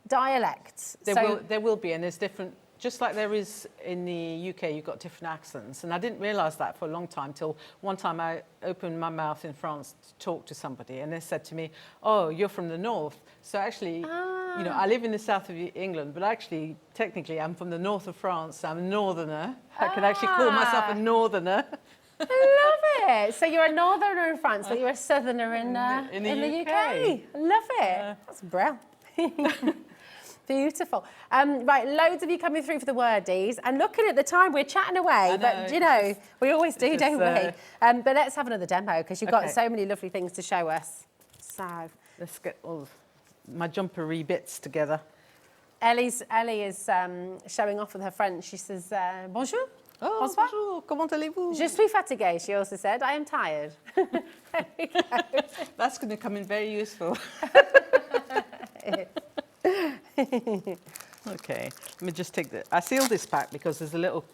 dialects? There will be, and there's different. Just like there is in the UK, you've got different accents. And I didn't realise that for a long time, till one time I opened my mouth in France to talk to somebody, and they said to me, oh, you're from the north. So actually, you know, I live in the south of England, but actually, technically, I'm from the north of France. I'm a northerner. I can actually call myself a northerner. I love it. So you're a northerner in France, but you're a southerner in the UK. I love it. That's brilliant. Beautiful. Right, loads of you coming through for the wordies. And looking at the time, we're chatting away. But, you know, we always do, don't we? But let's have another demo, because you've got so many lovely things to show us. So let's get all my jumpery bits together. Ellie is showing off with her French. She says, bonjour. Oh, bonsoir. Bonjour. Comment allez-vous? Je suis fatiguée, she also said. I am tired. There we go. That's going to come in very useful. Okay, let me just take I sealed this back because there's a little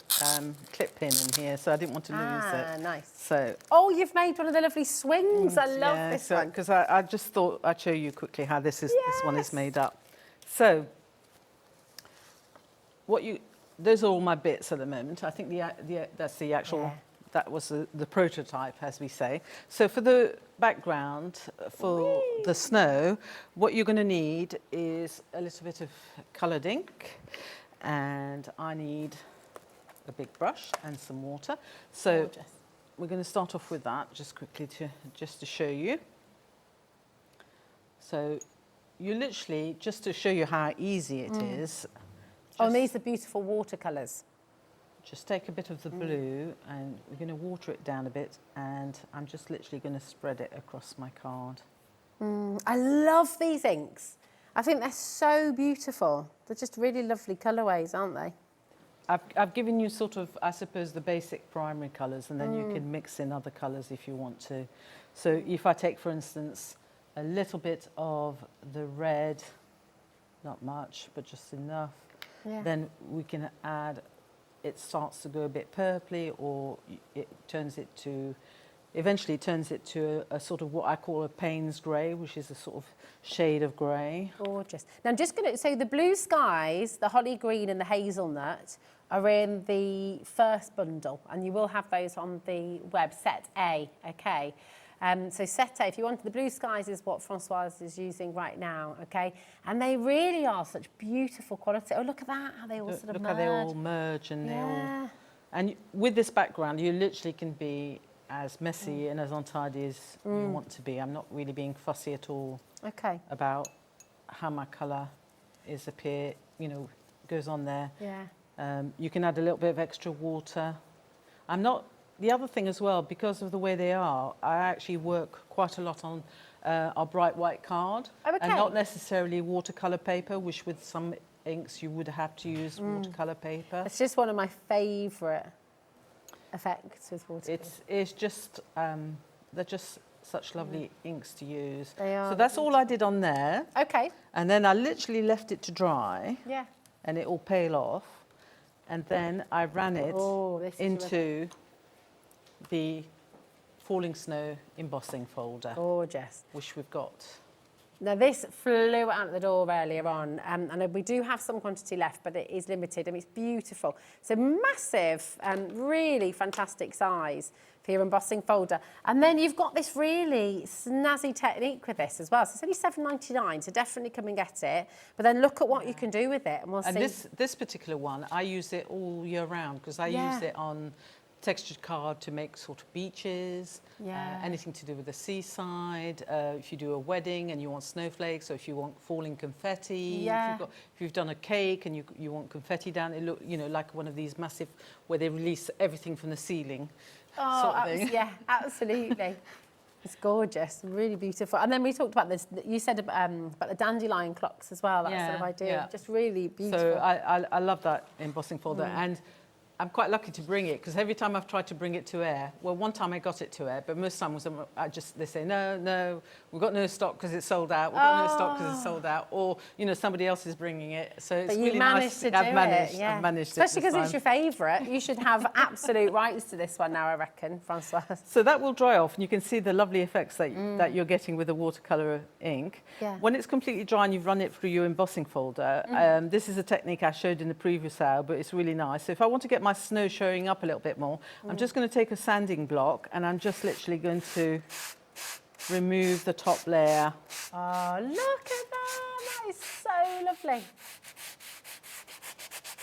clip pin in here, so I didn't want to lose it. Ah, nice. So. Oh, you've made one of the lovely swings. I love this one. Because I just thought I'd show you quickly how this one is made up. So, those are all my bits at the moment. I think that's the actual. That was the prototype, as we say. So for the background, for the snow, what you're going to need is a little bit of coloured ink, and I need a big brush and some water. So we're going to start off with that just quickly to show you. So you literally, just to show you how easy it is. And these are beautiful watercolours. Just take a bit of the blue and we're going to water it down a bit, and I'm just literally going to spread it across my card. I love these inks. I think they're so beautiful. They're just really lovely colourways, aren't they? I've given you sort of, I suppose, the basic primary colours, and then you can mix in other colours if you want to. So if I take, for instance, a little bit of the red, not much, but just enough, then we can add, it starts to go a bit purpley, or it turns it to, eventually turns it to a sort of what I call a Payne's grey, which is a sort of shade of grey. Gorgeous. Now I'm just going to, so the blue skies, the holly green and the hazelnut are in the first bundle, and you will have those on the web, set A, okay? So set A, if you want, the blue skies is what Françoise is using right now, okay? And they really are such beautiful quality. Oh, look at that, how they all sort of Look merge. how they all merge, and they all... And with this background, you literally can be as messy and as untidy as you want to be. I'm not really being fussy at all about how my colour is goes on there. Yeah. You can add a little bit of extra water. The other thing as well, because of the way they are, I actually work quite a lot on our bright white card, and not necessarily watercolour paper, which with some inks you would have to use watercolour paper. It's just one of my favourite effects with watercolour. It's just, they're just such lovely inks to use. They are. So that's all I did on there. Okay. And then I literally left it to dry. Yeah. And it all pale off. And then I ran it into the Falling Snow embossing folder. Gorgeous. Which we've got. Now this flew out the door earlier on, and we do have some quantity left, but it is limited, and it's beautiful. So massive, really fantastic size for your embossing folder. And then you've got this really snazzy technique with this as well. So it's only £7.99, so definitely come and get it. But then look at what you can do with it, and we'll see. And this particular one, I use it all year round, because I use it on textured card to make sort of beaches, anything to do with the seaside, if you do a wedding and you want snowflakes, or if you want falling confetti, if you've done a cake and you want confetti down, it look, like one of these massive, where they release everything from the ceiling sort of thing. Yeah, absolutely. It's gorgeous, really beautiful. And then we talked about this, you said about the dandelion clocks as well, that sort of idea, just really beautiful. So I love that embossing folder, and I'm quite lucky to bring it, because every time I've tried to bring it to air, well, one time I got it to air, but most times they say, no, we've got no stock because it's sold out, we've got no stock because it's sold out, or, somebody else is bringing it. So it's really nice. I've managed Especially because it it's your favourite. You should have absolute rights to this one now, I reckon, Françoise. So that will dry off, and you can see the lovely effects that you're getting with the watercolour ink. Yeah. When it's completely dry and you've run it through your embossing folder, this is a technique I showed in the previous hour, but it's really nice. So if I want to get my snow showing up a little bit more, I'm just going to take a sanding block, and I'm just literally going to remove the top layer. Oh, look at that! That is so lovely.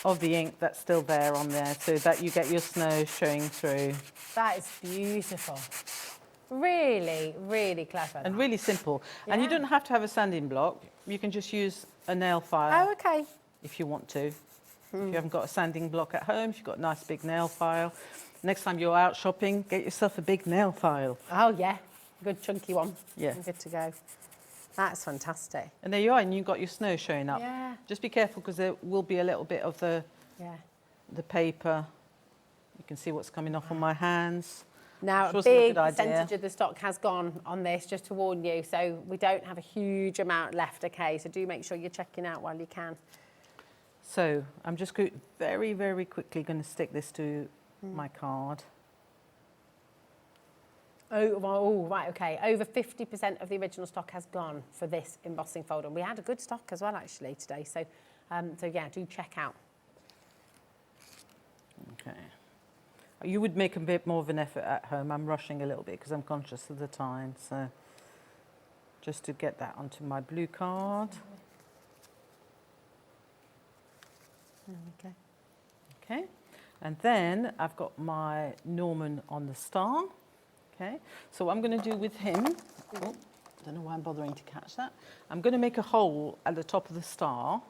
Of the ink that's still there on there, so that you get your snow showing through. That is beautiful. Really, really clever. And really simple. And you don't have to have a sanding block. You can just use a nail file. Oh, okay. If you want to. If you haven't got a sanding block at home, if you've got a nice big nail file. Next time you're out shopping, get yourself a big nail file. Oh, yeah. Good chunky one. Yeah. Good to go. That's fantastic. And there you are, and you've got your snow showing up. Yeah. Just be careful, because there will be a little bit of the paper. You can see what's coming off on my hands. Now, a big percentage of the stock has gone on this, just to warn you. So we don't have a huge amount left, okay? So do make sure you're checking out while you can. So I'm just very, very quickly going to stick this to my card. Oh, right, okay. Over 50% of the original stock has gone for this embossing folder. And we had a good stock as well, actually, today. So, yeah, do check out. Okay. You would make a bit more of an effort at home. I'm rushing a little bit because I'm conscious of the time. So just to get that onto my blue card. There we go. Okay. And then I've got my Norman on the star. Okay. So what I'm going to do with him, don't know why I'm bothering to catch that. I'm going to make a hole at the top of the star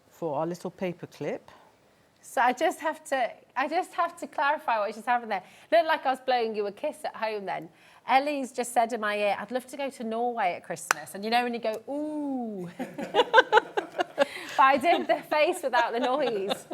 for our little paper clip. So I just have to clarify what just happened there. Looked like I was blowing you a kiss at home then. Ellie's just said in my ear, I'd love to go to Norway at Christmas. And you know when you go, ooh. But I did the face without the noise.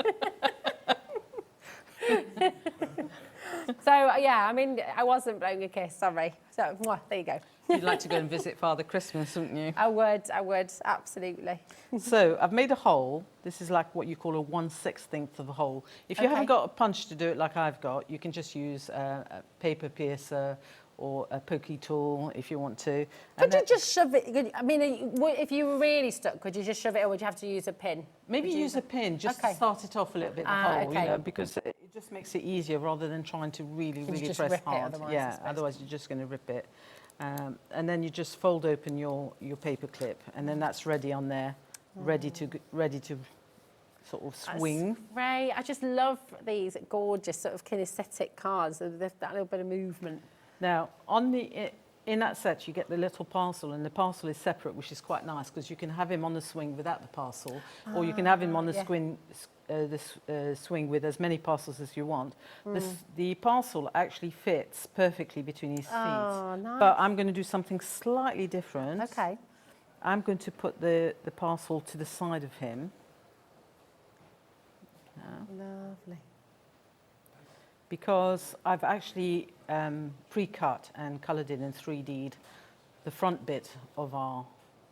So, yeah, I mean, I wasn't blowing a kiss, sorry. So, there you go. You'd like to go and visit Father Christmas, wouldn't you? I would, absolutely. So I've made a hole. This is like what you call a 1/16 of a hole. If you haven't got a punch to do it like I've got, you can just use a paper piercer or a pokey tool if you want to. Could you just shove it? I mean, if you were really stuck, could you just shove it, or would you have to use a pin? Maybe use a pin just to start it off a little bit, the hole, you know, because it just makes it easier rather than trying to really just press rip it hard. otherwise, Yeah, otherwise you're just going to rip it. And then you just fold open your paper clip, and then that's ready on there, ready to sort of swing. Ray, I just love these gorgeous sort of kinesthetic cards, that little bit of movement. Now, in that set, you get the little parcel, and the parcel is separate, which is quite nice because you can have him on the swing without the parcel, or you can have him on the swing with as many parcels as you want. The parcel actually fits perfectly between his feet. Nice. But I'm going to do something slightly different. Okay. I'm going to put the parcel to the side of him. Lovely. Because I've actually pre-cut and coloured in 3D'd the front bit of our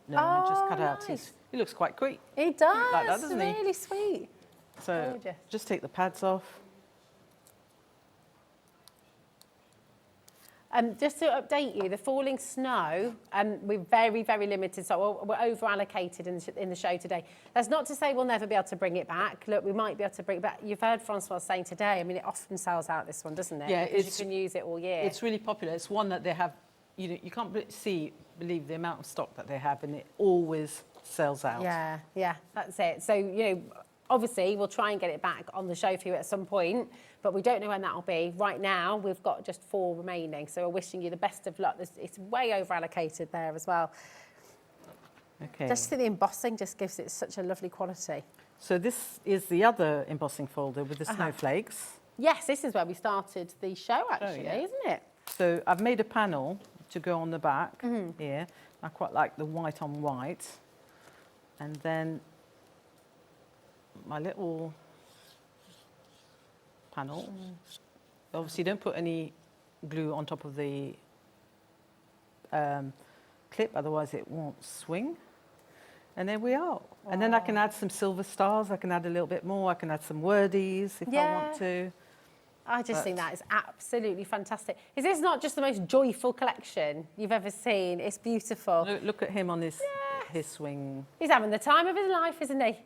gnome and just cut out his... He looks quite quick. He does. Like that, doesn't he? Really sweet. So Gorgeous. just take the pads off. Just to update you, the falling snow, we're very, very limited, so we're over-allocated in the show today. That's not to say we'll never be able to bring it back. Look, we might be able to bring it back. You've heard Francois saying today, I mean, it often sells out, this one, doesn't it? Yeah, because you can use it all year. It's really popular. It's one that they have, you know, you can't believe the amount of stock that they have, and it always sells out. Yeah, that's it. So, you know, obviously, we'll try and get it back on the show for you at some point, but we don't know when that'll be. Right now, we've got just 4 remaining, so we're wishing you the best of luck. It's way over-allocated there as well. Okay. Just the embossing just gives it such a lovely quality. So this is the other embossing folder with the snowflakes. Yes, this is where we started the show, actually, yeah. isn't it? So I've made a panel to go on the back here. I quite like the white on white. And then my little panel. Obviously, don't put any glue on top of the clip, otherwise it won't swing. And there we are. And then I can add some silver stars. I can add a little bit more. I can add some wordies if I want to. I just think that is absolutely fantastic. Is this not just the most joyful collection you've ever seen? It's beautiful. Look at him on his swing. He's having the time of his life, isn't he?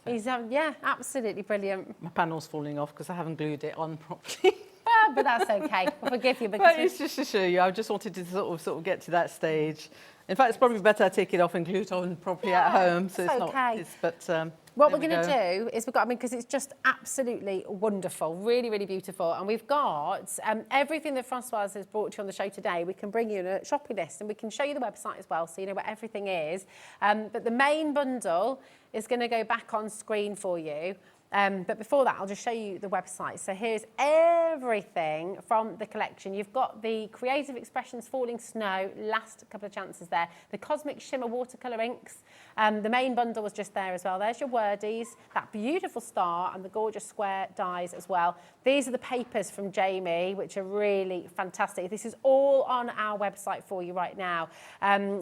He's yeah, absolutely brilliant. My panel's falling off because I haven't glued it on properly. Well, but that's okay. We'll forgive you because But it's just to show you. I just wanted to sort of get to that stage. In fact, it's probably better I take it off and glue it on properly at home. So it's okay. But what we're going to do is we've got, I mean, because it's just absolutely wonderful, really, really beautiful. And we've got everything that Francoise has brought to you on the show today. We can bring you a shopping list and we can show you the website as well, so you know where everything is. But the main bundle is going to go back on screen for you. But before that, I'll just show you the website. So here's everything from the collection. You've got the Creative Expressions Falling Snow, last couple of chances there. The Cosmic Shimmer watercolour inks. The main bundle was just there as well. There's your wordies, that beautiful star and the gorgeous square dies as well. These are the papers from Jamie, which are really fantastic. This is all on our website for you right now.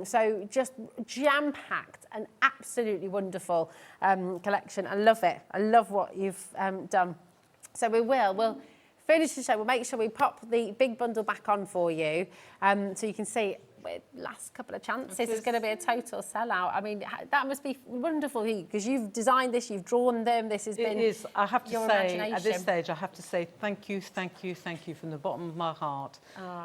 So just jam-packed and absolutely wonderful collection. I love it. I love what you've done. So we'll finish the show. We'll make sure we pop the big bundle back on for you so you can see last couple of chances. It's going to be a total sellout. I mean, that must be wonderful because you've designed this, you've drawn them. This has been It is. I have to your say, imagination. at this stage, I have to say thank you from the bottom of my heart.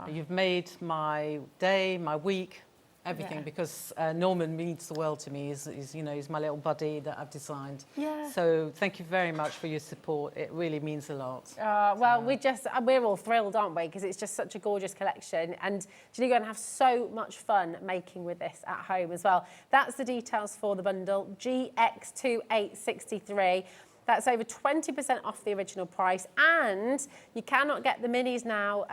You've made my day, my week, everything, because Norman means the world to me. He's my little buddy that I've designed. Yeah. So thank you very much for your support. It really means a lot. Well, we're all thrilled, aren't we? Because it's just such a gorgeous collection, and you're going to have so much fun making with this at home as well. That's the details for the bundle, GX2863. That's over 20% off the original price, and you cannot get the minis now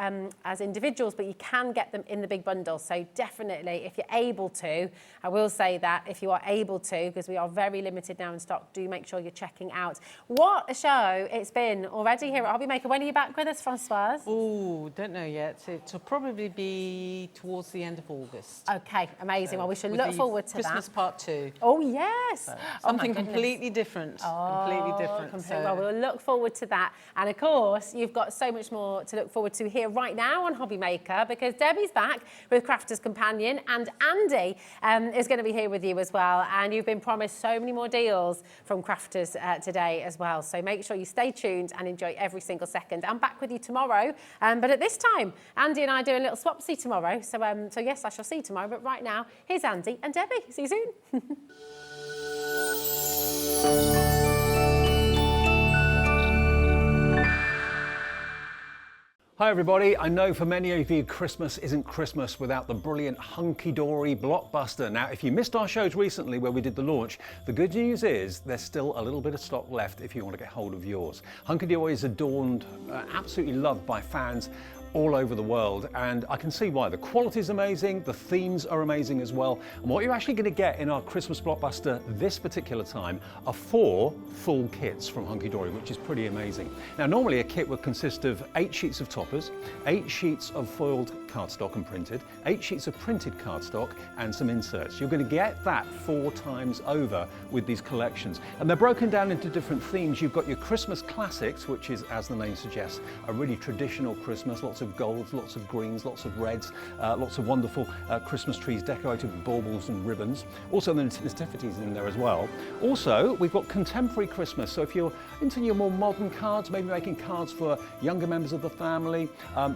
as individuals, but you can get them in the big bundle. So definitely, if you're able to, I will say that if you are able to, because we are very limited now in stock, do make sure you're checking out. What a show it's been already here at Hobbymaker. When are you back with us, Francoise? Oh, don't know yet. It'll probably be towards the end of August. Okay, amazing. Well, we should With look the forward to Christmas that. part 2. Oh, yes. Something my goodness. completely different. Completely different. Well, we'll look forward to that. And of course, you've got so much more to look forward to here right now on Hobbymaker, because Debbie's back with Crafter's Companion, and Andy is going to be here with you as well. And you've been promised so many more deals from Crafters today as well. So make sure you stay tuned and enjoy every single second. I'm back with you tomorrow. But at this time, Andy and I do a little swapsy tomorrow. So yes, I shall see you tomorrow. But right now, here's Andy and Debbie. See you soon. Hi everybody, I know for many of you Christmas isn't Christmas without the brilliant Hunky Dory blockbuster. Now if you missed our shows recently where we did the launch, the good news is there's still a little bit of stock left if you want to get hold of yours. Hunky Dory is adorned, absolutely loved by fans all over the world, and I can see why. The quality is amazing, the themes are amazing as well, and what you're actually going to get in our Christmas blockbuster this particular time are 4 full kits from Hunky Dory, which is pretty amazing. Now normally a kit would consist of 8 sheets of toppers, 8 sheets of foiled cardstock and printed, 8 sheets of printed cardstock and some inserts. You're going to get that 4 times over with these collections, and they're broken down into different themes. You've got your Christmas classics, which is, as the name suggests, a really traditional Christmas, lots of golds, lots of greens, lots of reds, lots of wonderful Christmas trees decorated with baubles and ribbons. Also the nativities in there as well. Also we've got contemporary Christmas, so if you're into your more modern cards, maybe making cards for younger members of the family,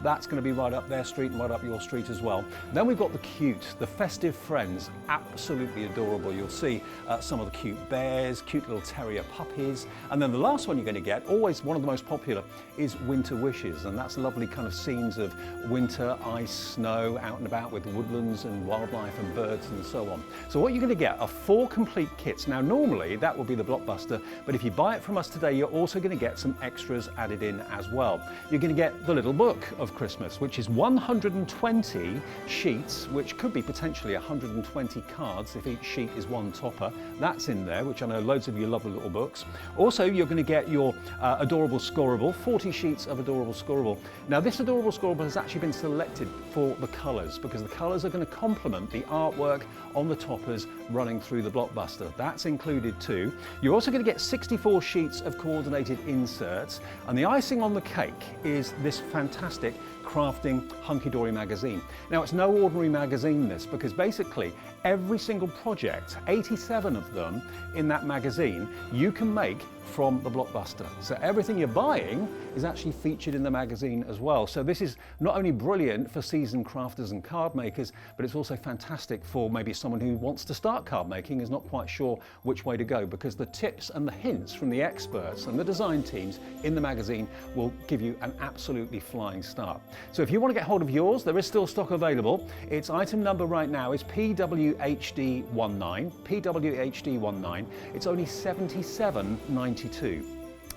that's going to be right up their street and right up your street as well. Then we've got the cute, the festive friends, absolutely adorable. You'll see some of the cute bears, cute little terrier puppies, and then the last one you're going to get, always one of the most popular, is Winter Wishes, and that's lovely kind of scenes of winter, ice, snow, out and about with woodlands and wildlife and birds and so on. So what you're going to get are 4 complete kits. Now normally that will be the blockbuster, but if you buy it from us today, you're also going to get some extras added in as well. You're going to get the little book of Christmas, which is 120 sheets, which could be potentially 120 cards if each sheet is 1 topper. That's in there, which I know loads of you love the little books. Also, you're going to get your adorable scoreable, 40 sheets of adorable scoreable. Now this adorable scoreable has actually been selected for the colours, because the colours are going to complement the artwork on the toppers running through the blockbuster. That's included too. You're also going to get 64 sheets of coordinated inserts, and the icing on the cake is this fantastic Crafting Hunky Dory magazine. Now it's no ordinary magazine this, because basically every single project, 87 of them in that magazine, you can make from the blockbuster. So everything you're buying is actually featured in the magazine as well. So this is not only brilliant for seasoned crafters and card makers, but it's also fantastic for maybe someone who wants to start card making, is not quite sure which way to go, because the tips and the hints from the experts and the design teams in the magazine will give you an absolutely flying start. So if you want to get hold of yours, there is still stock available. Its item number right now is PWHD19. PWHD19. It's only $77.92.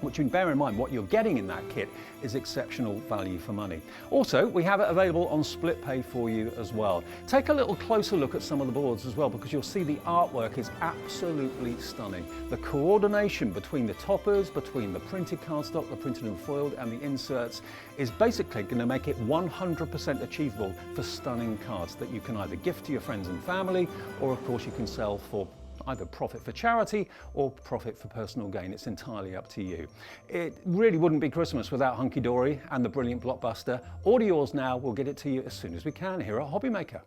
Which you can bear in mind, what you're getting in that kit is exceptional value for money. Also, we have it available on split pay for you as well. Take a little closer look at some of the boards as well, because you'll see the artwork is absolutely stunning. The coordination between the toppers, between the printed cardstock, the printed and foiled, and the inserts is basically going to make it 100% achievable for stunning cards that you can either gift to your friends and family, or of course you can sell for either profit for charity or profit for personal gain. It's entirely up to you. It really wouldn't be Christmas without Hunky Dory and the brilliant blockbuster. Order yours now. We'll get it to you as soon as we can here at Hobbymaker.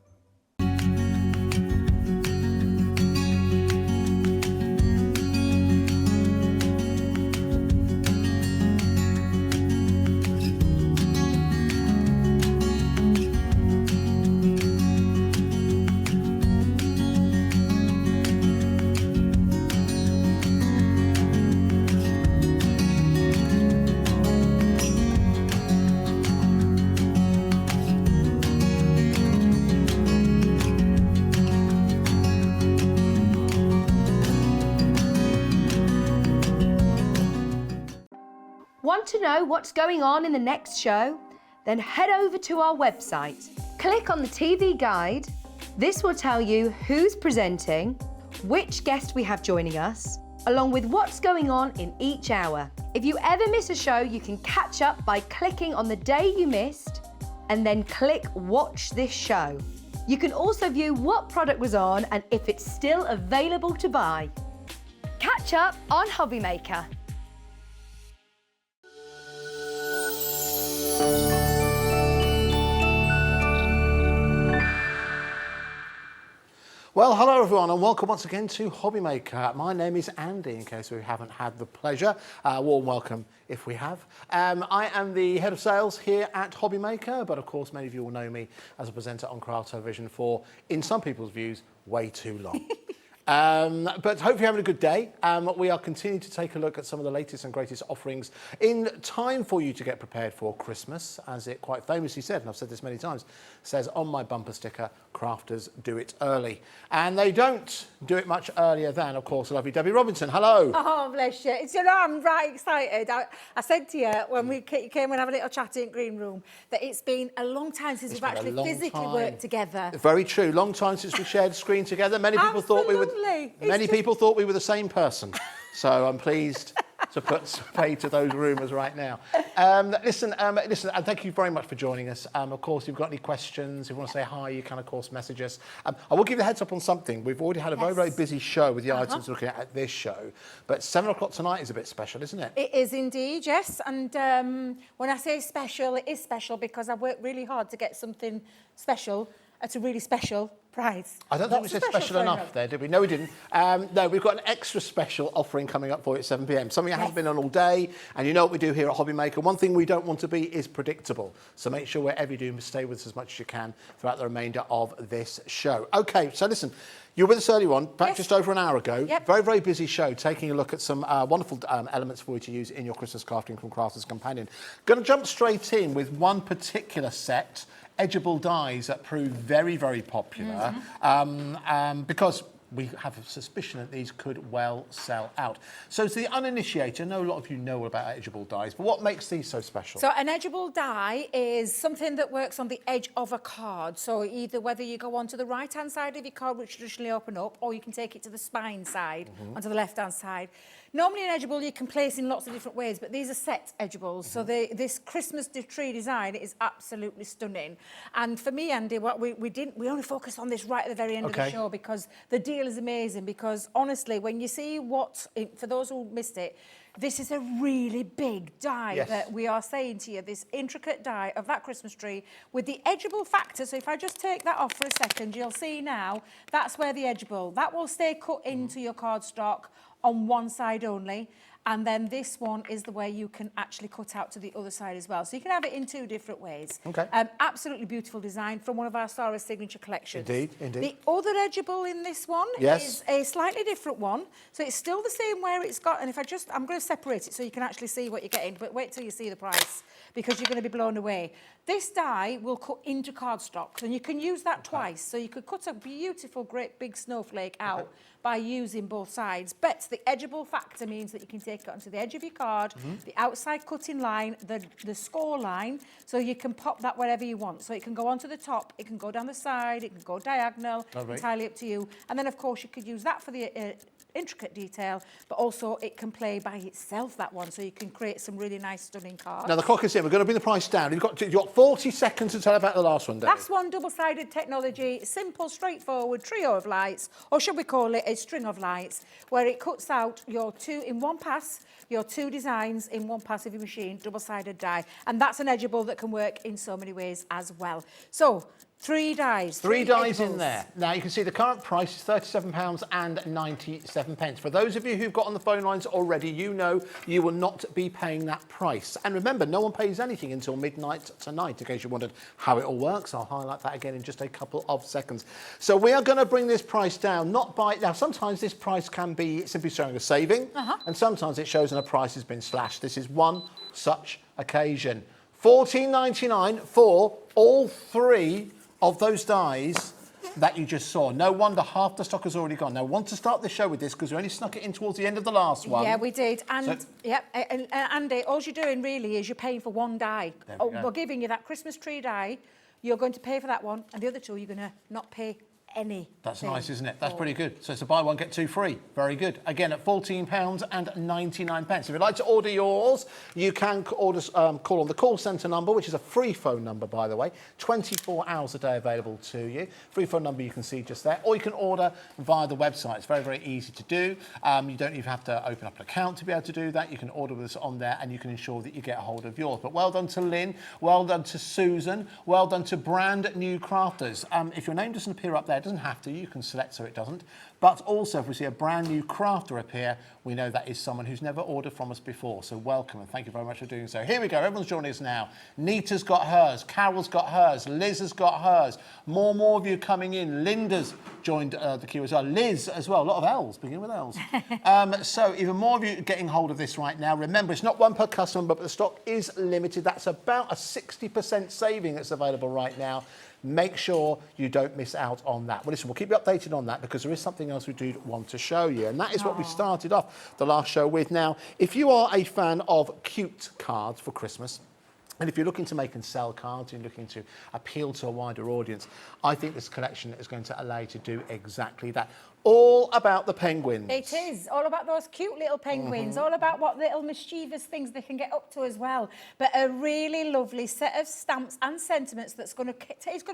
Want to know what's going on in the next show? Then head over to our website. Click on the TV guide. This will tell you who's presenting, which guest we have joining us, along with what's going on in each hour. If you ever miss a show, you can catch up by clicking on the day you missed and then click Watch This Show. You can also view what product was on and if it's still available to buy. Catch up on Hobby Maker. Well, hello everyone and welcome once again to Hobby Maker. My name is Andy, in case we haven't had the pleasure. Warm welcome if we have. I am the head of sales here at Hobby Maker, but of course many of you will know me as a presenter on Craft Television for, in some people's views, way too long. But hopefully you're having a good day. We are continuing to take a look at some of the latest and greatest offerings in time for you to get prepared for Christmas, as it quite famously said, and I've said this many times, says on my bumper sticker, crafters do it early. And they don't do it much earlier than, of course, lovely Debbie Robinson. Hello. Oh, bless you. It's, you know, I'm right excited. I said to you when we came and have a little chat in green room that it's been a long time since we've actually physically worked together. Very true. Long time since we shared a screen together. Many people thought we were people thought we were the same person. So I'm pleased to put spade to those rumours right now. Listen, and thank you very much for joining us. Of course, if you've got any questions, if you want to say hi, you can, of course, message us. I will give you a heads up on something. We've already had a very, very busy show with the items looking at this show. But 7 o'clock tonight is a bit special, isn't it? It is indeed, yes. And when I say special, it is special because I worked really hard to get something special at a really special price. I don't think we said special enough there, did we? No, we didn't. No, we've got an extra special offering coming up for you at 7 p.m. Something that hasn't been on all day, and you know what we do here at Hobby Maker. One thing we don't want to be is predictable. So make sure wherever you do, stay with us as much as you can throughout the remainder of this show. Okay, so listen, you were with us earlier on, back just over an hour ago. Yep. Very, very busy show, taking a look at some wonderful elements for you to use in your Christmas crafting from Crafters Companion. Going to jump straight in with one particular set, edgeable dies that prove very, very popular because we have a suspicion that these could well sell out. So to the uninitiated, I know a lot of you know about edgeable dies, but what makes these so special? So an edgeable die is something that works on the edge of a card. So either whether you go onto the right-hand side of your card, which traditionally open up, or you can take it to the spine side, onto the left-hand side. Normally an edgeable you can place in lots of different ways, but these are set edgeables. So this Christmas tree design is absolutely stunning. And for me, Andy, what we only focused on this right at the very end of the show because the deal is amazing. Because honestly, when you see for those who missed it, this is a really big die that we are saying to you, this intricate die of that Christmas tree with the edgeable factor. So if I just take that off for a second, you'll see now that's where the edgeable, that will stay cut into your cardstock on one side only, and then this one is the way you can actually cut out to the other side as well. So you can have it in 2 different ways. Okay. Absolutely beautiful design from one of our Sarah's signature collections. Indeed, indeed. The other edgeable in this one is a slightly different one. So it's still the same where it's got, and if I'm going to separate it so you can actually see what you're getting, but wait till you see the price because you're going to be blown away. This die will cut into cardstock, and you can use that twice. So you could cut a beautiful, great big snowflake out by using both sides. But the edgeable factor means that you can take it onto the edge of your card, the outside cutting line, the score line, so you can pop that wherever you want. So it can go onto the top, it can go down the side, it can go diagonal, entirely up to you. And then, of course, you could use that for the intricate detail, but also it can play by itself, that one, so you can create some really nice, stunning cards. Now, the clock is in. We're going to bring the price down. You've got 40 seconds to tell about the last one, Dave. Last one, double-sided technology, simple, straightforward trio of lights, or should we call it a string of lights, where it cuts out your 2 in one pass, your 2 designs in one pass of your machine, double-sided die. And that's an edgeable that can work in so many ways as well. So, 3 dies. 3 dies in there. Now, you can see the current price is £37.97. For those of you who've got on the phone lines already, you know you will not be paying that price. And remember, no one pays anything until midnight tonight, in case you wondered how it all works. I'll highlight that again in just a couple of seconds. So we are going to bring this price down, not by... Now, sometimes this price can be simply showing a saving, and sometimes it shows when a price has been slashed. This is one such occasion. £14.99 for all 3 of those dies that you just saw. No wonder half the stock has already gone. Now, I want to start the show with this because we only snuck it in towards the end of the last one. Yeah, we did. And, and Andy, all you're doing really is you're paying for one die. We're giving you that Christmas tree die. You're going to pay for that one, and the other two you're going to not pay any. That's nice, isn't it? That's pretty good. So it's a buy one, get two free. Very good. Again, at £14.99. If you'd like to order yours, you can order, call on the call centre number, which is a free phone number, by the way. 24 hours a day available to you. Free phone number you can see just there. Or you can order via the website. It's very, very easy to do. You don't even have to open up an account to be able to do that. You can order with us on there and you can ensure that you get a hold of yours. But well done to Lynn. Well done to Susan. Well done to brand new crafters. If your name doesn't appear up there, it doesn't have to. You can select so it doesn't. But also, if we see a brand new crafter appear, we know that is someone who's never ordered from us before. So welcome and thank you very much for doing so. Here we go. Everyone's joining us now. Nita's got hers. Carol's got hers. Liz has got hers. More of you coming in. Linda's joined the queue as well. Liz as well. A lot of L's, beginning with L's. So even more of you getting hold of this right now. Remember, it's not one per customer, but the stock is limited. That's about a 60% saving that's available right now. Make sure you don't miss out on that. Well, listen, we'll keep you updated on that because there is something else we do want to show you. And that is what we started off the last show with. Now, if you are a fan of cute cards for Christmas, and if you're looking to make and sell cards, you're looking to appeal to a wider audience, I think this collection is going to allow you to do exactly that. All about the penguins. It is all about those cute little penguins, all about what little mischievous things they can get up to as well. But a really lovely set of stamps and sentiments that's going to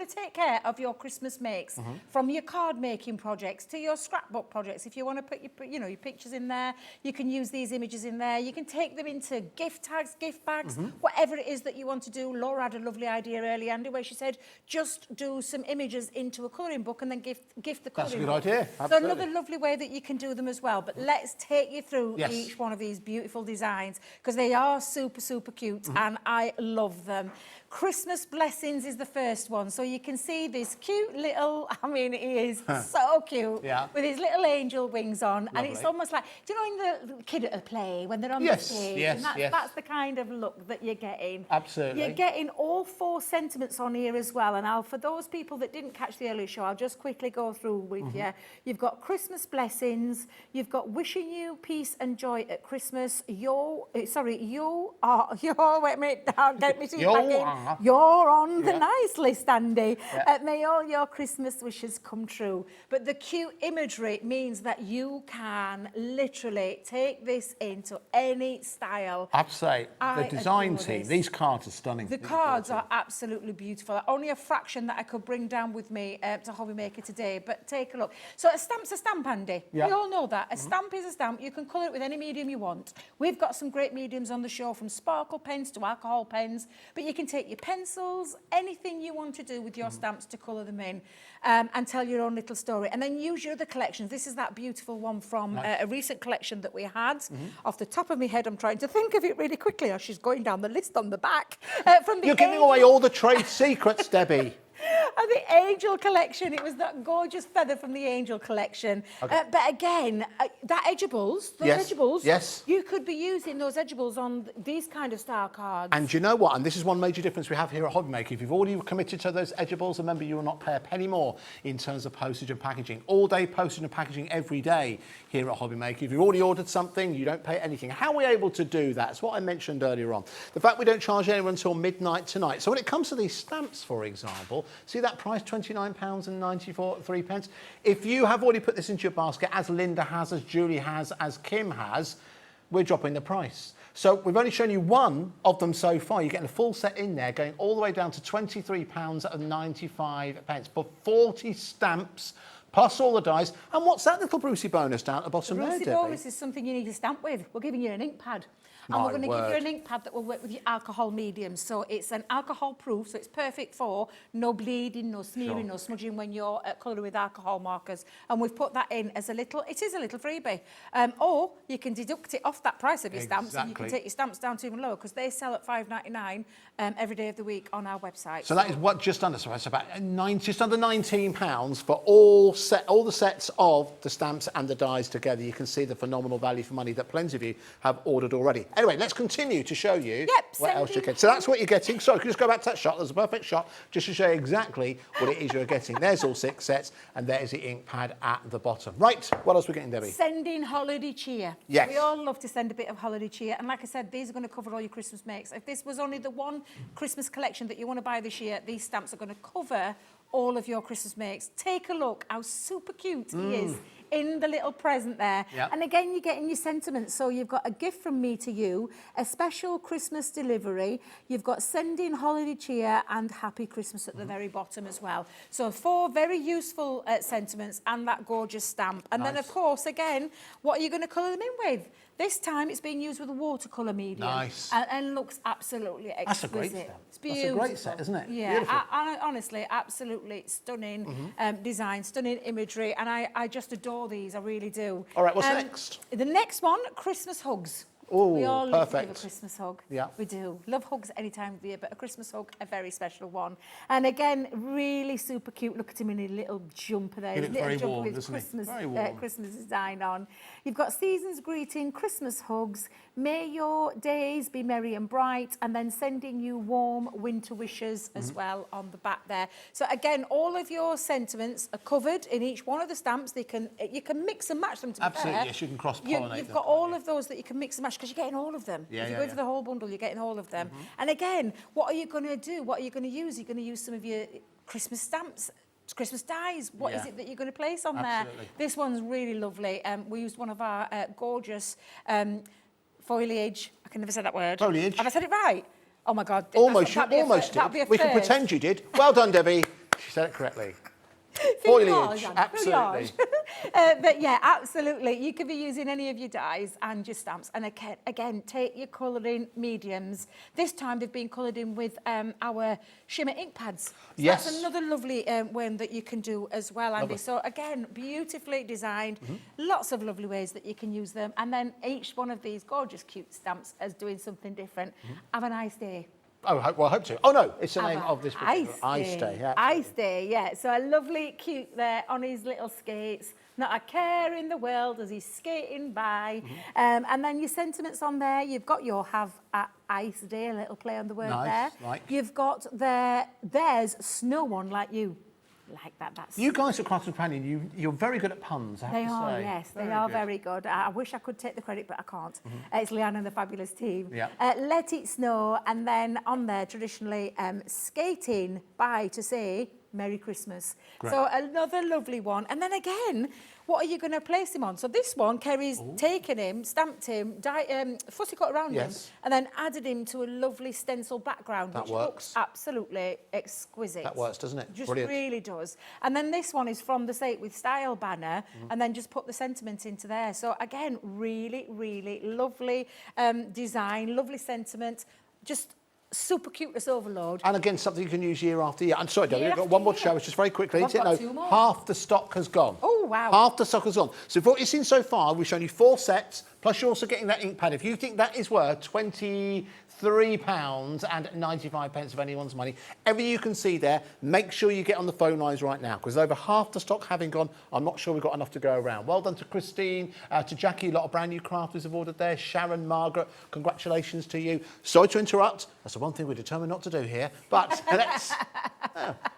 take care of your Christmas makes, from your card making projects to your scrapbook projects. If you want to put your pictures in there, you can use these images in there. You can take them into gift tags, gift bags, whatever it is that you want to do. Laura had a lovely idea earlier, Andy, where she said just do some images into a colouring book and then gift the colouring book. That's a good idea. So another lovely way that you can do them as well. But let's take you through each one of these beautiful designs because they are super, super cute and I love them. Christmas Blessings is the first one. So you can see this cute little, I mean, he is so cute with his little angel wings on. Lovely. And it's almost like, do you know in the kid at a play when they're on the stage? And that's the kind of look that you're getting. Absolutely. You're getting all four sentiments on here as well. And for those people that didn't catch the earlier show, I'll just quickly go through with you. You've got Christmas Blessings. You've got wishing you peace and joy at Christmas. Wait a minute, get me to you back in. You're on the nice list, Andy. May all your Christmas wishes come true. But the cute imagery means that you can literally take this into any style. I have to say, the design team, these cards are stunning. The cards are absolutely beautiful. Only a fraction that I could bring down with me to Hobby Maker today, but take a look. So a stamp's a stamp, Andy. We all know that. A stamp is a stamp. You can colour it with any medium you want. We've got some great mediums on the show, from sparkle pens to alcohol pens, but you can take your pencils, anything you want to do with your stamps to colour them in, and tell your own little story. And then use your other collections. This is that beautiful one from a recent collection that we had. Off the top of my head, I'm trying to think of it really quickly as she's going down the list on the back. You're giving away all the trade secrets, Debbie. And the Angel collection, it was that gorgeous feather from the Angel collection. But again, that edgeables, edgeables, you could be using those edgeables on these kind of style cards. And you know what? And this is one major difference we have here at Hobby Maker. If you've already committed to those edgeables, remember you will not pay a penny more in terms of postage and packaging. All day postage and packaging every day here at Hobby Maker. If you've already ordered something, you don't pay anything. How are we able to do that? It's what I mentioned earlier on. The fact we don't charge anyone until midnight tonight. So when it comes to these stamps, for example, see that price, £29.93. If you have already put this into your basket, as Linda has, as Julie has, as Kim has, we're dropping the price. So we've only shown you one of them so far. You're getting a full set in there, going all the way down to £23.95 for 40 stamps, plus all the dies. And what's that little Brucey bonus down at the bottom there, Debbie? Brucey bonus is something you need to stamp with. We're giving you an ink pad. And we're going to give you an ink pad that will work with your alcohol mediums. So it's an alcohol proof, so it's perfect for no bleeding, no smearing, no smudging when you're colouring with alcohol markers. And we've put that in as it is a little freebie. Or you can deduct it off that price of your stamps, and you can take your stamps down to even lower, because they sell at £5.99 every day of the week on our website. So that is what, just under, so it's about just under £19 for all the sets of the stamps and the dies together. You can see the phenomenal value for money that plenty of you have ordered already. Anyway, let's continue to show you Yep, what else you sending get. So that's what you're getting. Sorry, can you just go back to that shot? There's a perfect shot just to show you exactly what it is you're getting. There's all 6 sets, and there's the ink pad at the bottom. Right, what else are we getting, Debbie? Sending holiday cheer. Yes. We all love to send a bit of holiday cheer. And like I said, these are going to cover all your Christmas makes. If this was only the one Christmas collection that you want to buy this year, these stamps are going to cover all of your Christmas makes. Take a look how super cute he is in the little present there. Yep. And again, you're getting your sentiments. So you've got a gift from me to you, a special Christmas delivery. You've got sending holiday cheer and happy Christmas at the very bottom as well. So 4 very useful sentiments and that gorgeous stamp. And then, of course, again, what are you going to colour them in with? This time it's being used with a watercolour medium. Nice. And looks absolutely exquisite. That's a great stamp. It's That's beautiful. a great set, isn't it? Yeah, Beautiful. honestly, absolutely stunning design, stunning imagery, and I just adore these, I really do. All right, what's next? The next one, Christmas hugs. Oh, we all love to give a perfect. Christmas hug. Yeah. We do. Love hugs any time of the year, but a Christmas hug, a very special one. And again, really super cute. Look at him in his little jumper there. He His looks very little jumper warm, with doesn't he? Christmas, Very warm. Christmas design on. You've got season's greeting, Christmas hugs. May your days be merry and bright, and then sending you warm winter wishes as well on the back there. So again, all of your sentiments are covered in each one of the stamps. You can mix and match them to be Absolutely, fair. yes, you can cross-pollinate You've them, got can't all you? of those that you can mix and match because you're getting all of them. Yeah, if you're yeah, going for the whole bundle, you're getting all of them. And again, what are you going to do? What are you going to use? You're going to use some of your Christmas stamps, Christmas dies. What is Yeah. it that you're going to place on Absolutely. there? This one's really lovely. We used one of our gorgeous foliage. I can never say that word. Foliage. Have I said it right? Oh my God. Almost, you that'd be a almost that'd be a did. We can first. pretend you did. Well done, Debbie. She said it correctly. Foliage, Foliage, Anne, absolutely. foliage. But yeah, absolutely. You could be using any of your dies and your stamps. And again, take your colouring mediums. This time they've been coloured in with our shimmer ink pads. So Yes. That's another lovely one that you can do as well, Andy. Lovely. So again, beautifully designed. Lots of lovely ways that you can use them. And then each one of these gorgeous, cute stamps is doing something different. Have a nice day. Oh, well, I hope so. Oh, no, it's the Have name a of this particular Ice Day. Yeah, Ice Day, yeah. So a lovely cute there on his little skates. Not a care in the world as he's skating by. And then your sentiments on there. You've got your have a ice day, a little play on the word Nice, there. like. You've got there's snow one like you. Like that. That's You guys at Crafts Companion, you're very good at puns, I have They to are, say. yes, they are very good. I wish I could take the credit, but I can't. It's Leanne and the fabulous team. Yeah. Let it snow, and then on there, traditionally, skating by to say Merry Christmas. Great. So another lovely one. And then again, what are you going to place him on? So this one, Kerry's taken him, stamped him, footy cut around Yes. him, and then added him to a lovely stencil background, That which works. looks absolutely exquisite. That works, doesn't it? Just Brilliant. really does. And then this one is from the Say It With Style banner, and then just put the sentiment into there. So again, really, really lovely design, lovely sentiment, just super cuteness overload. And again, something you can use year after year. I'm sorry, Debbie, Year we've got after one more to year. show us just very quickly. I've got 2 more. Half the stock has gone. Oh, wow. Half the stock has gone. So for what you've seen so far, we've shown you 4 sets, plus you're also getting that ink pad. If you think that is worth £23.95 of anyone's money, everything you can see there, make sure you get on the phone lines right now, because over half the stock having gone, I'm not sure we've got enough to go around. Well done to Christine, to Jackie, a lot of brand new crafters have ordered there. Sharon, Margaret, congratulations to you. Sorry to interrupt. That's the one thing we're determined not to do here. But let's...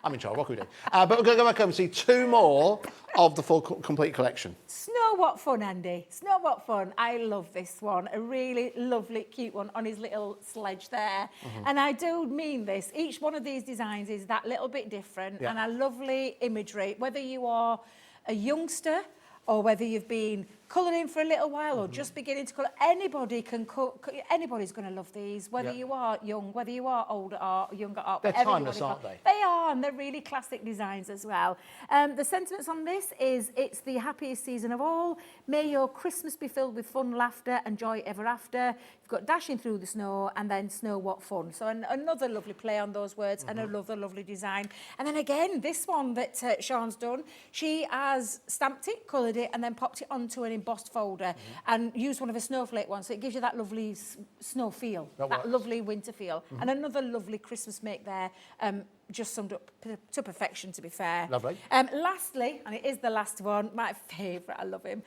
I'm in charge, what can we do? But we're going to go back over and see 2 more of the full complete collection. Snow what fun, Andy. Snow what fun. I love this one. A really lovely, cute one on his little sledge there. And I do mean this. Each one of these designs is that little bit different and a lovely imagery. Whether you are a youngster or whether you've been colouring for a little while or just beginning to colour, anybody's going to love these, whether you are young, whether you are older or younger. They're timeless, aren't they? They are, and they're really classic designs as well. The sentiments on this is, it's the happiest season of all. May your Christmas be filled with fun, laughter and joy ever after. You've got dashing through the snow and then snow what fun. So another lovely play on those words and another lovely design. And then again, this one that Sean's done, she has stamped it, coloured it and then popped it onto an embossed folder and used one of a snowflake ones, so it gives you that lovely snow feel, that works. lovely winter feel. And another lovely Christmas make there, just summed up to perfection, to be fair. Lovely. Lastly, and it is the last one, my favourite, I love him,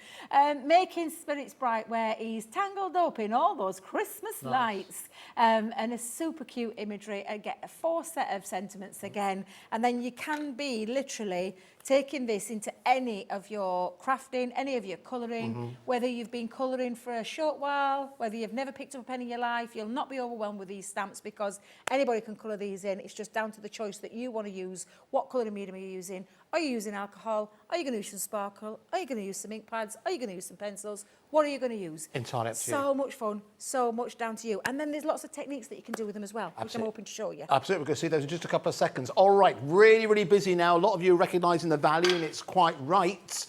making spirits bright, where he's tangled up in all those Christmas lights, and a super cute imagery. I get a 4 set of sentiments again, and then you can be literally taking this into any of your crafting, any of your colouring, whether you've been colouring for a short while, whether you've never picked up a pen in your life, you'll not be overwhelmed with these stamps because anybody can colour these in. It's just down to the choice that you want to use. What colouring medium are you using? Are you using alcohol? Are you going to use some sparkle? Are you going to use some ink pads? Are you going to use some pencils? What are you going to use? Entirely up to you. So much fun, so much down to you. And then there's lots of techniques that you can do with them as well, which I'm hoping to show you. Absolutely, we're going to see those in just a couple of seconds. All right, really, really busy now. A lot of you are recognising the value, and it's quite right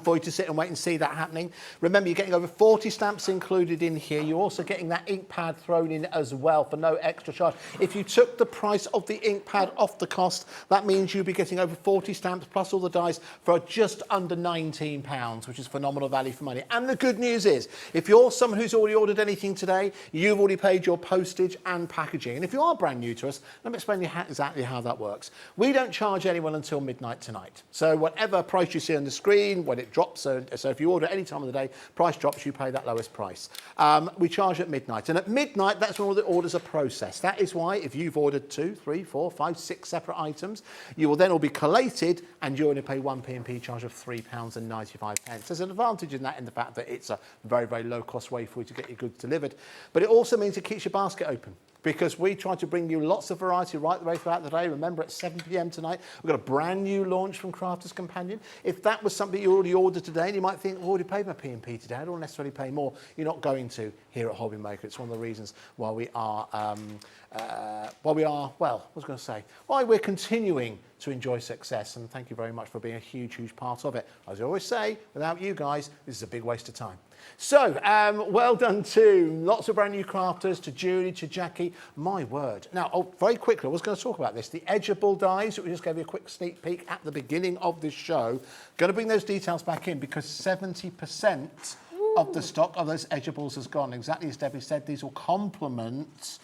for you to sit and wait and see that happening. Remember, you're getting over 40 stamps included in here. You're also getting that ink pad thrown in as well for no extra charge. If you took the price of the ink pad off the cost, that means you'll be getting over 40 stamps plus all the dies for just under £19, which is phenomenal value for money. And the good news is, if you're someone who's already ordered anything today, you've already paid your postage and packaging. And if you are brand new to us, let me explain to you exactly how that works. We don't charge anyone until midnight tonight. So whatever price you see on the screen, when it drops, so if you order any time of the day, price drops, you pay that lowest price. We charge at midnight. And at midnight, that's when all the orders are processed. That is why if you've ordered 2, 3, 4, 5, 6 separate items, you will then all be collated and you only pay one P&P charge of £3.95. There's an advantage in that, in the fact that it's a very, very low-cost way for you to get your goods delivered. But it also means it keeps your basket open, because we try to bring you lots of variety right the way throughout the day. Remember, at 7 p.m. tonight, we've got a brand new launch from Crafters Companion. If that was something you already ordered today, and you might think, I've already paid my P&P today, I don't necessarily pay more. You're not going to here at Hobby Maker. It's one of the reasons why we are, why we're continuing to enjoy success. And thank you very much for being a huge, huge part of it. As I always say, without you guys, this is a big waste of time. So, well done to lots of brand new crafters, to Julie, to Jackie. My word. Now, very quickly, I was going to talk about this. The edgeable dies that we just gave you a quick sneak peek at the beginning of this show. Going to bring those details back in, because 70% of the stock of those edgeables has gone. Exactly as Debbie said, these will complement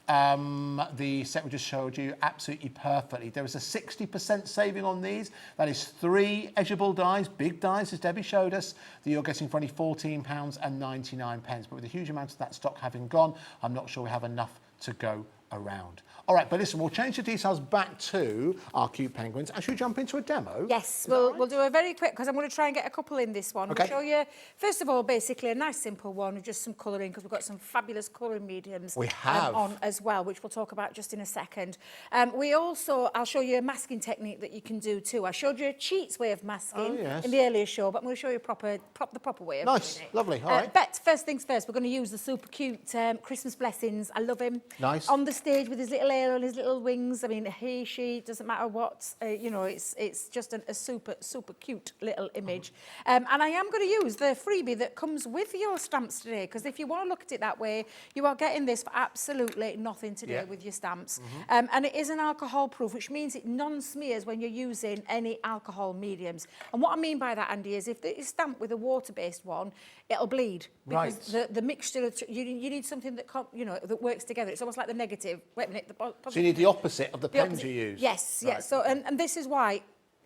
the set we just showed you absolutely perfectly. There is a 60% saving on these. That is 3 edgeable dies, big dies, as Debbie showed us, that you're getting for only £14.99. But with a huge amount of that stock having gone, I'm not sure we have enough to go around. All right, but listen, we'll change the details back to our cute penguins. And should we jump into a demo? Yes, we'll do a very quick, because I'm going to try and get a couple in this one. Okay. We'll show you, first of all, basically a nice simple one with just some colouring, because we've got some fabulous colouring mediums We have. On as well, which we'll talk about just in a second. I'll show you a masking technique that you can do too. I showed you a cheats way of masking in the earlier show, but I'm going to show you the proper way of doing it. Lovely, all right. But first things first, we're going to use the super cute Christmas blessings. I love him. Nice. On the stage with his little hair and his little wings. I mean, he, she, doesn't matter what. You know, it's just a super, super cute little image. And I am going to use the freebie that comes with your stamps today, because if you want to look at it that way, you are getting this for absolutely nothing to do with your stamps. And it is an alcohol proof, which means it non-smears when you're using any alcohol mediums. And what I mean by that, Andy, is if it is stamped with a water-based one, it'll bleed. Because the mixture, you need something that, that works together. It's almost like the negative. Wait a minute. So you need the opposite of the pens you use. Yes, yes. So, and this is why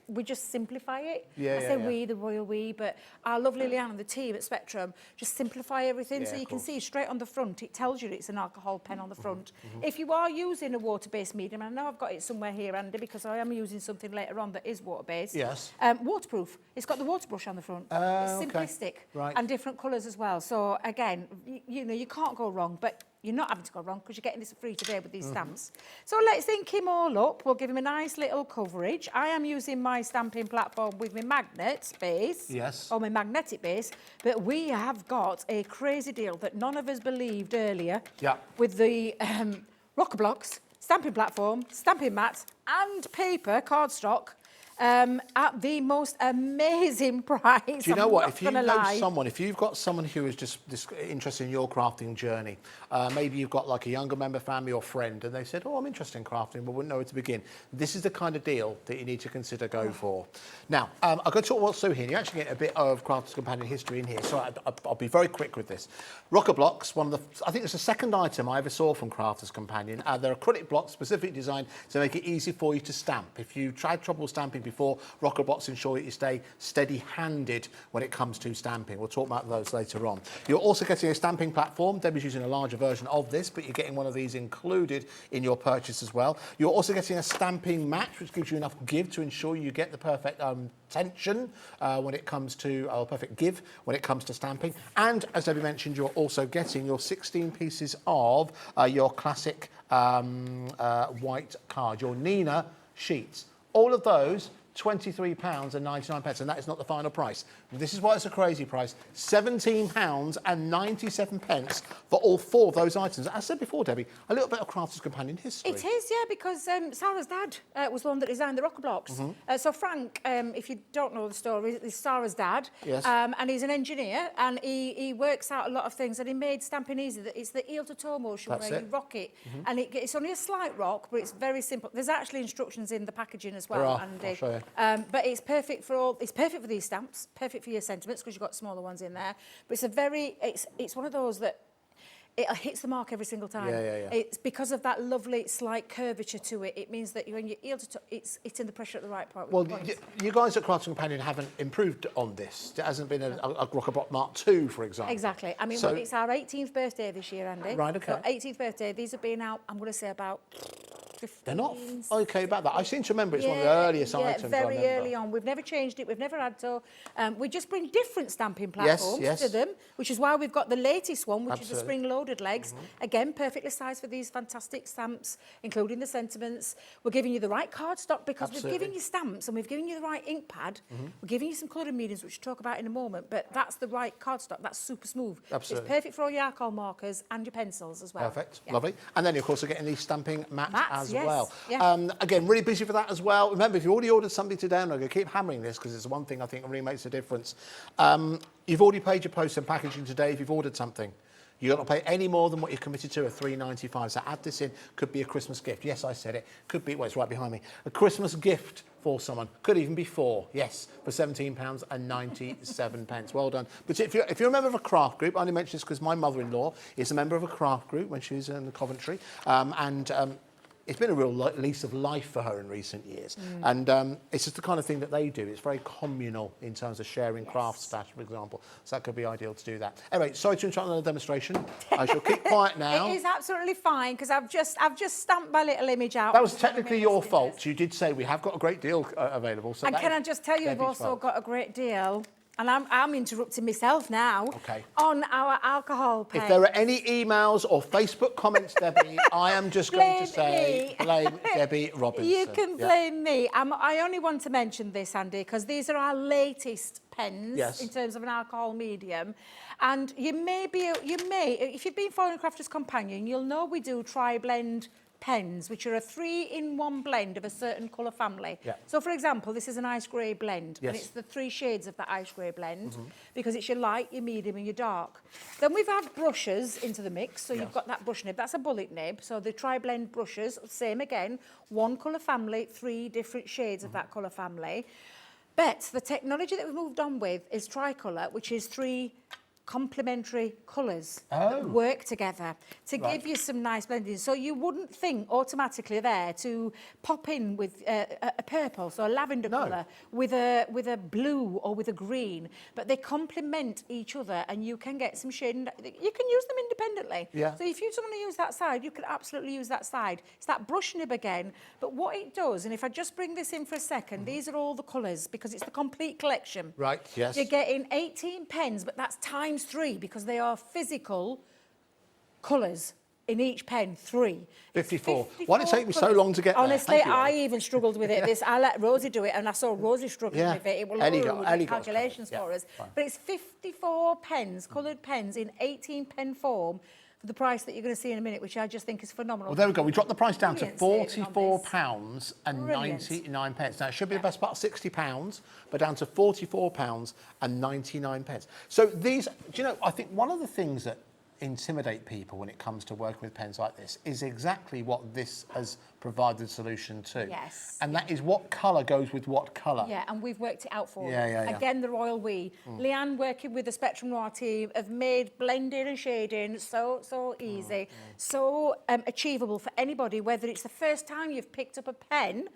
we just simplify it. I say we, the royal we, but our lovely Leanne and the team at Spectrum just simplify everything, so you can see straight on the front, it tells you it's an alcohol pen on the front. If you are using a water-based medium, and I know I've got it somewhere here, Andy, because I am using something later on that is water-based. Yes. Waterproof. It's got the water brush on the front. It's simplistic. Right. And different colours as well. So again, you can't go wrong, but you're not having to go wrong, because you're getting this for free today with these stamps. So let's ink him all up. We'll give him a nice little coverage. I am using my stamping platform with my magnet base. Yes. Or my magnetic base. But we have got a crazy deal that none of us believed earlier. Yeah. With the rocker blocks, stamping platform, stamping mat, and paper, cardstock. at the most amazing price. Do you know what? If you know lie. someone, if you've got someone who is just interested in your crafting journey, maybe you've got like a younger member family or friend, and they said, "Oh, I'm interested in crafting, but wouldn't know where to begin." This is the kind of deal that you need to consider go for. Now, I'm going to talk what's so here. You actually get a bit of Crafters Companion history in here, so I'll be very quick with this. Rocker blocks, I think it's the second item I ever saw from Crafters Companion. They're acrylic blocks specifically designed to make it easy for you to stamp. If you tried trouble stamping before, rocker blocks ensure that you stay steady-handed when it comes to stamping. We'll talk about those later on. You're also getting a stamping platform. Debbie's using a larger version of this, but you're getting one of these included in your purchase as well. You're also getting a stamping mat, which gives you enough give to ensure you get the perfect tension when it comes to, perfect give when it comes to stamping. And as Debbie mentioned, you're also getting your 16 pieces of your classic white card, your Nina sheets. All of those, £23.99, and that is not the final price. This is why it's a crazy price. £17.97 for all 4 of those items. As I said before, Debbie, a little bit of Crafters Companion history. It is, yeah, because Sarah's dad was the one that designed the rocker blocks. So Frank, if you don't know the story, is Sarah's dad. Yes. And he's an engineer, and he works out a lot of things, and he made stamping easy. It's the heel-to-toe motion That's where it. you rock it, and it's only a slight rock, but it's very simple. There's actually instructions in the packaging as well, There are. Andy. I'll show you. But it's perfect for all. It's perfect for these stamps, perfect for your sentiments because you've got smaller ones in there. But it's one of those that it hits the mark every single time. Yeah. It's because of that lovely slight curvature to it. It means that when you're able to, it's in the pressure at the right point. Well, you guys at Crafters Companion haven't improved on this. It hasn't been a rocker block Mark II, for example. Exactly. I mean, So- it's our 18th birthday this year, Andy. Right, okay. So 18th birthday. These have been out, I'm going to say about 15. They're not okay about that. I seem to remember it's one of the earliest items. Yeah, I very remember. early on. We've never changed it. We've never had to. We just bring different stamping platforms yes. to them, which is why we've got the latest one, which is the Absolutely. spring-loaded legs. Again, perfectly sized for these fantastic stamps, including the sentiments. We're giving you the right cardstock because we've Absolutely. given you stamps and we've given you the right ink pad. We're giving you some colouring mediums, which we'll talk about in a moment, but that's the right cardstock. That's super smooth. Absolutely. It's perfect for all your alcohol markers and your pencils as well. Perfect, Yeah. lovely. And then, of course, we're getting these stamping mats as yes, well. yeah. Again, really busy for that as well. Remember, if you already ordered something to download, I'm going to keep hammering this because it's one thing I think really makes a difference. You've already paid your post and packaging today if you've ordered something. You're not to pay any more than what you're committed to at £3.95. So add this in. Could be a Christmas gift. Yes, I said it. Could be, well, it's right behind me. A Christmas gift for someone. Could even be 4. Yes, for £17.97. Well done. But if you're a member of a craft group, I only mention this because my mother-in-law is a member of a craft group when she was in Coventry. It's been a real lease of life for her in recent years. And it's just the kind of thing that they do. It's very communal in terms of sharing craft stash, for example. So that could be ideal to do that. Anyway, sorry to interrupt another demonstration. I shall keep quiet now. It is absolutely fine because I've just stamped my little image out. That was technically your fault. You did say we have got a great deal available. So And that can is I just tell you, we've Debbie's also fault. got a great deal, and I'm interrupting myself now, Okay. on our alcohol pay. If there are any emails or Facebook comments, Debbie, I am just going to say blame Debbie Robinson. You can Yeah. blame me. I only want to mention this, Andy, because these are our latest pens Yes. in terms of an alcohol medium. And you may, if you've been following Crafters Companion, you'll know we do tri-blend pens, which are a 3-in-1 blend of a certain colour family. Yeah. So, for example, this is an ice grey blend, and Yes. it's the 3 shades of that ice grey blend, because it's your light, your medium, and your dark. Then we've had brushes into the mix, so you've got that brush nib. That's a bullet nib. So the tri-blend brushes, same again, 1 colour family, 3 different shades of that colour family. But the technology that we've moved on with is tricolour, which is 3 complementary colours that work together to give you some nice blending. So you wouldn't think automatically there to pop in with a purple, so a lavender colour, with a blue or with a green, but they complement each other and you can get some shade. You can use them independently. Yeah. So if you want to use that side, you can absolutely use that side. It's that brush nib again, but what it does, and if I just bring this in for a second, these are all the colours because it's the complete collection. Right, yes. You're getting 18 pens, but that's times 3 because they are physical colours in each pen, 3. 54. Why did it take me so long to get there? Honestly, Thank you, I Ellie. even struggled with it. I let Rosie do it, and I saw Rosie struggling Yeah. with it. It will Ellie all got us calculations covered. for Yeah, us. fine. But it's 54 pens, coloured pens in 18 pen form for the price that you're going to see in a minute, which I just think is phenomenal. Well, there we go. We dropped the price down to Brilliant statement on this. £44 and Brilliant. 99 pence. Now, it should be the best part of £60, but down to £44 and 99 pence. So these, do you know, I think one of the things that intimidate people when it comes to working with pens like this is exactly what this has provided a solution to. Yes. And that is what colour goes with what colour. Yeah, and we've worked it out for Yeah, you. yeah, yeah. Again, the royal we. Leanne, working with the Spectrum Noir team, have made blending and shading so easy, so achievable for anybody, whether it's the first time you've picked up a pen.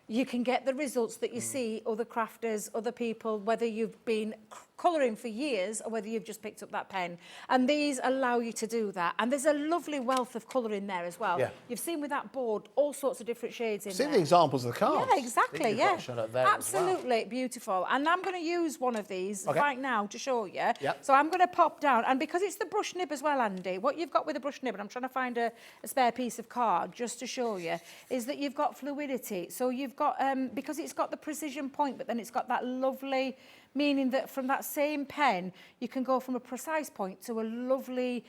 You can get the results that you see other crafters, other people, whether you've been colouring for years or whether you've just picked up that pen. And these allow you to do that. And there's a lovely wealth of colour in there as well. Yeah. You've seen with that board all sorts of different shades in See there. the examples of the cards. Yeah, exactly, that you've yeah. got shown up there as well. Absolutely beautiful. And I'm going to use one of these right now to show you. Yep. So I'm going to pop down, and because it's the brush nib as well, Andy, what you've got with the brush nib, and I'm trying to find a spare piece of card just to show you, is that you've got fluidity. So you've got, because it's got the precision point, but then it's got that lovely, meaning that from that same pen, you can go from a precise point to a lovely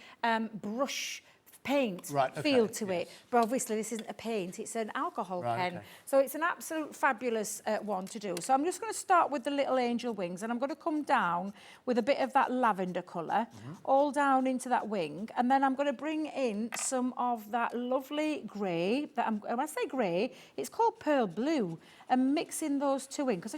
brush paint feel to it. But obviously this isn't a paint, it's an alcohol pen. Okay. So it's an absolute fabulous one to do. So I'm just going to start with the little angel wings, and I'm going to come down with a bit of that lavender colour, all down into that wing, and then I'm going to bring in some of that lovely grey, when I say grey, it's called pearl blue, and mixing those two in, because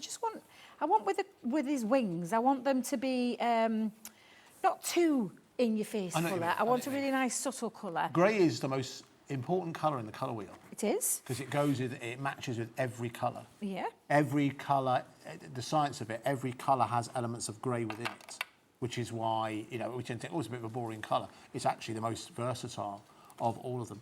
I want with his wings, I want them to be not too in your face colour. I want a really nice subtle colour. Grey is the most important colour in the colour wheel. It is. Because it matches with every colour. Yeah. Every colour, the science of it, every colour has elements of grey within it, which is why, you know, we tend to think, oh, it's a bit of a boring colour. It's actually the most versatile of all of them.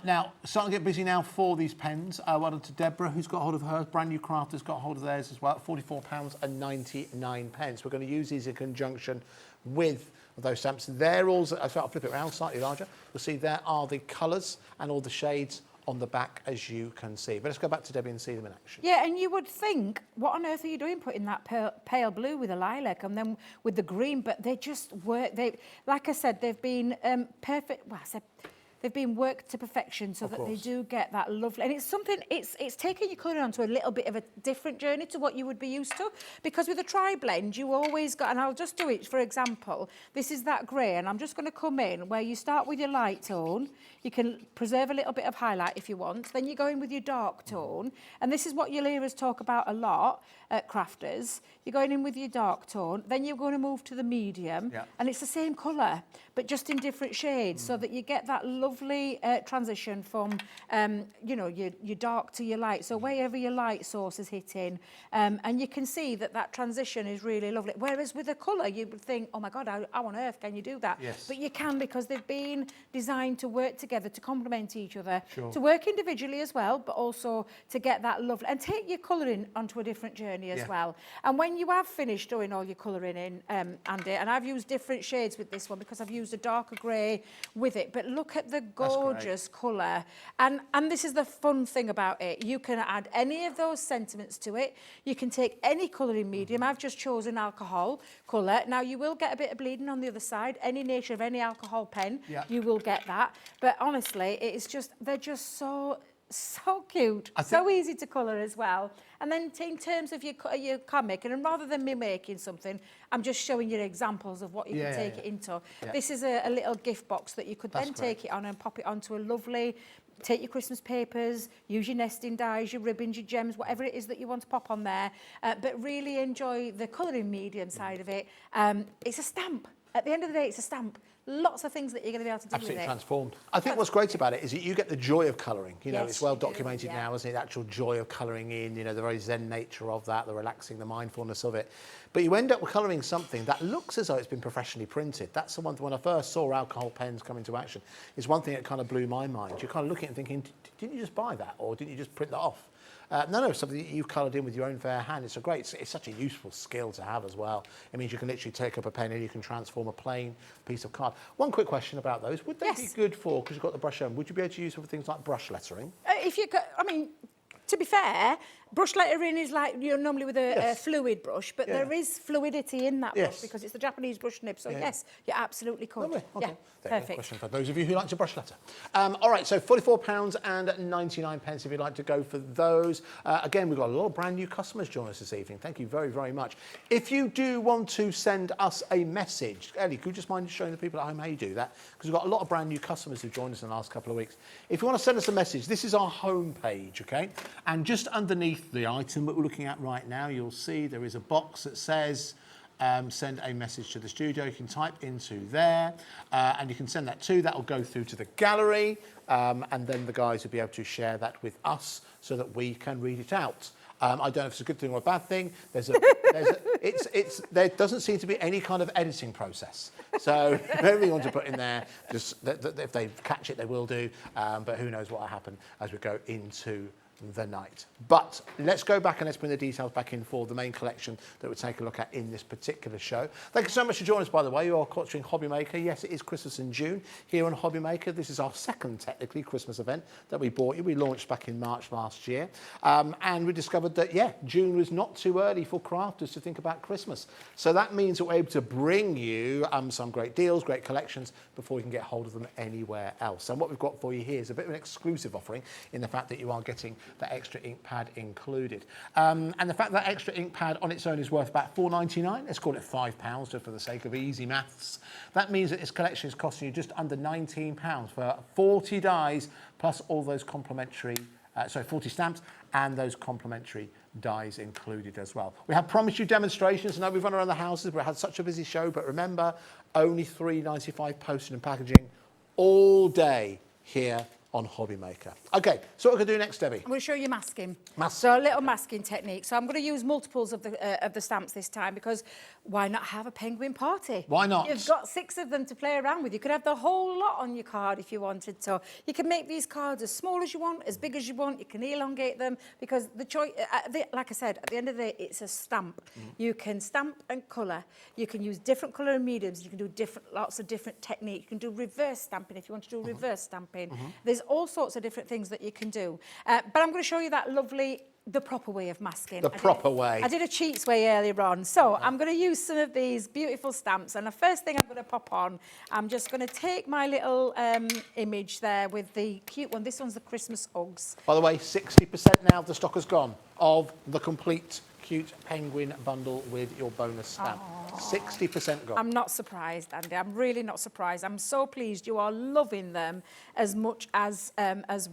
Now, starting to get busy now for these pens. Well done to Deborah, who's got hold of hers. Brand New Crafters got hold of theirs as well. £44 and 99 pence. We're going to use these in conjunction with those stamps. They're all, I'll flip it around slightly larger. You'll see there are the colours and all the shades on the back, as you can see. But let's go back to Debbie and see them in action. Yeah, and you would think, what on earth are you doing putting that pale blue with a lilac and then with the green? But they just work. Like I said, they've been perfect. Well, I said they've been worked to perfection so that they do get that lovely. And it's something, it's taking your colour onto a little bit of a different journey to what you would be used to. Because with a tri-blend, you always got, and I'll just do it, for example, this is that grey, and I'm just going to come in where you start with your light tone. You can preserve a little bit of highlight if you want. Then you go in with your dark tone. And this is what you'll hear us talk about a lot at crafters. You're going in with your dark tone. Then you're going to move to the medium. Yeah. And it's the same colour, but just in different shades, so that you get that lovely transition from, you know, your dark to your light. So wherever your light source is hitting. And you can see that that transition is really lovely. Whereas with a colour, you would think, oh my God, how on earth can you do that? Yes. But you can, because they've been designed to work together, to complement each other, to work individually as well, but also to get that lovely, and take your colouring onto a different journey as well. And when you have finished doing all your colouring in, Andy, and I've used different shades with this one because I've used a darker grey with it, but look at the gorgeous colour. And this is the fun thing about it. You can add any of those sentiments to it. You can take any colouring medium. I've just chosen alcohol colour. Now, you will get a bit of bleeding on the other side. Any nature of any alcohol pen, you will get that. But honestly, it's just, they're just so cute, so easy to colour as well. And then in terms of your comic, and rather than me making something, I'm just showing you examples of what you can take it into. This is a little gift box that you could then take it on and pop it onto a lovely, take your Christmas papers, use your nesting dies, your ribbons, your gems, whatever it is that you want to pop on there, but really enjoy the colouring medium side of it. It's a stamp. At the end of the day, it's a stamp. Lots of things that you're going to be able to do Absolutely with it. transformed. I think what's great about it is that you get the joy of colouring. You know, it's well documented now, isn't it? The actual joy of colouring in, you know, the very zen nature of that, the relaxing, the mindfulness of it. But you end up colouring something that looks as though it's been professionally printed. That's the one thing, when I first saw alcohol pens come into action, is one thing that kind of blew my mind. You're kind of looking at it and thinking, didn't you just buy that? Or didn't you just print that off? No, something that you've coloured in with your own fair hand. It's it's such a useful skill to have as well. It means you can literally take up a pen and you can transform a plain piece of card. One quick question about those. Would they be good for, because you've got the brush on, would you be able to use them for things like brush lettering? If you, I mean, to be fair, Brush lettering is like you're normally with a fluid brush, but Yeah. there is fluidity in that brush Yes. because it's the Japanese brush nib. So yes, you absolutely could. Lovely. Okay. Yeah, There you go. perfect. Question for those of you who like to brush letter. All right, so £44.99 if you'd like to go for those. Again, we've got a lot of brand new customers joining us this evening. Thank you very, very much. If you do want to send us a message, Ellie, could you just mind showing the people at home how you do that? Because we've got a lot of brand new customers who've joined us in the last couple of weeks. If you want to send us a message, this is our home page, okay? And just underneath the item that we're looking at right now, you'll see there is a box that says send a message to the studio. You can type into there and you can send that to, that will go through to the gallery and then the guys will be able to share that with us so that we can read it out. I don't know if it's a good thing or a bad thing. There doesn't seem to be any kind of editing process. So whatever you want to put in there, just if they catch it, they will do. But who knows what will happen as we go into the night. But let's go back and let's bring the details back in for the main collection that we'll take a look at in this particular show. Thank you so much for joining us, by the way. You are watching Hobby Maker. Yes, it is Christmas in June here on Hobby Maker. This is our second, technically, Christmas event that we brought you. We launched back in March last year. And we discovered that, yeah, June was not too early for crafters to think about Christmas. So that means that we're able to bring you some great deals, great collections, before you can get hold of them anywhere else. And what we've got for you here is a bit of an exclusive offering in the fact that you are getting that extra ink pad included. And the fact that extra ink pad on its own is worth about £4.99, let's call it £5 just for the sake of easy maths. That means that this collection is costing you just under £19 for 40 dies plus all those complimentary, 40 stamps and those complimentary dies included as well. We have promised you demonstrations. I know we've run around the houses, but we had such a busy show, but remember, only £3.95 postage and packaging all day here on Hobby Maker. Okay, so what we're going to do next, Debbie? I'm going to show you masking. Masking. So a little masking technique. So I'm going to use multiples of the stamps this time because why not have a penguin party? Why not? You've got 6 of them to play around with. You could have the whole lot on your card if you wanted to. You can make these cards as small as you want, as big as you want. You can elongate them because the choice, like I said, at the end of the day, it's a stamp. You can stamp and colour. You can use different colour mediums. You can do lots of different techniques. You can do reverse stamping if you want to do reverse stamping. There's all sorts of different things that you can do. But I'm going to show you that the proper way of masking. The proper way. I did a cheats way earlier on. So I'm going to use some of these beautiful stamps. And the first thing I'm going to pop on, I'm just going to take my little image there with the cute one. This one's the Christmas Hugs. By the way, 60% now of the stock has gone of the complete cute penguin bundle with your bonus stamp. 60% gone. I'm not surprised, Andy. I'm really not surprised. I'm so pleased you are loving them as much as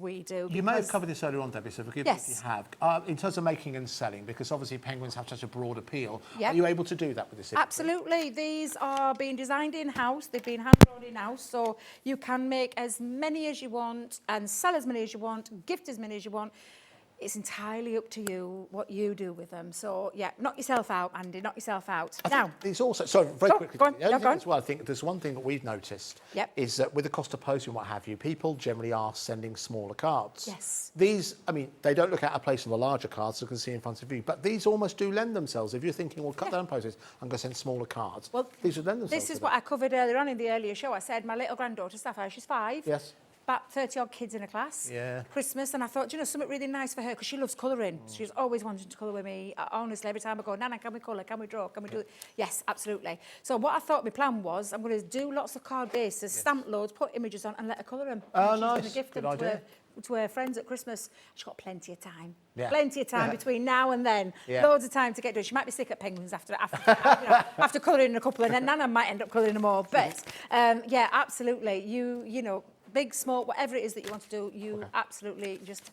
we do. You may have covered this earlier on, Debbie, so forgive me if you have. In terms of making and selling, because obviously penguins have such a broad appeal, are you able to do that with this? Absolutely. These are being designed in-house. They've been hand-drawn in-house, so you can make as many as you want and sell as many as you want, gift as many as you want. It's entirely up to you what you do with them. So, yeah, knock yourself out, Andy, knock yourself out. Now, it's also, sorry, very quickly. Go on. The only thing Go on. as well, I think there's one thing that we've noticed is that with the cost of postage and what have you, people generally are sending smaller cards. Yes. These, I mean, they don't look out of place on the larger cards, so you can see in front of you, but these almost do lend themselves. If you're thinking, well, cut down postage, I'm going to send smaller cards. Well, these would lend themselves. This is what I covered earlier on in the earlier show. I said my little granddaughter, Sapphire, she's 5. Yes. About 30-odd kids in a class. Yeah. Christmas, and I thought, you know, something really nice for her, because she loves colouring. She's always wanted to colour with me. Honestly, every time I go, Nana, can we colour? Can we draw? Can we do it? Yes, absolutely. So what I thought my plan was, I'm going to do lots of card bases, stamp loads, put images on, and let her colour them. Oh, she's nice. going to gift Good them idea. to her friends at Christmas. She's got plenty of time. Yeah. Plenty of time between now and then. Yeah. Loads of time to get done. She might be sick at penguins after after colouring a couple, and then Nana might end up colouring them all. But yeah, absolutely. You know, big, small, whatever it is that you want to do, you absolutely just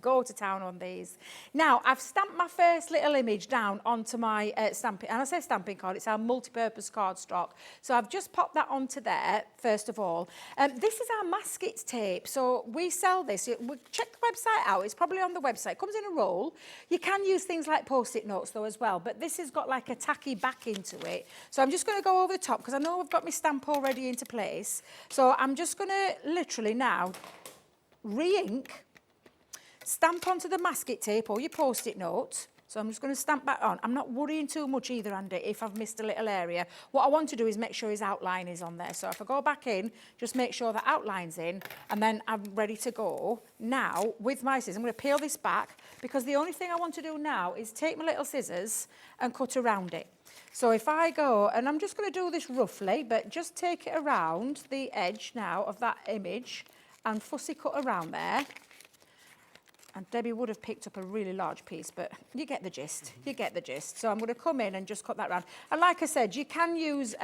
go to town on these. Now, I've stamped my first little image down onto my stamping, and I say stamping card, it's our multi-purpose card stock. So I've just popped that onto there, first of all. This is our masket tape. So we sell this. Check the website out. It's probably on the website. It comes in a roll. You can use things like Post-it notes, though, as well. But this has got like a tacky back into it. So I'm just going to go over the top, because I know I've got my stamp already into place. So I'm just going to literally now re-ink, stamp onto the masket tape or your Post-it note, So I'm just going to stamp that on. I'm not worrying too much either, Andy, if I've missed a little area. What I want to do is make sure his outline is on there. So if I go back in, just make sure the outline's in, and then I'm ready to go. Now, with my scissors, I'm going to peel this back, because the only thing I want to do now is take my little scissors and cut around it. So if I go, and I'm just going to do this roughly, but just take it around the edge now of that image and fussy cut around there. And Debbie would have picked up a really large piece, but you get the gist. You get the gist. So I'm going to come in and just cut that round. And like I said, you can use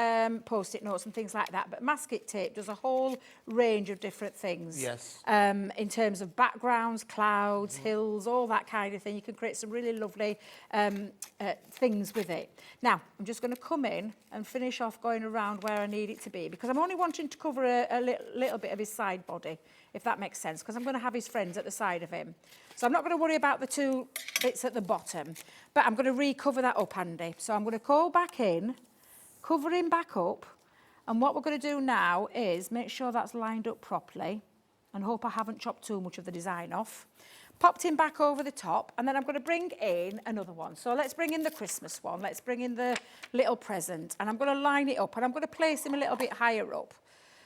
Post-it notes and things like that, but masking tape does a whole range of different things. Yes. In terms of backgrounds, clouds, hills, all that kind of thing. You can create some really lovely things with it. Now, I'm just going to come in and finish off going around where I need it to be, because I'm only wanting to cover a little bit of his side body, if that makes sense, because I'm going to have his friends at the side of him. So I'm not going to worry about the two bits at the bottom, but I'm going to recover that up, Andy. So I'm going to go back in, cover him back up, and what we're going to do now is make sure that's lined up properly, and hope I haven't chopped too much of the design off. Popped him back over the top, and then I'm going to bring in another one. So let's bring in the Christmas one. Let's bring in the little present, and I'm going to line it up, and I'm going to place him a little bit higher up.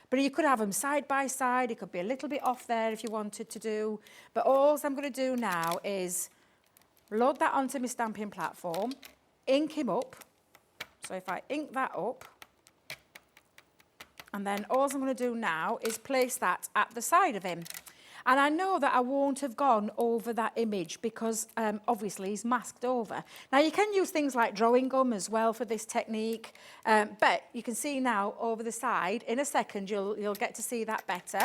But you could have them side by side. It could be a little bit off there if you wanted to do. But all I'm going to do now is load that onto my stamping platform, ink him up. So if I ink that up, and then all I'm going to do now is place that at the side of him. And I know that I won't have gone over that image because obviously he's masked over. Now you can use things like drawing gum as well for this technique, but you can see now over the side, in a second you'll get to see that better.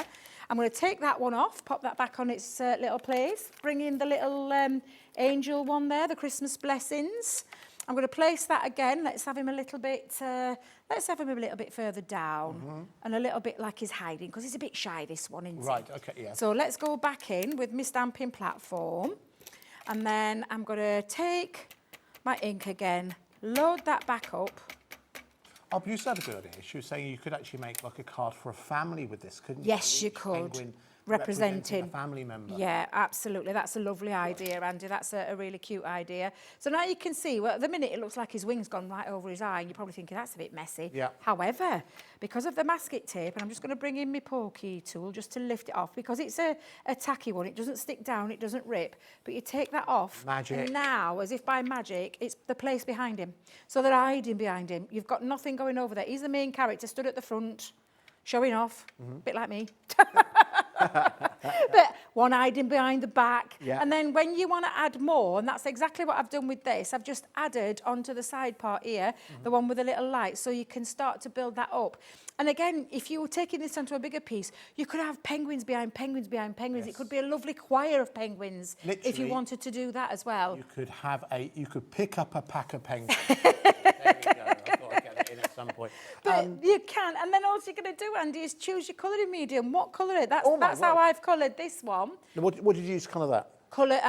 I'm going to take that one off, pop that back on its little place, bring in the little angel one there, the Christmas blessings. I'm going to place that again. Let's have him a little bit further down and a little bit like he's hiding, because he's a bit shy, this one, isn't he? Right, okay, yeah. So let's go back in with my stamping platform, and then I'm going to take my ink again, load that back up. Oh, but you said a good idea. She was saying you could actually make like a card for a family with this, couldn't you? Yes, you Each could. penguin Representing a family member. Yeah, absolutely. That's a lovely idea, Andy. That's a really cute idea. So now you can see, well, at the minute it looks like his wing's gone right over his eye, and you're probably thinking that's a bit messy. Yeah. However, because of the masking tape, and I'm just going to bring in my pokey tool just to lift it off, because it's a tacky one. It doesn't stick down, it doesn't rip, but you take that off. Magic. And now, as if by magic, it's the place behind him. So they're hiding behind him. You've got nothing going over there. He's the main character, stood at the front, showing off, a bit like me. But one hiding behind the back. Yeah. And then when you want to add more, and that's exactly what I've done with this, I've just added onto the side part here, the one with the little light, so you can start to build that up. And again, if you were taking this onto a bigger piece, you could have penguins behind penguins behind penguins. Yes. It could be a lovely choir of penguins if you Literally, wanted to do that as well. You could pick up a pack of penguins. There you go. I thought I'd get that in at some point. But you can, and then all you're going to do, Andy, is choose your colouring medium. What colour? That's how I've coloured this one. What did you use to colour that? Colour,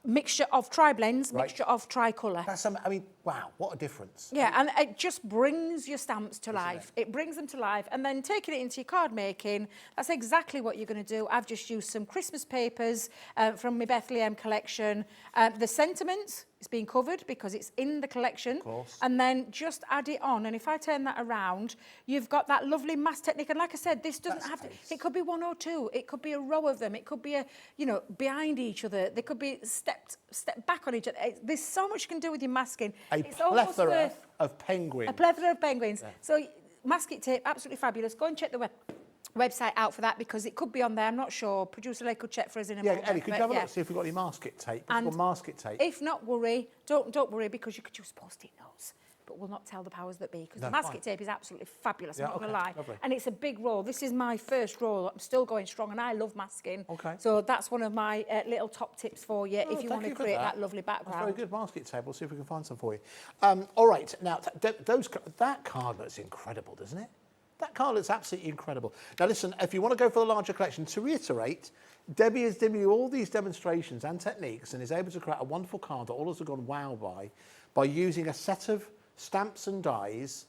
mixture of tri-blends, Right. mixture of tricolour. I mean, wow, what a difference. Yeah, and it just brings your stamps to life. It brings them to life. And then taking it into your card making, that's exactly what you're going to do. I've just used some Christmas papers from my Bethlehem collection. The sentiments is being covered because it's in the collection. Of course. And then just add it on. And if I turn that around, you've got that lovely mass technique. And like I said, this doesn't have to, it could be one or two. It could be a row of them. It could be behind each other. They could be step back on each other. There's so much you can do with your masking. A plethora of penguins. A plethora of penguins. Yeah. So masking tape, absolutely fabulous. Go and check the website out for that, because it could be on there. I'm not sure. Producer Lee could check for us in a moment. Yeah, Ellie, could you have a look, see if we've got any masking tape? And masking tape. If not, don't worry, because you could use Post-it notes. But we'll not tell the powers that be, because the masking tape is absolutely fabulous, I'm not going to lie. Lovely. And it's a big roll. This is my first roll. I'm still going strong, and I love masking. Okay. So that's one of my little top tips for you if you want to create that lovely background. That's very good, masking tape. We'll see if we can find some for you. All right, now, that card looks incredible, doesn't it? That card looks absolutely incredible. Now, listen, if you want to go for the larger collection, to reiterate, Debbie has given you all these demonstrations and techniques and is able to create a wonderful card that all of us have gone wow by using a set of stamps and dies,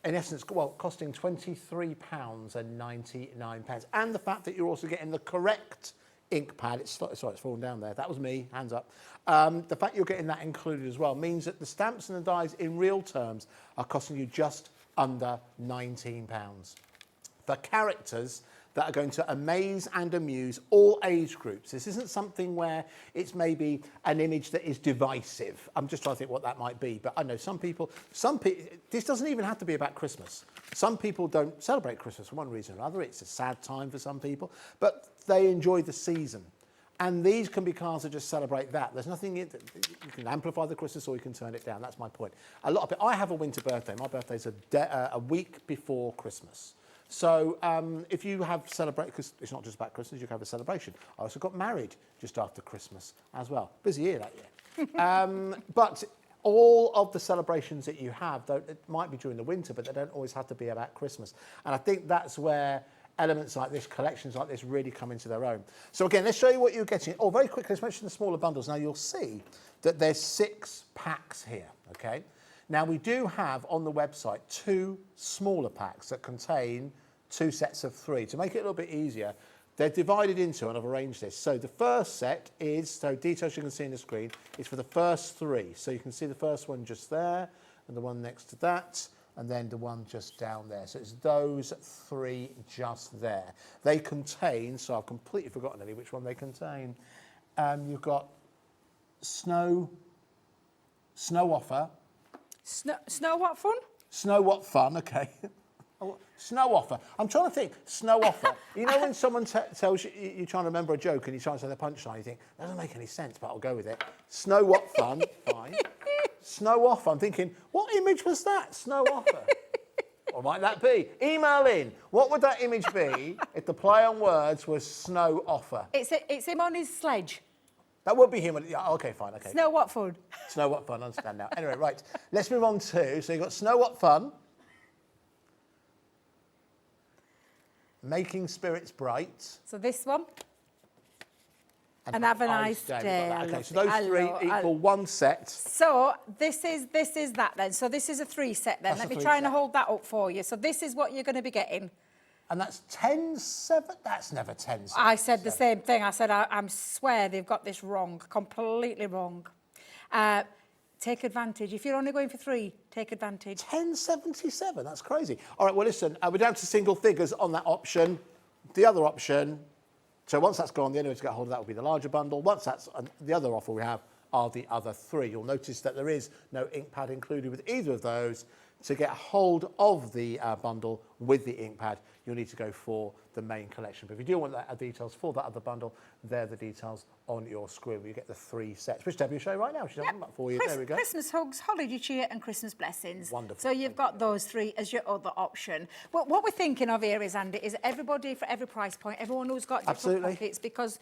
in essence, costing £23.99. And the fact that you're also getting the correct ink pad. Sorry, it's fallen down there. That was me, hands up. The fact you're getting that included as well means that the stamps and the dies in real terms are costing you just under £19. For characters that are going to amaze and amuse all age groups. This isn't something where it's maybe an image that is divisive. I'm just trying to think what that might be. But I know some people, this doesn't even have to be about Christmas. Some people don't celebrate Christmas for one reason or another. It's a sad time for some people, but they enjoy the season. And these can be cards that just celebrate that. There's nothing, you can amplify the Christmas or you can turn it down. That's my point. A lot of it, I have a winter birthday. My birthday's a week before Christmas. So if you have celebrate, because it's not just about Christmas, you can have a celebration. I also got married just after Christmas as well. Busy year that year. But all of the celebrations that you have, it might be during the winter, but they don't always have to be about Christmas. And I think that's where elements like this, collections like this really come into their own. So again, let's show you what you're getting. Oh, very quickly, let's mention the smaller bundles. Now you'll see that there's 6 packs here, okay? Now, we do have on the website 2 smaller packs that contain 2 sets of 3. To make it a little bit easier, they're divided into, and I've arranged this. So the first set is, so details you can see on the screen, is for the first 3. So you can see the first one just there, and the one next to that, and then the one just down there. So it's those 3 just there. They contain, so I've completely forgotten any which one they contain. You've got Snow Offer. Snow what fun? Snow what fun, okay. Snow Offer. I'm trying to think. Snow Offer. You know when someone tells you, you're trying to remember a joke and you try to say the punchline, you think, that doesn't make any sense, but I'll go with it. Snow what fun, fine. Snow Offer. I'm thinking, what image was that? Snow Offer. What might that be? Email in. What would that image be if the play on words was Snow Offer? It's him on his sledge. That would be him. Yeah, okay, fine. Okay. Snow what fun? Snow what fun, I understand now. Anyway, right. Let's move on to, so you've got Snow what fun. Making Spirits Bright. So this one. And have a nice day. Okay, so those 3 equal 1 set. So this is that then. So this is a 3 set then. Let me try and hold that up for you. So this is what you're going to be getting. And that's 10-7? That's never 10-7. I said the same thing. I said, I swear they've got this wrong, completely wrong. Take advantage. If you're only going for 3, take advantage. 10.77, that's crazy. All right, well, listen, we're down to single figures on that option. The other option, so once that's gone, the only way to get hold of that will be the larger bundle. Once that's the other offer we have are the other 3. You'll notice that there is no ink pad included with either of those. To get hold of the bundle with the ink pad, you'll need to go for the main collection. But if you do want the details for that other bundle, they're the details on your screen where you get the 3 sets, which Debbie will show you right now. She's done that for you. There we go. Christmas hugs, holiday cheer and Christmas blessings. Wonderful. So you've got those 3 as your other option. Well, what we're thinking of here is, Andy, is everybody for every price point, everyone who's got different pockets, because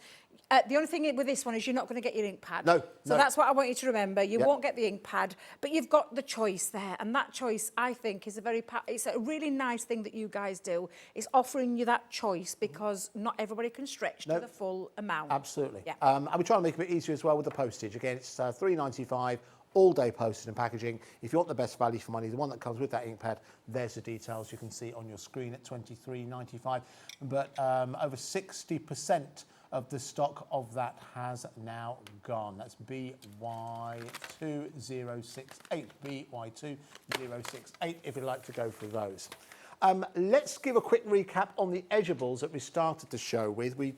the only thing with this one is you're not going to get your ink pad. No. So that's what I want you to remember. You won't get the ink pad, but you've got the choice there. And that choice, I think, is it's a really nice thing that you guys do. It's offering you that choice because not everybody can stretch to the full amount. Absolutely. Yeah. And we're trying to make it a bit easier as well with the postage. Again, it's $3.95 all day postage and packaging. If you want the best value for money, the one that comes with that ink pad, there's the details you can see on your screen at $23.95. But over 60% of the stock of that has now gone. That's BY2068, BY2068, if you'd like to go for those. Let's give a quick recap on the edgeables that we started the show with. We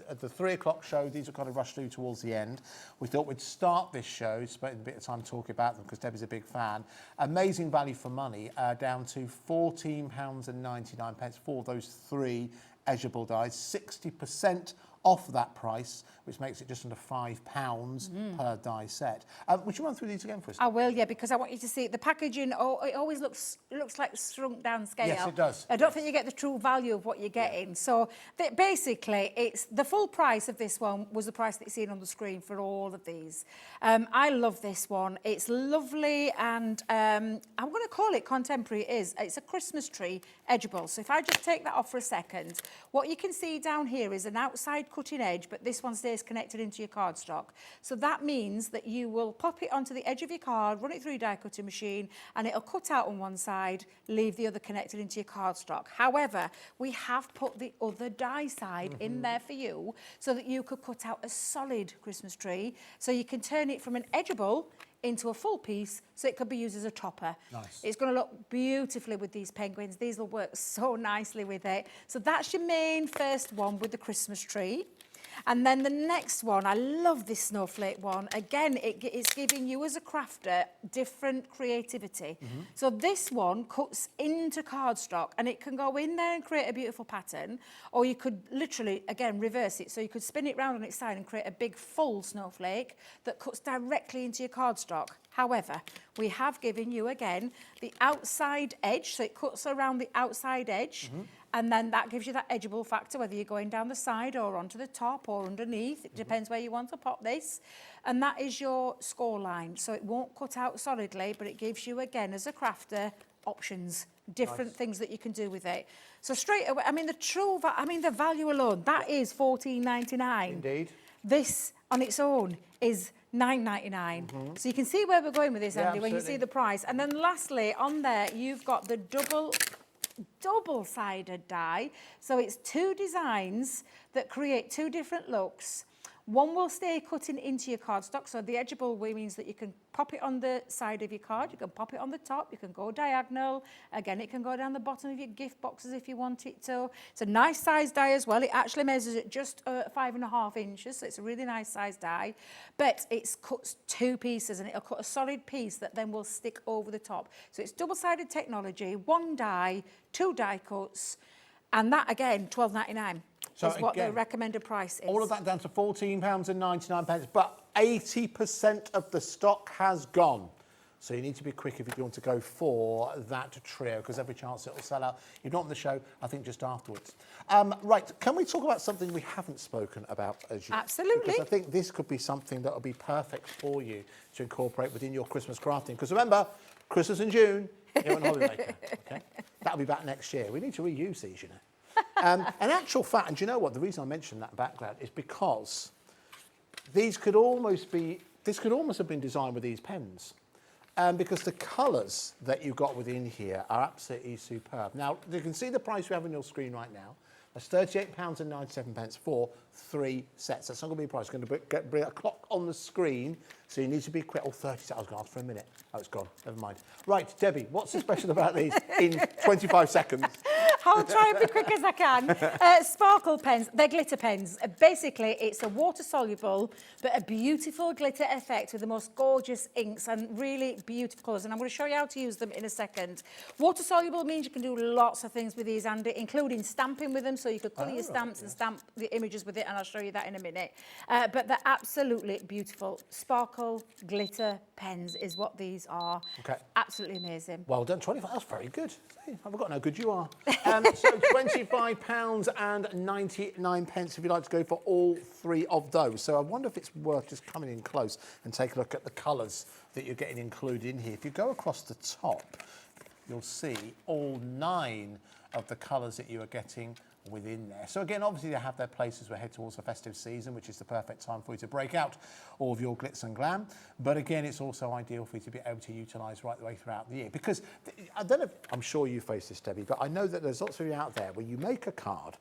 at the 3 o'clock show, these were kind of rushed through towards the end. We thought we'd start this show, spent a bit of time talking about them because Debbie's a big fan. Amazing value for money, down to £14.99 for those 3 edgeable dies, 60% off that price, which makes it just under £5 per die set. Would you run through these again for us? I will, yeah, because I want you to see the packaging. Oh, it always looks like shrunk down scale. Yes, it does. I don't think you get the true value of what you're getting. So basically, it's the full price of this one was the price that you're seeing on the screen for all of these. I love this one. It's lovely, and I'm going to call it contemporary. It's a Christmas tree edgeable. So if I just take that off for a second, what you can see down here is an outside cutting edge, but this one stays connected into your cardstock. So that means that you will pop it onto the edge of your card, run it through your die cutting machine, and it'll cut out on one side, leave the other connected into your cardstock. However, we have put the other die side in there for you so that you could cut out a solid Christmas tree. So you can turn it from an edgeable into a full piece, so it could be used as a topper. Nice. It's going to look beautifully with these penguins. These will work so nicely with it. So that's your main first one with the Christmas tree. And then the next one, I love this snowflake one. Again, it's giving you as a crafter different creativity. So this one cuts into cardstock and it can go in there and create a beautiful pattern, or you could literally, again, reverse it. So you could spin it round on its side and create a big full snowflake that cuts directly into your cardstock. However, we have given you, again, the outside edge, so it cuts around the outside edge, and then that gives you that edgeable factor, whether you're going down the side or onto the top or underneath. It depends where you want to pop this. And that is your score line. So it won't cut out solidly, but it gives you, again, as a crafter, options, different things that you can do with it. So straight away, I mean, the value alone, that is $14.99. Indeed. This on its own is $9.99. So you can see where we're going with this, Yeah, Andy, when you see the price. And then lastly, on there, you've got the double-sided die. So it's two designs that create two different looks. One will stay cutting into your cardstock. So the edgeable means that you can pop it on the side of your card, you can pop it on the top, you can go diagonal. Again, it can go down the bottom of your gift boxes if you want it to. It's a nice size die as well. It actually measures at just 5.5 inches, so it's a really nice size die. But it cuts two pieces and it'll cut a solid piece that then will stick over the top. So it's double-sided technology, one die, two die cuts, and that again, $12.99. So is what the again, recommended price is. All of that down to £14.99, but 80% of the stock has gone. So you need to be quick if you want to go for that trio, because every chance it will sell out. You're not on the show, I think, just afterwards. Right, can we talk about something we haven't spoken about as yet? Absolutely. Because I think this could be something that will be perfect for you to incorporate within your Christmas crafting. Because remember, Christmas in June, here on Hobby Maker. Okay? That'll be back next year. We need to reuse these, you know. In actual fact, and do you know what? The reason I mentioned that background is because this could almost have been designed with these pens. Because the colours that you've got within here are absolutely superb. Now, you can see the price we have on your screen right now. That's £38.97 for 3 sets. That's not going to be a price. It's going to bring a clock on the screen, so you need to be quick. Oh, 30 seconds. I was going to ask for a minute. Oh, it's gone. Never mind. Right, Debbie, what's so special about these in 25 seconds? I'll try and be quick as I can. Sparkle pens, they're glitter pens. Basically, it's a water-soluble, but a beautiful glitter effect with the most gorgeous inks and really beautiful colours. And I'm going to show you how to use them in a second. Water-soluble means you can do lots of things with these, Andy, including stamping with them. So you could colour your stamps and stamp the images with it, and I'll show you that in a minute. But they're absolutely beautiful. Sparkle glitter pens is what these are. Okay. Absolutely amazing. Well done, 25. That's very good. See, I forgot how good you are. So £25.99 if you'd like to go for all 3 of those. So I wonder if it's worth just coming in close and take a look at the colours that you're getting included in here. If you go across the top, you'll see all 9 of the colours that you are getting within there. So again, obviously they have their places. We're heading towards the festive season, which is the perfect time for you to break out all of your glitz and glam. But again, it's also ideal for you to be able to utilise right the way throughout the year. Because I don't know, I'm sure you face this, Debbie, but I know that there's lots of you out there where you make a card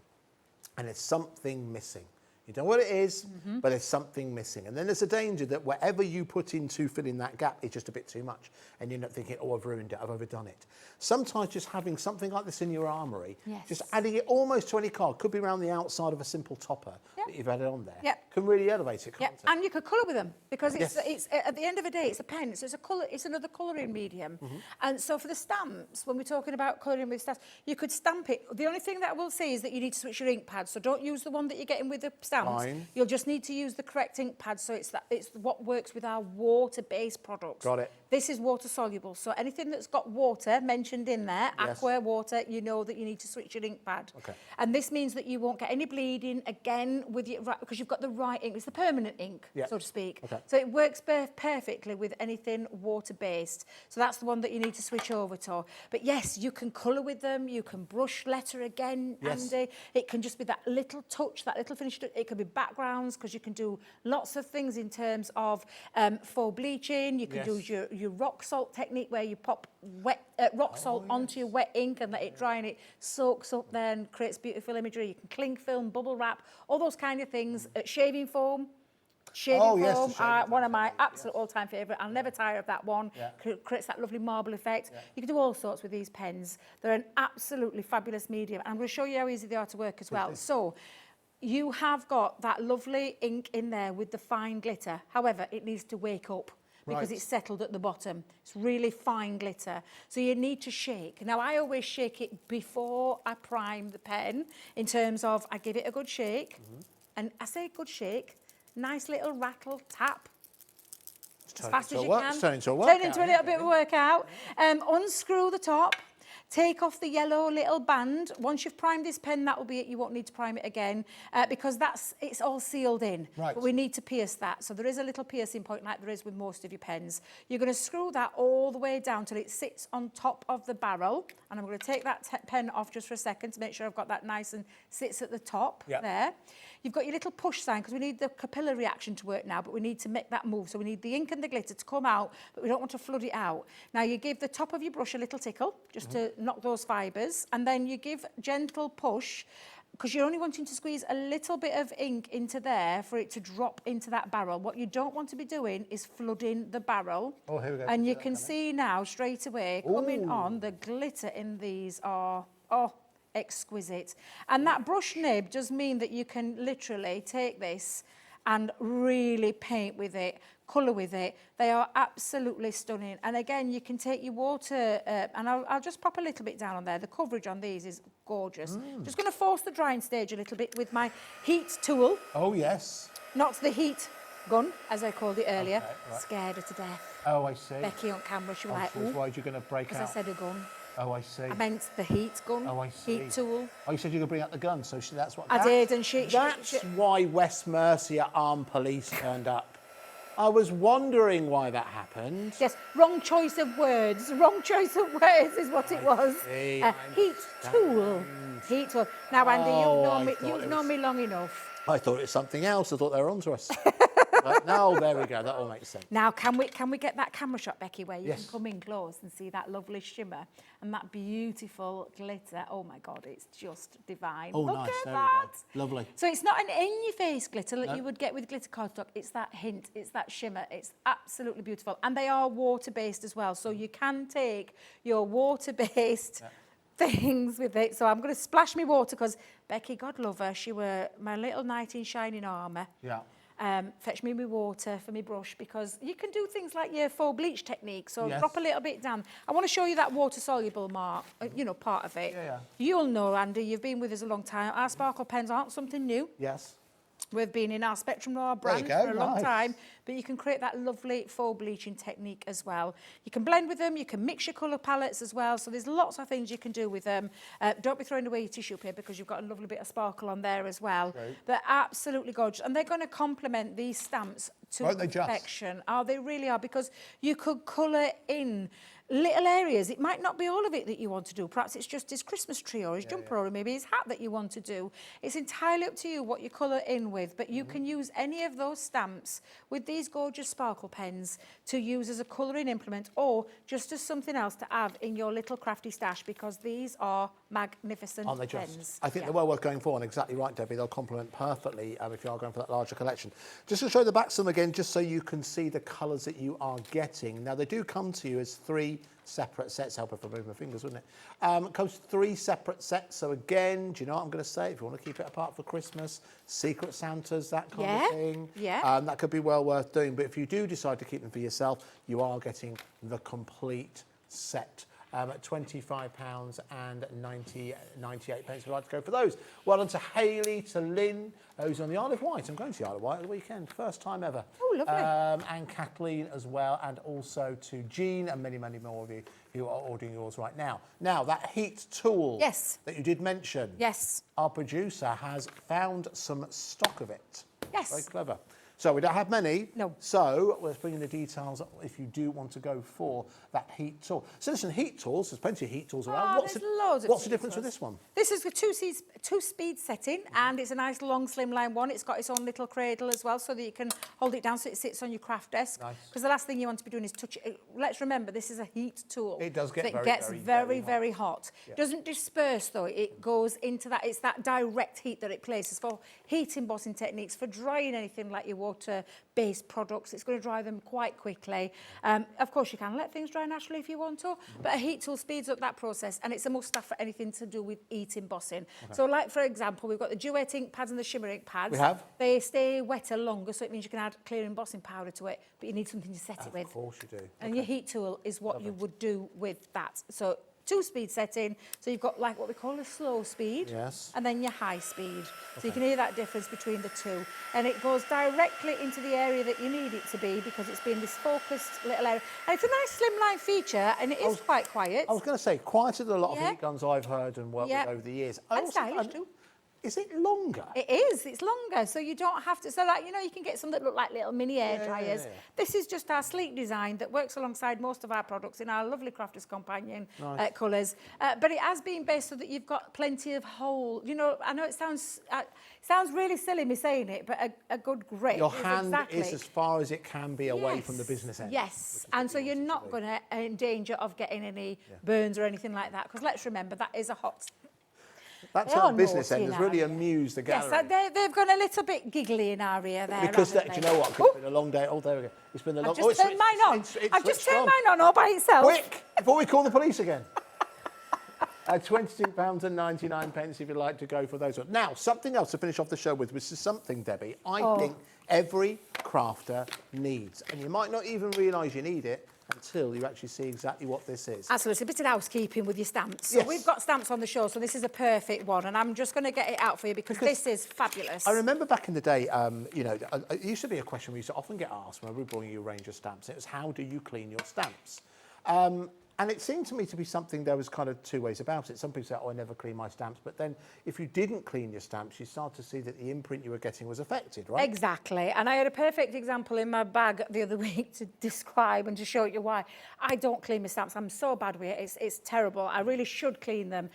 and there's something missing. You don't know what it is, but there's something missing. And then there's a danger that whatever you put in to fill in that gap is just a bit too much. And you're not thinking, oh, I've ruined it, I've overdone it. Sometimes just having something like this in your armoury, just adding it almost to any card, could be around the outside of a simple topper that you've added on there, can really elevate it, can't it? And you could colour with them, because it's at the end of the day, it's a pen, so it's another colouring medium. And so for the stamps, when we're talking about colouring with stamps, you could stamp it. The only thing that I will say is that you need to switch your ink pad, so don't use the one that you're getting with the stamps. Fine. You'll just need to use the correct ink pad, so it's what works with our water-based products. Got it. This is water-soluble, so anything that's got water mentioned in there, aqua, water, you know that you need to switch your ink pad. Okay. And this means that you won't get any bleeding, again, with your, because you've got the right ink. It's the permanent ink, so to speak. Okay. So it works perfectly with anything water-based. So that's the one that you need to switch over to. But yes, you can colour with them, you can brush letter again, Andy. It can just be that little touch, that little finish. It it could be backgrounds, because you can do lots of things in terms of faux bleaching. You can do your rock salt technique, where you pop wet rock salt onto your wet ink and let it dry, and it soaks up then, creates beautiful imagery. You can cling film, bubble wrap, all those kind of things. Shaving foam. Shaving foam, one of my absolute all-time favourite. I'll never tire of that one. Creates that lovely marble effect. You can do all sorts with these pens. They're an absolutely fabulous medium. And I'm going to show you how easy they are to work as well. So you have got that lovely ink in there with the fine glitter. However, it needs to wake up, because it's settled at the bottom. It's really fine glitter. So you need to shake. Now, I always shake it before I prime the pen, in terms of I give it a good shake. And I say good shake, nice little rattle, tap, as fast as you can. Turn into a workout. Turn into a little bit of a workout. Unscrew the top. Take off the yellow little band. Once you've primed this pen, that will be it. You won't need to prime it again, because it's all sealed in. But we need to pierce that. So there is a little piercing point, like there is with most of your pens. You're going to screw that all the way down till it sits on top of the barrel. And I'm going to take that pen off just for a second to make sure I've got that nice and sits at the top there. You've got your little push sign, because we need the capillary reaction to work now, but we need to make that move. So we need the ink and the glitter to come out, but we don't want to flood it out. Now you give the top of your brush a little tickle, just to knock those fibres, and then you give gentle push, because you're only wanting to squeeze a little bit of ink into there for it to drop into that barrel. What you don't want to be doing is flooding the barrel. Oh, here we go. And you can see now straight away coming on, the glitter in these are, exquisite. And that brush nib does mean that you can literally take this and really paint with it, colour with it. They are absolutely stunning. And again, you can take your water, and I'll just pop a little bit down on there. The coverage on these is gorgeous. Just going to force the drying stage a little bit with my heat tool. Oh, yes. Not the heat gun, as I called it earlier. Scared her to death. Oh, I see. Becky on camera, she was like, She was worried you're going to break out. because I said a gun. Oh, I see. I meant the heat gun. Oh, I see. Heat tool. Oh, you said you could bring out the gun, so that's what... I did, and That's why West Mercia Armed Police turned up. I was wondering why that happened. Yes, wrong choice of words. Wrong choice of words is what it was. Heat tool. Heat tool. Now, Andy, you've known me long enough. I thought it was something else. I thought they were onto us. But no, there we go. That all makes sense. Now, can we get that camera shot, Becky, where you can come in close and see that lovely shimmer and that beautiful glitter? Oh my God, it's just divine. Oh, Look nice. at There that. we go. Lovely. So it's not an in-your-face glitter that you would get with glitter cardstock. It's that hint. It's that shimmer. It's absolutely beautiful, and they are water-based as well. So you can take your water-based things with it. So I'm going to splash me water, because Becky, God love her, she were my little knight in shining armour. Yeah. Fetch me my water for my brush, because you can do things like your faux bleach technique. So drop a little bit down. I want to show you that water soluble part of it. You'll know, Andy, you've been with us a long time. Our sparkle pens aren't something new. Yes. We've been in our Spectrum Noir brand for a long time, but you can create that lovely faux bleaching technique as well. You can blend with them, you can mix your colour palettes as well, so there's lots of things you can do with them. Don't be throwing away your tissue paper, because you've got a lovely bit of sparkle on there as well. They're absolutely gorgeous, and they're going to complement these stamps to perfection. Oh, they really are, because you could colour in little areas. It might not be all of it that you want to do. Perhaps it's just his Christmas tree or his jumper or maybe his hat that you want to do. It's entirely up to you what you colour in with, but you can use any of those stamps with these gorgeous sparkle pens to use as a colouring implement, or just as something else to add in your little crafty stash, because these are magnificent Aren't they pens. just? I think they're well worth going for, and exactly right, Debbie. They'll complement perfectly if you are going for that larger collection. Just to show the backs of them again, just so you can see the colours that you are getting. Now, they do come to you as 3 separate sets. Help if I move my fingers, wouldn't it? Comes 3 separate sets. So again, do you know what I'm going to say? If you want to keep it apart for Christmas, Secret Santas, that kind of thing. That could be well worth doing. But if you do decide to keep them for yourself, you are getting the complete set. At £25 and 98 pence. We'd like to go for those. Well done to Hayley, to Lynn, who's on the Isle of Wight. I'm going to the Isle of Wight at the weekend, first time ever. Oh, lovely. And Kathleen as well, and also to Jean and many, many more of you who are ordering yours right now. Now, that heat tool that you did mention, our producer has found some stock of it. Yes. Very clever. So we don't have many. No. So let's bring in the details if you do want to go for that heat tool. So listen, heat tools, there's plenty of heat tools around. There's loads of what's the heat difference tools. with this one? This is a two-speed setting, and it's a nice long slimline one. It's got its own little cradle as well, so that you can hold it down so it sits on your craft desk. Nice. Because the last thing you want to be doing is touch it. Let's remember, this is a heat tool. It does get so very, it gets very, very hot. Yeah. Doesn't disperse though. It goes into that. It's that direct heat that it places for heat embossing techniques, for drying anything like your water-based products. It's going to dry them quite quickly. Of course, you can let things dry naturally if you want to, but a heat tool speeds up that process, and it's a must-have for anything to do with heat embossing. So, like for example, we've got the duet ink pads and the shimmer ink pads. We have. They stay wetter longer, so it means you can add clear embossing powder to it, but you need something to set it with. Of course you do. And your heat tool is what you would do with that. So two-speed setting, so you've got like what we call a slow speed, Yes. and then your high speed. So you can hear that difference between the two. And it goes directly into the area that you need it to be, because it's been this focused little area. And it's a nice slimline feature, and it is quite quiet. I was going to say, quieter than a lot of Yeah. heat guns I've heard and worked Yeah. with over the years. And stylish too. Is it longer? It is, it's longer, so you don't have to, so like, you know, you can get some that look like little mini air dryers. yeah. This is just our sleek design that works alongside most of our products in our lovely Crafters Companion colours. But it has been based so that you've got plenty of hole. You know, I know it sounds really silly me saying it, but a good grip Your is hand exactly. is as far as it can be away from the business end. Yes, and so you're not going to in danger of getting any burns or anything like that, because let's remember, that is a hot. That They term are business naughty end has now, really yeah. amused the Yes, gallery. they've gone a little bit giggly in our ear there. Because haven't do you they? know what? 'Cause it's been a long day. Oh, there we go. It's been a long. I've just turned mine on. I've just turned mine on all by itself. Quick, before we call the police again. £22.99 if you'd like to go for those ones. Now, something else to finish off the show with, which is something, Debbie, I think every crafter needs. And you might not even realise you need it until you actually see exactly what this is. Absolutely, it's a bit of housekeeping with your stamps. So Yes. we've got stamps on the show, so this is a perfect one, and I'm just going to get it out for you because this is fabulous. I remember back in the day, you know, it used to be a question we used to often get asked when we were bringing you a range of stamps. It was, how do you clean your stamps? And it seemed to me to be something, there was kind of two ways about it. Some people say, oh, I never clean my stamps. But then if you didn't clean your stamps, you start to see that the imprint you were getting was affected, right? Exactly, and I had a perfect example in my bag the other week to describe and to show you why. I don't clean my stamps. I'm so bad with it. It's terrible. I really should clean them.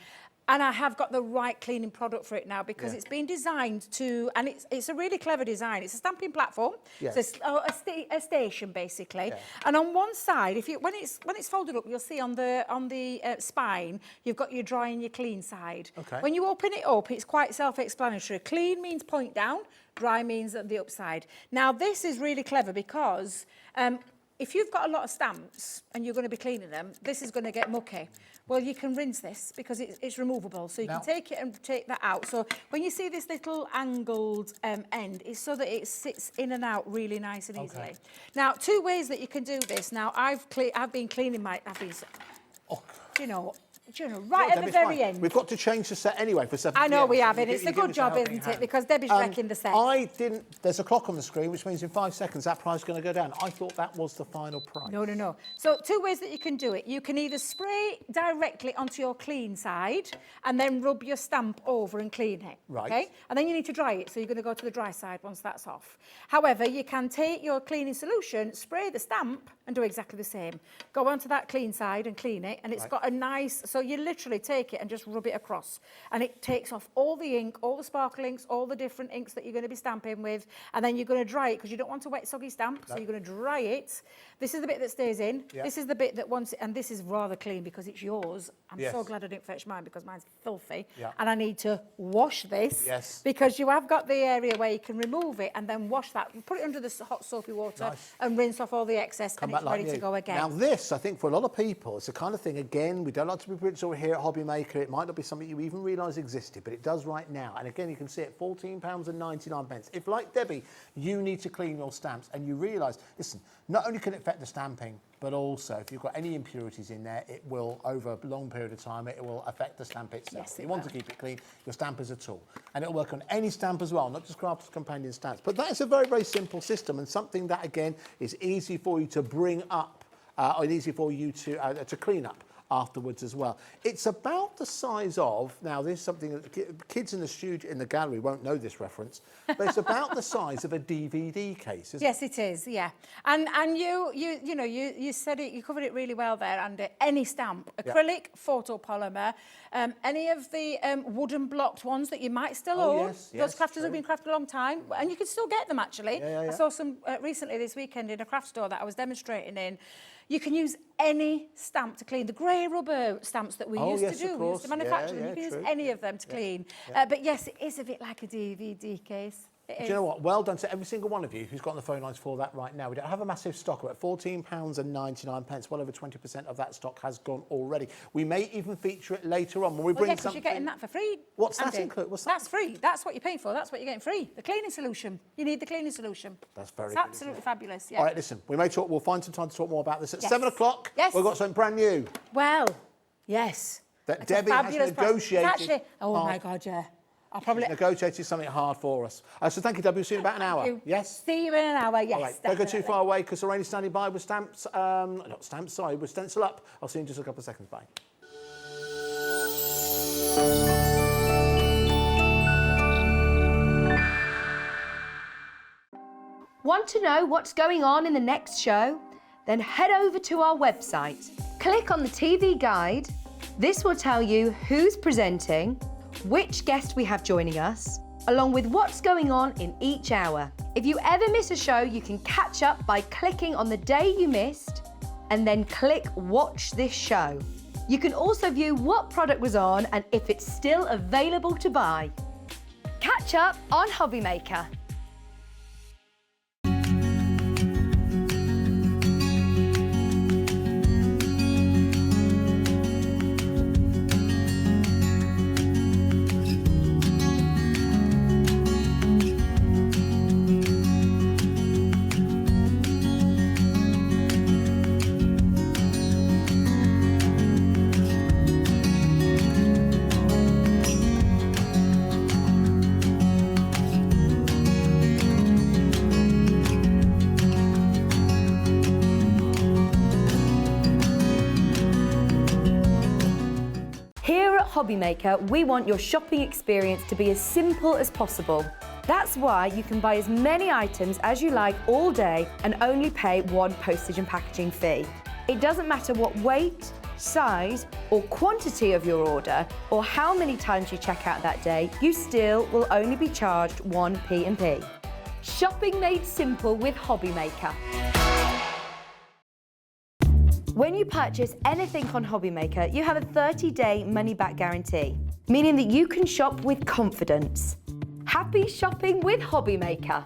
And I have got the right cleaning product for it now, because it's been designed to, and it's a really clever design. It's a stamping platform, Yes. so a station basically. And on one side, when it's folded up, you'll see on the spine, you've got your dry and your clean side. Okay. When you open it up, it's quite self-explanatory. Clean means point down, dry means the upside. Now this is really clever because if you've got a lot of stamps and you're going to be cleaning them, this is going to get mucky. Well, you can rinse this because it's removable. So you can take it and take that out. So when you see this little angled end, it's so that it sits in and out really nice and easily. Now, two ways that you can do this. Now, I've been cleaning my... Do you know, right at the very end. We've got to change the set anyway for 7 I know PM, we so have, you and gi- it's you a give good us job, helping isn't hand. it? Because Debbie's wrecking the set. There's a clock on the screen, which means in 5 seconds that price is going to go down. I thought that was the final price. No. So two ways that you can do it. You can either spray directly onto your clean side and then rub your stamp over and clean it. Right. Okay? And then you need to dry it, so you're going to go to the dry side once that's off. However, you can take your cleaning solution, spray the stamp and do exactly the same. Go onto that clean side and clean it, and it's got a nice... So you literally take it and just rub it across, and it takes off all the ink, all the sparkle inks, all the different inks that you're going to be stamping with, and then you're going to dry it because you don't want a wet soggy stamp, so you're going to dry it. This is the bit that stays in. Yeah. This is the bit that once, and this is rather clean because it's yours. I'm Yes. so glad I didn't fetch mine because mine's filthy, Yeah. and I need to wash this. Yes. Because you have got the area where you can remove it and then wash that. Put it under the hot soapy water Nice. and rinse off all the excess, Come and back it's like ready new. to go again. Now this, I think for a lot of people, it's the kind of thing, again, we don't like to be rich over here at Hobby Maker. It might not be something you even realise existed, but it does right now. And again, you can see it, £14.99. If, like Debbie, you need to clean your stamps and you realise, listen, not only can it affect the stamping, but also if you've got any impurities in there, it will, over a long period of time, it will affect the stamp itself. Yes, If you it want will. to keep it clean, your stamp is a tool. And it'll work on any stamp as well, not just Crafters Companion stamps. But that is a very, very simple system, and something that, again, is easy for you to bring up, or easy for you to clean up afterwards as well. It's about the size of, now this is something that kids in the studio, in the gallery won't know this reference, but it's about the size of a DVD case, isn't it? Yes, it is, yeah. And you said it, you covered it really well there, and any stamp, acrylic, photopolymer, any of the wooden blocked ones that you might still own. Yes, Those crafters true. have been crafted a long time, and you can still get them actually. Yeah. I saw some recently this weekend in a craft store that I was demonstrating in. You can use any stamp to clean. The grey rubber stamps that we used to do, we used to manufacture them. You can use any of them to clean. But yes, it is a bit like a DVD case. Do you know what? Well done to every single one of you who's got on the phone lines for that right now. We don't have a massive stock, about £14.99. Well over 20% of that stock has gone already. We may even feature it later on when we bring something. You're getting that for free. What's that Andy. include? What's that? That's free. That's what you're paying for. That's what you're getting free. The cleaning solution. You need the cleaning solution. That's very It's good, absolutely fabulous. Yeah. All right, listen, we may talk. We'll find some time to talk more about this at 7 o'clock. Yes. We've got something brand new. Well, yes. That It's a Debbie has fabulous price. negotiated. It's actually, oh my God, yeah. I'll probably Negotiated something hard for us. So thank you, Debbie. We'll see you in about an hour. you. Yes? See you in an hour. Yes. All right, don't go too definitely. far away because Lorraine's standing by with stamps, not stamps, sorry, with Stencil Up. I'll see you in just a couple of seconds. Bye. Want to know what's going on in the next show? Then head over to our website. Click on the TV guide. This will tell you who's presenting, which guest we have joining us, along with what's going on in each hour. If you ever miss a show, you can catch up by clicking on the day you missed and then click Watch This Show. You can also view what product was on and if it's still available to buy. Catch up on Hobby Maker. Hobby Maker, we want your shopping experience to be as simple as possible. That's why you can buy as many items as you like all day and only pay one postage and packaging fee. It doesn't matter what weight, size or quantity of your order or how many times you check out that day, you still will only be charged one P&P. Shopping made simple with Hobby Maker. When you purchase anything on Hobby Maker, you have a 30-day money-back guarantee, meaning that you can shop with confidence. Happy shopping with Hobby Maker.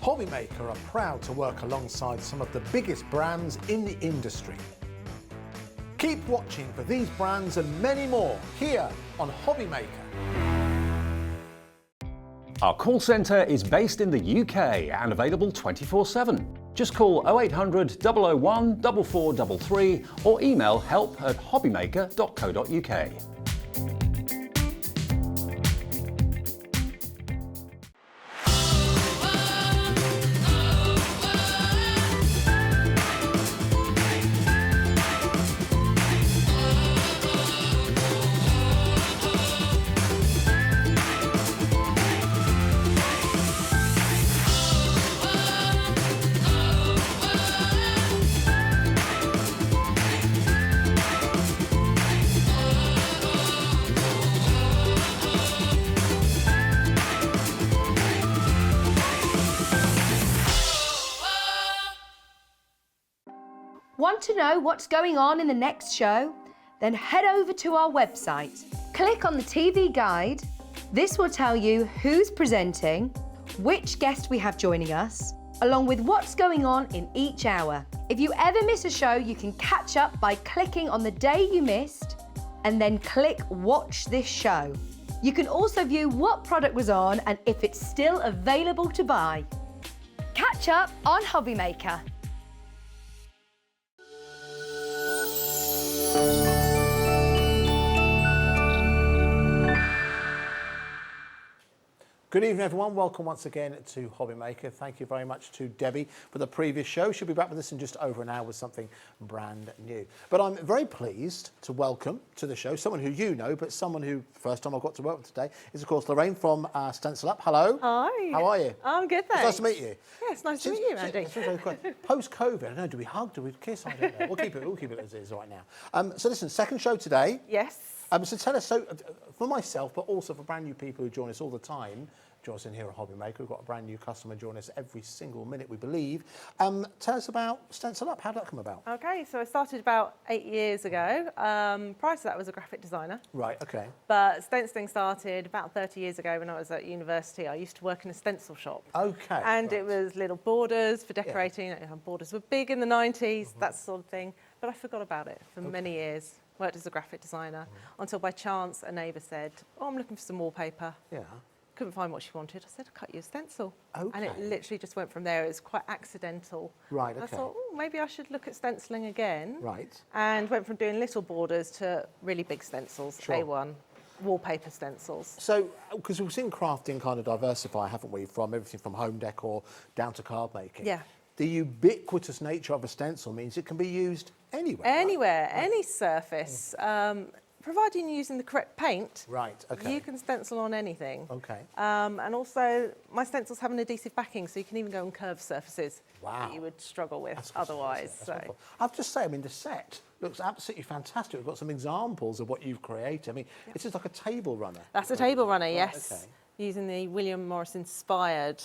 Hobby Maker are proud to work alongside some of the biggest brands in the industry. Keep watching for these brands and many more here on Hobby Maker. Our call centre is based in the UK and available 24/7. Just call 0800 001 4433 or email help@hobbymaker.co.uk. Want to know what's going on in the next show? Then head over to our website. Click on the TV guide. This will tell you who's presenting, which guest we have joining us, along with what's going on in each hour. If you ever miss a show, you can catch up by clicking on the day you missed and then click Watch This Show. You can also view what product was on and if it's still available to buy. Catch up on Hobby Maker. Good evening, everyone. Welcome once again to Hobby Maker. Thank you very much to Debbie for the previous show. She'll be back with us in just over an hour with something brand new. But I'm very pleased to welcome to the show someone who you know, but someone who, first time I've got to work with today, is of course Lorraine from Stencil Up. Hello. Hi. How are you? I'm good, thanks. It's nice to meet you. Yeah, it's nice to meet you, Andy. Post-COVID, I don't know, do we hug, do we kiss? I don't know. We'll keep it as is right now. So listen, second show today. Yes. So tell us, for myself, but also for brand new people who join us all the time, join us in here at Hobby Maker. We've got a brand new customer join us every single minute, we believe. Tell us about Stencil Up. How did that come about? Okay, so I started about 8 years ago. Prior to that, I was a graphic designer. Right, okay. But stenciling started about 30 years ago when I was at university. I used to work in a stencil shop. Okay. And right. It was little borders for decorating. You know, borders were big in the 90s, that sort of thing. But I forgot about it for many years. Worked as a graphic designer until by chance a neighbour said, "Oh, I'm looking for some wallpaper." Yeah. Couldn't find what she wanted. I said, "I'll cut you a stencil." Okay. And it literally just went from there. It was quite accidental. Right, I okay. thought, oh, maybe I should look at stenciling again. Right. And went from doing little borders to really big stencils, Sure. A1, wallpaper stencils. So, because we've seen crafting kind of diversify, haven't we, from everything from home decor down to card making. Yeah. The ubiquitous nature of a stencil means it can be used anywhere. right? Anywhere, any surface. Providing you're using the correct paint, Right, okay. you can stencil on anything. Okay. And also, my stencils have an adhesive backing, so you can even go on curved surfaces Wow. that you would struggle with That's good stuff, otherwise. isn't it? That's So. wonderful. I have to say, I mean, the set looks absolutely fantastic. We've got some examples of what you've created. I mean, it's just like a table runner. That's a table runner, Right, yes. okay. Using the William Morris inspired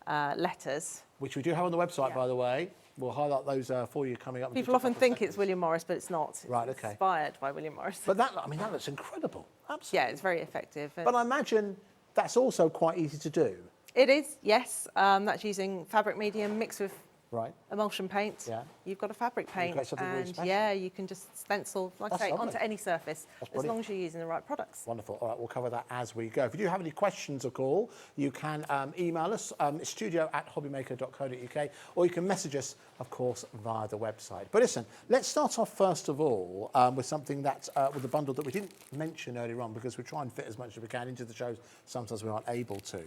letters. Which we do have on the website, by the way. We'll highlight those for you coming up. in People just a often couple of think seconds. it's William Morris, but it's not. Right, It's okay. inspired by William Morris. But that, I mean, that looks incredible. Absolutely. Yeah, it's very effective. But I imagine that's also quite easy to do. It is, yes. That's using fabric medium mixed with Right. emulsion paint. Yeah. You've got a fabric paint. create something really And special. yeah, you can just stencil, like That's I say, lovely. onto any surface, That's as brilliant. long as you're using the right products. Wonderful. All right, we'll cover that as we go. If you do have any questions or call, you can email us, studio@hobbymaker.co.uk, or you can message us, of course, via the website. But listen, let's start off first of all with something that, with a bundle that we didn't mention earlier on because we try and fit as much as we can into the shows. Sometimes we aren't able to.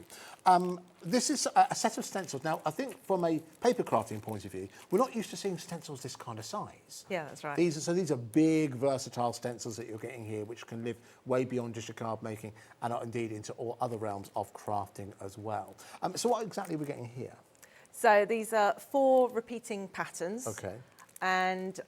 This is a set of stencils. Now, I think from a paper crafting point of view, we're not used to seeing stencils this kind of size. Yeah, that's right. These are big, versatile stencils that you're getting here, which can live way beyond just your card making and are indeed into all other realms of crafting as well. So what exactly are we getting here? So these are 4 repeating patterns. Okay. And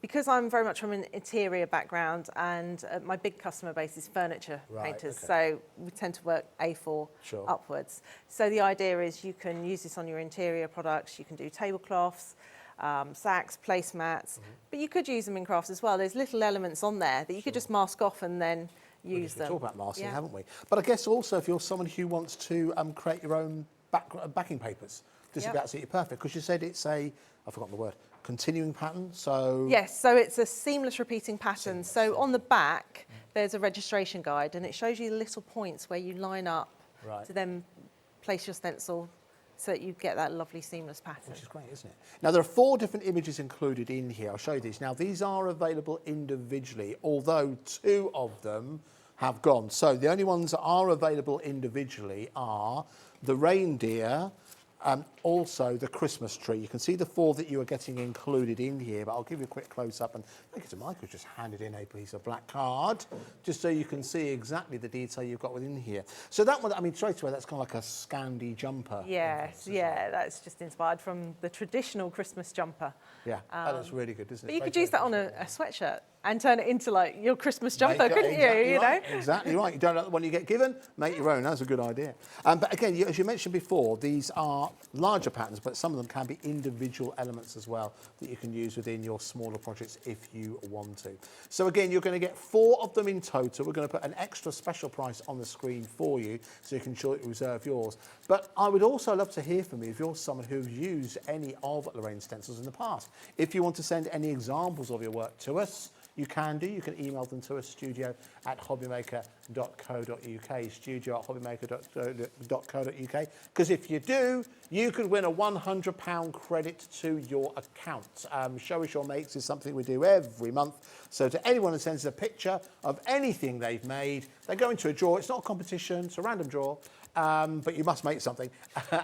because I'm very much from an interior background and my big customer base is furniture Right, painters, okay. so we tend to work A4 Sure. upwards. So the idea is you can use this on your interior products, you can do tablecloths, sacks, placemats, but you could use them in crafts as well. There's little elements on there that you could just mask off and then use We them. talked about masking, Yeah. haven't we? But I guess also if you're someone who wants to create your own backing papers, this would be Yep. absolutely perfect because you said it's I've forgotten the word, continuing pattern. So Yes, so it's a seamless repeating pattern. So on the back, there's a registration guide and it shows you the little points where you line up Right. to then place your stencil so that you get that lovely seamless pattern. Which is great, isn't it? Now, there are 4 different images included in here. I'll show you these. Now, these are available individually, although 2 of them have gone. So the only ones that are available individually are the reindeer, also the Christmas tree. You can see the 4 that you are getting included in here, but I'll give you a quick close-up. And thank you to Mike, who's just handed in a piece of black card, just so you can see exactly the detail you've got within here. So that one, I mean, straight away, that's kind of like a Scandi jumper. Yes, yeah, that's just inspired from the traditional Christmas jumper. Yeah, that looks really good, isn't it? But you Very, could use very that on a sweatshirt and turn it into like your Christmas jumper, Make it- couldn't exactly you? You right, know? Exactly right. You don't like the one you get given, make your own. That's a good idea. But again, as you mentioned before, these are larger patterns, but some of them can be individual elements as well that you can use within your smaller projects if you want to. So again, you're going to get 4 of them in total. We're going to put an extra special price on the screen for you so you can reserve yours. But I would also love to hear from you if you're someone who's used any of Lorraine's stencils in the past. If you want to send any examples of your work to us, you can do. You can email them to us, studio@hobbymaker.co.uk, studio@hobbymaker.co.uk. Because if you do, you could win a £100 credit to your account. Show us your makes is something we do every month. So to anyone who sends a picture of anything they've made, they go into a draw. It's not a competition, it's a random draw. But you must make something.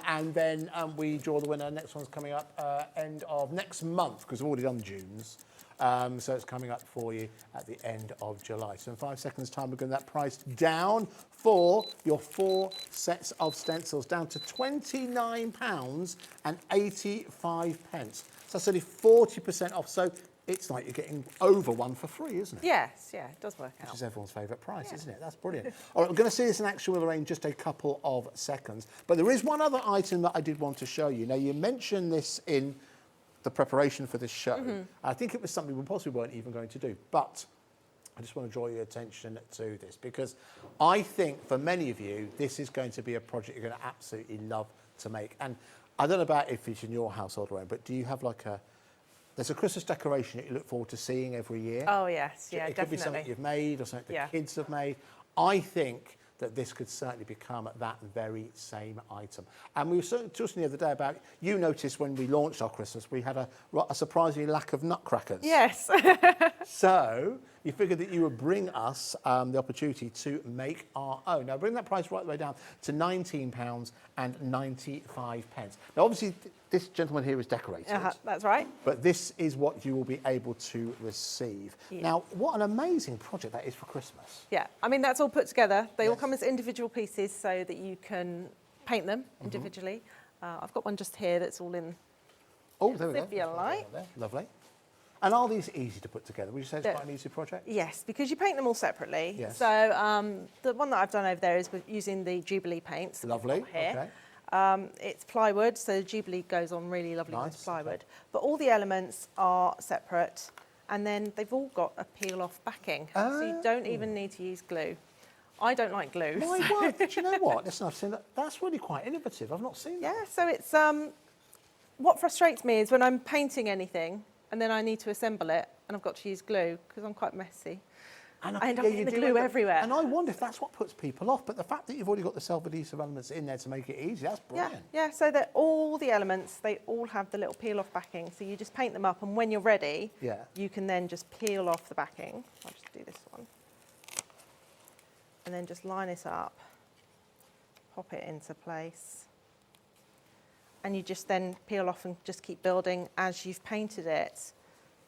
And then we draw the winner. Next one's coming up end of next month, because we've already done June's. So it's coming up for you at the end of July. So in 5 seconds' time, we're going to that price down for your 4 sets of stencils, down to £29.85. So that's only 40% off. So it's like you're getting over one for free, isn't it? Yes, yeah, it does work out. Which is everyone's favourite price, isn't it? That's brilliant. All right, we're going to see this in action with Lorraine in just a couple of seconds. But there is one other item that I did want to show you. Now, you mentioned this in the preparation for this show. I think it was something we possibly weren't even going to do. But I just want to draw your attention to this, because I think for many of you, this is going to be a project you're going to absolutely love to make. And I don't know about if it's in your household, Lorraine, but do you have like there's a Christmas decoration that you look forward to seeing every year? Oh, yes, yeah, It definitely. could be something you've made or something the Yeah. kids have made. I think that this could certainly become that very same item. And we were talking the other day about, you noticed when we launched our Christmas, we had a surprising lack of nutcrackers. Yes. So you figured that you would bring us the opportunity to make our own. Now bring that price right the way down to £19.95. Now obviously this gentleman here is decorated. That's right. But this is what you will be able to receive. Yeah. Now, what an amazing project that is for Christmas. Yeah, I mean, that's all put together. They all come as individual pieces so that you can paint them individually. I've got one just here that's all in. Oh, there we go. If you like. There. Lovely. And are these easy to put together? Would you say it's Yeah. quite an easy project? Yes, because you paint them all separately. Yes. So the one that I've done over there is with using the Jubilee paints. that we've Lovely. got here. Okay. It's plywood, so the Jubilee goes on really lovely Nice, with plywood. But all the elements are separate, and then they've all got a peel-off backing, so you don't even need to use glue. I don't like glue. My word, do you know what? Listen, I've seen that. That's really quite innovative. I've not seen that. Yeah, so it's what frustrates me is when I'm painting anything and then I need to assemble it and I've got to use glue because I'm quite messy. And I end up you getting the do glue end up- everywhere. And I wonder if that's what puts people off. But the fact that you've already got the self-adhesive elements in there to make it easy, that's brilliant. Yeah, so that all the elements, they all have the little peel-off backing. So you just paint them up, and when you're ready, you can then just peel off the backing. I'll just do this one. And then just line it up, pop it into place. And you just then peel off and just keep building as you've painted it.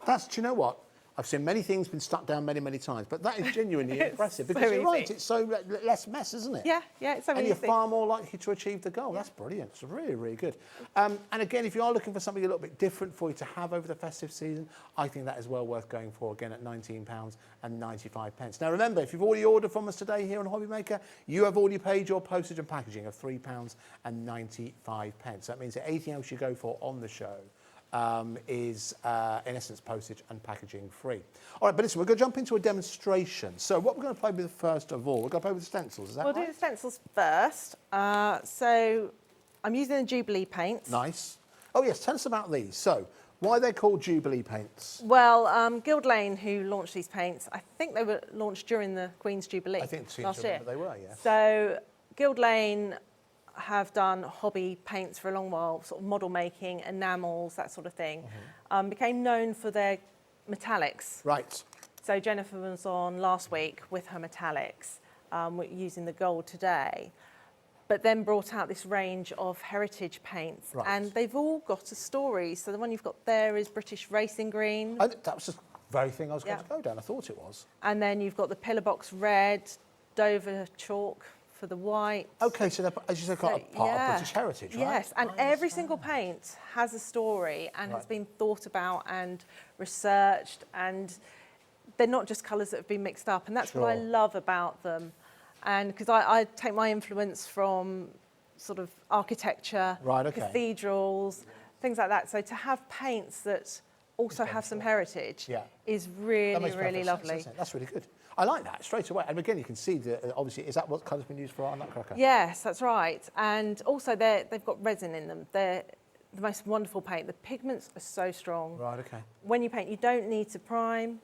Do you know what? I've seen many things been stuck down many, many times, but that is genuinely impressive, because so you're right, easy. it's so less mess, isn't it? Yeah, it's so And easy. you're far more likely to achieve the goal. That's brilliant. It's really, really good. And again, if you are looking for something a little bit different for you to have over the festive season, I think that is well worth going for, again, at £19.95. Now, remember, if you've already ordered from us today here on Hobby Maker, you have already paid your postage and packaging of £3.95. That means that anything else you go for on the show is, in essence, postage and packaging free. All right, but listen, we're going to jump into a demonstration. So what we're going to play with first of all, we're going to play with the stencils, is that We'll right? do the stencils first. So I'm using the Jubilee paints. Nice. Oh, yes, tell us about these. So, why are they called Jubilee paints? Well, Guild Lane, who launched these paints, I think they were launched during the Queen's Jubilee I think last year. they were, yes. So Guild Lane have done hobby paints for a long while, sort of model making, enamels, that sort of thing. Became known for their metallics. Right. So Jennifer was on last week with her metallics, using the gold today, but then brought out this range of heritage paints, Right. and they've all got a story. So the one you've got there is British Racing Green, That was the very thing I was going Yeah. to go down. I thought it was. and then you've got the Pillar Box Red, Dover Chalk for the white. Okay, so they're, as you said, part of British heritage, right? Yes, and I every understand. single paint has a story and has Right. been thought about and researched, and they're not just colours that have been mixed up, and that's what I Sure. love about them. And because I take my influence from sort of architecture, Right, okay. cathedrals, things like that. So to have paints that also have some heritage Yeah. is That really, makes really perfect sense, lovely. doesn't it? That's really good. I like that straight away. And again, you can see that obviously, is that what colour's been used for our nutcracker? Yes, that's right. And also they've got resin in them. They're the most wonderful paint. The pigments are so strong. Right, okay. When you paint, you don't need to prime,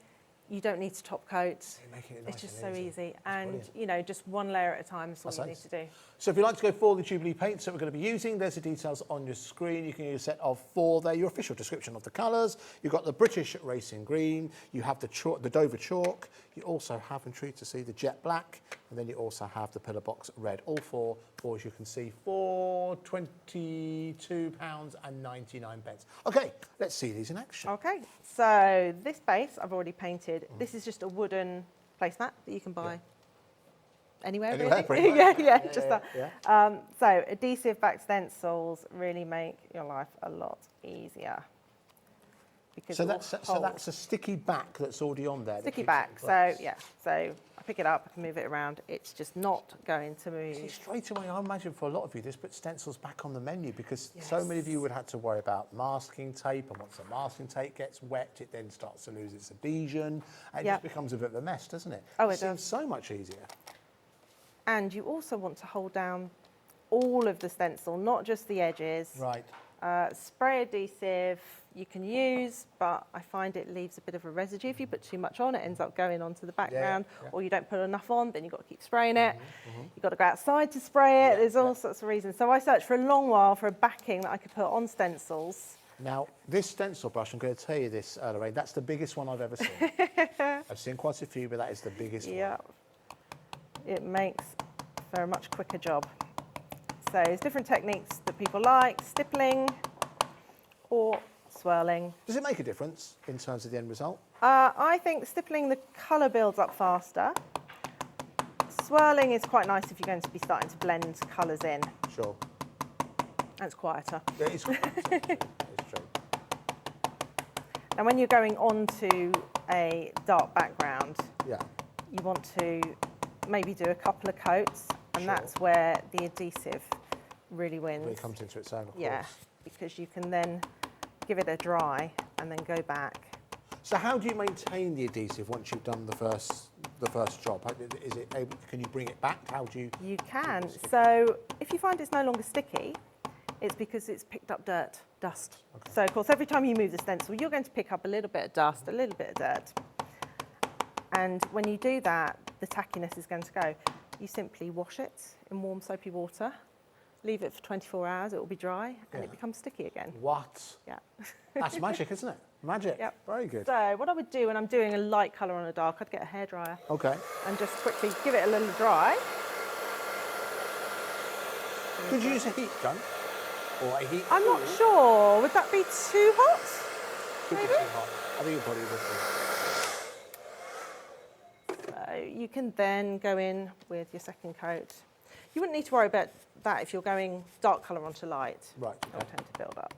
you don't need to top coat. You're making it It's nice just and so easy. easy. That's And, brilliant. you know, just one layer at a time is all That's you nice. need to do. So if you'd like to go for the Jubilee paints that we're going to be using, there's the details on your screen. You can use a set of 4 there, your official description of the colours. You've got the British Racing Green, you have the Dover Chalk, you also have, and true to see, the Jet Black, and then you also have the Pillar Box Red. All 4, as you can see, for £22.99. Okay, let's see these in action. Okay, so this base I've already painted. This is just a wooden placemat that you can buy anywhere, Anywhere, really. pretty much. yeah, just that. Yeah. So adhesive back stencils really make your life a lot easier. Because So it will that's hold. a sticky back that's already on there. that Sticky keeps it back, in so place. yeah. So I pick it up, I can move it around. It's just not going to See, move. straight away, I imagine for a lot of you, this puts stencils back on the menu because so many of you would have to worry about masking tape, and once the masking tape gets wet, it then starts to lose its adhesion, and it Yep. just becomes a bit of a mess, doesn't it? Oh, it seems does. so much easier. And you also want to hold down all of the stencil, not just the edges. Right. Spray adhesive you can use, but I find it leaves a bit of a residue. If you put too much on, it ends up going onto the background, yeah. or you don't put enough on, then you've got to keep spraying it. You've got to go outside to spray it. There's all sorts of reasons. So I searched for a long while for a backing that I could put on stencils. Now, this stencil brush, I'm going to tell you this, Lorraine, that's the biggest one I've ever seen. I've seen quite a few, but that is the biggest Yeah, it makes for a much quicker job. So there's different techniques that people like, stippling or swirling. Does it make a difference in terms of the end result? I think stippling, the colour builds up faster. Swirling is quite nice if you're going to be starting to blend colours in. Sure. And it's quieter. It is quite it's true. And when you're going onto a dark background, Yeah. you want to maybe do a couple of coats, and Sure. that's where the adhesive really wins. When it comes into its own, of Yeah, course. because you can then give it a dry and then go back. So how do you maintain the adhesive once you've done the first job? Is it able, can you bring it back? How do you? You can. So if you find it's no longer sticky, it's because it's picked up dust. Okay. So of course, every time you move the stencil, you're going to pick up a little bit of dust, a little bit of dirt. And when you do that, the tackiness is going to go. You simply wash it in warm soapy water, leave it for 24 hours, it will be dry, and Yeah. it becomes sticky again. What? Yeah. That's magic, isn't it? Magic. Yep. Very good. So what I would do when I'm doing a light colour on a dark, I'd get a hairdryer Okay. and just quickly give it a little dry. Could you use a heat gun? Or a heat I'm not tool? sure. Would that be too hot? Could be maybe? too hot. I think it probably would be. So you can then go in with your second coat. You wouldn't need to worry about that if you're going dark colour onto light. Right, It'll okay. tend to build up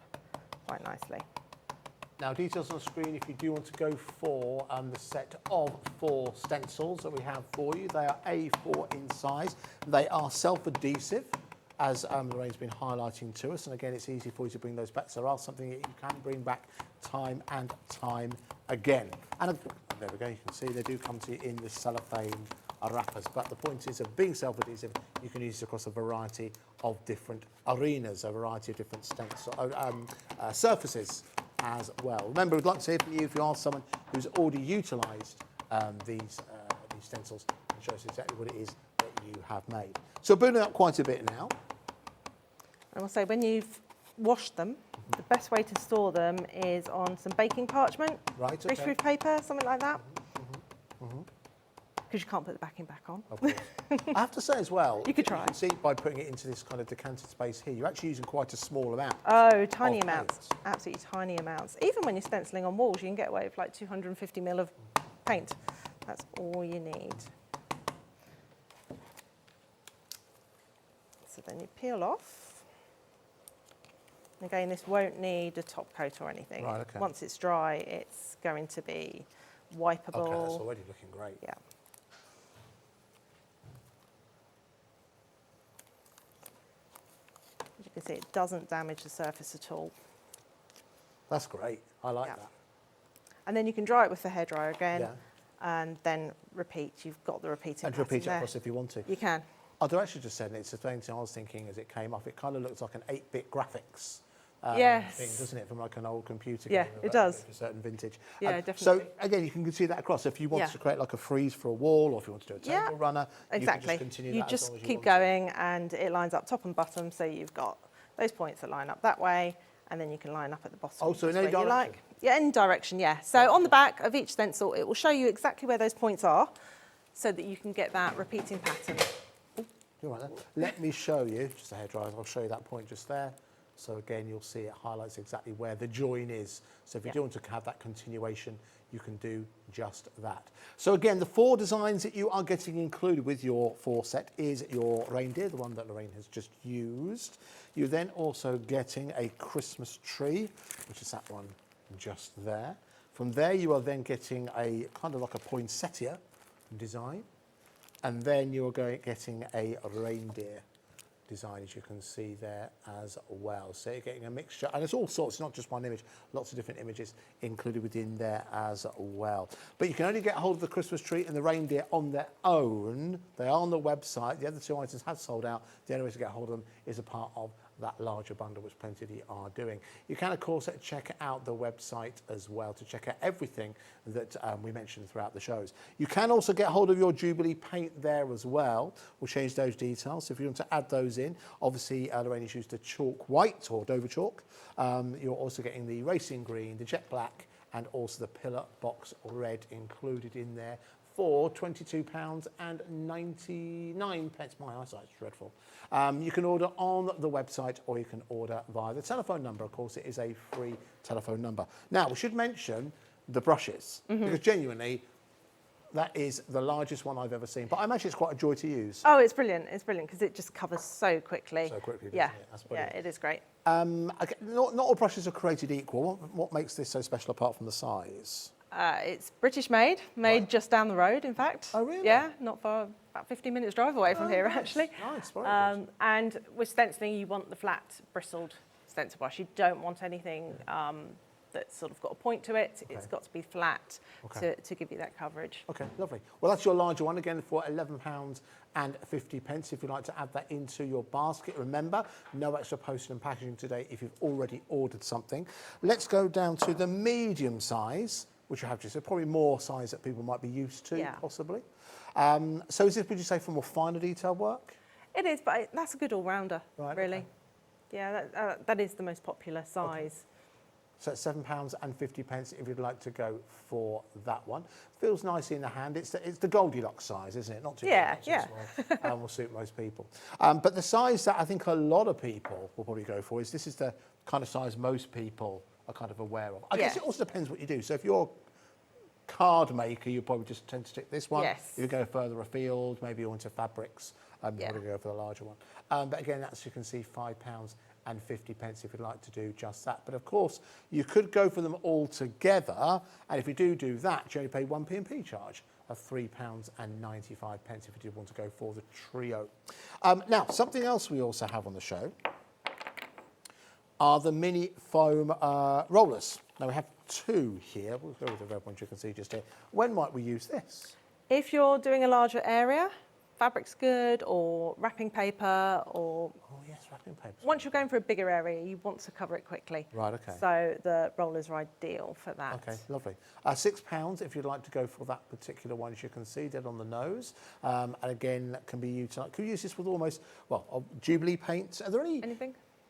quite nicely. Now, details on the screen if you do want to go for the set of 4 stencils that we have for you. They are A4 in size. They are self-adhesive, as Lorraine's been highlighting to us. And again, it's easy for you to bring those back. So there are something that you can bring back time and time again. And there we go, you can see they do come to you in the cellophane wrappers. But the point is of being self-adhesive, you can use it across a variety of different arenas, a variety of different stencil surfaces as well. Remember, we'd like to hear from you if you are someone who's already utilised these stencils and show us exactly what it is that you have made. So building up quite a bit now. And also when you've washed them, the best way to store them is on some baking parchment, Right, okay. greaseproof paper, something like that. Because you can't put the backing back on. Of course. I have to say as well, You could try. You can see by putting it into this kind of decanted space here, you're actually using quite a small amount. Oh, tiny of amounts, paint. absolutely tiny amounts. Even when you're stenciling on walls, you can get away with like 250 ml of paint. That's all you need. So then you peel off. Again, this won't need a top coat or anything. Right, okay. Once it's dry, it's going to be wipeable. Okay, that's already looking great. Yeah. As you can see, it doesn't damage the surface at all. That's great. I like Yeah. that. And then you can dry it with the hairdryer again, Yeah. and then repeat. You've got the repeating And pattern repeat it there. across if you want to. You can. I'd actually just said it's the same thing I was thinking as it came up. It kind of looks like an 8-bit graphics Yes. thing, doesn't it, from like an old computer Yeah, game of it does. a certain vintage. Yeah, So definitely. again, you can see that across. If you want Yeah. to create like a frieze for a wall, or if you want to do a table Yeah, runner, Exactly. you can just continue You that as just long as you keep want to. going, and it lines up top and bottom. So you've got those points that line up that way, and then you can line up at the bottom. Oh, so in just any where you direction? like. Yeah, any direction. Yeah. So on the back of each stencil, it will show you exactly where those points are, so that you can get that repeating pattern. You're right there. Let me show you, just a hairdryer, I'll show you that point just there. So again, you'll see it highlights exactly where the join is. So if you do want to have that continuation, you can do just that. So again, the 4 designs that you are getting included with your 4 set is your reindeer, the one that Lorraine has just used. You're then also getting a Christmas tree, which is that one just there. From there, you are then getting a kind of like a poinsettia design. And then you're getting a reindeer design, as you can see there as well. So you're getting a mixture, and it's all sorts, not just one image, lots of different images included within there as well. But you can only get hold of the Christmas tree and the reindeer on their own. They are on the website. The other 2 items have sold out. The only way to get hold of them is a part of that larger bundle, which plenty of you are doing. You can, of course, check out the website as well to check out everything that we mentioned throughout the shows. You can also get hold of your Jubilee paint there as well. We'll change those details. So if you want to add those in, obviously Lorraine has used the chalk white or Dover chalk. You're also getting the racing green, the jet black, and also the pillar box red included in there for £22.99. My eyesight's dreadful. You can order on the website, or you can order via the telephone number. Of course, it is a free telephone number. Now, we should mention the brushes, because genuinely, that is the largest one I've ever seen. But I imagine it's quite a joy to use. Oh, it's brilliant. It's brilliant because it just covers so quickly. So quickly, doesn't Yeah. it? That's Yeah, brilliant. it is great. Okay, not all brushes are created equal. What makes this so special apart from the size? It's British made just down the road, in fact. Oh, really? Yeah, not far, about 15 minutes drive away from here, nice, actually. nice, very good. And with stenciling, you want the flat, bristled stencil brush. You don't want anything that's sort of got a point to it. It's got to be flat Okay. to give you that coverage. Okay, lovely. Well, that's your larger one, again, for £11.50 if you'd like to add that into your basket. Remember, no extra postage and packaging today if you've already ordered something. Let's go down to the medium size, which I have just said, probably more size that people might be used to, Yeah. possibly. So is this, would you say, for more finer detail work? It is, but that's a good all-rounder, Right, really. okay. Yeah, that is the most popular size. So it's £7.50 if you'd like to go for that one. Feels nicely in the hand. It's the Goldilocks size, isn't it? Not too big, Yeah, not too yeah. small. Will suit most people. But the size that I think a lot of people will probably go for is this is the kind of size most people are kind of aware of. I guess it also depends what you do. So if you're a card maker, you probably just tend to stick this one. Yes. If you go further afield, maybe you're into fabrics, you probably go for the larger one. But again, as you can see, £5.50 if you'd like to do just that. But of course, you could go for them all together, and if you do that, you only pay 1 P&P charge of £3.95 if you do want to go for the trio. Now, something else we also have on the show are the mini foam rollers. Now, we have 2 here. We'll go with the red ones you can see just here. When might we use this? If you're doing a larger area, fabric's good, or wrapping paper, or Oh, yes, wrapping paper. once you're going for a bigger area, you want to cover it quickly. Right, okay. So the rollers are ideal for that. Okay, lovely. £6 if you'd like to go for that particular one, as you can see, dead on the nose. And again, that can be utilised. Can you use this with almost, well, Jubilee paints? Are there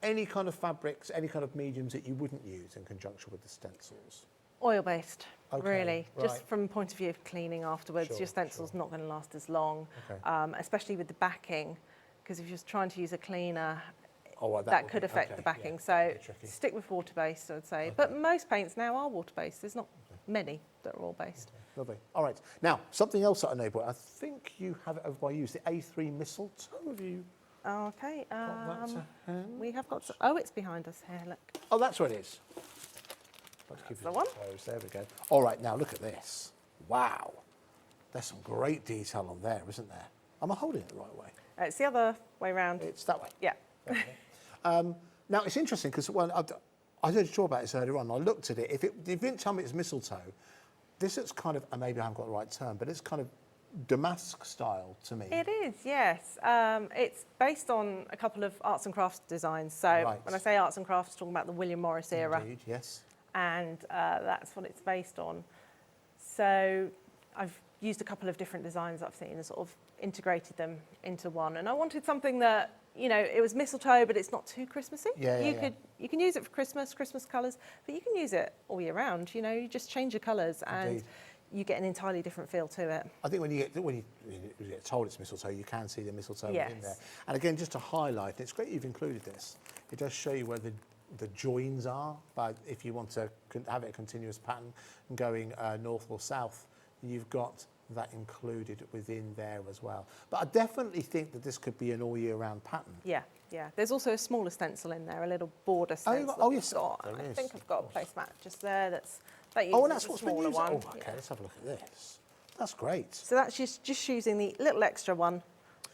any kind of fabrics, any kind of mediums that you wouldn't use in conjunction with the stencils? Oil-based, Okay, really. Just right. from the point of view of cleaning afterwards, Sure, your stencil's not going to last as long, Okay. especially with the backing, because if you're trying to use a cleaner, Oh, well, that would could be- affect okay, the backing. yeah, So that'd be tricky. stick with water-based, I would say. But most paints now are water-based. There's not many that are oil-based. Lovely. All right. Now, something else that I know, but I think you have it over by you. Is the A3 mistletoe? Have you Okay, got that to hand? we have got... Oh, it's behind us here, look. Oh, that's what it is. Let's keep the it one. close. There we go. All right, now look at this. Wow. There's some great detail on there, isn't there? Am I holding it the right way? It's the other way round. It's that way. Yeah. Now, it's interesting because I did a draw about this earlier on. I looked at it. If you didn't tell me it's mistletoe, this is kind of, and maybe I haven't got the right term, but it's kind of damask style to me. It is, yes. It's based on a couple of arts and crafts designs. So when I say arts and crafts, I'm talking about the William Morris era. Indeed, yes. And that's what it's based on. So I've used a couple of different designs I've seen and sort of integrated them into one. And I wanted something that, you know, it was mistletoe, but it's not too Christmassy. You can use it for Christmas colours, but you can use it all year round. You know, you just change your colours and you get an entirely different feel to it. I think when you get told it's mistletoe, you can see the mistletoe in there. And again, just to highlight, it's great you've included this. It does show you where the joins are, but if you want to have it a continuous pattern going north or south, you've got that included within there as well. But I definitely think that this could be an all year round pattern. Yeah. There's also a smaller stencil in there, a little border stencil. Oh yes, I think I've got a placemat just there that uses and that's the what's been smaller used. one. Oh, okay, let's have a look at this. That's great. So that's just using the little extra one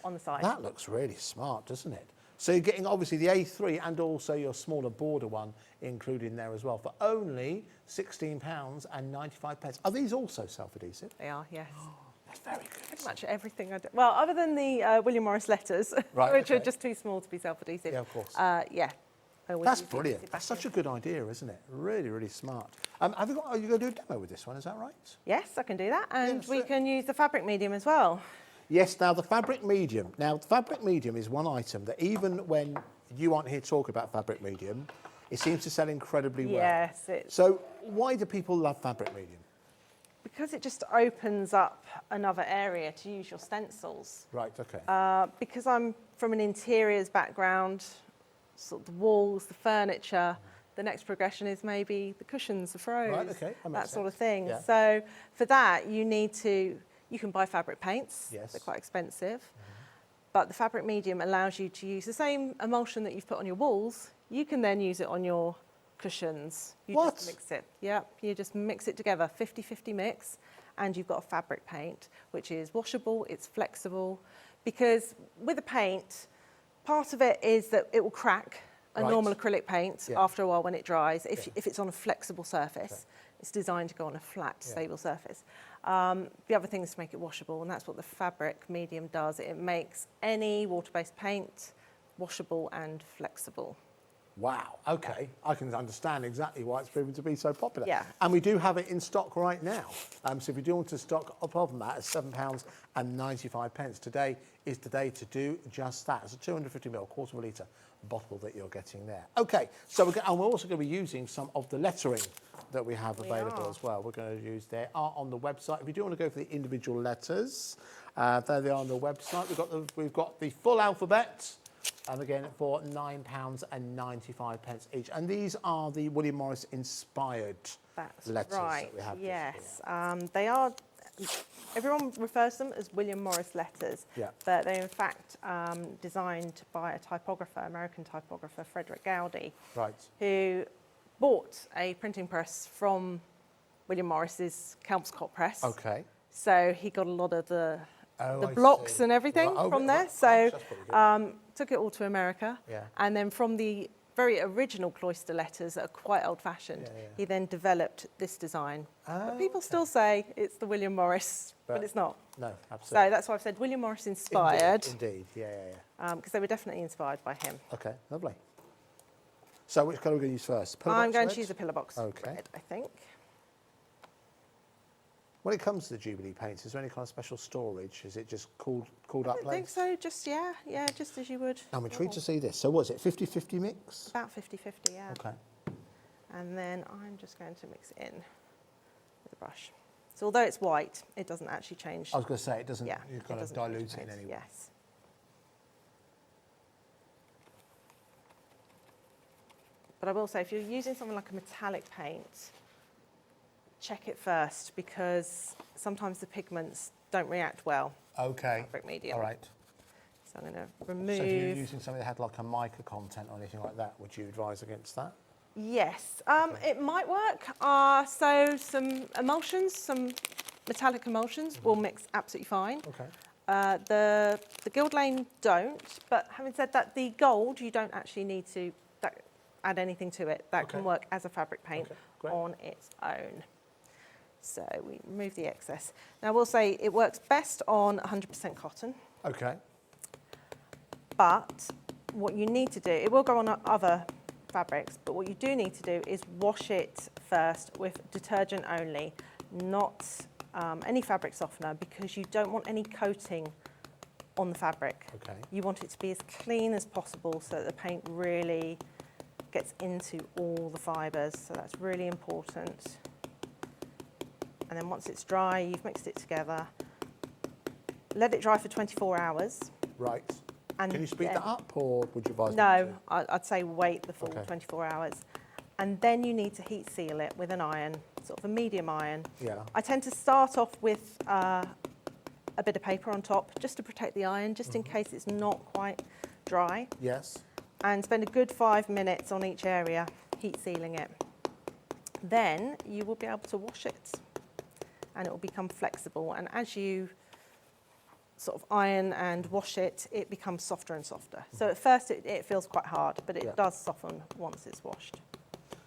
on the side. That looks really smart, doesn't it? So you're getting obviously the A3 and also your smaller border one included in there as well for only £16.95. Are these also self-adhesive? They are, yes. That's very good. Pretty much everything I do. Well, other than the William Morris letters, which are just too small to be self-adhesive. Yeah, of course. That's brilliant. That's such a good idea, isn't it? Really, really smart. Are you going to do a demo with this one? Is that right? Yes, I can do that. And we can use the fabric medium as well. Yes, now the fabric medium. Now, the fabric medium is one item that even when you aren't here to talk about fabric medium, it seems to sell incredibly well. Yes. So why do people love fabric medium? Because it just opens up another area to use your stencils. Right, okay. Because I'm from an interiors background, sort of the walls, the furniture, the next progression is maybe the cushions, the throws, Right, okay, that sort of thing. Yeah. So for that, you can buy fabric paints. Yes. They're quite expensive. But the fabric medium allows you to use the same emulsion that you've put on your walls. You can then use it on your cushions. You just mix it. Yep, you just mix it together, 50-50 mix, and you've got a fabric paint, which is washable, it's flexible. Because with a paint, part of it is that it will crack a normal acrylic paint after a while when it dries, if it's on a flexible surface. Okay. It's designed to go on a flat, stable surface. The other thing is to make it washable, and that's what the fabric medium does. It makes any water-based paint washable and flexible. Wow, okay. I can understand exactly why it's proven to be so popular. Yeah. And we do have it in stock right now. So if you do want to stock up on that, it's £7.95. Today is the day to do just that. It's a 250ml, quarter of a litre bottle that you're getting there. Okay, so we're also going to be using some of the lettering that we have available as well. We're going to use there on the website. If you do want to go for the individual letters, there they are on the website. We've got the full alphabet. And again, for £9.95 each. And these are the William Morris inspired letters that we have. Yes, they are. Everyone refers to them as William Morris letters, but they're in fact designed by a typographer, American typographer, Frederick Gowdy, who bought a printing press from William Morris's Kelmscott press. Okay. So he got a lot of the blocks and everything from there. So took it all to America, and then from the very original cloister letters that are quite old-fashioned, he then developed this design. But people still say it's the William Morris, but it's not. No, absolutely. So that's why I've said William Morris inspired. Indeed. Because they were definitely inspired by him. Okay, lovely. So which colour are we going to use first? I'm going to use a pillar box Okay. red, I think. When it comes to the Jubilee paints, is there any kind of special storage? Is it just cooled up? I think so, just, just as you would. I'm intrigued to see this. So what is it, 50-50 mix? About 50-50, yeah. Okay. And then I'm just going to mix it in with a brush. So although it's white, it doesn't actually change. I was going to say, it doesn't, Yeah, you've got to dilute it in any way. Yes. But I will say, if you're using something like a metallic paint, check it first, because sometimes the pigments don't react well. Okay. Fabric medium. All right. So I'm going to remove. So if you're using something that had like a mica content or anything like that, would you advise against that? Yes, it might work. So some emulsions, some metallic emulsions will mix absolutely fine. Okay. The Gild Lane don't, but having said that, the gold, you don't actually need to add anything to it. That can Okay. work as a fabric paint Okay, great. on its own. So we remove the excess. Now, I will say it works best on 100% cotton, Okay. but what you need to do, it will go on other fabrics, but what you do need to do is wash it first with detergent only, not any fabric softener, because you don't want any coating on the fabric. Okay. You want it to be as clean as possible so that the paint really gets into all the fibres, so that's really important. And then once it's dry, you've mixed it together, let it dry for 24 hours. Right. And Can you speed then- that up, or would you advise me No, to? I'd say wait the full Okay. 24 hours. And then you need to heat seal it with an iron, sort of a medium iron. Yeah. I tend to start off with a bit of paper on top, just to protect the iron, just in case it's not quite dry. Yes. And spend a good 5 minutes on each area, heat sealing it. Then you will be able to wash it, and it will become flexible. And as you sort of iron and wash it, it becomes softer and softer. So at first it feels quite hard, but it Yeah. does soften once it's washed.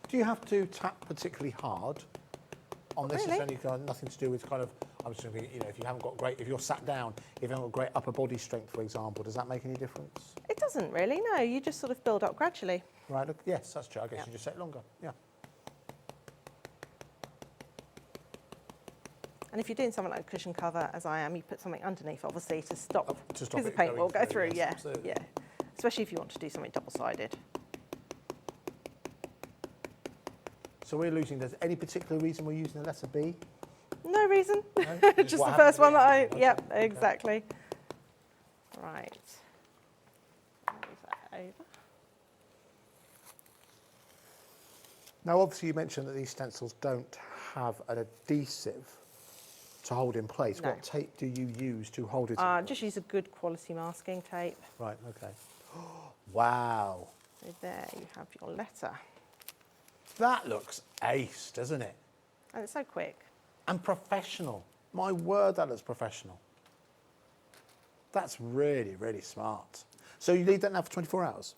Do you have to tap particularly hard on this? really. It's only got nothing to do with kind of, I'm just thinking, you know, if you haven't got great, if you're sat down, if you haven't got great upper body strength, for example, does that make any difference? It doesn't really, no. You just sort of build up gradually. Right, look, yes, that's true. I guess Yeah. you just set longer, yeah. And if you're doing something like a cushion cover, as I am, you put something underneath, obviously, to stop, to stop because the it paint going will go through, through. yes, Yeah, absolutely. yeah. Especially if you want to do something double-sided. So we're losing, there's any particular reason we're using the letter B? No reason. No? Just What the happened first to one the that I, other one? yep, Okay. exactly. Right. Move that over. Now, obviously, you mentioned that these stencils don't have an adhesive to hold in place. No. What tape do you use to hold it in place? Just use a good quality masking tape. Right, okay. Wow. So there you have your letter. That looks ace, doesn't it? And it's so quick. And professional. My word, that looks professional. That's really, really smart. So you leave that now for 24 hours?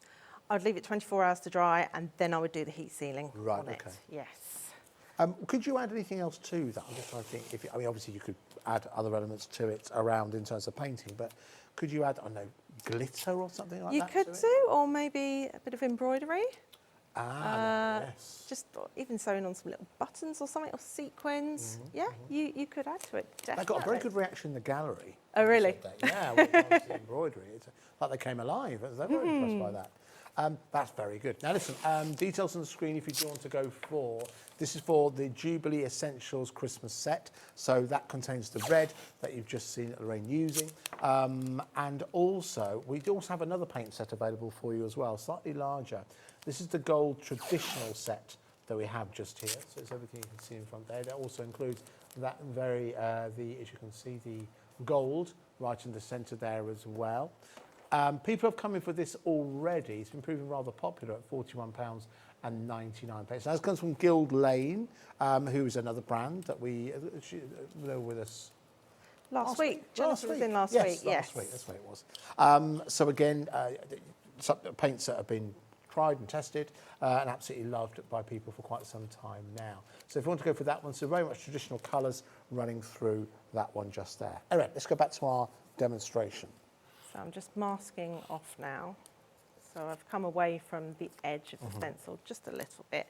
I'd leave it 24 hours to dry, and then I would do the heat sealing Right, on it. okay. Yes. Could you add anything else to that? I'm just trying to think. If I mean, obviously, you could add other elements to it around in terms of painting, but could you add, I don't know, glitter or something like You that? could to it? do, or maybe a bit of embroidery. Yes. Just even sewing on some little buttons or something, or sequins. Yeah, you could add to it, They definitely. got a very good reaction in the gallery. Oh, really? Said that. Yeah, when it comes to embroidery. It's like they came alive. They're very impressed by that. That's very good. Now listen, details on the screen if you do want to go for. This is for the Jubilee Essentials Christmas set. So that contains the red that you've just seen Lorraine using. And also, we do also have another paint set available for you as well, slightly larger. This is the gold traditional set that we have just here. So it's everything you can see in front there. That also includes that very, as you can see, the gold right in the centre there as well. People have come in for this already. It's been proving rather popular at £41.99. Now, this comes from Gild Lane, who is another brand that we were with us Last week. Last Jennifer was week. in last Yes, week. last Yes. week. That's what it was. So again, some paints that have been tried and tested and absolutely loved by people for quite some time now. So if you want to go for that one, so very much traditional colours running through that one just there. All right, let's go back to our demonstration. So I'm just masking off now. So I've come away from the edge of the stencil just a little bit,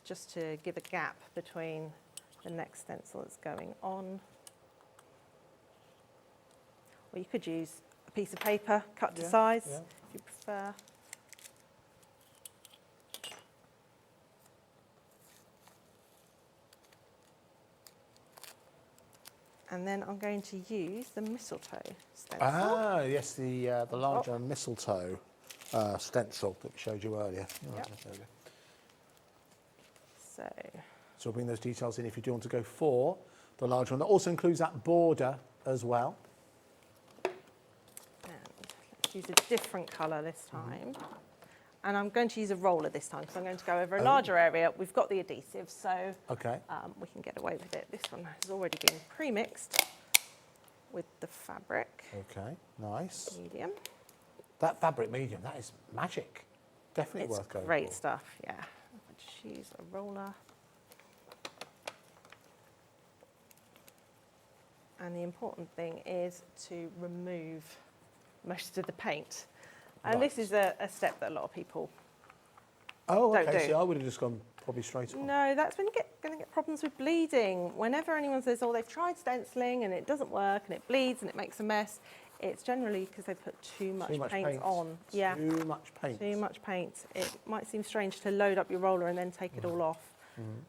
just to give a gap between the next stencil that's going on. Or you could use a piece of paper cut to size if you prefer. And then I'm going to use the mistletoe stencil. Ah, yes, the larger mistletoe stencil that we showed you earlier. Right, Yep. there we go. So So we'll bring those details in if you do want to go for the large one. That also includes that border as well. and let's use a different colour this time. And I'm going to use a roller this time because I'm going to go over a larger area. We've got the adhesive, so Okay. we can get away with it. This one has already been pre-mixed with the fabric. Okay, nice. Medium. That fabric medium, that is magic. Definitely It's worth going great for. stuff, yeah. I'll just use a roller. And the important thing is to remove most of the paint. And this is a step that a lot of people Oh, don't okay, do. so I would have just gone probably straight on. No, that's when you're going to get problems with bleeding. Whenever anyone says, oh, they've tried stenciling and it doesn't work and it bleeds and it makes a mess, it's generally because they put too much paint on. Yeah, Too much paint. too much paint. It might seem strange to load up your roller and then take it all off,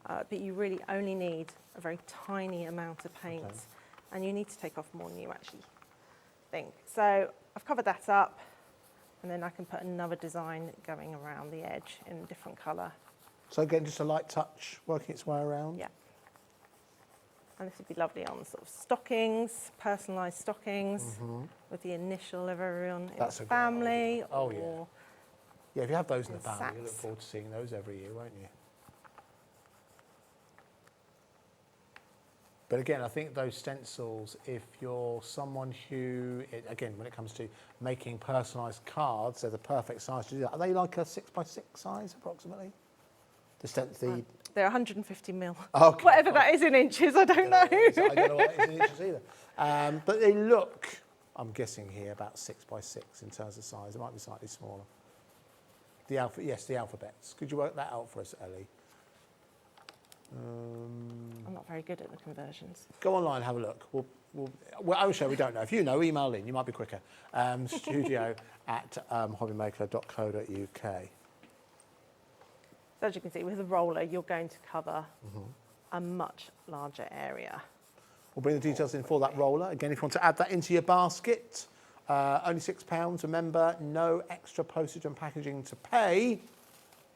but you really only need a very tiny amount of paint, and you need to take off more than you actually think. So I've covered that up, and then I can put another design going around the edge in a different colour. So again, just a light touch working its way around. Yeah. And this would be lovely on sort of stockings, personalised stockings, with the initial of everyone in That's the a great family. idea. Oh, yeah. or Yeah, if you have those in the And family, you look sacks. forward to seeing those every year, won't you? But again, I think those stencils, if you're someone who, again, when it comes to making personalised cards, they're the perfect size to do that. Are they like a 6x6 size approximately? They're 150 mil. Okay. Whatever that is in inches, I don't know. I don't know what it is in inches either. But they look, I'm guessing here, about 6x6 in terms of size. It might be slightly smaller. The alphabets. Could you work that out for us, Ellie? I'm not very good at the conversions. Go online, have a look. I'm sure we don't know. If you know, email in. You might be quicker. studio@hobbymaker.co.uk. So as you can see, with the roller, you're going to cover a much larger area. We'll bring the details in for that roller. Again, if you want to add that into your basket, only £6. Remember, no extra postage and packaging to pay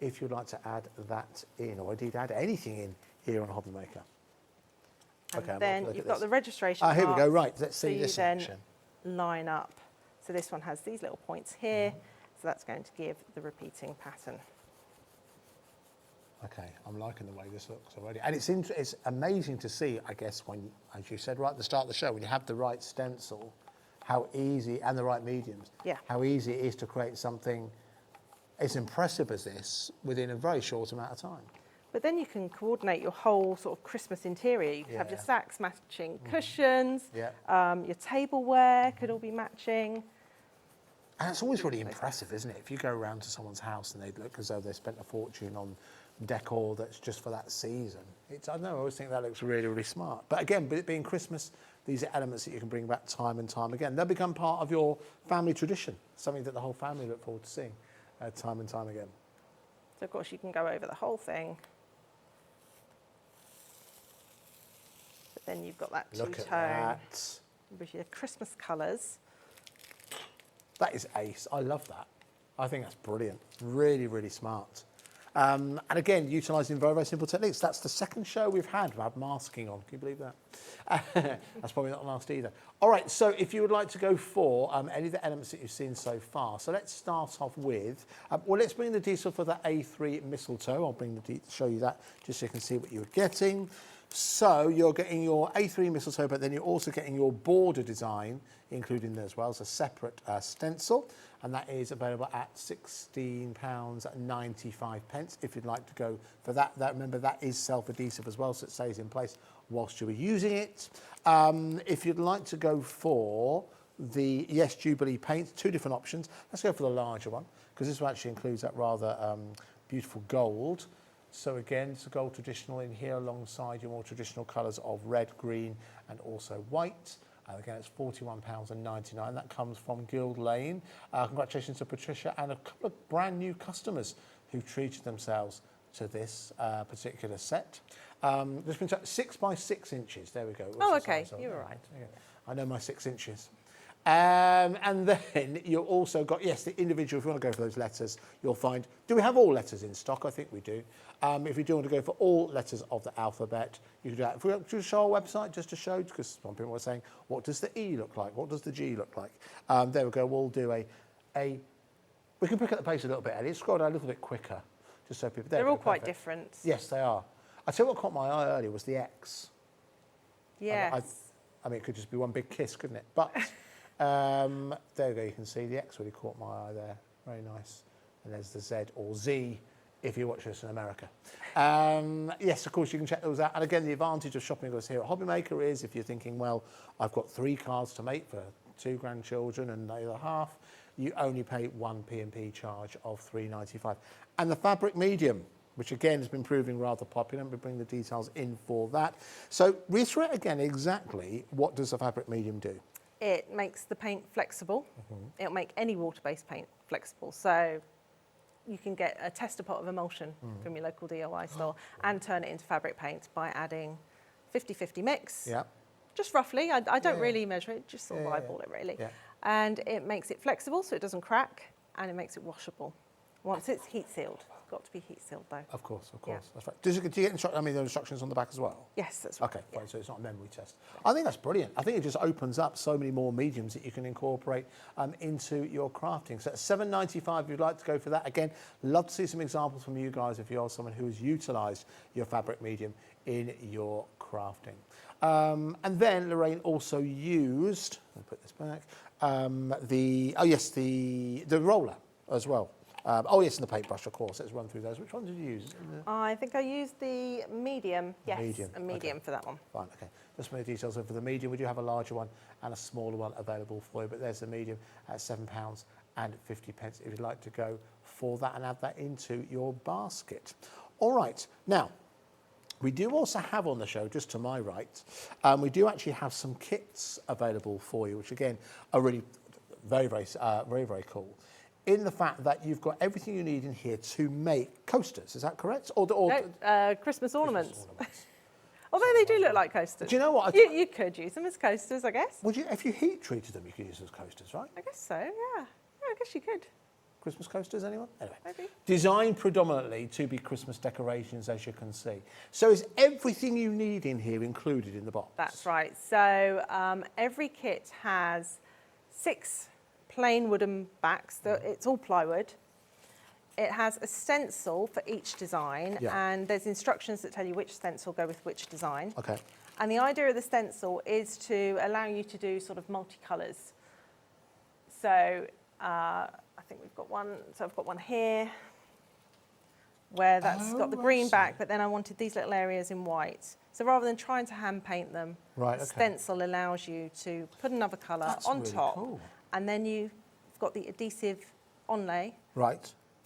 if you'd like to add that in, or indeed add anything in here on Hobby Maker. And then you've got the registration Here we go, marks, right, let's so see you this then section. line up. So this one has these little points here, so that's going to give the repeating pattern. Okay, I'm liking the way this looks already. And it's amazing to see, I guess, when, as you said right at the start of the show, when you have the right stencil, how easy, and the right mediums, how easy it is to create something as impressive as this within a very short amount of time. But then you can coordinate your whole sort of Christmas interior. You can have your sacks matching cushions, your tableware could all be matching. And it's always really impressive, isn't it? If you go around to someone's house and they look as though they spent a fortune on decor that's just for that season. I don't know, I always think that looks really, really smart. But again, with it being Christmas, these are elements that you can bring back time and time again. They'll become part of your family tradition, something that the whole family look forward to seeing time and time again. So of course you can go over the whole thing. But then you've got that Look two-tone at that. with your Christmas colours. That is ace. I love that. I think that's brilliant. Really, really smart. And again, utilising very, very simple techniques. That's the second show we've had about masking on. Can you believe that? That's probably not the last either. All right, so if you would like to go for any of the elements that you've seen so far. So let's start off with, well, let's bring the detail for the A3 mistletoe. I'll show you that just so you can see what you're getting. So you're getting your A3 mistletoe, but then you're also getting your border design, including there as well as a separate stencil. And that is available at £16.95 if you'd like to go for that. Remember, that is self-adhesive as well, so it stays in place whilst you're using it. If you'd like to go for the Jubilee paint, two different options. Let's go for the larger one, because this one actually includes that rather beautiful gold. So again, it's a gold traditional in here alongside your more traditional colours of red, green and also white. Again, it's £41.99. That comes from Guild Lane. Congratulations to Patricia and a couple of brand new customers who treated themselves to this particular set. This been 6 by 6 inches. There we go. Oh, okay. You were right. I know my 6 inches. And then you've also got, yes, the individual, if you want to go for those letters, you'll find, do we have all letters in stock? I think we do. If you do want to go for all letters of the alphabet, you can do that. If we want to show our website, just to show, because some people were saying, what does the E look like? What does the G look like? There we go. We'll do a We can pick up the pace a little bit, Ellie. Scroll down a little bit quicker, just so people... They're all quite perfect. different. Yes, they are. I tell you what caught my eye earlier was the X. Yes. I mean, it could just be one big kiss, couldn't it? But there you go. You can see the X really caught my eye there. Very nice. And there's the Z or Z if you watch this in America. Yes, of course, you can check those out. And again, the advantage of shopping with us here at Hobby Maker is if you're thinking, well, I've got 3 cards to make for 2 grandchildren and the other half, you only pay one P&P charge of £3.95. And the fabric medium, which again has been proving rather popular, and we bring the details in for that. So reiterate again exactly what does the fabric medium do? It makes the paint flexible. It'll make any water-based paint flexible. So you can get a tester pot of emulsion from your local DIY store and turn it into fabric paint by adding 50-50 mix. Yeah. Just roughly. I don't really measure it, just sort of eyeball it really. Yeah. And it makes it flexible so it doesn't crack, and it makes it washable. Once it's heat sealed. Got to be heat sealed though. Of course, Yeah. that's right. Do you get the instructions on the back as well? Yes, that's right. Okay, Yeah. fine, so it's not a memory test. I think that's brilliant. I think it just opens up so many more mediums that you can incorporate into your crafting. So at $7.95 if you'd like to go for that. Again, love to see some examples from you guys if you're someone who has utilised your fabric medium in your crafting. And then Lorraine also used, I'll put this back, the roller as well. Yes, and the paintbrush, of course. Let's run through those. Which one did you use? I think I used the medium. Yes, Medium, a medium okay. for that one. Fine, okay. Just some details over the medium. We do have a larger one and a smaller one available for you, but there's the medium at £7.50 if you'd like to go for that and add that into your basket. All right, now, we do also have on the show, just to my right, we do actually have some kits available for you, which again are really very, very cool. In the fact that you've got everything you need in here to make coasters, is that correct? Christmas ornaments. Although they do look like coasters. Do you know what? You could use them as coasters, I guess. Would you, if you heat treated them, you could use them as coasters, right? I guess so, yeah. Yeah, I guess you could. Christmas coasters, anyone? Anyway, Maybe. designed predominantly to be Christmas decorations, as you can see. So is everything you need in here included in the box? That's right. So every kit has 6 plain wooden backs. It's all plywood. It has a stencil for each design, and there's instructions that tell you which stencil go with which design. Okay. And the idea of the stencil is to allow you to do sort of multicolours. So I think we've got one. So I've got one here where that's got the green back, but then I wanted these little areas in white. So rather than trying to hand paint them, the stencil allows you to put another colour on really top. Cool. And then you've got the adhesive onlay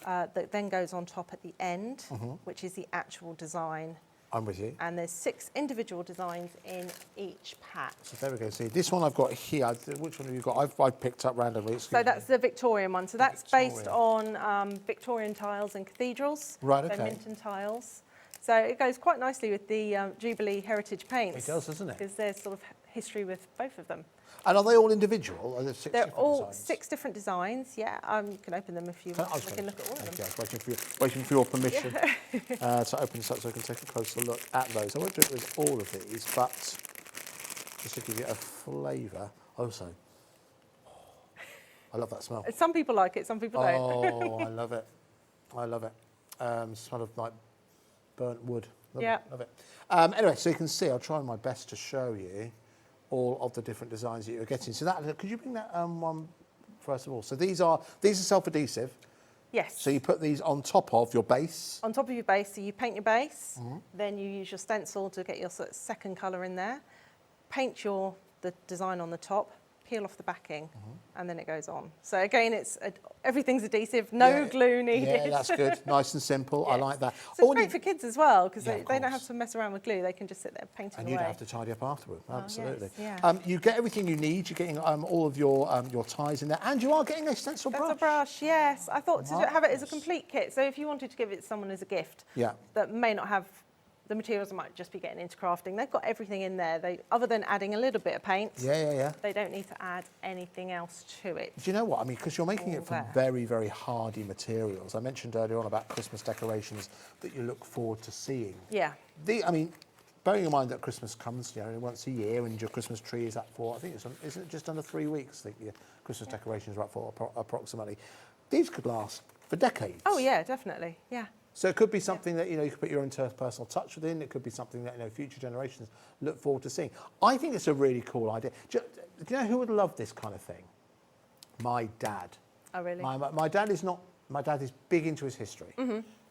that then goes on top at the end, which is the actual design. I'm with you. And there's 6 individual designs in each pack. So there we go. See, this one I've got here. Which one have you got? I've picked up randomly. So that's the Victorian one. So that's based on Victorian tiles and cathedrals. Right, So okay. Minton tiles. So it goes quite nicely with the Jubilee Heritage paints. It does, doesn't it? Because there's sort of history with both of them. And are they all individual? Are there 6 They're different all designs? 6 different designs, yeah. You can open them if you want. We can look at all of them. Okay, I was waiting for your permission to open this up so I can take a closer look at those. I won't do it with all of these, but just to give you a flavour. Also, I love that smell. Some people like it, some people don't. Oh, I love it. I love it. Smell of like burnt wood. Love it. Anyway, so you can see, I'll try my best to show you all of the different designs that you're getting. So that, could you bring that one first of all? So these are self-adhesive. Yes. So you put these on top of your base. On top of your base, so you paint your base, then you use your stencil to get your sort of second colour in there, paint the design on the top, peel off the backing, and then it goes on. So again, everything's adhesive, no glue needed. Yeah, that's good. Nice and simple. I like that. So it's great for kids as well, because they don't have to mess around with glue. They can just sit there painting and away. you don't have to tidy up afterward. Absolutely. Yes, yeah. You get everything you need. You're getting all of your ties in there, and you are getting a stencil brush. That's a brush, yes. I thought to have it as a complete kit. So if you wanted to give it to someone as a gift that may not have the materials, might just be getting into crafting, they've got everything in there. Other than adding a little bit of paint, they don't need to add anything else to it. Do you know what? I mean, because you're making it from very, very hardy materials. I mentioned earlier on about Christmas decorations that you look forward to seeing. Yeah. I mean, bearing in mind that Christmas comes, once a year, and your Christmas tree is up for, I think isn't it just under 3 weeks? I think your Christmas decorations are up for approximately. these could last for decades. Oh yeah, definitely. Yeah. So it could be something that, you know, you could put your own personal touch within. It could be something that, you know, future generations look forward to seeing. I think it's a really cool idea. Do you know who would love this kind of thing? My dad. Oh really? My dad is not. My dad is big into his history.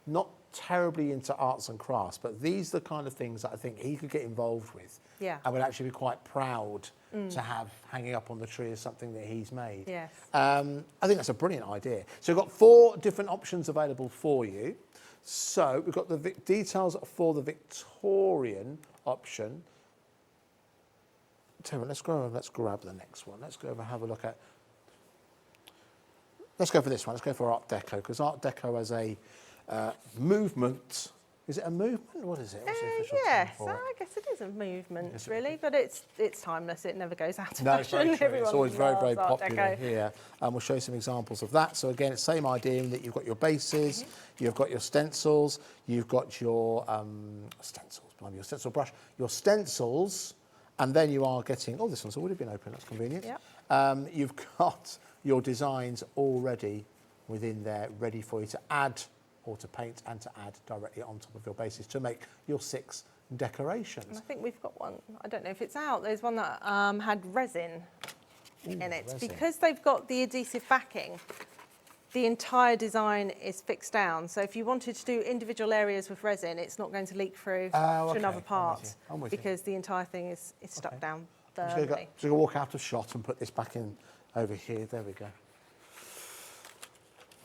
Not terribly into arts and crafts, but these are the kind of things that I think he could get involved with. Yeah. And would actually be quite proud to have hanging up on the tree as something that he's made. Yes. I think that's a brilliant idea. So we've got 4 different options available for you. So we've got the details for the Victorian option. Tell you what, let's grab the next one. Let's go over and have a look at. Let's go for this one. Let's go for Art Deco, because Art Deco as a movement. Is it a movement? What is it? What's the official term Yes, for it? I guess it is a movement, really, but it's timeless. It never goes out of No, it's fashion. very true. Everyone It's always very, very loves Art popular Deco. here. And we'll show you some examples of that. So again, it's same idea in that you've got your bases, you've got your stencils, you've got your your stencil brush, your stencils, and then you are getting, oh, this one's already been opened, that's convenient. Yep. You've got your designs already within there, ready for you to add or to paint and to add directly on top of your bases to make your 6 decorations. And I think we've got one. I don't know if it's out. There's one that had resin in it. resin. Because they've got the adhesive backing, the entire design is fixed down. So if you wanted to do individual areas with resin, it's not going to leak through Oh, to okay. another I'm part with you. because the entire thing is stuck down I'm just firmly. going to walk out of shot and put this back in over here. There we go.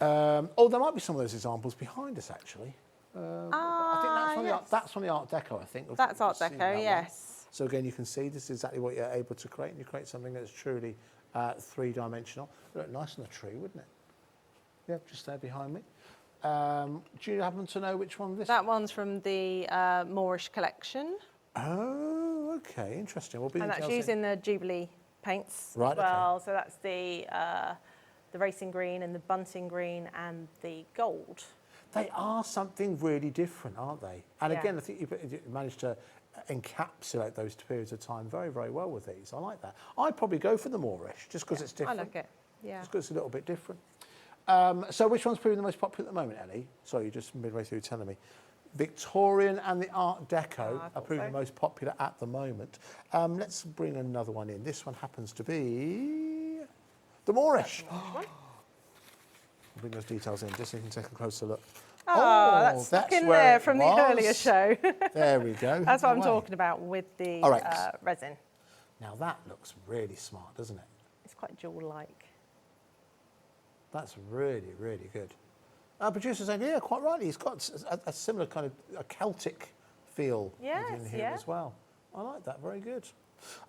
Oh, there might be some of those examples behind us, actually. I think that's from the Art Deco, I think. That's Art We've seen Deco, that one. yes. So again, you can see this is exactly what you're able to create. And you create something that's truly 3-dimensional. Look nice on the tree, wouldn't it? Yeah, just there behind me. Do you happen to know which one this is? That one's from the Moorish collection. Oh, okay, interesting. We'll be And that's details in- using the Jubilee paints Right, as okay. well. So that's the racing green and the bunting green and the gold. They are something really different, aren't they? And Yeah. again, I think you managed to encapsulate those periods of time very, very well with these. I like that. I'd probably go for the Moorish, just because it's I different. like it. Yeah. Just because it's a little bit different. So which one's proving the most popular at the moment, Ellie? Sorry, you're just midway through telling me. Victorian and the Art Deco I are thought proving so. the most popular at the moment. Let's bring another one in. This one happens to be the Moorish. I'll bring those details in just so you can take a closer look. Oh, that's stuck in where there it from the was. earlier show. There we go. That's what I'm Away. talking about with the All right. resin. Now that looks really smart, doesn't it? It's quite jewel-like. That's really, really good. Our producer saying, yeah, quite rightly, he's got a similar kind of a Celtic feel within Yes, here yeah. as well. I like that, very good.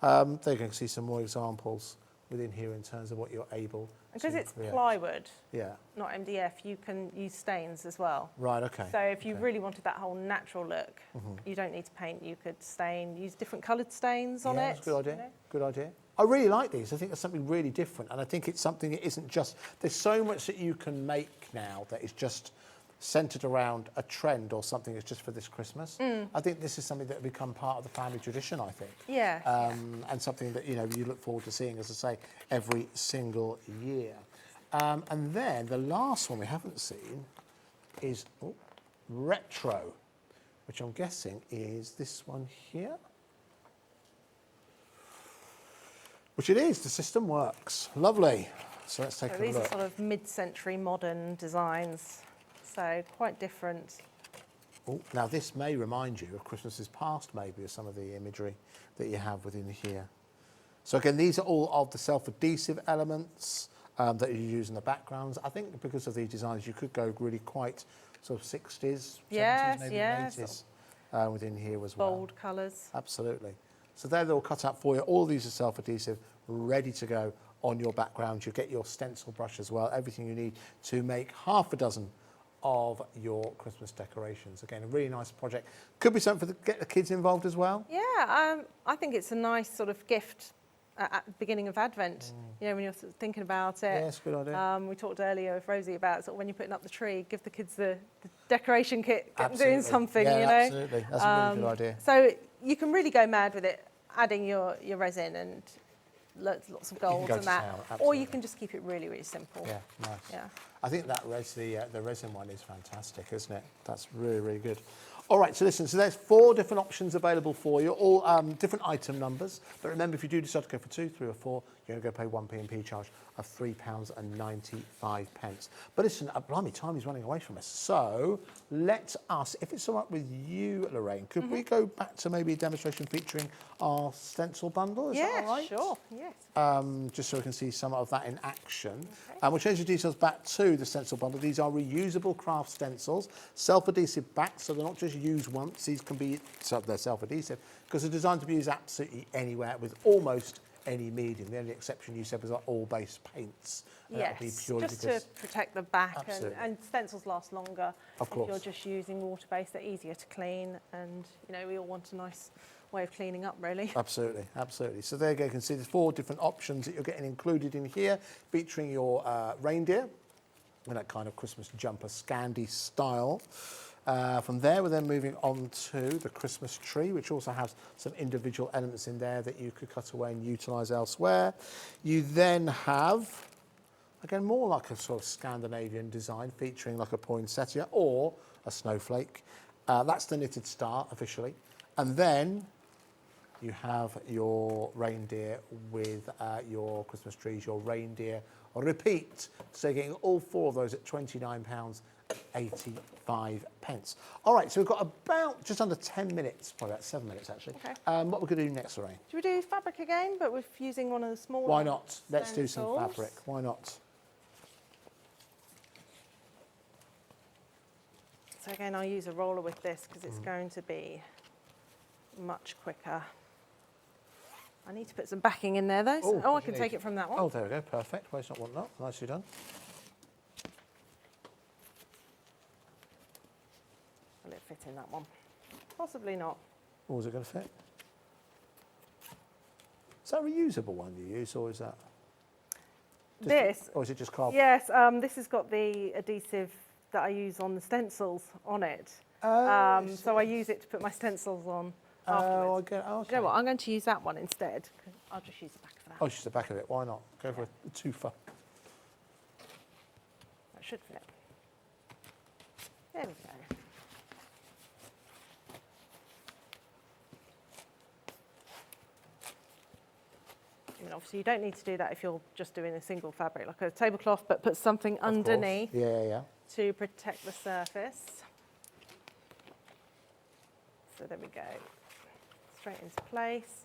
There you can see some more examples within here in terms of what you're able Because to it's create. plywood, Yeah, not MDF, you can use stains as well. right, okay. So if you okay. really wanted that whole natural look, you don't need to paint. You could stain, use different coloured stains on Yeah, it. that's a good idea. you know. Good idea. I really like these. I think there's something really different, and I think it's something that isn't just. There's so much that you can make now that is just centred around a trend or something that's just for this Christmas. I think this is something that will become part of the family tradition. I think. Yeah. And something that you look forward to seeing, as I say, every single year. And then the last one we haven't seen is retro, which I'm guessing is this one here. Which it is, the system works. Lovely. So let's take So a these are look. sort of mid-century modern designs, so quite different. Oh, now this may remind you of Christmases past, maybe, of some of the imagery that you have within here. So again, these are all of the self-adhesive elements that you use in the backgrounds. I think because of these designs, you could go really quite sort of 60s, 70s, Yes, maybe yes. 80s within here as well. Bold colours. Absolutely. So they're all cut out for you. All these are self-adhesive, ready to go on your background. You get your stencil brush as well, everything you need to make half a dozen of your Christmas decorations. Again, a really nice project. Could be something to get the kids involved as well. Yeah, I think it's a nice sort of gift at the beginning of Advent. You know, when you're sort of thinking about it. Yeah, it's a good idea. We talked earlier with Rosie about sort of when you're putting up the tree, give the kids the decoration kit, get them doing Absolutely. something, Yeah, you know. absolutely. That's a really good idea. So you can really go mad with it, adding your resin, and lots of gold go and to that. town, Or absolutely. you can just keep it really, really simple. Yeah, nice. Yeah. I think that the resin one is fantastic, isn't it? That's really, really good. All right, so listen, so there's 4 different options available for you, all different item numbers. But remember, if you do decide to go for 2, 3 or 4, you're going to go pay one P&P charge of £3.95. But listen, blimey, time is running away from us. So let us, if it's all right with you, Lorraine, could we go back to maybe a demonstration featuring our stencil bundle? Is that all right? Sure. Yes. Just so we can see some of that in action. We'll change the details back to the stencil bundle. These are reusable craft stencils, self-adhesive backs, so they're not just used once. These can be, they're self-adhesive, because they're designed to be used absolutely anywhere with almost any medium. The only exception you said was our all-base paints. And that would be Yes, purely just because to protect the back, Absolutely. and stencils last longer. Of course. If you're just using water-based, they're easier to clean, and we all want a nice way of cleaning up, really. Absolutely, absolutely. So there you go, you can see there's 4 different options that you're getting included in here, featuring your reindeer in that kind of Christmas jumper Scandi style. From there, we're then moving on to the Christmas tree, which also has some individual elements in there that you could cut away and utilise elsewhere. You then have, again, more like a sort of Scandinavian design, featuring like a poinsettia or a snowflake. That's the knitted star officially. And then you have your reindeer with your Christmas trees, your reindeer repeat. So you're getting all 4 of those at £29.85. All right, so we've got about just under 10 minutes, probably about 7 minutes actually. Okay. What we're going to do next, Lorraine? Should we do fabric again, but with using one of the smaller Why not? Let's do some stencils? fabric. Why not? So again, I'll use a roller with this because it's going to be much quicker. I need to put some backing in there though. So, Oh, I can take it from that one. Oh, there we go. Perfect. Waste not, want not. Nicely done. Will it fit in that one? Possibly not. Or is it going to fit? Is that a reusable one you use, or is that? This, Or is it just cardboard? yes, this has got the adhesive that I use on the stencils on it. So I use it to put my stencils on Oh, I afterwards. get. Oh, Do okay. you know what? I'm going to use that one instead. I'll just use the back of that. Oh, it's just the back of it. Why not? Go for a twofer. That should fit. There we go. I mean, obviously, you don't need to do that if you're just doing a single fabric, like a tablecloth, but put something Of course. underneath Yeah. to protect the surface. So there we go. Straight into place.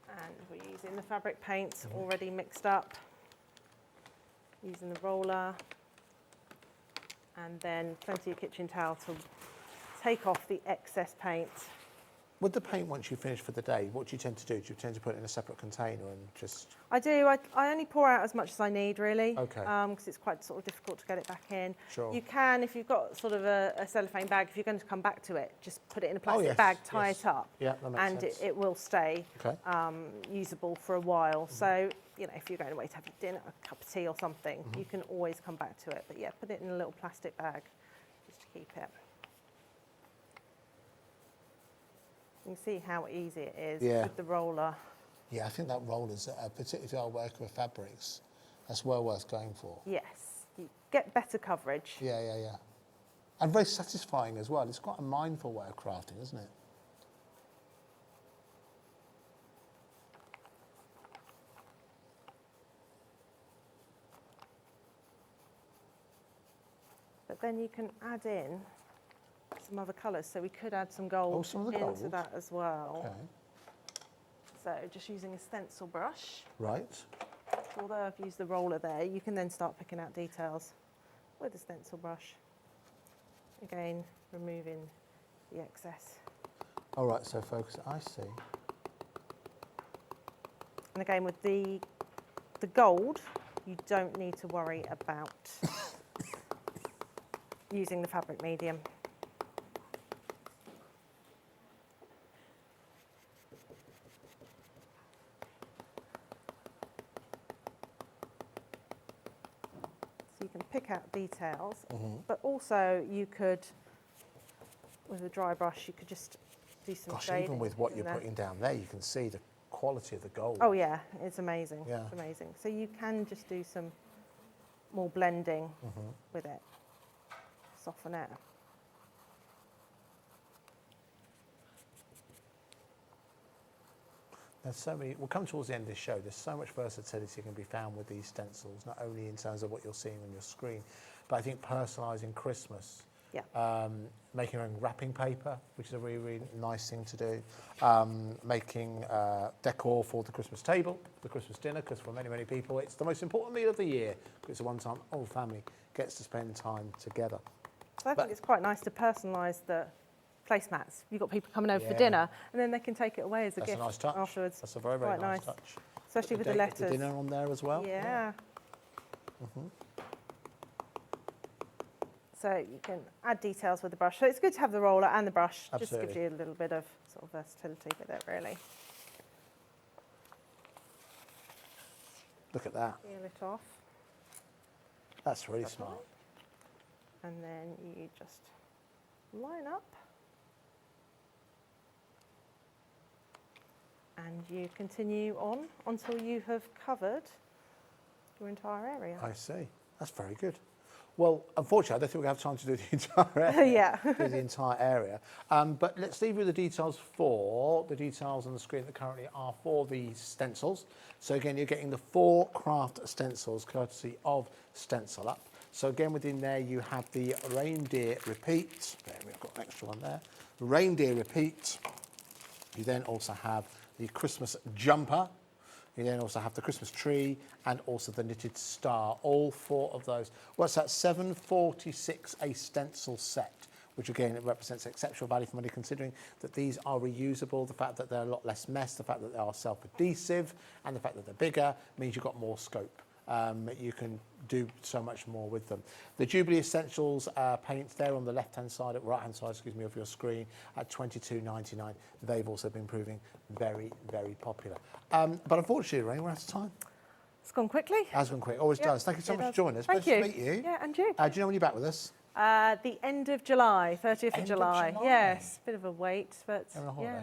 And we're using the fabric paint already mixed up. Using the roller. And then plenty of kitchen towel to take off the excess paint. With the paint, once you finish for the day, what do you tend to do? Do you tend to put it in a separate container and just? I do. I only pour out as much as I need, really. Okay. Because it's quite sort of difficult to get it back in. Sure. You can, if you've got sort of a cellophane bag, if you're going to come back to it, just put it in a plastic yes, bag, tie yes. it up. Yeah, that makes and sense. it will stay Okay. usable for a while. So, if you're going away to have your dinner, a cup of tea or something, you can always come back to it. But yeah, put it in a little plastic bag just to keep it. You can see how easy it is with the roller. Yeah, I think that rollers, particularly if you are working with fabrics, that's well worth going for. Yes, you get better coverage. Yeah. And very satisfying as well. It's quite a mindful way of crafting, isn't it? But then you can add in some other colours. So we could add some gold Oh, some of the into gold. that as well. Okay. So just using a stencil brush. Right. Although I've used the roller there, you can then start picking out details with a stencil brush. Again, removing the excess. All right, so focus. I see. And again, with the gold, you don't need to worry about using the fabric medium. So you can pick out details, but also you could, with a dry brush, you could just do some Gosh, shading even with what in you're there. putting down there, you can see the quality of the gold. Oh yeah, it's amazing. Yeah. It's amazing. So you can just do some more blending with it, soften it. There's so many, we'll come towards the end of this show, there's so much versatility can be found with these stencils, not only in terms of what you're seeing on your screen, but I think personalising Christmas, Yeah. making your own wrapping paper, which is a really, really nice thing to do, making decor for the Christmas table, the Christmas dinner, because for many, many people it's the most important meal of the year, because it's the one time the whole family gets to spend time together. So I think it's quite nice to personalise the placemats. You've got people coming over for Yeah. dinner, and then they can take it away as a That's gift a nice touch. afterwards. That's a very, very Quite nice nice. touch. Especially with the date, letters. The dinner on there as well. Yeah. So you can add details with the brush. So it's good to have the roller and the brush. Just gives Absolutely. you a little bit of sort of versatility with it, really. Look at that. Peel it off, That's really smart. and then you just line up. And you continue on until you have covered your entire area. I see. That's very good. Well, unfortunately, I don't think we have time to do the entire area. Yeah. Do the entire area. But let's leave you the details on the screen that currently are for the stencils. So again, you're getting the 4 craft stencils courtesy of Stencil Up. So again, within there you have the reindeer repeat. There, we've got an extra one there. Reindeer repeat. You then also have the Christmas jumper. You then also have the Christmas tree and also the knitted star. All 4 of those. What's that? $7.46 a stencil set, which again, it represents exceptional value for money considering that these are reusable, the fact that they're a lot less mess, the fact that they are self-adhesive, and the fact that they're bigger means you've got more scope. You can do so much more with them. The Jubilee Essentials paints there on the left-hand side, right-hand side, excuse me, of your screen at $22.99. They've also been proving very, very popular. But unfortunately, Ray, we're out of time. It's gone quickly. Has gone quick, always does. Thank you so it much does. for joining us. Thank Pleasure you. to meet you. Yeah, and you. Do you know when you're back with us? The end of July, 30th End of of July. July. Yes, bit of a wait, but Having a holiday? yeah.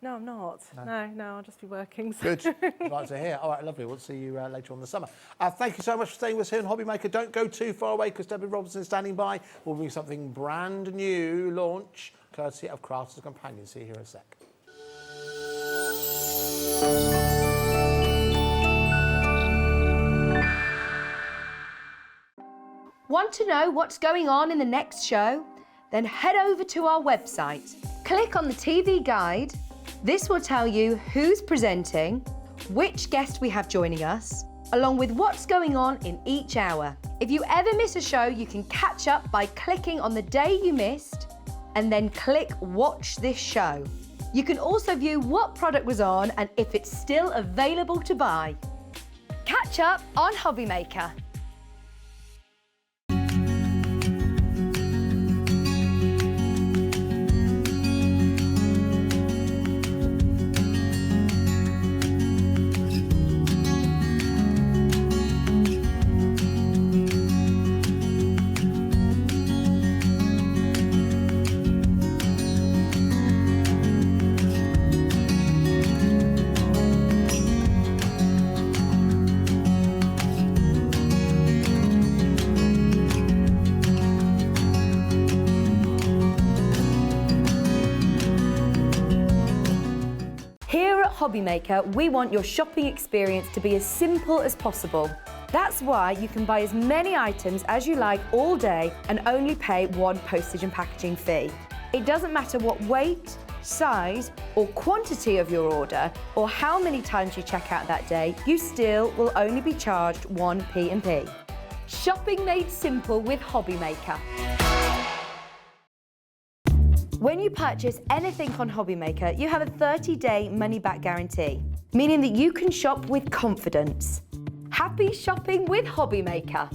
No, I'm not. No, I'll just be working. So. Good. I'd like to hear. All right, lovely. We'll see you later on in the summer. Thank you so much for staying with us here on Hobby Maker. Don't go too far away because Debbie Robertson is standing by. We'll bring something brand new launch, courtesy of Crafters Companion. See you here in a sec. Want to know what's going on in the next show? Then head over to our website. Click on the TV guide. This will tell you who's presenting, which guest we have joining us, along with what's going on in each hour. If you ever miss a show, you can catch up by clicking on the day you missed and then click Watch This Show. You can also view what product was on and if it's still available to buy. Catch up on Hobby Maker. Hobby Maker, we want your shopping experience to be as simple as possible. That's why you can buy as many items as you like all day and only pay one postage and packaging fee. It doesn't matter what weight, size or quantity of your order or how many times you check out that day, you still will only be charged one P&P. Shopping made simple with Hobby Maker. When you purchase anything on Hobby Maker, you have a 30-day money-back guarantee, meaning that you can shop with confidence. Happy shopping with Hobby Maker.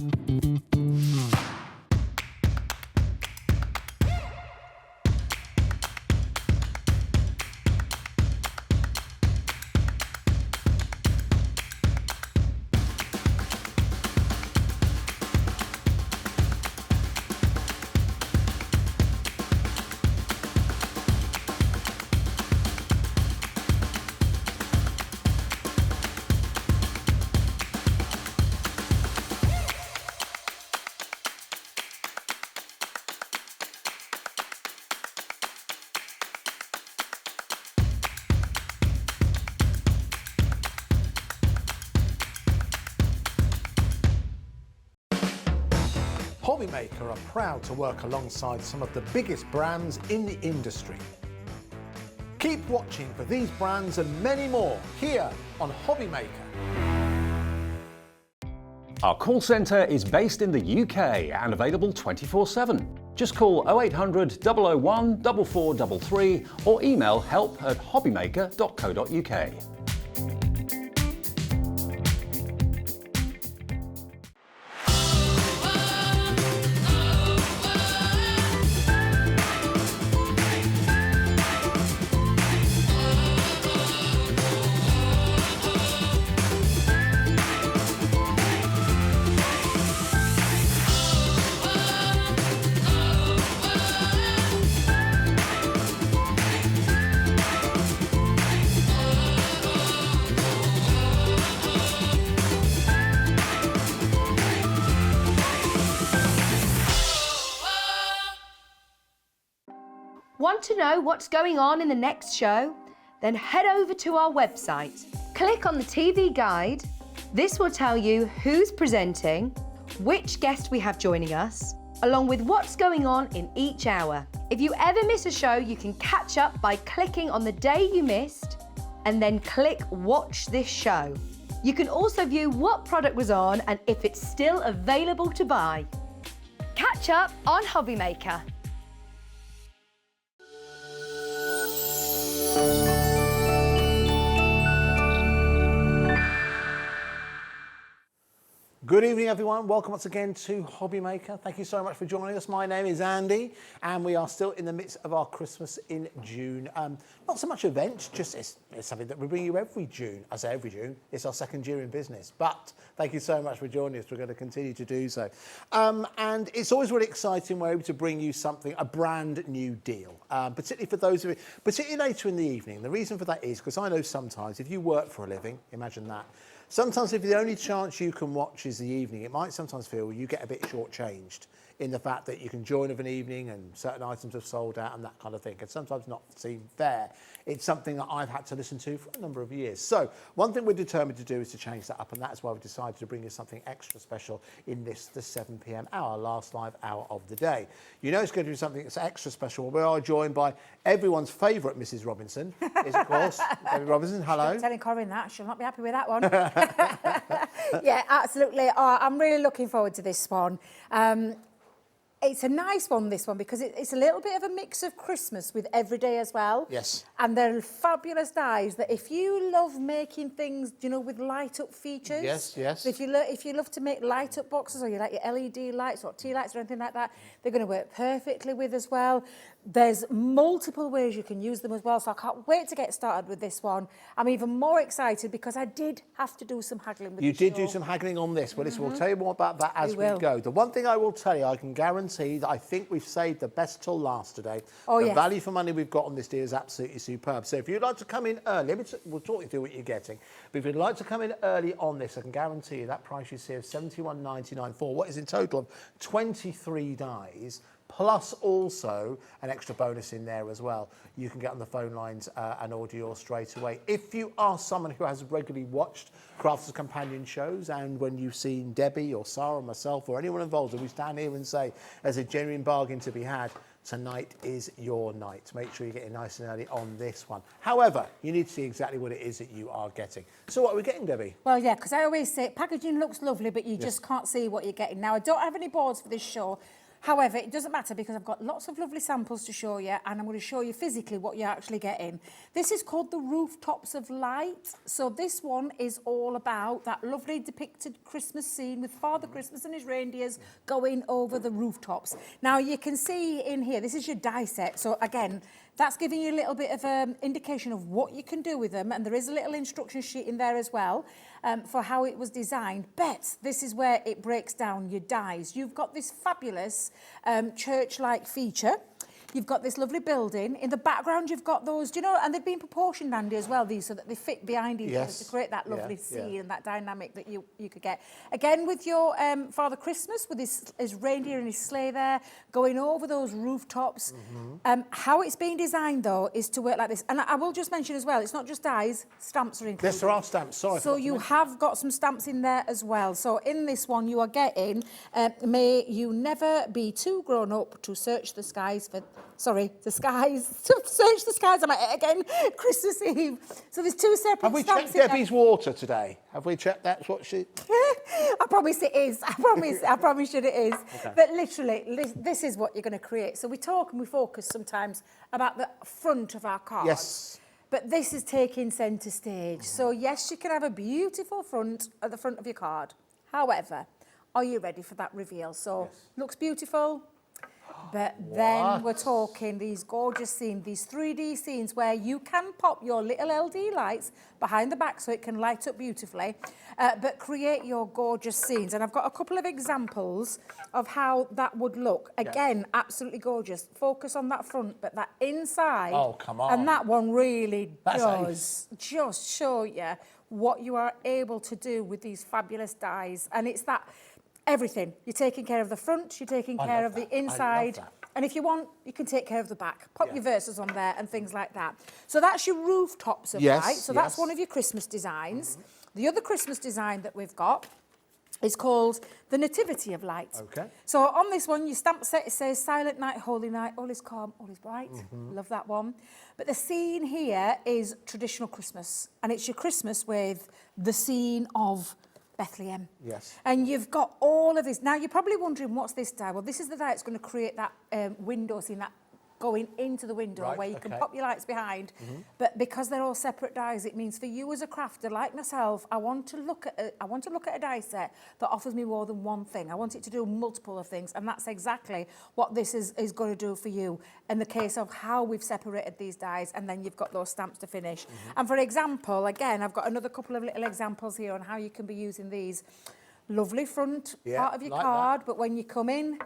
Hobbymaker are proud to work alongside some of the biggest brands in the industry. Keep watching for these brands and many more here on Hobbymaker. Our call centre is based in the UK and available 24/7. Just call 0800 001 4433 or email help@hobbymaker.co.uk. Want to know what's going on in the next show? Then head over to our website. Click on the TV guide. This will tell you who's presenting, which guest we have joining us, along with what's going on in each hour. If you ever miss a show, you can catch up by clicking on the day you missed and then click Watch This Show. You can also view what product was on and if it's still available to buy. Catch up on Hobbymaker. Good evening, everyone. Welcome once again to Hobbymaker. Thank you so much for joining us. My name is Andy, and we are still in the midst of our Christmas in June. Not so much events, just it's something that we bring you every June. I say every June. It's our second year in business. But thank you so much for joining us. We're going to continue to do so. And it's always really exciting. We're able to bring you something, a brand new deal, particularly for those of you, particularly later in the evening. The reason for that is because I know sometimes if you work for a living, imagine that. Sometimes if the only chance you can watch is the evening, it might sometimes feel you get a bit shortchanged in the fact that you can join of an evening and certain items have sold out and that kind of thing. Can sometimes not seem fair. It's something that I've had to listen to for a number of years. So one thing we're determined to do is to change that up, and that's why we've decided to bring you something extra special in the 7 p.m. hour, last live hour of the day. You know it's going to be something that's extra special. We are joined by everyone's favourite Mrs. Robinson, is of course Debbie Robinson. Hello. I'm telling Corinne that. She'll not be happy with that one. Yeah, absolutely. Oh, I'm really looking forward to this one. It's a nice one, this one, because it's a little bit of a mix of Christmas with everyday as well. Yes. And they're fabulous dies that if you love making things, you know, with light-up features. Yes, yes. So if you love to make light-up boxes or you like your LED lights or tea lights or anything like that, they're going to work perfectly with as well. There's multiple ways you can use them as well, so I can't wait to get started with this one. I'm even more excited because I did have to do some haggling with You the did show. do some haggling on this. Well, listen, we'll tell you more about that as we will. go. The one thing I will tell you, I can guarantee that I think we've saved the best till last today. Oh, the yes. value for money we've got on this deal is absolutely superb. So if you'd like to come in early, we'll talk you through what you're getting. But if you'd like to come in early on this, I can guarantee you that price you see of $71.99 for what is in total of 23 dies, plus also an extra bonus in there as well. You can get on the phone lines and order yours straight away. If you are someone who has regularly watched Crafters Companion shows, and when you've seen Debbie or Sarah or myself or anyone involved, and we stand here and say there's a genuine bargain to be had, tonight is your night. Make sure you get in nice and early on this one. However, you need to see exactly what it is that you are getting. So what are we getting, Debbie? Well, yeah, because I always say packaging looks lovely, but you just can't see what you're getting. Now, I don't have any boards for this show. However, it doesn't matter because I've got lots of lovely samples to show you, and I'm going to show you physically what you're actually getting. This is called the Rooftops of Light. So this one is all about that lovely depicted Christmas scene with Father Christmas and his reindeers going over the rooftops. Now, you can see in here, this is your die set. So again, that's giving you a little bit of an indication of what you can do with them, and there is a little instruction sheet in there as well for how it was designed. But this is where it breaks down your dies. You've got this fabulous church-like feature. You've got this lovely building. In the background, you've got those, do you know, and they've been proportioned, Andy, as well, these, so that they fit behind each other to create that lovely scene and that dynamic that you could get. Again, with your Father Christmas, with his reindeer and his sleigh there, going over those rooftops. How it's been designed, though, is to work like this. And I will just mention as well, it's not just dies, stamps are included. Yes, there are stamps, sorry. So you have got some stamps in there as well. So in this one, you are getting, may you never be too grown up to search the skies for, sorry, the skies, to search the skies, I'm at it again, Christmas Eve. So there's two separate Have we stamps checked Debbie's water today? Have we checked that's what she... I promise it is. I promise you it is. Okay. But literally, this is what you're going to create. So we talk and we focus sometimes about the front of our cards. Yes. But this is taking centre stage. So yes, you can have a beautiful front at the front of your card. However, are you ready for that reveal? So looks beautiful. But then we're talking these gorgeous scenes, these 3D scenes where you can pop your little LED lights behind the back so it can light up beautifully, but create your gorgeous scenes. And I've got a couple of examples of how that would look. Again, absolutely gorgeous. Focus on that front, but that inside. Oh, come on. And that one really does just show you what you are able to do with these fabulous dies. And it's that... everything. You're taking care of the front, you're taking care of the inside. And if you want, you can take care of the back. Pop your verses on there and things like that. So that's your rooftops of light. So that's one of your Christmas designs. The other Christmas design that we've got is called the Nativity of Light. Okay. So on this one, your stamp set, it says Silent Night, Holy Night, all is calm, all is bright. Love that one. But the scene here is traditional Christmas. And it's your Christmas with the scene of Bethlehem. Yes. And you've got all of this. Now, you're probably wondering, what's this die? Well, this is the die that's going to create that window scene, that going into the window where you can pop your lights behind. But because they're all separate dies, it means for you as a crafter like myself, I want to look at a die set that offers me more than one thing. I want it to do multiple of things, and that's exactly what this is going to do for you in the case of how we've separated these dies, and then you've got those stamps to finish. And for example, again, I've got another couple of little examples here on how you can be using these. Lovely front part of your card, but when you come in,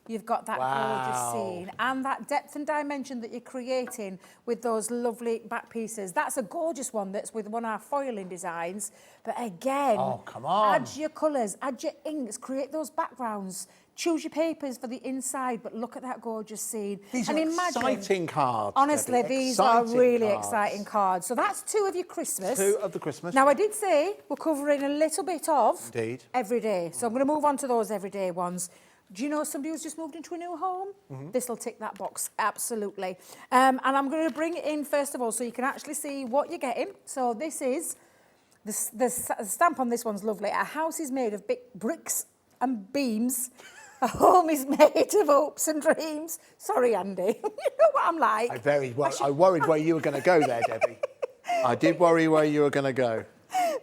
you've got that gorgeous scene and that depth and dimension that you're creating with those lovely back pieces. That's a gorgeous one that's with one of our foiling designs. But again, add your colours, add your inks, create those backgrounds. Choose your papers for the inside, but look at that gorgeous scene. These are exciting cards. Honestly, these are really exciting cards. So that's two of your Christmas. Two of the Christmas. Now, I did say we're covering a little bit of every day. So I'm going to move on to those everyday ones. Do you know somebody who's just moved into a new home? This will tick that box, absolutely. And I'm going to bring it in first of all so you can actually see what you're getting. So this is, the stamp on this one's lovely. A house is made of bricks and beams. A home is made of hopes and dreams. Sorry, Andy. You know what I'm like. I worried where you were going to go there, Debbie. I did worry where you were going to go.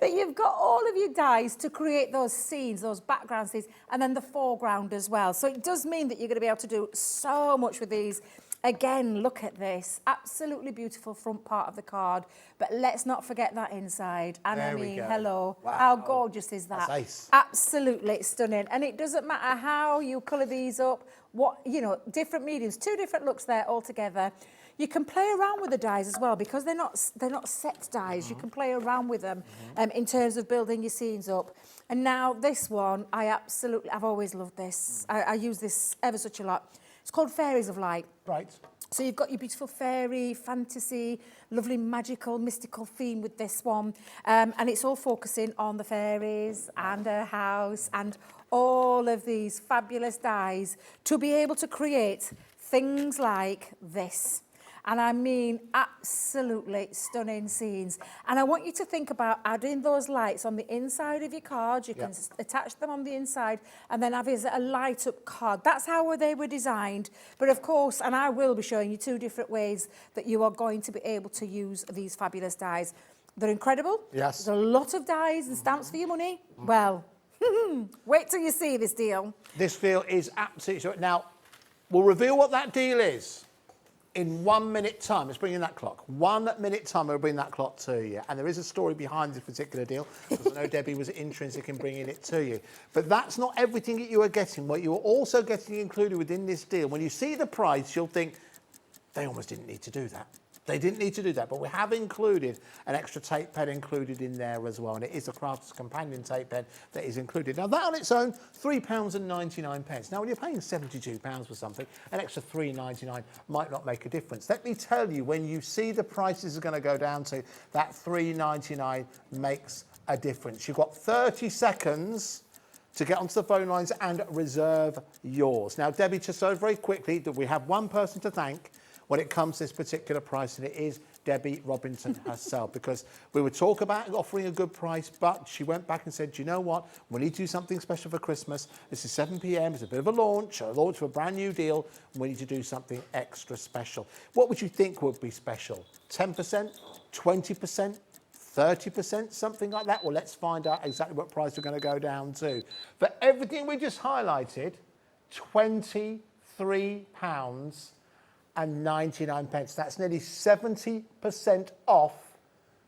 But you've got all of your dies to create those scenes, those background scenes, and then the foreground as well. So it does mean that you're going to be able to do so much with these. Again, look at this. Absolutely beautiful front part of the card. But let's not forget that inside. And I mean, hello. Wow. How gorgeous is that? That's ace. Absolutely stunning. And it doesn't matter how you colour these up, different mediums, two different looks there altogether. You can play around with the dies as well because they're not set dies. You can play around with them in terms of building your scenes up. And now this one, I've always loved this. I use this ever such a lot. It's called Fairies of Light. Right. So you've got your beautiful fairy, fantasy, lovely magical, mystical theme with this one. And it's all focusing on the fairies and her house and all of these fabulous dies to be able to create things like this. And I mean, absolutely stunning scenes. And I want you to think about adding those lights on the inside of your card. You can attach them on the inside and then have a light up card. That's how they were designed. But of course, and I will be showing you two different ways that you are going to be able to use these fabulous dies. They're incredible. Yes. There's a lot of dies and stamps for your money. Well, wait till you see this deal. This deal is absolutely... Now, we'll reveal what that deal is. In 1 minute time, let's bring in that clock. 1 minute time, we'll bring that clock to you. And there is a story behind this particular deal, because I know Debbie was intrinsic in bringing it to you. But that's not everything that you are getting. What you are also getting included within this deal, when you see the price, you'll think, They almost didn't need to do that. They didn't need to do that, but we have included an extra tape pen included in there as well, and it is a Crafter's Companion tape pen that is included. Now that on its own, £3.99. Now when you're paying £72 for something, an extra £3.99 might not make a difference. Let me tell you, when you see the prices are going to go down to, that £3.99 makes a difference. You've got 30 seconds to get onto the phone lines and reserve yours. Now, Debbie, just so very quickly, that we have one person to thank when it comes to this particular price, and it is Debbie Robinson herself, because we would talk about offering a good price, but she went back and said, you know what, we need to do something special for Christmas. This is 7 p.m, it's a bit of a launch of a brand new deal, and we need to do something extra special. What would you think would be special? 10%, 20%, 30%, something like that? Well, let's find out exactly what price we're going to go down to. For everything we just highlighted, £23.99. That's nearly 70% off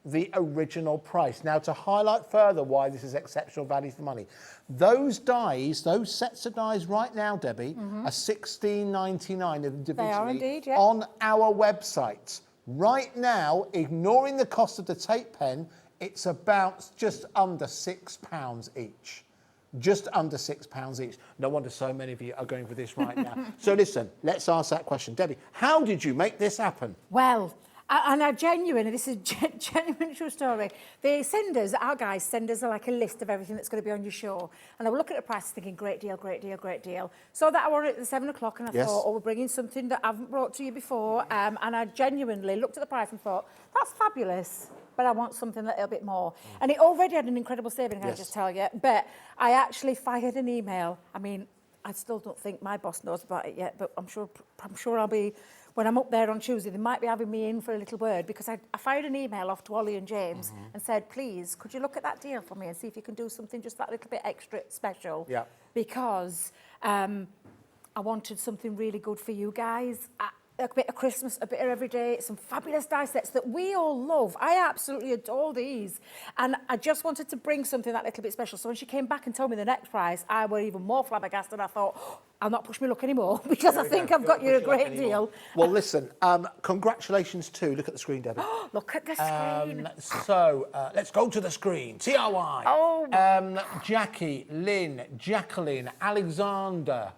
the original price. Now, to highlight further why this is exceptional value for money, those dies, those sets of dies right now, Debbie, are £16.99 individually. They are indeed, yeah. On our website. Right now, ignoring the cost of the tape pen, it's about just under £6 each. Just under £6 each. No wonder so many of you are going for this right now. So listen, let's ask that question. Debbie, how did you make this happen? Well, and I genuinely, this is genuine true story. They send us, our guys send us like a list of everything that's going to be on your show. And I would look at the price thinking, great deal, great deal, great deal. So that I wanted at 7 o'clock and I thought, oh, we're bringing something that I haven't brought to you before. And I genuinely looked at the price and thought, that's fabulous, but I want something a little bit more. And it already had an incredible saving, can I just tell you. But I actually fired an email. I mean, I still don't think my boss knows about it yet, but I'm sure I'll be, when I'm up there on Tuesday, they might be having me in for a little word, because I fired an email off to Ollie and James and said, please, could you look at that deal for me and see if you can do something just that little bit extra special? Yeah. Because I wanted something really good for you guys. A bit of Christmas, a bit of every day, some fabulous die sets that we all love. I absolutely adore these. And I just wanted to bring something that little bit special. So when she came back and told me the next price, I was even more flabbergasted. I thought, I'll not push my luck anymore, because I think I've got you a great deal. Well, listen, congratulations too. Look at the screen, Debbie. Look at the screen. So let's go to the screen. TRY. Oh. Jackie, Lynn, Jacqueline, Alexander,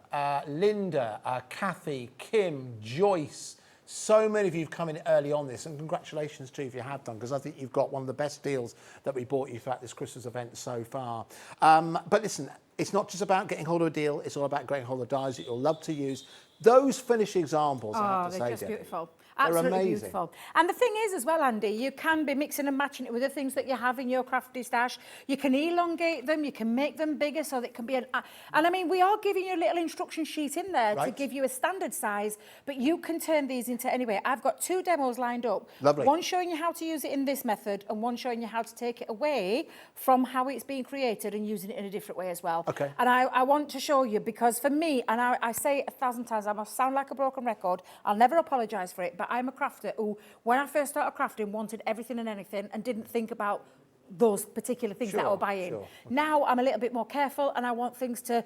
Linda, Kathy, Kim, Joyce. So many of you have come in early on this, and congratulations too if you have done, because I think you've got one of the best deals that we bought you throughout this Christmas event so far. But listen, it's not just about getting hold of a deal, it's all about getting hold of dies that you'll love to use. Those finished examples, I have to say, they're just Debbie, beautiful. they're Absolutely amazing. beautiful. And the thing is as well, Andy, you can be mixing and matching it with the things that you have in your crafty stash. You can elongate them, you can make them bigger so that it can be and I mean, we are giving you a little instruction sheet in there to give you a standard size, but you can turn these into anyway. I've got 2 demos lined up. Lovely. One showing you how to use it in this method, and one showing you how to take it away from how it's being created and using it in a different way as well. Okay. And I want to show you, because for me, and I say it 1,000 times, I must sound like a broken record, I'll never apologise for it, but I'm a crafter who, when I first started crafting, wanted everything and anything and didn't think about those particular things that I was buying. Okay. Now I'm a little bit more careful, and I want things to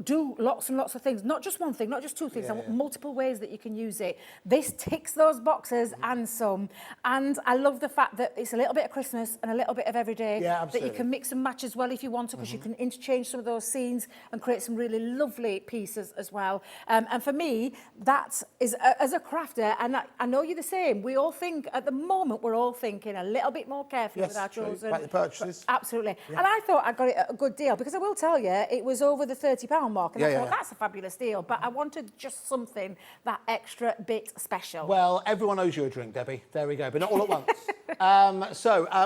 do lots and lots of things, not just one thing, not just 2 things. I want multiple ways that you can use it. This ticks those boxes and some. And I love the fact that it's a little bit of Christmas and a little bit of every day, that you can mix and match as well if you want to, because you can interchange some of those scenes and create some really lovely pieces as well. And for me, that is, as a crafter, and I know you're the same, we all think, at the moment, we're all thinking a little bit more carefully with our chosen. About the purchases. Absolutely. And I thought I got it at a good deal, because I will tell you, it was over the £30 mark, and I thought that's a fabulous deal, but I wanted just something that extra bit special. Well, everyone owes you a drink, Debbie. There we go, but not all at once.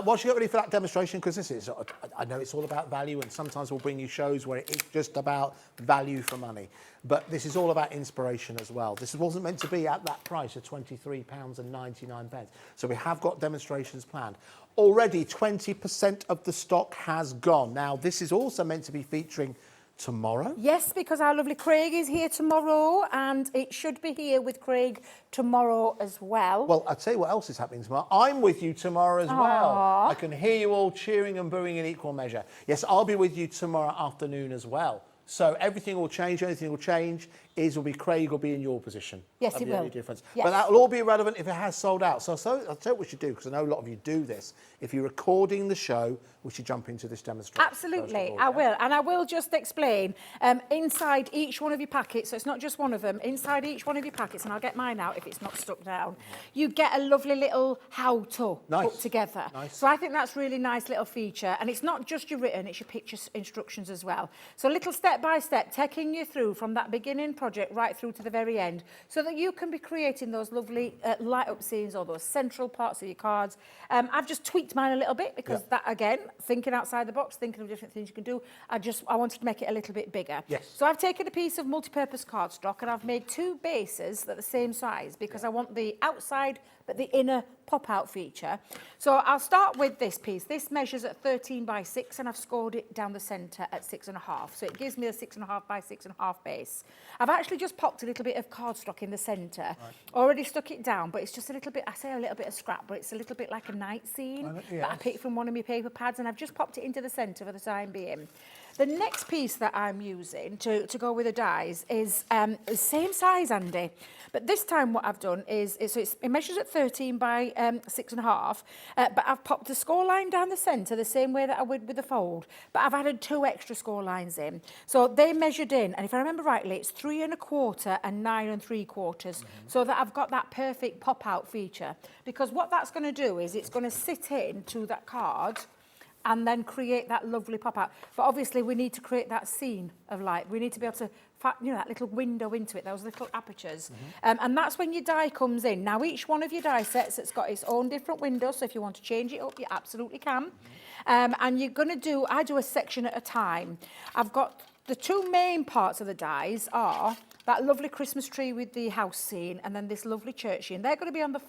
Whilst you get ready for that demonstration, because this is, I know it's all about value, and sometimes we'll bring you shows where it's just about value for money, but this is all about inspiration as well. This wasn't meant to be at that price of £23.99. So we have got demonstrations planned. Already 20% of the stock has gone. Now, this is also meant to be featuring tomorrow? Yes, because our lovely Craig is here tomorrow, and it should be here with Craig tomorrow as well. Well, I'll tell you what else is happening tomorrow. I'm with you tomorrow as well. I can hear you all cheering and booing in equal measure. Yes, I'll be with you tomorrow afternoon as well. So everything will change, anything will change will be Craig will be in your position. Yes, That'll it be the will. only difference. Yes. But that will all be irrelevant if it has sold out. So I'll tell you what we should do, because I know a lot of you do this. If you're recording the show, we should jump into this demonstration. Absolutely, I will. And I will just explain, inside each one of your packets, so it's not just one of them, inside each one of your packets, and I'll get mine out if it's not stuck down, you get a lovely little how-to put together. Nice. So I think that's really nice little feature. And it's not just your written, it's your picture instructions as well. So a little step-by-step, taking you through from that beginning project right through to the very end, so that you can be creating those lovely light-up scenes or those central parts of your cards. I've just tweaked mine a little bit because that, again, thinking outside the box, thinking of different things you can do. I wanted to make it a little bit bigger. Yes. So I've taken a piece of multi-purpose cardstock and I've made 2 bases that are the same size because I want the outside but the inner pop-out feature. So I'll start with this piece. This measures at 13 by 6 and I've scored it down the centre at 6.5. So it gives me a 6.5 by 6.5 base. I've actually just popped a little bit of cardstock in the centre. Already stuck it down, but it's just a little bit, I say a little bit of scrap, but it's a little bit like a night scene that I picked from one of my paper pads, and I've just popped it into the centre for the time being. The next piece that I'm using to go with the dies is the same size, Andy. But this time what I've done is it measures at 13 by 6.5, but I've popped the score line down the centre the same way that I would with the fold, but I've added 2 extra score lines in. So they measured in, and if I remember rightly, it's 3 1/4 and 9 3/4, so that I've got that perfect pop-out feature. Because what that's going to do is it's going to sit into that card and then create that lovely pop-out. But obviously we need to create that scene of light. We need to be able to, that little window into it, those little apertures. And that's when your die comes in. Now, each one of your die sets, it's got its own different windows, so if you want to change it up, you absolutely can. And you're going to I do a section at a time. I've got the 2 main parts of the dies are that lovely Christmas tree with the house scene and then this lovely church scene. They're going to be on the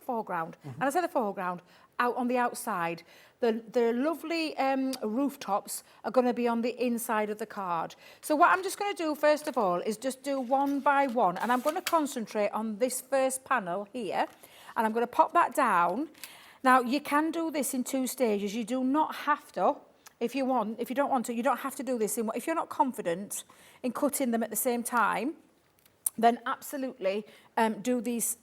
foreground. And I say the foreground, out on the outside. The lovely rooftops are going to be on the inside of the card. So what I'm just going to do first of all is just do one by one, and I'm going to concentrate on this first panel here, and I'm going to pop that down. Now you can do this in 2 stages. You do not have to. If you don't want to, you don't have to do this if you're not confident in cutting them at the same time, then absolutely do these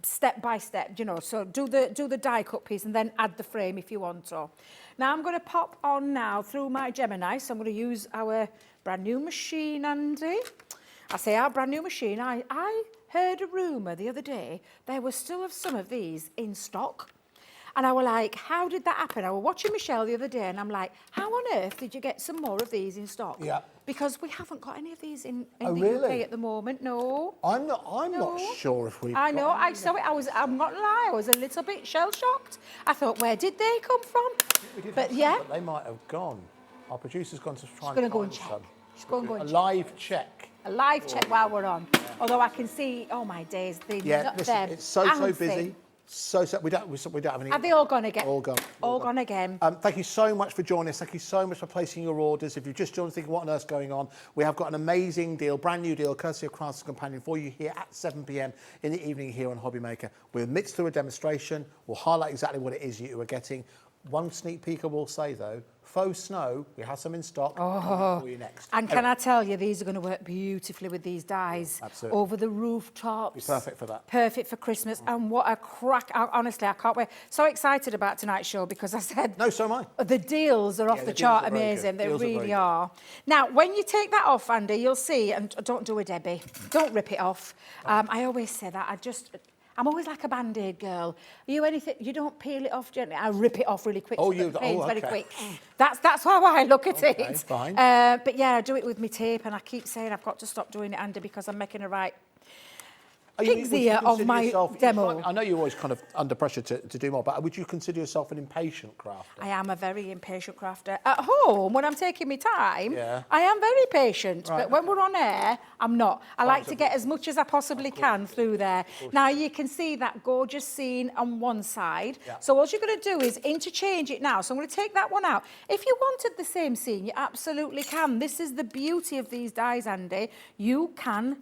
step by step, so do the die cut piece and then add the frame if you want to. Now I'm going to pop on now through my Gemini, so I'm going to use our brand new machine, Andy. I say our brand new machine. I heard a rumour the other day there was still some of these in stock. And I was like, how did that happen? I was watching Michelle the other day and I'm like, how on earth did you get some more of these in stock? Yeah. Because we haven't got any of these in the UK at the moment, no. I'm not sure if we've got I saw it. I'm not gonna lie, I was a little bit shell-shocked. I thought, where did they come from? But they might have gone. Our producer's gone to try and find some. She's going to go and check. She's going to go and check. Live check. A live check while we're on. Although I can see, oh my days, it's so busy. So we don't have any. Are they all gone again? All gone. All gone again. Thank you so much for joining us. Thank you so much for placing your orders. If you've just joined thinking what on earth's going on, we have got an amazing deal, brand new deal, courtesy of Crafts Companion for you here at 7 p.m. in the evening here on Hobby Maker. We'll mix through a demonstration. We'll highlight exactly what it is you are getting. One sneak peek I will say though, faux snow, we have some in stock for you next. And can I tell you, these are going to work beautifully with these dies. Absolutely. Over the rooftops. Be perfect for that. Perfect for Christmas. And what a crack. Honestly, I can't wait. So excited about tonight's show because I said... No, so am I. The deals are off the chart amazing. They really are. Now, when you take that off, Andy, you'll see, and don't do a Debbie. Don't rip it off. I always say that. I'm always like a Band-Aid girl. You don't peel it off gently. I rip it off really quick. Very quick. That's how I look at it. Fine. But yeah, I do it with my tape, and I keep saying I've got to stop doing it, Andy, because I'm making a right pig's ear of my demo. I know you're always kind of under pressure to do more, but would you consider yourself an impatient crafter? I am a very impatient crafter. At home, when I'm taking my time, I am very patient. Right. But when we're on air, I'm not. I like to get as much as I possibly can through there. Now, you can see that gorgeous scene on one side. Yeah. So all you're going to do is interchange it now. So I'm going to take that one out. If you wanted the same scene, you absolutely can. This is the beauty of these dies, Andy. You can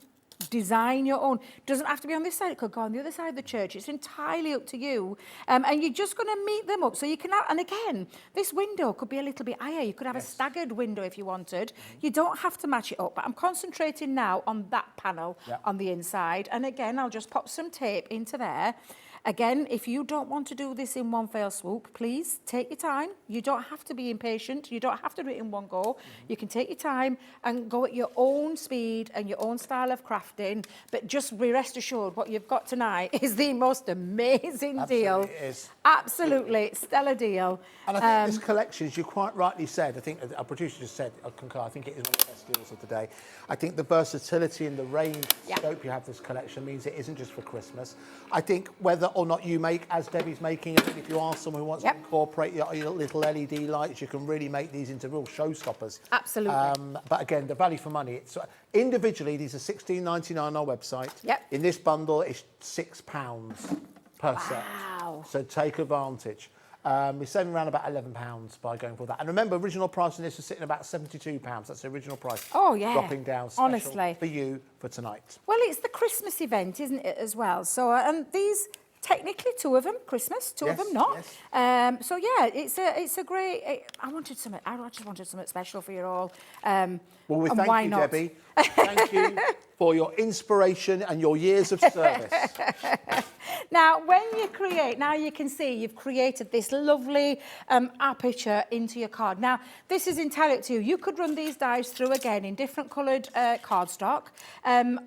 design your own. Doesn't have to be on this side, it could go on the other side of the church. It's entirely up to you. And you're just going to meet them up. So you can have, and again, this window could be a little bit higher. You could have a staggered window if you wanted. You don't have to match it up, but I'm concentrating now on that panel on the inside. And again, I'll just pop some tape into there. Again, if you don't want to do this in one fell swoop, please take your time. You don't have to be impatient. You don't have to do it in one go. You can take your time and go at your own speed and your own style of crafting. But just be rest assured, what you've got tonight is the most amazing deal. It is. Absolutely, stellar deal. And I think this collection, as you quite rightly said, I think our producer just said, I concur, I think it is one of the best deals of the day. I think the versatility and the range scope you have this collection means it isn't just for Christmas. I think whether or not you make, as Debbie's making it, if you are someone who wants to incorporate your little LED lights, you can really make these into real showstoppers. Absolutely. But again, the value for money, it's individually, these are $16.99 on our website. Yep. In this bundle, it's £6 per set. Wow. So take advantage. We're saving around about £11 by going for that. And remember, original price on this was sitting about £72. That's the original price. Oh, yeah. Dropping down special Honestly. for you for tonight. Well, it's the Christmas event, isn't it, as well? So, and these, technically, 2 of them Christmas, 2 of them not. Yes. So yeah, it's a great. I just wanted something special for you all. Well, we and thank why you, not? Debbie. Thank you for your inspiration and your years of service. Now, when you create, now you can see you've created this lovely aperture into your card. Now, this is entirely up to you. You could run these dies through again in different coloured cardstock,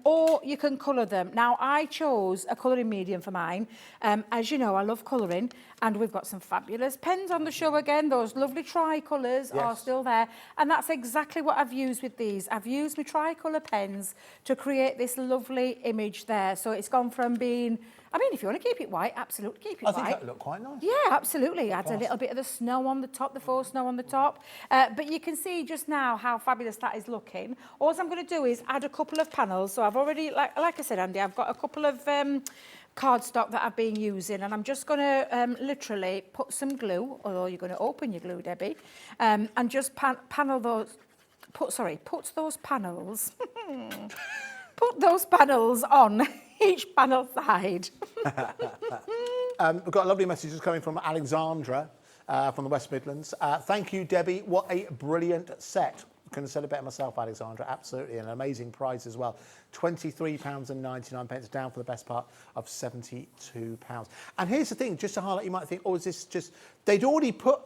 or you can colour them. Now, I chose a colouring medium for mine. As you know, I love colouring, and we've got some fabulous pens on the show again. Those lovely tricolours are still there, and that's exactly what I've used with these. I've used my tricolour pens to create this lovely image there. So it's gone from being, I mean, if you want to keep it white, absolutely keep it white. I think that looked quite nice. Yeah, absolutely. Add a little bit of the snow on the top, the faux snow on the top. But you can see just now how fabulous that is looking. All I'm going to do is add a couple of panels. So I've already, like I said, Andy, I've got a couple of cardstock that I've been using, and I'm just going to literally put some glue, although you're going to open your glue, Debbie, and just panel those, put those panels, put those panels on each panel side. We've got a lovely message just coming from Alexandra from the West Midlands. Thank you, Debbie. What a brilliant set. Couldn't have said it better myself, Alexandra. Absolutely, an amazing price as well. £23.99, down for the best part of £72. And here's the thing, just to highlight, you might think, oh, is this just... They'd already put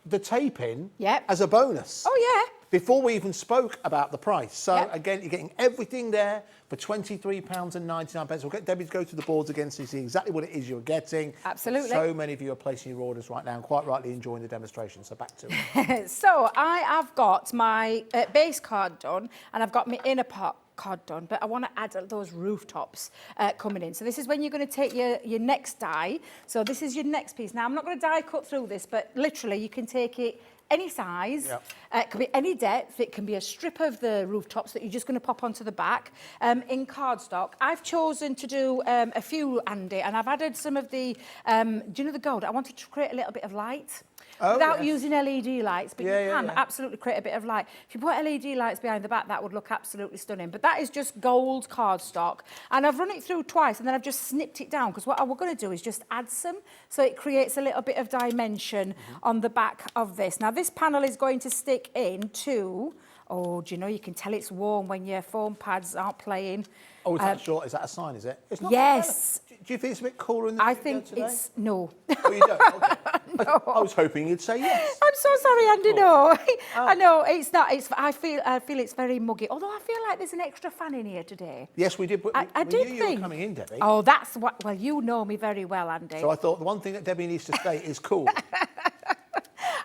the tape in as a bonus. Oh, yeah. Before we even spoke about the price. So, again, you're getting everything there for £23.99. We'll get Debbie to go to the boards again so you see exactly what it is you're getting. Absolutely. So many of you are placing your orders right now and quite rightly enjoying the demonstration. So back to it. So I have got my base card done, and I've got my inner part card done, but I want to add those rooftops coming in. So this is when you're going to take your next die. So this is your next piece. Now, I'm not going to die cut through this, but literally you can take it any size. It can be any depth. It can be a strip of the rooftops that you're just going to pop onto the back in cardstock. I've chosen to do a few, Andy, and I've added some of the, do you know the gold? I wanted to create a little bit of light. Without using LED lights, but you can absolutely create a bit of light. If you put LED lights behind the back, that would look absolutely stunning. But that is just gold cardstock. And I've run it through twice, and then I've just snipped it down, because what we're going to do is just add some, so it creates a little bit of dimension on the back of this. Now, this panel is going to stick into... Oh, do you know, you can tell it's warm when your foam pads aren't playing. Oh, is that short? Is that a sign, is it? It's not. Yes. Do you think it's a bit cooler in the I studio think today? it's... No. Oh, you don't? Okay. No. I was hoping you'd say yes. I'm so sorry, Andy. No, I know it's not. I feel it's very muggy. Although I feel like there's an extra fan in here today. Yes, we did. I we did knew think. you were coming in, Debbie. Oh, that's what. Well, you know me very well, Andy. So I thought the one thing that Debbie needs to say is cool.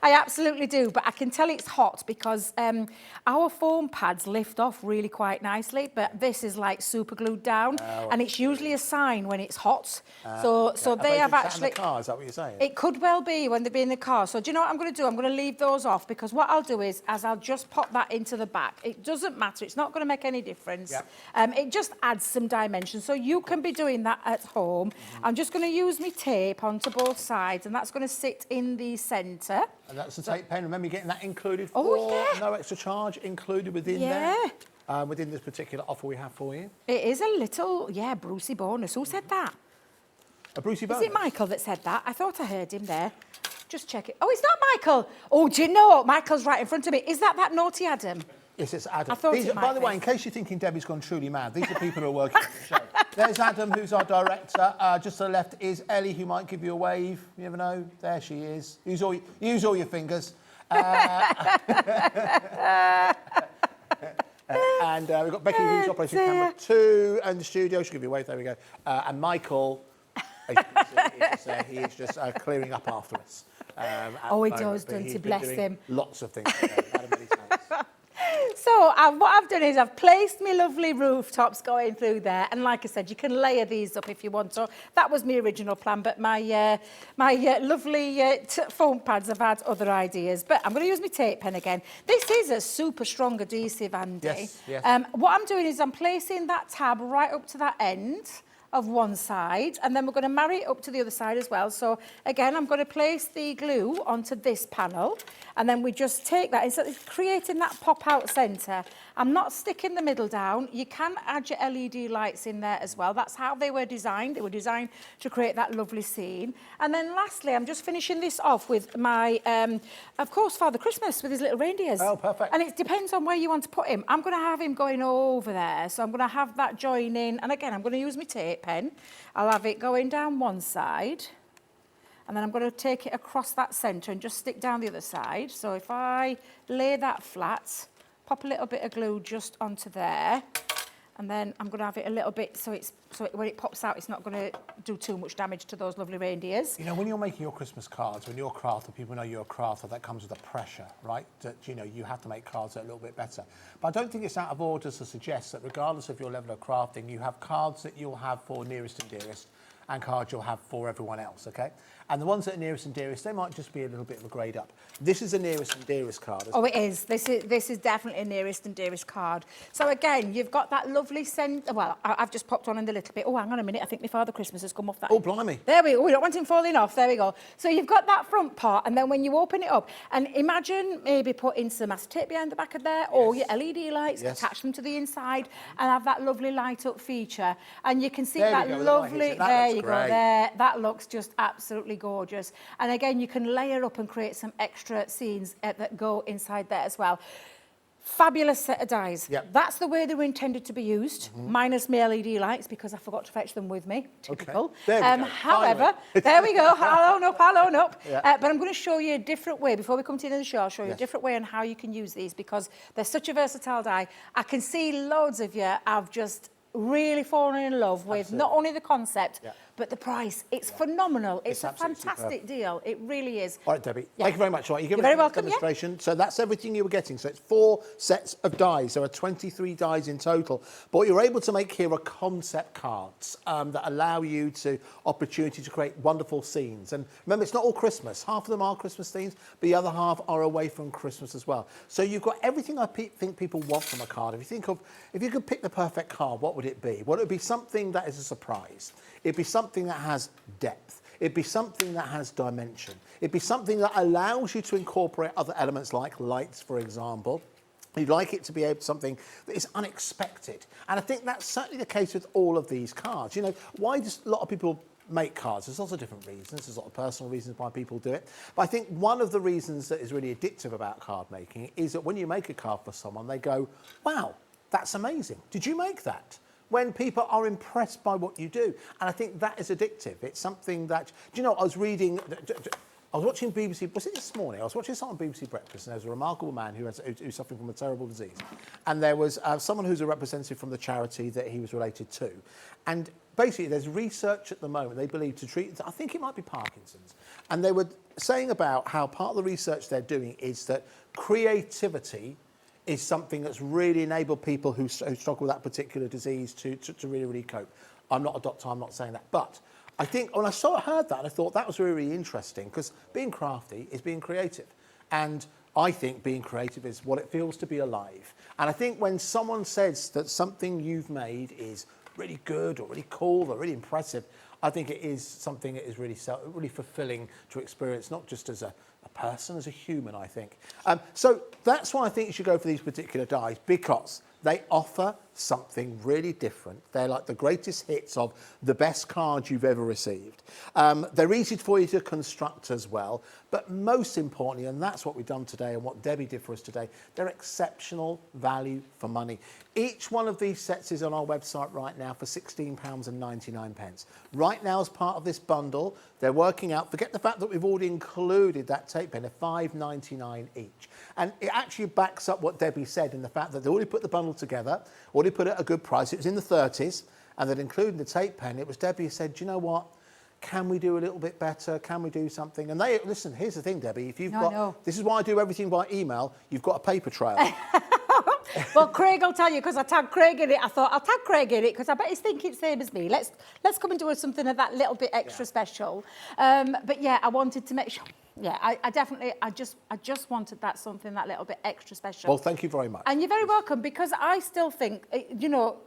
I absolutely do, but I can tell it's hot because our foam pads lift off really quite nicely, but this is like super glued down, and it's usually a sign when it's hot. So they have actually... in the car, is that what you're saying? It could well be when they've been in the car. So do you know what I'm going to do? I'm going to leave those off, because what I'll do is I'll just pop that into the back. It doesn't matter. It's not going to make any difference. It just adds some dimension. So you can be doing that at home. I'm just going to use my tape onto both sides, and that's going to sit in the centre. And that's the tape pen. Remember, you're getting that included for no extra charge included within there. within this particular offer we have for you. It is a little, yeah, Brucey bonus. Who said that? A Brucey bonus? Is it Michael that said that? I thought I heard him there. Just check it. Oh, it's not Michael. Oh, do you know what? Michael's right in front of me. Is that naughty Adam? Yes, it's Adam. I thought These it are, might by the be. way, in case you're thinking Debbie's gone truly mad, these are people who are working on the show. There's Adam, who's our director. Just to the left is Ellie, who might give you a wave. You never know. There she is. Use all your fingers. And we've got Becky, who's operating camera 2 in the studio. She'll give you a wave. There we go. And Michael, he is just clearing up after us. Oh, he does, doesn't he? Bless him. Lots of things. Adam and his hands. So what I've done is I've placed my lovely rooftops going through there, and like I said, you can layer these up if you want. So that was my original plan, but my lovely foam pads have had other ideas. But I'm going to use my tape pen again. This is a super strong adhesive, Andy. Yes, yes. What I'm doing is I'm placing that tab right up to that end of one side, and then we're going to marry it up to the other side as well. So again, I'm going to place the glue onto this panel, and then we just take that, instead of creating that pop-out centre, I'm not sticking the middle down. You can add your LED lights in there as well. That's how they were designed. They were designed to create that lovely scene. And then lastly, I'm just finishing this off with my, of course, Father Christmas with his little reindeers. Oh, perfect. And it depends on where you want to put him. I'm going to have him going over there. So I'm going to have that join in. And again, I'm going to use my tape pen. I'll have it going down one side. And then I'm going to take it across that centre and just stick down the other side. So if I lay that flat, pop a little bit of glue just onto there, and then I'm going to have it a little bit so when it pops out, it's not going to do too much damage to those lovely reindeers. You know, when you're making your Christmas cards, when you're a crafter, people know you're a crafter, that comes with a pressure, right? That, you know, you have to make cards that are a little bit better. But I don't think it's out of order to suggest that regardless of your level of crafting, you have cards that you'll have for nearest and dearest, and cards you'll have for everyone else, okay? And the ones that are nearest and dearest, they might just be a little bit of a grade up. This is a nearest and dearest card. Oh, it is. This is definitely a nearest and dearest card. So again, you've got that lovely centre. Well, I've just popped on in a little bit. Oh, hang on a minute. I think my Father Christmas has come off that. Oh, blimey. There we go. We don't want him falling off. There we go. So you've got that front part, and then when you open it up, and imagine maybe putting some mastic tape behind the back of there, or your LED lights, attach them to the inside, and have that lovely light up feature. And you can see that lovely. There you go. There. That looks just absolutely gorgeous. And again, you can layer up and create some extra scenes that go inside there as well. Fabulous set of dies. Yep. That's the way they were intended to be used, minus my LED lights, because I forgot to fetch them with me. Typical. Okay. There we go. However, there we go. I'll own up, I'll own up. Yeah. But I'm going to show you a different way. Before we come to the end of the show, I'll show you a different way on how you can use these, because they're such a versatile die. I can see loads of you have just really fallen in love with not only the concept, but the price. It's phenomenal. It's a fantastic deal. It really is. All right, Debbie. Thank you very much. All right, you're very welcome. Demonstration. So that's everything you were getting. So it's 4 sets of dies. There are 23 dies in total. But what you're able to make here are concept cards that allow you to opportunity to create wonderful scenes. And remember, it's not all Christmas. Half of them are Christmas themes, but the other half are away from Christmas as well. So you've got everything I think people want from a card. If you could pick the perfect card, what would it be? Well, it would be something that is a surprise. It'd be something that has depth. It'd be something that has dimension. It'd be something that allows you to incorporate other elements like lights, for example. You'd like it to be something that is unexpected. And I think that's certainly the case with all of these cards. You know, why does a lot of people make cards? There's lots of different reasons. There's a lot of personal reasons why people do it. But I think one of the reasons that is really addictive about card making is that when you make a card for someone, they go, wow, that's amazing. Did you make that? When people are impressed by what you do. And I think that is addictive. It's something that, do you know, I was watching BBC, was it this morning? I was watching something on BBC Breakfast, and there was a remarkable man who's suffering from a terrible disease. And there was someone who's a representative from the charity that he was related to. And basically, there's research at the moment, they believe, to treat, I think it might be Parkinson's. And they were saying about how part of the research they're doing is that creativity is something that's really enabled people who struggle with that particular disease to really, really cope. I'm not a doctor, I'm not saying that. But I think when I heard that, I thought that was really, really interesting, because being crafty is being creative. And I think being creative is what it feels to be alive. And I think when someone says that something you've made is really good or really cool or really impressive, I think it is something that is really fulfilling to experience, not just as a person, as a human, I think. So that's why I think you should go for these particular dies, because They offer something really different. They're like the greatest hits of the best cards you've ever received. They're easy for you to construct as well, but most importantly, and that's what we've done today and what Debbie did for us today, they're exceptional value for money. Each one of these sets is on our website right now for £16.99. Right now, as part of this bundle, they're working out, forget the fact that we've already included that tape pen, they're £5.99 each. And it actually backs up what Debbie said in the fact that they already put the bundle together, already put it at a good price. It was in the 30s, and that including the tape pen, it was Debbie who said, do you know what? Can we do a little bit better? Can we do something? And they, listen, here's the thing, Debbie, if you've this is why I do everything by email, you've got a paper trail. Well, Craig will tell you, because I tagged Craig in it. I thought, I'll tag Craig in it, because I bet he's thinking the same as me. Let's come and do something of that little bit extra special. But yeah, I wanted to make sure. Yeah, I just wanted that something that little bit extra special. Well, thank you very much. And you're very welcome, because I still think, you know,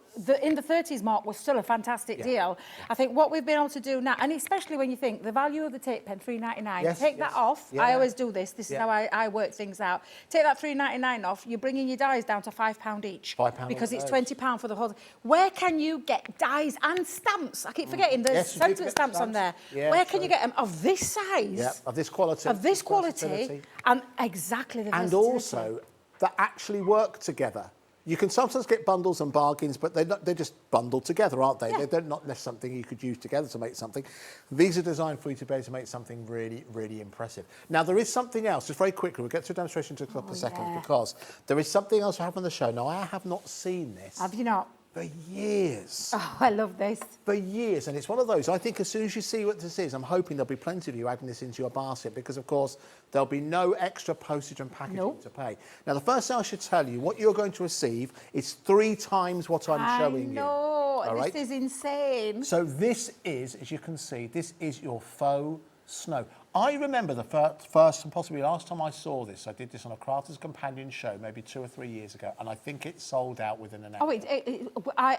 in the 30s mark was still a fantastic deal. I think what we've been able to do now, and especially when you think the value of the tape pen, £3.99, take that off. I always do this. This is how I work things out. Take that £3.99 off, you're bringing your dies down to £5 each. £5 because it's £20 for the whole. Where can you get dies and stamps? I keep forgetting there's sentiment stamps on there. Where can you get them of this size? Yeah, of this quality. Of this quality, and exactly the and also that actually work together. You can sometimes get bundles and bargains, but they're just bundled together, aren't they? They're not necessarily something you could use together to make something. These are designed for you to be able to make something really, really impressive. Now, there is something else, just very quickly, we'll get to a demonstration in a couple of seconds, because there is something else I have on the show. Now, I have not seen this. Have you not? For years. Oh, I love this. For years, and it's one of those, I think as soon as you see what this is, I'm hoping there'll be plenty of you adding this into your basket, because of course there'll be no extra postage and packaging to pay. Now, the first thing I should tell you, what you're going to receive is 3 times what I'm showing you. I know, this is insane. So this is, as you can see, this is your faux snow. I remember the first and possibly last time I saw this, I did this on a Crafters Companion show maybe 2 or 3 years ago, and I think it sold out within an hour. Oh,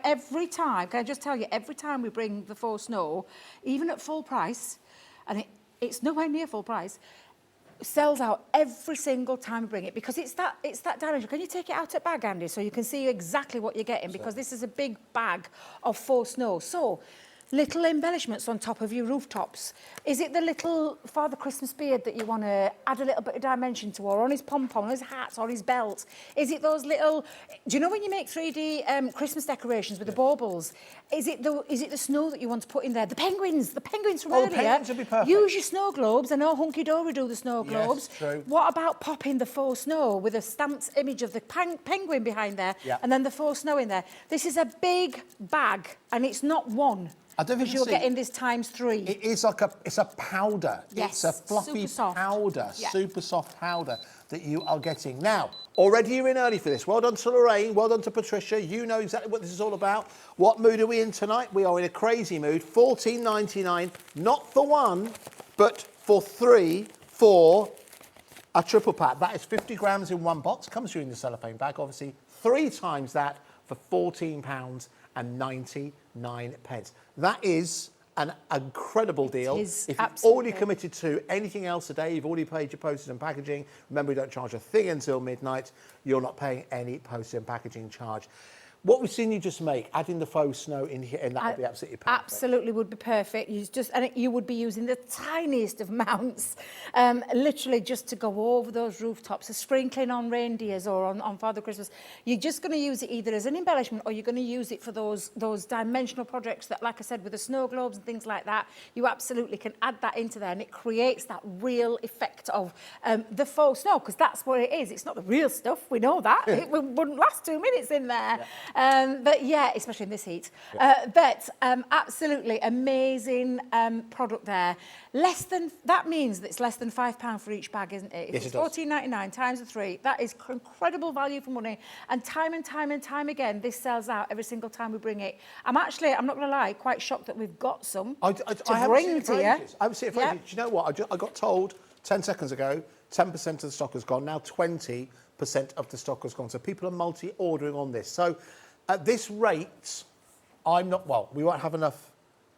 every time, can I just tell you, every time we bring the faux snow, even at full price, and it's nowhere near full price, sells out every single time we bring it, because it's that dimension. Can you take it out at bag, Andy, so you can see exactly what you're getting, because this is a big bag of faux snow. So, little embellishments on top of your rooftops. Is it the little Father Christmas beard that you want to add a little bit of dimension to, or on his pom-pom, on his hat, or his belt? Is it those little... Do you know when you make 3D Christmas decorations with the baubles? Is it the snow that you want to put in there? The penguins from earlier. The penguins would be perfect. Use your snow globes. I know Hunky Dory do the snow globes. Yes, true. What about popping the faux snow with a stamped image of the penguin behind there, and then the faux snow in there? This is a big bag, and it's not one. I don't think you're getting this ×3. It is like it's a powder. Yes, it's a fluffy powder, Yeah. super soft powder that you are getting. Now, already you're in early for this. Well done to Lorraine, well done to Patricia. You know exactly what this is all about. What mood are we in tonight? We are in a crazy mood. £14.99, not for 1, but for 3 for a triple pack. That is 50 grams in 1 box. Comes through in the cellophane bag, obviously. 3 times that for £14.99. That is an incredible deal. If you've already committed to anything else today, you've already paid your postage and packaging. Remember, we don't charge a thing until midnight. You're not paying any postage and packaging charge. What we've seen you just make, adding the faux snow in here, and that would be absolutely perfect. Absolutely would be perfect. You would be using the tiniest of amounts, literally just to go over those rooftops, sprinkling on reindeers or on Father Christmas. You're just going to use it either as an embellishment, or you're going to use it for those dimensional projects that, like I said, with the snow globes and things like that. You absolutely can add that into there, and it creates that real effect of the faux snow, because that's what it is. It's not the real stuff. We know that. It wouldn't last 2 minutes in there. But yeah, especially in this heat. But absolutely amazing product there. That means that it's less than £5 for each bag, isn't it? If it's £14.99 times the 3, that is incredible value for money. And time again, this sells out every single time we bring it. I'm not going to lie, quite shocked that we've got some to bring to you. I haven't seen it for ages. Do you know what? I got told 10 seconds ago, 10% of the stock has gone. Now 20% of the stock has gone. So people are multi-ordering on this. So at this rate, we won't have enough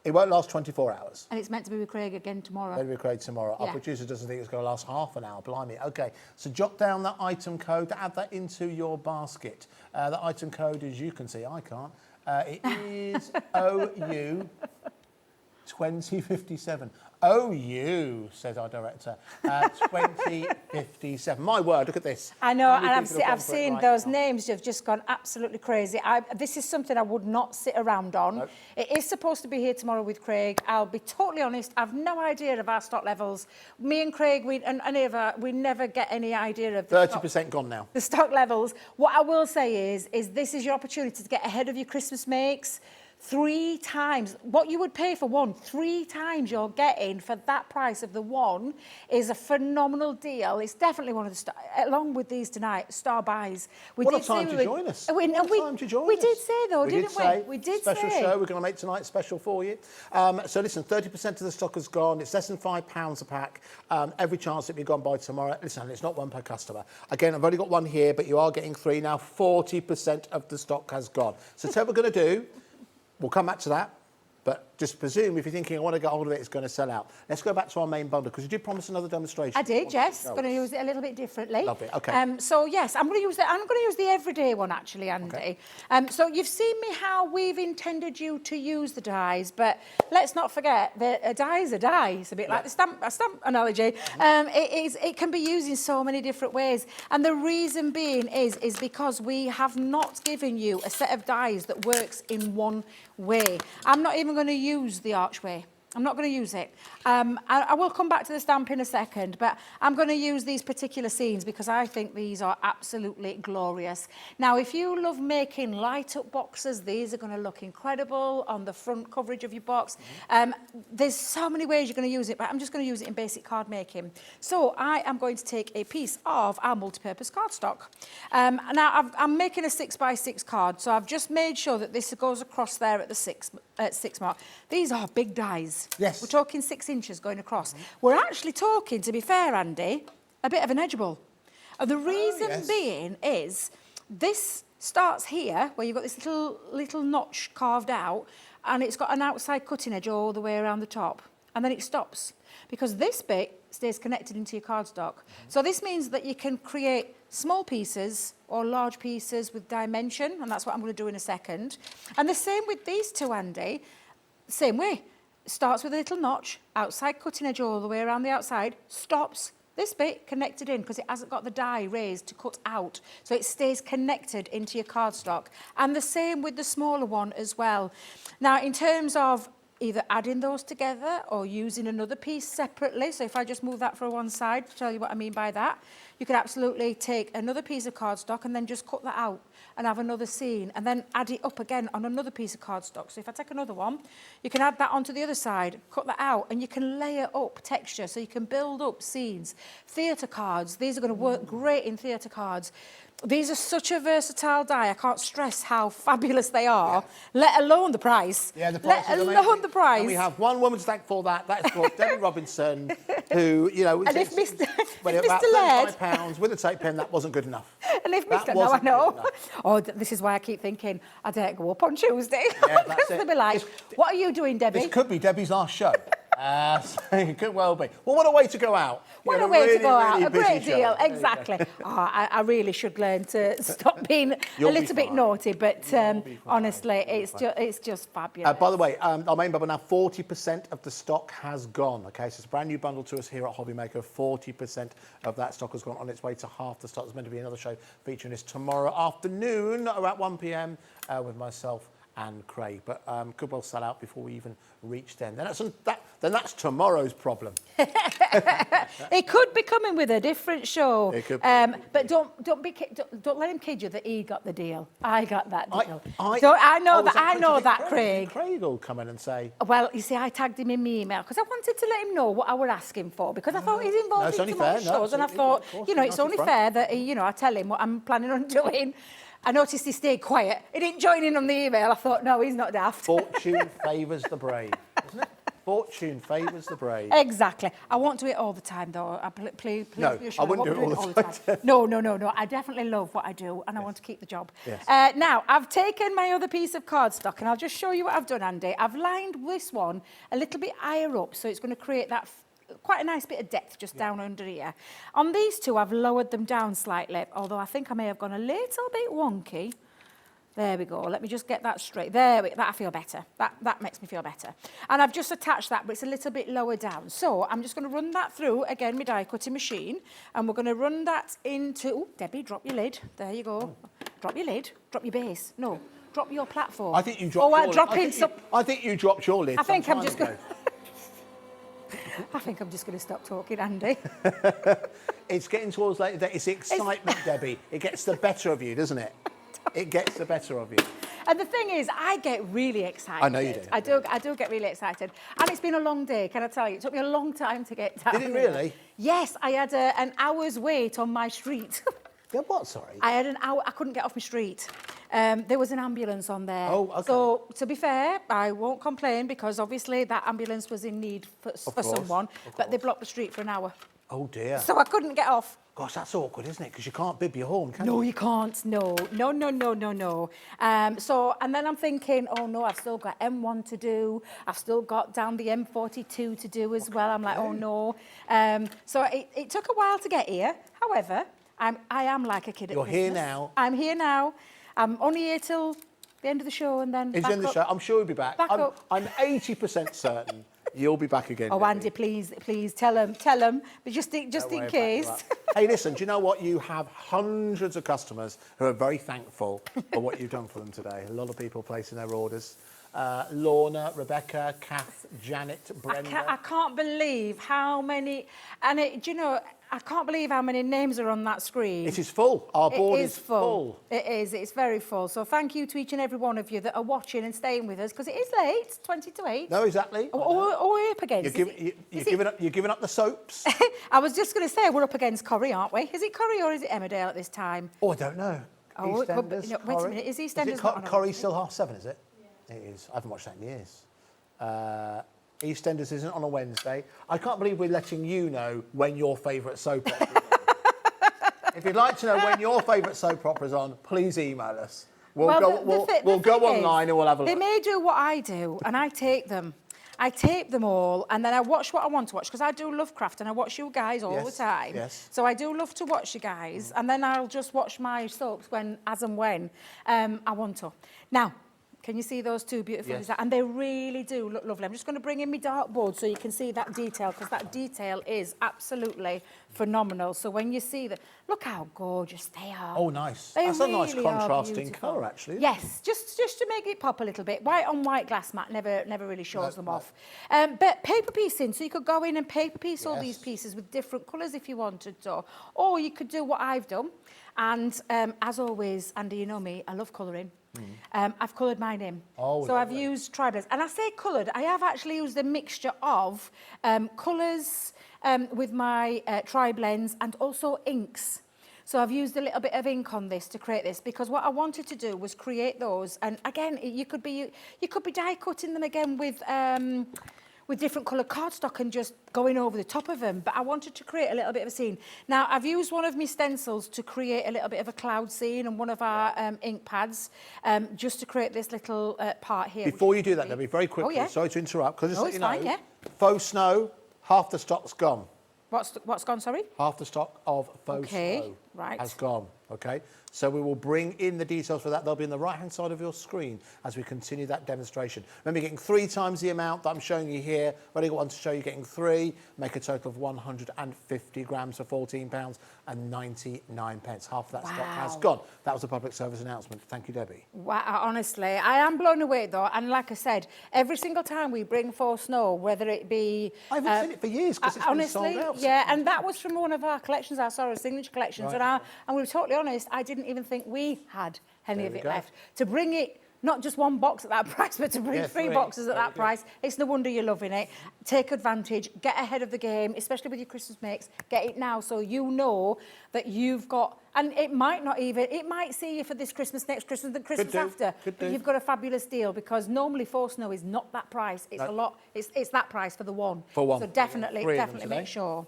It won't last 24 hours. And it's meant to be with Craig again tomorrow. Maybe we create tomorrow. Our Yeah. producer doesn't think it's going to last half an hour. Blimey. Okay, so jot down that item code, add that into your basket. The item code, as you can see, I can't. It is OU 2057. OU, says our director, 2057. My word, look at this. I know, How and many I've, people have gone I've for it seen right those now? names have just gone absolutely crazy. This is something I would not sit around on. Nope. It is supposed to be here tomorrow with Craig. I'll be totally honest, I've no idea of our stock levels. Me and Craig, and Eva, we never get any idea of the 30% gone now. the stock levels. What I will say is this is your opportunity to get ahead of your Christmas makes. 3 times what you would pay for one, 3 times you're getting for that price of the one is a phenomenal deal. It's definitely one of the along with these tonight, star buys. What a time to join us. We did say though, didn't we? We did special say. show we're going to make tonight special for you. So listen, 30% of the stock has gone. It's less than £5 a pack. Every chance that we've gone by tomorrow. Listen, it's not one per customer. Again, I've only got one here, but you are getting 3 now. 40% of the stock has gone. So tell what we're going to do. We'll come back to that, but just presume if you're thinking, I want to get hold of it, it's going to sell out. Let's go back to our main bundle, because you did promise another demonstration. I did, yes. Going to use it a little bit differently. Lovely, okay. So yes, I'm going to use the everyday one actually, Andy. Okay. So you've seen me how we've intended you to use the dies, but let's not forget that a die is a die. It's a bit like a stamp analogy. It can be used in so many different ways, and the reason being is because we have not given you a set of dies that works in one way. I'm not even going to use the archway. I'm not going to use it. I will come back to the stamp in a second, but I'm going to use these particular scenes because I think these are absolutely glorious. Now, if you love making light-up boxes, these are going to look incredible on the front coverage of your box. There's so many ways you're going to use it, but I'm just going to use it in basic card making. So I am going to take a piece of our multi-purpose cardstock. Now, I'm making a 6x6 card, so I've just made sure that this goes across there at the 6 mark. These are big dies. Yes. We're talking 6 inches going across. We're actually talking, to be fair, Andy, a bit of an edgeable. And the reason being is this starts here, where you've got this little notch carved out, and it's got an outside cutting edge all the way around the top. And then it stops, because this bit stays connected into your cardstock. So this means that you can create small pieces or large pieces with dimension, and that's what I'm going to do in a second. And the same with these two, Andy. Same way. Starts with a little notch, outside cutting edge all the way around the outside, stops, this bit connected in because it hasn't got the die raised to cut out. So it stays connected into your cardstock. And the same with the smaller one as well. Now, in terms of either adding those together or using another piece separately, so if I just move that for one side to tell you what I mean by that, you could absolutely take another piece of cardstock and then just cut that out and have another scene, and then add it up again on another piece of cardstock. So if I take another one, you can add that onto the other side, cut that out, and you can layer up texture, so you can build up scenes. Theatre cards, these are going to work great in theatre cards. These are such a versatile die. I can't stress how fabulous they are, let alone the price. Yeah, the price let is alone amazing. the price. And we have one woman to thank for that. That is called Debbie Robinson, who, you know... And if Mr. about Laird... £35 with a tape pen, that wasn't good enough. And if That Mr. No, I wasn't know. good enough. Oh, this is why I keep thinking, I dare go up on Tuesday. Yeah, that's They'll it. be like, what are you doing, Debbie? This could be Debbie's last show. So it could well be. Well, what a way to go out. What You a had way really, to go out. really A busy great show. deal. There you go. Exactly. I really should learn to stop being You'll a be little bit fine. naughty, but be fine. honestly, it's just fabulous. By the way, our main bundle now, 40% of the stock has gone. Okay, so it's a brand new bundle to us here at Hobbymaker. 40% of that stock has gone on its way to half the stock. There's meant to be another show featuring this tomorrow afternoon at 1 p.m. With myself and Craig, but could well sell out before we even reach then. Then that's tomorrow's problem. It could be coming with a different show. It could But don't let him kid you that he got the deal. I got that deal. I know that, Craig. Craig. Craig will come in and say, Well, you see, I tagged him in my email because I wanted to let him know what I would ask him for, because I thought he's No, involved it's in only some other fair. No, shows, and I absolutely, thought, of course, you know, you're it's nice only and fair that I tell him what I'm planning on doing. I noticed he stayed quiet. He didn't join in on the email. I thought, no, he's not daft. fortune favours the brave, isn't it? Fortune favours the brave. Exactly. I won't do it all the time, though. Please No, be assured I wouldn't do it all the time. No. I definitely love what I do, and I want to keep the job. Yes. Now, I've taken my other piece of cardstock, and I'll just show you what I've done, Andy. I've lined this one a little bit higher up, so it's going to create that quite a nice bit of depth just down under here. On these two, I've lowered them down slightly, although I think I may have gone a little bit wonky. There we go. Let me just get that straight. That I feel better. That makes me feel better. And I've just attached that, but it's a little bit lower down. So I'm just going to run that through, again, my die cutting machine. And we're going to run that into... Oh, Debbie, drop your lid. There you go. Drop your lid. Drop your base. No, drop your platform. I think you dropped your lid. I think you dropped your lid. I think I'm just going to stop talking, Andy. It's getting towards later. It's the excitement, Debbie. It gets the better of you, doesn't it? It gets the better of you. And the thing is, I get really excited. I know you do. I do get really excited. And it's been a long day, can I tell you? It took me a long time to get down. Did it really? Yes, I had an hour's wait on my street. Yeah, what, sorry? I had an hour, I couldn't get off my street. There was an ambulance on there. Oh, okay. So, to be fair, I won't complain because obviously that ambulance was in need for someone, but they blocked the street for an hour. Oh, dear. So I couldn't get off. Gosh, that's awkward, isn't it? Because you can't bib your horn, can you? No, you can't. No. So, and then I'm thinking, oh no, I've still got M1 to do. I've still got down the M42 to do as well. I'm like, oh no. So it took a while to get here. However, I am like a kid at Christmas. You're here now. I'm here now. I'm only here till the end of the show and then It's the end of the show. I'm sure you'll be back. Back up. I'm 80% certain you'll be back again. Oh, Debbie. Andy, please tell them. But just in case. Hey, listen, do you know what? You have hundreds of customers who are very thankful for what you've done for them today. A lot of people placing their orders. Lorna, Rebecca, Kath, Janet, Brenda. I can't believe how many, I can't believe how many names are on that screen. It is full. Our board is full. It is. It's very full. So thank you to each and every one of you that are watching and staying with us because it is late, 20 to 8. No, exactly. Or we're up against. You're giving up the soaps. I was just going to say we're up against Corrie, aren't we? Is it Corrie or is it Emmerdale at this time? Oh, I don't know. Oh, EastEnders, wait a minute. Is EastEnders is not on? Corrie's still 7:30, is it? Yeah. It is. I haven't watched that in years. EastEnders isn't on a Wednesday. I can't believe we're letting you know when your favourite soap opera is on. If you'd like to know when your favourite soap opera is on, please email us. We'll go online and we'll have a look. They may do what I do, and I tape them. I tape them all, and then I watch what I want to watch, because I do Lovecraft, and I watch you guys all the time. Yes. So I do love to watch you guys, and then I'll just watch my soaps as and when I want to. Now, can you see those two beautiful designs? And they really do look lovely. I'm just going to bring in my dartboard so you can see that detail, because that detail is absolutely phenomenal. So when you see that, look how gorgeous they are. Oh, nice. They That's really a nice contrasting beautiful. colour, actually. Yes, just to make it pop a little bit. White on white glass mat never really shows them off. But paper piecing, so you could go in and paper piece all these pieces with different colours if you wanted to. Or you could do what I've done. And as always, Andy, you know me, I love colouring. I've coloured mine in. Oh, so I've used tri-blends. And I say coloured, I have actually used a mixture of colours with my tri-blends and also inks. So I've used a little bit of ink on this to create this, because what I wanted to do was create those. And again, you could be die cutting them again with different colour cardstock and just going over the top of them. But I wanted to create a little bit of a scene. Now, I've used one of my stencils to create a little bit of a cloud scene and one of our ink pads just to create this little part here. Before you do that, Debbie, very quickly, sorry to interrupt, because it's fine, faux snow, half the stock's gone. What's gone, sorry? Half the stock of faux snow has gone, okay? So we will bring in the details for that. They'll be on the right-hand side of your screen as we continue that demonstration. Remember, you're getting 3 times the amount that I'm showing you here. I've only got one to show you, getting 3. Make a total of 150 grams for £14.99. Half of that stock has gone. That was a public service announcement. Thank you, Debbie. Wow, honestly, I am blown away, though. And like I said, every single time we bring faux snow, whether it be... I haven't seen it for years because it's been sold out. Yeah, and that was from one of our collections, our signature collections. Right. And we were totally honest, I didn't even think we had any of it left. To bring it not just one box at that price, but to bring Yeah, three three. boxes at Very that good. price. It's no wonder you're loving it. Take advantage, get ahead of the game, especially with your Christmas makes. Get it now so you know that you've got, and it might not even, it might see you for this Christmas, next Christmas, the Christmas do, after. could But do. you've got a fabulous deal because normally Force Snow is not that price. It's a lot, it's that price for the one. For one. So definitely, Three of them definitely make today. sure.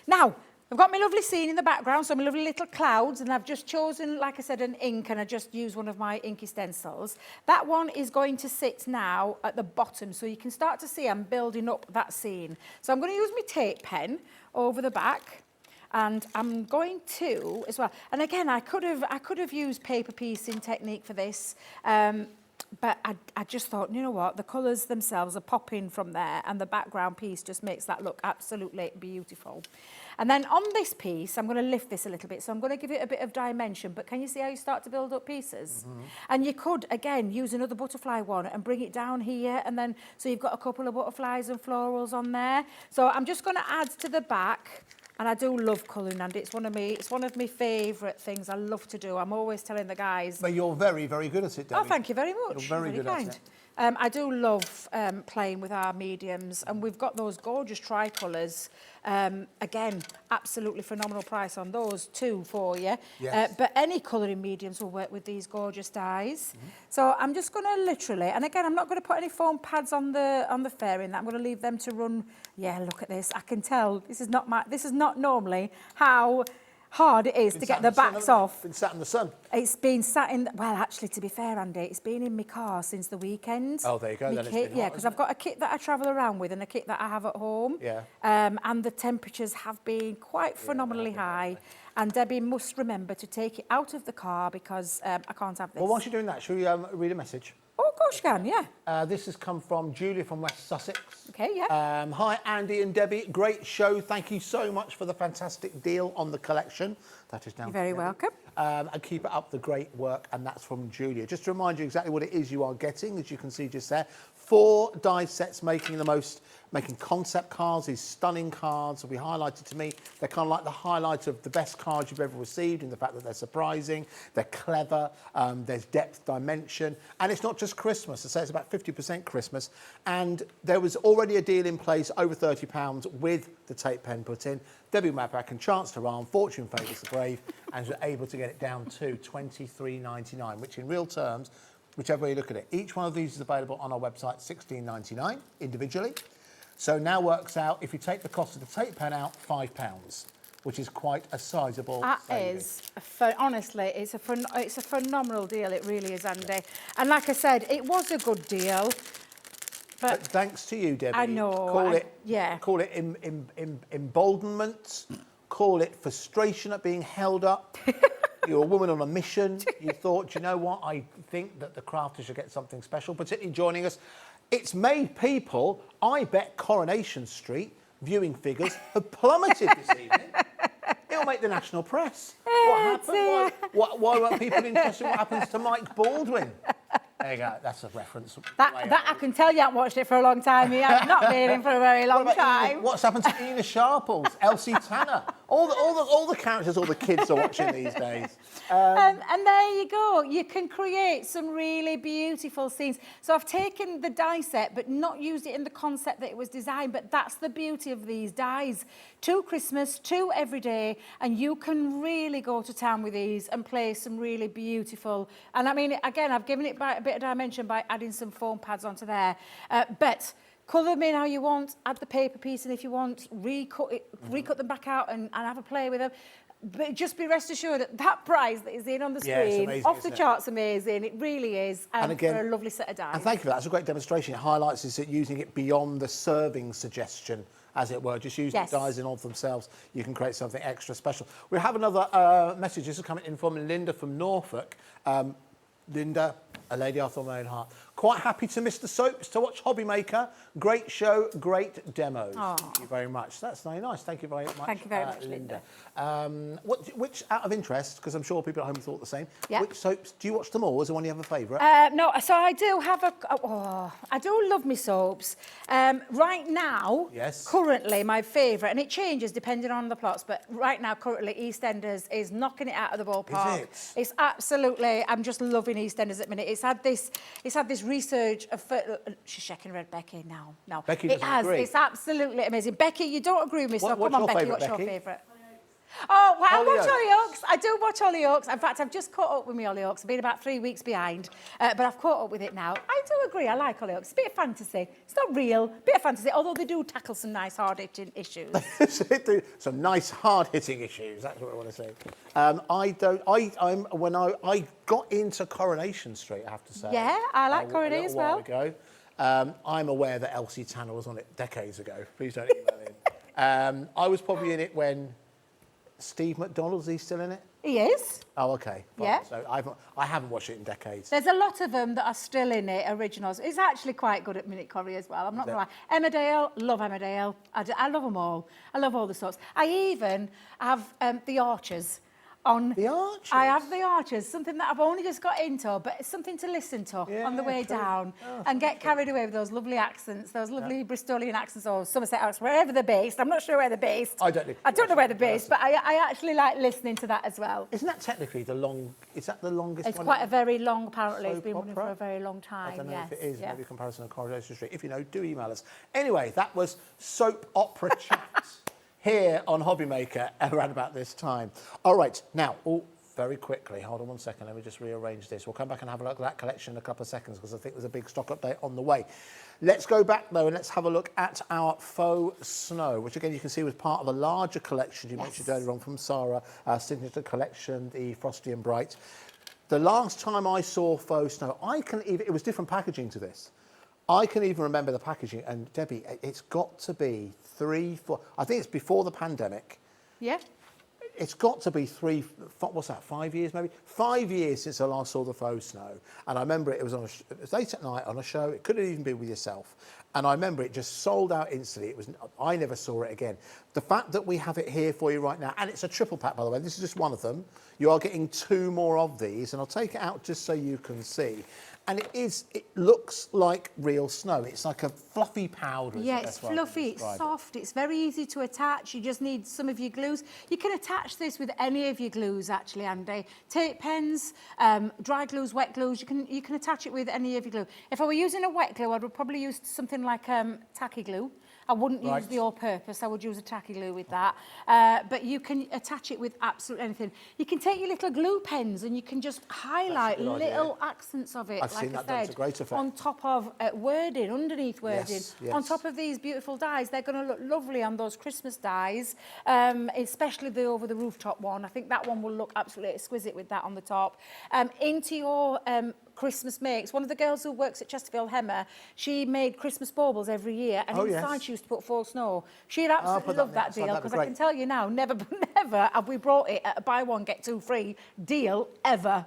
Now, I've got my lovely scene in the background, so my lovely little clouds, and I've just chosen, like I said, an ink, and I just used one of my inky stencils. That one is going to sit now at the bottom, so you can start to see I'm building up that scene. So I'm going to use my tape pen over the back, and I'm going to as well. And again, I could have used paper piecing technique for this. But I just thought, you know what, the colours themselves are popping from there, and the background piece just makes that look absolutely beautiful. And then on this piece, I'm going to lift this a little bit, so I'm going to give it a bit of dimension, but can you see how you start to build up pieces? And you could, again, use another butterfly one and bring it down here, and then, so you've got a couple of butterflies and florals on there. So I'm just going to add to the back. And I do love colouring, Andy. It's one of my favourite things I love to do. I'm always telling the guys. But you're very, very good at it, Debbie. Oh, thank you very much. You're very good kind. at it. I do love playing with our mediums, and we've got those gorgeous tricolours. Again, absolutely phenomenal price on those too for you. Yes. But any colouring mediums will work with these gorgeous dyes. So I'm just going to literally, and again, I'm not going to put any foam pads on the fairing. I'm going to leave them to run. Yeah, look at this. I can tell this is not normally how hard it is to get the backs off. Been sat in the sun. It's been sat in, well, actually, to be fair, Andy, it's been in my car since the weekend. Oh, there you go, My then it's kit, been yeah, hot, because hasn't I've got a kit that I travel around with and a kit that I have at home. Yeah. And the temperatures have been quite phenomenally high. And Debbie must remember to take it out of the car because I can't have this. Well, whilst you're doing that, shall we read a message? Oh, of course you can, yeah. This has come from Julia from West Sussex. Okay, yeah. Hi, Andy and Debbie. Great show. Thank you so much for the fantastic deal on the collection. That is down. You're very welcome. And keep it up the great work. And that's from Julia. Just to remind you exactly what it is you are getting, as you can see just there. 4 die sets making concept cards, these stunning cards will be highlighted to me. They're kind of like the highlight of the best cards you've ever received in the fact that they're surprising, they're clever, there's depth, dimension, and it's not just Christmas. I say it's about 50% Christmas, and there was already a deal in place over £30 with the tape pen put in. Debbie went back and chanced her arm, fortune favours the brave, and was able to get it down to £23.99, which in real terms, whichever way you look at it, each one of these is available on our website, $16.99 individually. So now works out, if you take the cost of the tape pen out, £5, which is quite a sizable saving. Is, honestly, it's a phenomenal deal. It really is, Andy. And like I said, it was a good deal. But thanks to you, Debbie. I know. Call it emboldenment. Call it frustration at being held up. You're a woman on a mission. You thought, you know what? I think that the crafters should get something special, particularly joining us. It's made people, I bet Coronation Street viewing figures have plummeted this evening. It'll make the national press. What happened? Why weren't people interested in what happens to Mike Baldwin? There you go. That's a reference. That I can tell you haven't watched it for a long time. You have not been in for a very long time. What's happened to Ina Sharples, Elsie Tanner? All the characters, all the kids are watching these days. And there you go. You can create some really beautiful scenes. So I've taken the die set, but not used it in the concept that it was designed. But that's the beauty of these dies. 2 Christmas, 2 every day, and you can really go to town with these and play some really beautiful. And I mean, again, I've given it a bit of dimension by adding some foam pads onto there. But colour them in how you want, add the paper piece, and if you want, recut them back out and have a play with them. But just be rest assured that that prize that is in on the screen, amazing, off the charts, amazing. It really is. And again, for a lovely set of dies. And thank you for that. It's a great demonstration. It highlights is that using it beyond the serving suggestion, as it were, just using the dies in of themselves, you can create something extra special. We have another message. This is coming in from Linda from Norfolk. Linda, a lady after my own heart. Quite happy to miss the soaps to watch Hobby Maker. Great show, great demos. Thank you very much. That's very nice. Thank you very much. Thank you very much, Linda. Which, out of interest, because I'm sure people at home thought the same, Yeah. which soaps, do you watch them all? Is there one you have a favourite? No, so I do have I do love me soaps. Right now, currently my favourite, and it changes depending on the plots, but right now, currently, EastEnders is knocking it out of the ballpark. Is it? It's absolutely, I'm just loving EastEnders at the minute. It's had this research of... she's shaking her head, Becky, no. Becky it doesn't has. agree. It's absolutely amazing. Becky, you don't agree with me, so What's come on, your Becky, favourite, what's your Becky? favourite? Oh, well, I watch Hollyoaks. Hollyoaks. I do watch Hollyoaks. In fact, I've just caught up with me Hollyoaks. I've been about 3 weeks behind, but I've caught up with it now. I do agree. I like Hollyoaks. It's a bit of fantasy. It's not real. Bit of fantasy, although they do tackle some nice hard-hitting issues. Some nice hard-hitting issues. That's what I want to say. When I got into Coronation Street, I have to say. Yeah, I like Coronation as well. A little while ago. I'm aware that Elsie Tanner was on it decades ago. Please don't email in. I was probably in it when Steve McDonald's. Is he still in it? He is. Oh, okay. Fine. Yeah. So I haven't watched it in decades. There's a lot of them that are still in it, originals. It's actually quite good at Minute Corrie as well. I'm not going to lie. Emmerdale, love Emmerdale. I love them all. I love all the sorts. I even have The Archers. The Archers? I have The Archers, something that I've only just got into, but it's something to listen to on the way down and get carried away with those lovely accents, those lovely Bristolian accents or Somerset accents, wherever they're based. I'm not sure where they're based. I don't know where they're based, but I actually like listening to that as well. Isn't that technically the longest It's one? quite a very long, apparently. It's soap been running for opera? a very long time. I don't know yes. if it is, yeah. maybe a comparison of Coronation Street. If you know, do email us. Anyway, that was soap opera chat here on Hobbymaker around about this time. All right, now, very quickly, hold on one second, let me just rearrange this. We'll come back and have a look at that collection in a couple of seconds because I think there's a big stock update on the way. Let's go back though and let's have a look at our faux snow, which again you can see was part of a larger collection you mentioned earlier on from Sarah, signature collection, the Frosty and Bright. The last time I saw faux snow, it was different packaging to this. I can even remember the packaging, and Debbie, it's got to be 3, 4, I think it's before the pandemic. Yeah. It's got to be 5 years maybe? 5 years since I last saw the faux snow. And I remember it was late at night on a show. It could have even been with yourself. And I remember it just sold out instantly. I never saw it again. The fact that we have it here for you right now, and it's a triple pack, by the way. This is just one of them. You are getting 2 more of these, and I'll take it out just so you can see. And it looks like real snow. It's like a fluffy powder. Yeah, it's fluffy, it's soft, it's very easy to attach. You just need some of your glues. You can attach this with any of your glues, actually, Andy. Tape pens, dry glues, wet glues, you can attach it with any of your glue. If I were using a wet glue, I would probably use something like tacky glue. I wouldn't use the all-purpose. I would use a tacky glue with that. But you can attach it with absolutely anything. You can take your little glue pens and you can just highlight little accents of it, I've seen that done to great effect. on top of wording, underneath wording, Yes. on top of these beautiful dies. They're going to look lovely on those Christmas dies, especially the over the rooftop one. I think that one will look absolutely exquisite with that on the top. Into your Christmas makes. One of the girls who works at Chesterfield Hemmer, she made Christmas baubles every year, and inside she used to put faux snow. She'd absolutely love that deal, because I can tell you now, never have we brought it at a buy one, get 2 free deal ever.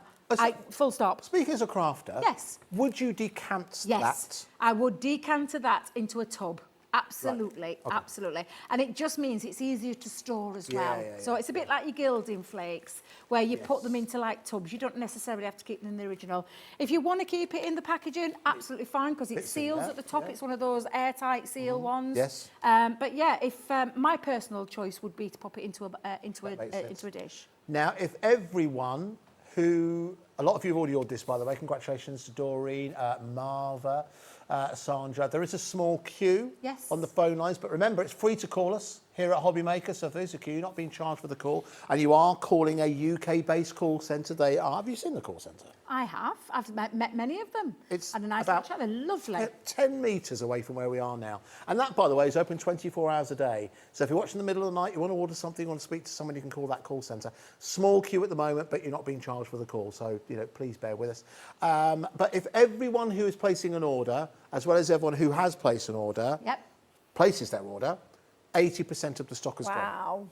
Full stop. Speaking as a crafter, yes, would you decant that? Yes, I would decant that into a tub. Absolutely, Right. Okay. absolutely. And it just means it's easier to store as well. Yeah, so it's a bit like your gilding flakes, where you put them into like tubs. You don't necessarily have to keep them in the original. If you want to keep it in the packaging, absolutely fine, because it seals at the top. It's one of those airtight seal ones. Yes. But yeah, if my personal choice would be to pop it into a dish. Now, if everyone who... A lot of you have already ordered this, by the way. Congratulations to Doreen, Marva, Sandra. There is a small queue on the phone lines, but remember, it's free to call us here at Hobbymaker. So if there's a queue, you're not being charged for the call, and you are calling a UK-based call centre. They are. Have you seen the call centre? I have. I've met many of them. It's had a nice about chat. They're lovely. 10 metres away from where we are now. And that, by the way, is open 24 hours a day. So if you're watching in the middle of the night, you want to order something, you want to speak to someone, you can call that call centre. Small queue at the moment, but you're not being charged for the call. So, please bear with us. But if everyone who is placing an order, as well as everyone who has placed an order, places their order, 80% of the stock is gone. Wow.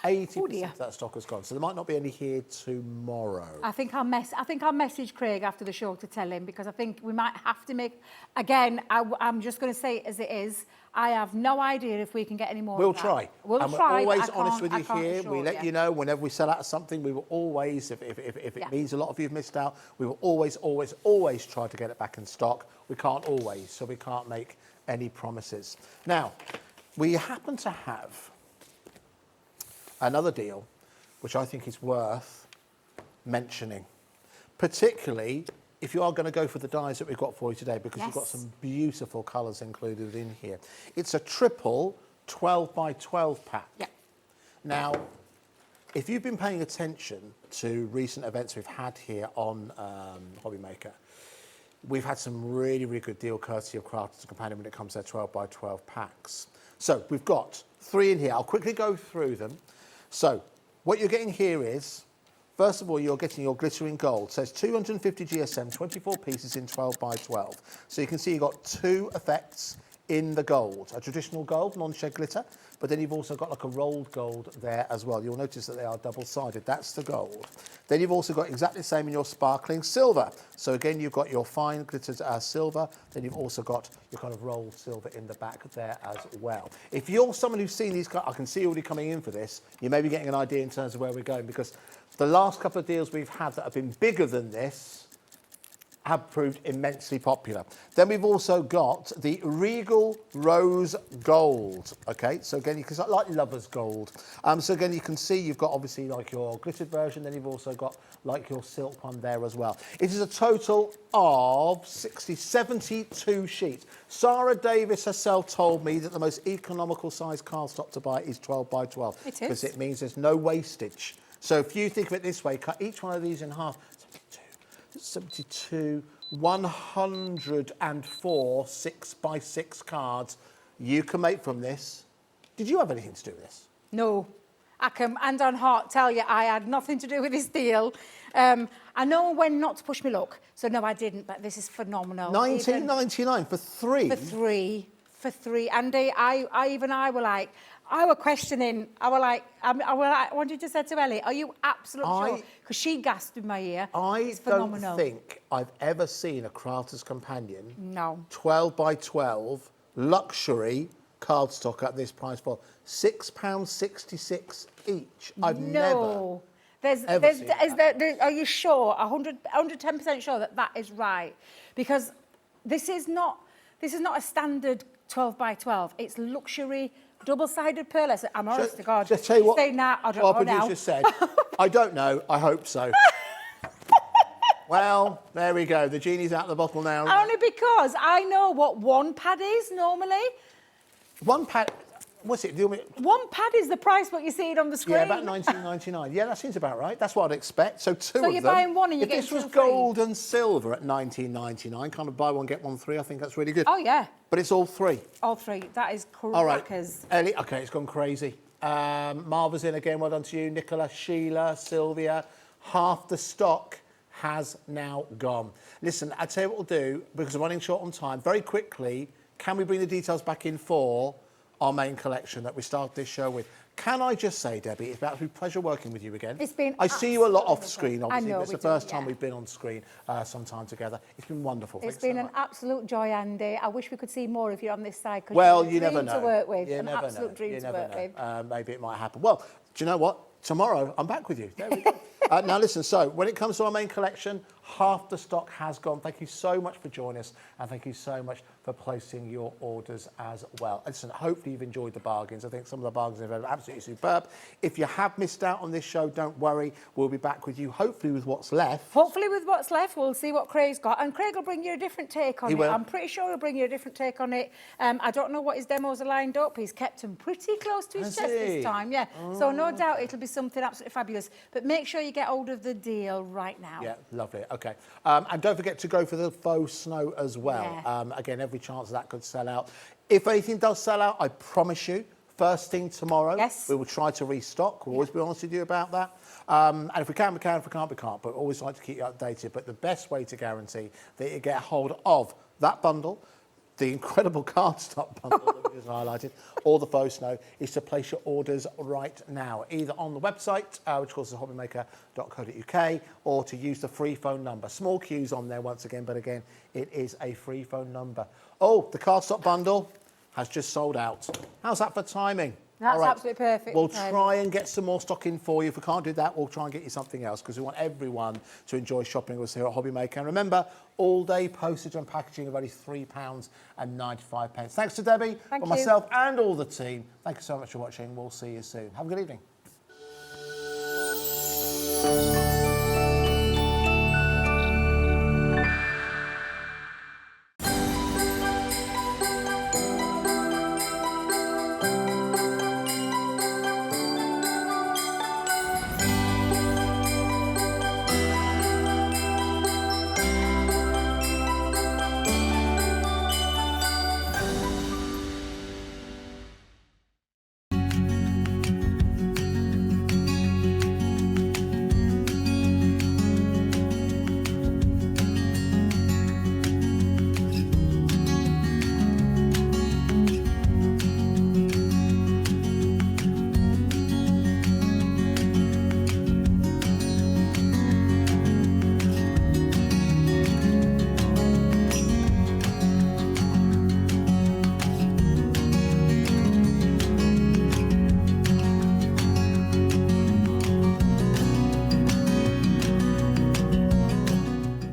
80% of that stock has gone. So there might not be any here tomorrow. I think I'll message Craig after the show to tell him, because I think we might have to make... Again, I'm just going to say it as it is. I have no idea if we can get any more. We'll try. We'll and try. We're always honest with you here. We let you know whenever we sell out of something. We will always, if it means a lot of you have missed out, we will always try to get it back in stock. We can't always, so we can't make any promises. Now, we happen to have another deal, which I think is worth mentioning, particularly if you are going to go for the dies that we've got for you today, because we've got Yes. some beautiful colours included in here. It's a triple 12 by 12 pack. Yeah. Now, if you've been paying attention to recent events we've had here on Hobby Maker, we've had some really, really good deal courtesy of Crafters Companion when it comes to their 12 by 12 packs. So we've got 3 in here. I'll quickly go through them. So what you're getting here is, first of all, you're getting your glittering gold. So it's 250 GSM, 24 pieces in 12 by 12. So you can see you've got 2 effects in the gold. A traditional gold, non-shed glitter, but then you've also got like a rolled gold there as well. You'll notice that they are double-sided. That's the gold. Then you've also got exactly the same in your sparkling silver. So again, you've got your fine glittered silver. Then you've also got your kind of rolled silver in the back there as well. If you're someone who's seen these, I can see you already coming in for this, you may be getting an idea in terms of where we're going, because the last couple of deals we've had that have been bigger than this have proved immensely popular. Then we've also got the Regal Rose Gold. Okay, so again, you can like Lover's Gold. So again, you can see you've got obviously like your glittered version, then you've also got like your silk one there as well. It is a total of 72 sheets. Sarah Davis herself told me that the most economical size cardstock to buy is 12 by 12. It is. Because it means there's no wastage. So if you think of it this way, cut each one of these in half. 72, 104 6 by 6 cards you can make from this. Did you have anything to do with this? No. I can, hand on heart, tell you I had nothing to do with this deal. I know when not to push me luck, so no, I didn't, but this is phenomenal. 19.99 for 3? For three. Andy, I were like, I were questioning, I were like, what did you say to Ellie? Are you absolutely sure? Because she gasped in my ear. I don't think I've ever seen a Crafter's Companion. No. 12 by 12 luxury cardstock at this price for £6.66 each. I've never. Are you sure, 110% sure that that is right? Because this is not a standard 12 by 12. It's luxury, double-sided pearl. I'm honest to God. Just tell you what, I don't know our now. producer said. I don't know. I hope so. Well, there we go. The genie's out of the bottle now. Only because I know what one pad is normally. One pad. What's it? One pad is the price what you see it on the screen. Yeah, about 19.99. Yeah, that seems about right. That's what I'd expect. So two of them. So you're buying one and you're getting If this was 2 free. gold and silver at 19.99, kind of buy one get one free, I think that's really good. Oh yeah. But it's all 3. All 3. That is crackers. All right, Ellie. Okay, it's gone crazy. Marva's in again. Well done to you, Nicola, Sheila, Sylvia. Half the stock has now gone. Listen, I'll tell you what we'll do because I'm running short on time. Very quickly, can we bring the details back in for our main collection that we started this show with? Can I just say, Debbie, it's been a pleasure working with you again. It's been I see you a lot off absolutely screen, wonderful. obviously, I know, but it's we the do, first time yeah. we've been on screen sometime together. It's been wonderful. It's Thanks been so an much. absolute joy, Andy. I wish we could see more if you're on this side. Well, you're you a never dream know. to work with. You An never absolute know. dream You to never work with. know. Maybe it might happen. Well, do you know what? Tomorrow, I'm back with you. There we go. Now, listen, so when it comes to our main collection, half the stock has gone. Thank you so much for joining us, and thank you so much for placing your orders as well. Listen, hopefully you've enjoyed the bargains. I think some of the bargains are absolutely superb. If you have missed out on this show, don't worry. We'll be back with you, hopefully with what's left. Hopefully with what's left, we'll see what Craig's got. And Craig will bring you a different take on He it. will. I'm pretty sure he'll bring you a different take on it. I don't know what his demos are lined up. He's kept them pretty close to his Has chest he? this time, yeah. So no doubt it'll be something absolutely fabulous. But make sure you get hold of the deal right now. Yeah, lovely. Okay. And don't forget to go for the faux snow as well. Yeah. Again, every chance that could sell out. If anything does sell out, I promise you, first thing tomorrow, Yes. we will try to restock. We'll always be honest with you about that. And if we can, we can. If we can't, we can't. But we always like to keep you updated. But the best way to guarantee that you get a hold of that bundle, the incredible cardstock bundle that we just highlighted, or the faux snow, is to place your orders right now, either on the website, which of course is hobbymaker.co.uk, or to use the free phone number. Small queues on there once again, but again, it is a free phone number. Oh, the cardstock bundle has just sold out. How's that for timing? That's All right. absolutely perfect. We'll try and get some more stock in for you. If we can't do that, we'll try and get you something else because we want everyone to enjoy shopping with us here at Hobby Maker. And remember, all-day postage and packaging of only £3.95. Thanks to Debbie, Thank you. myself and all the team. Thank you so much for watching. We'll see you soon. Have a good evening.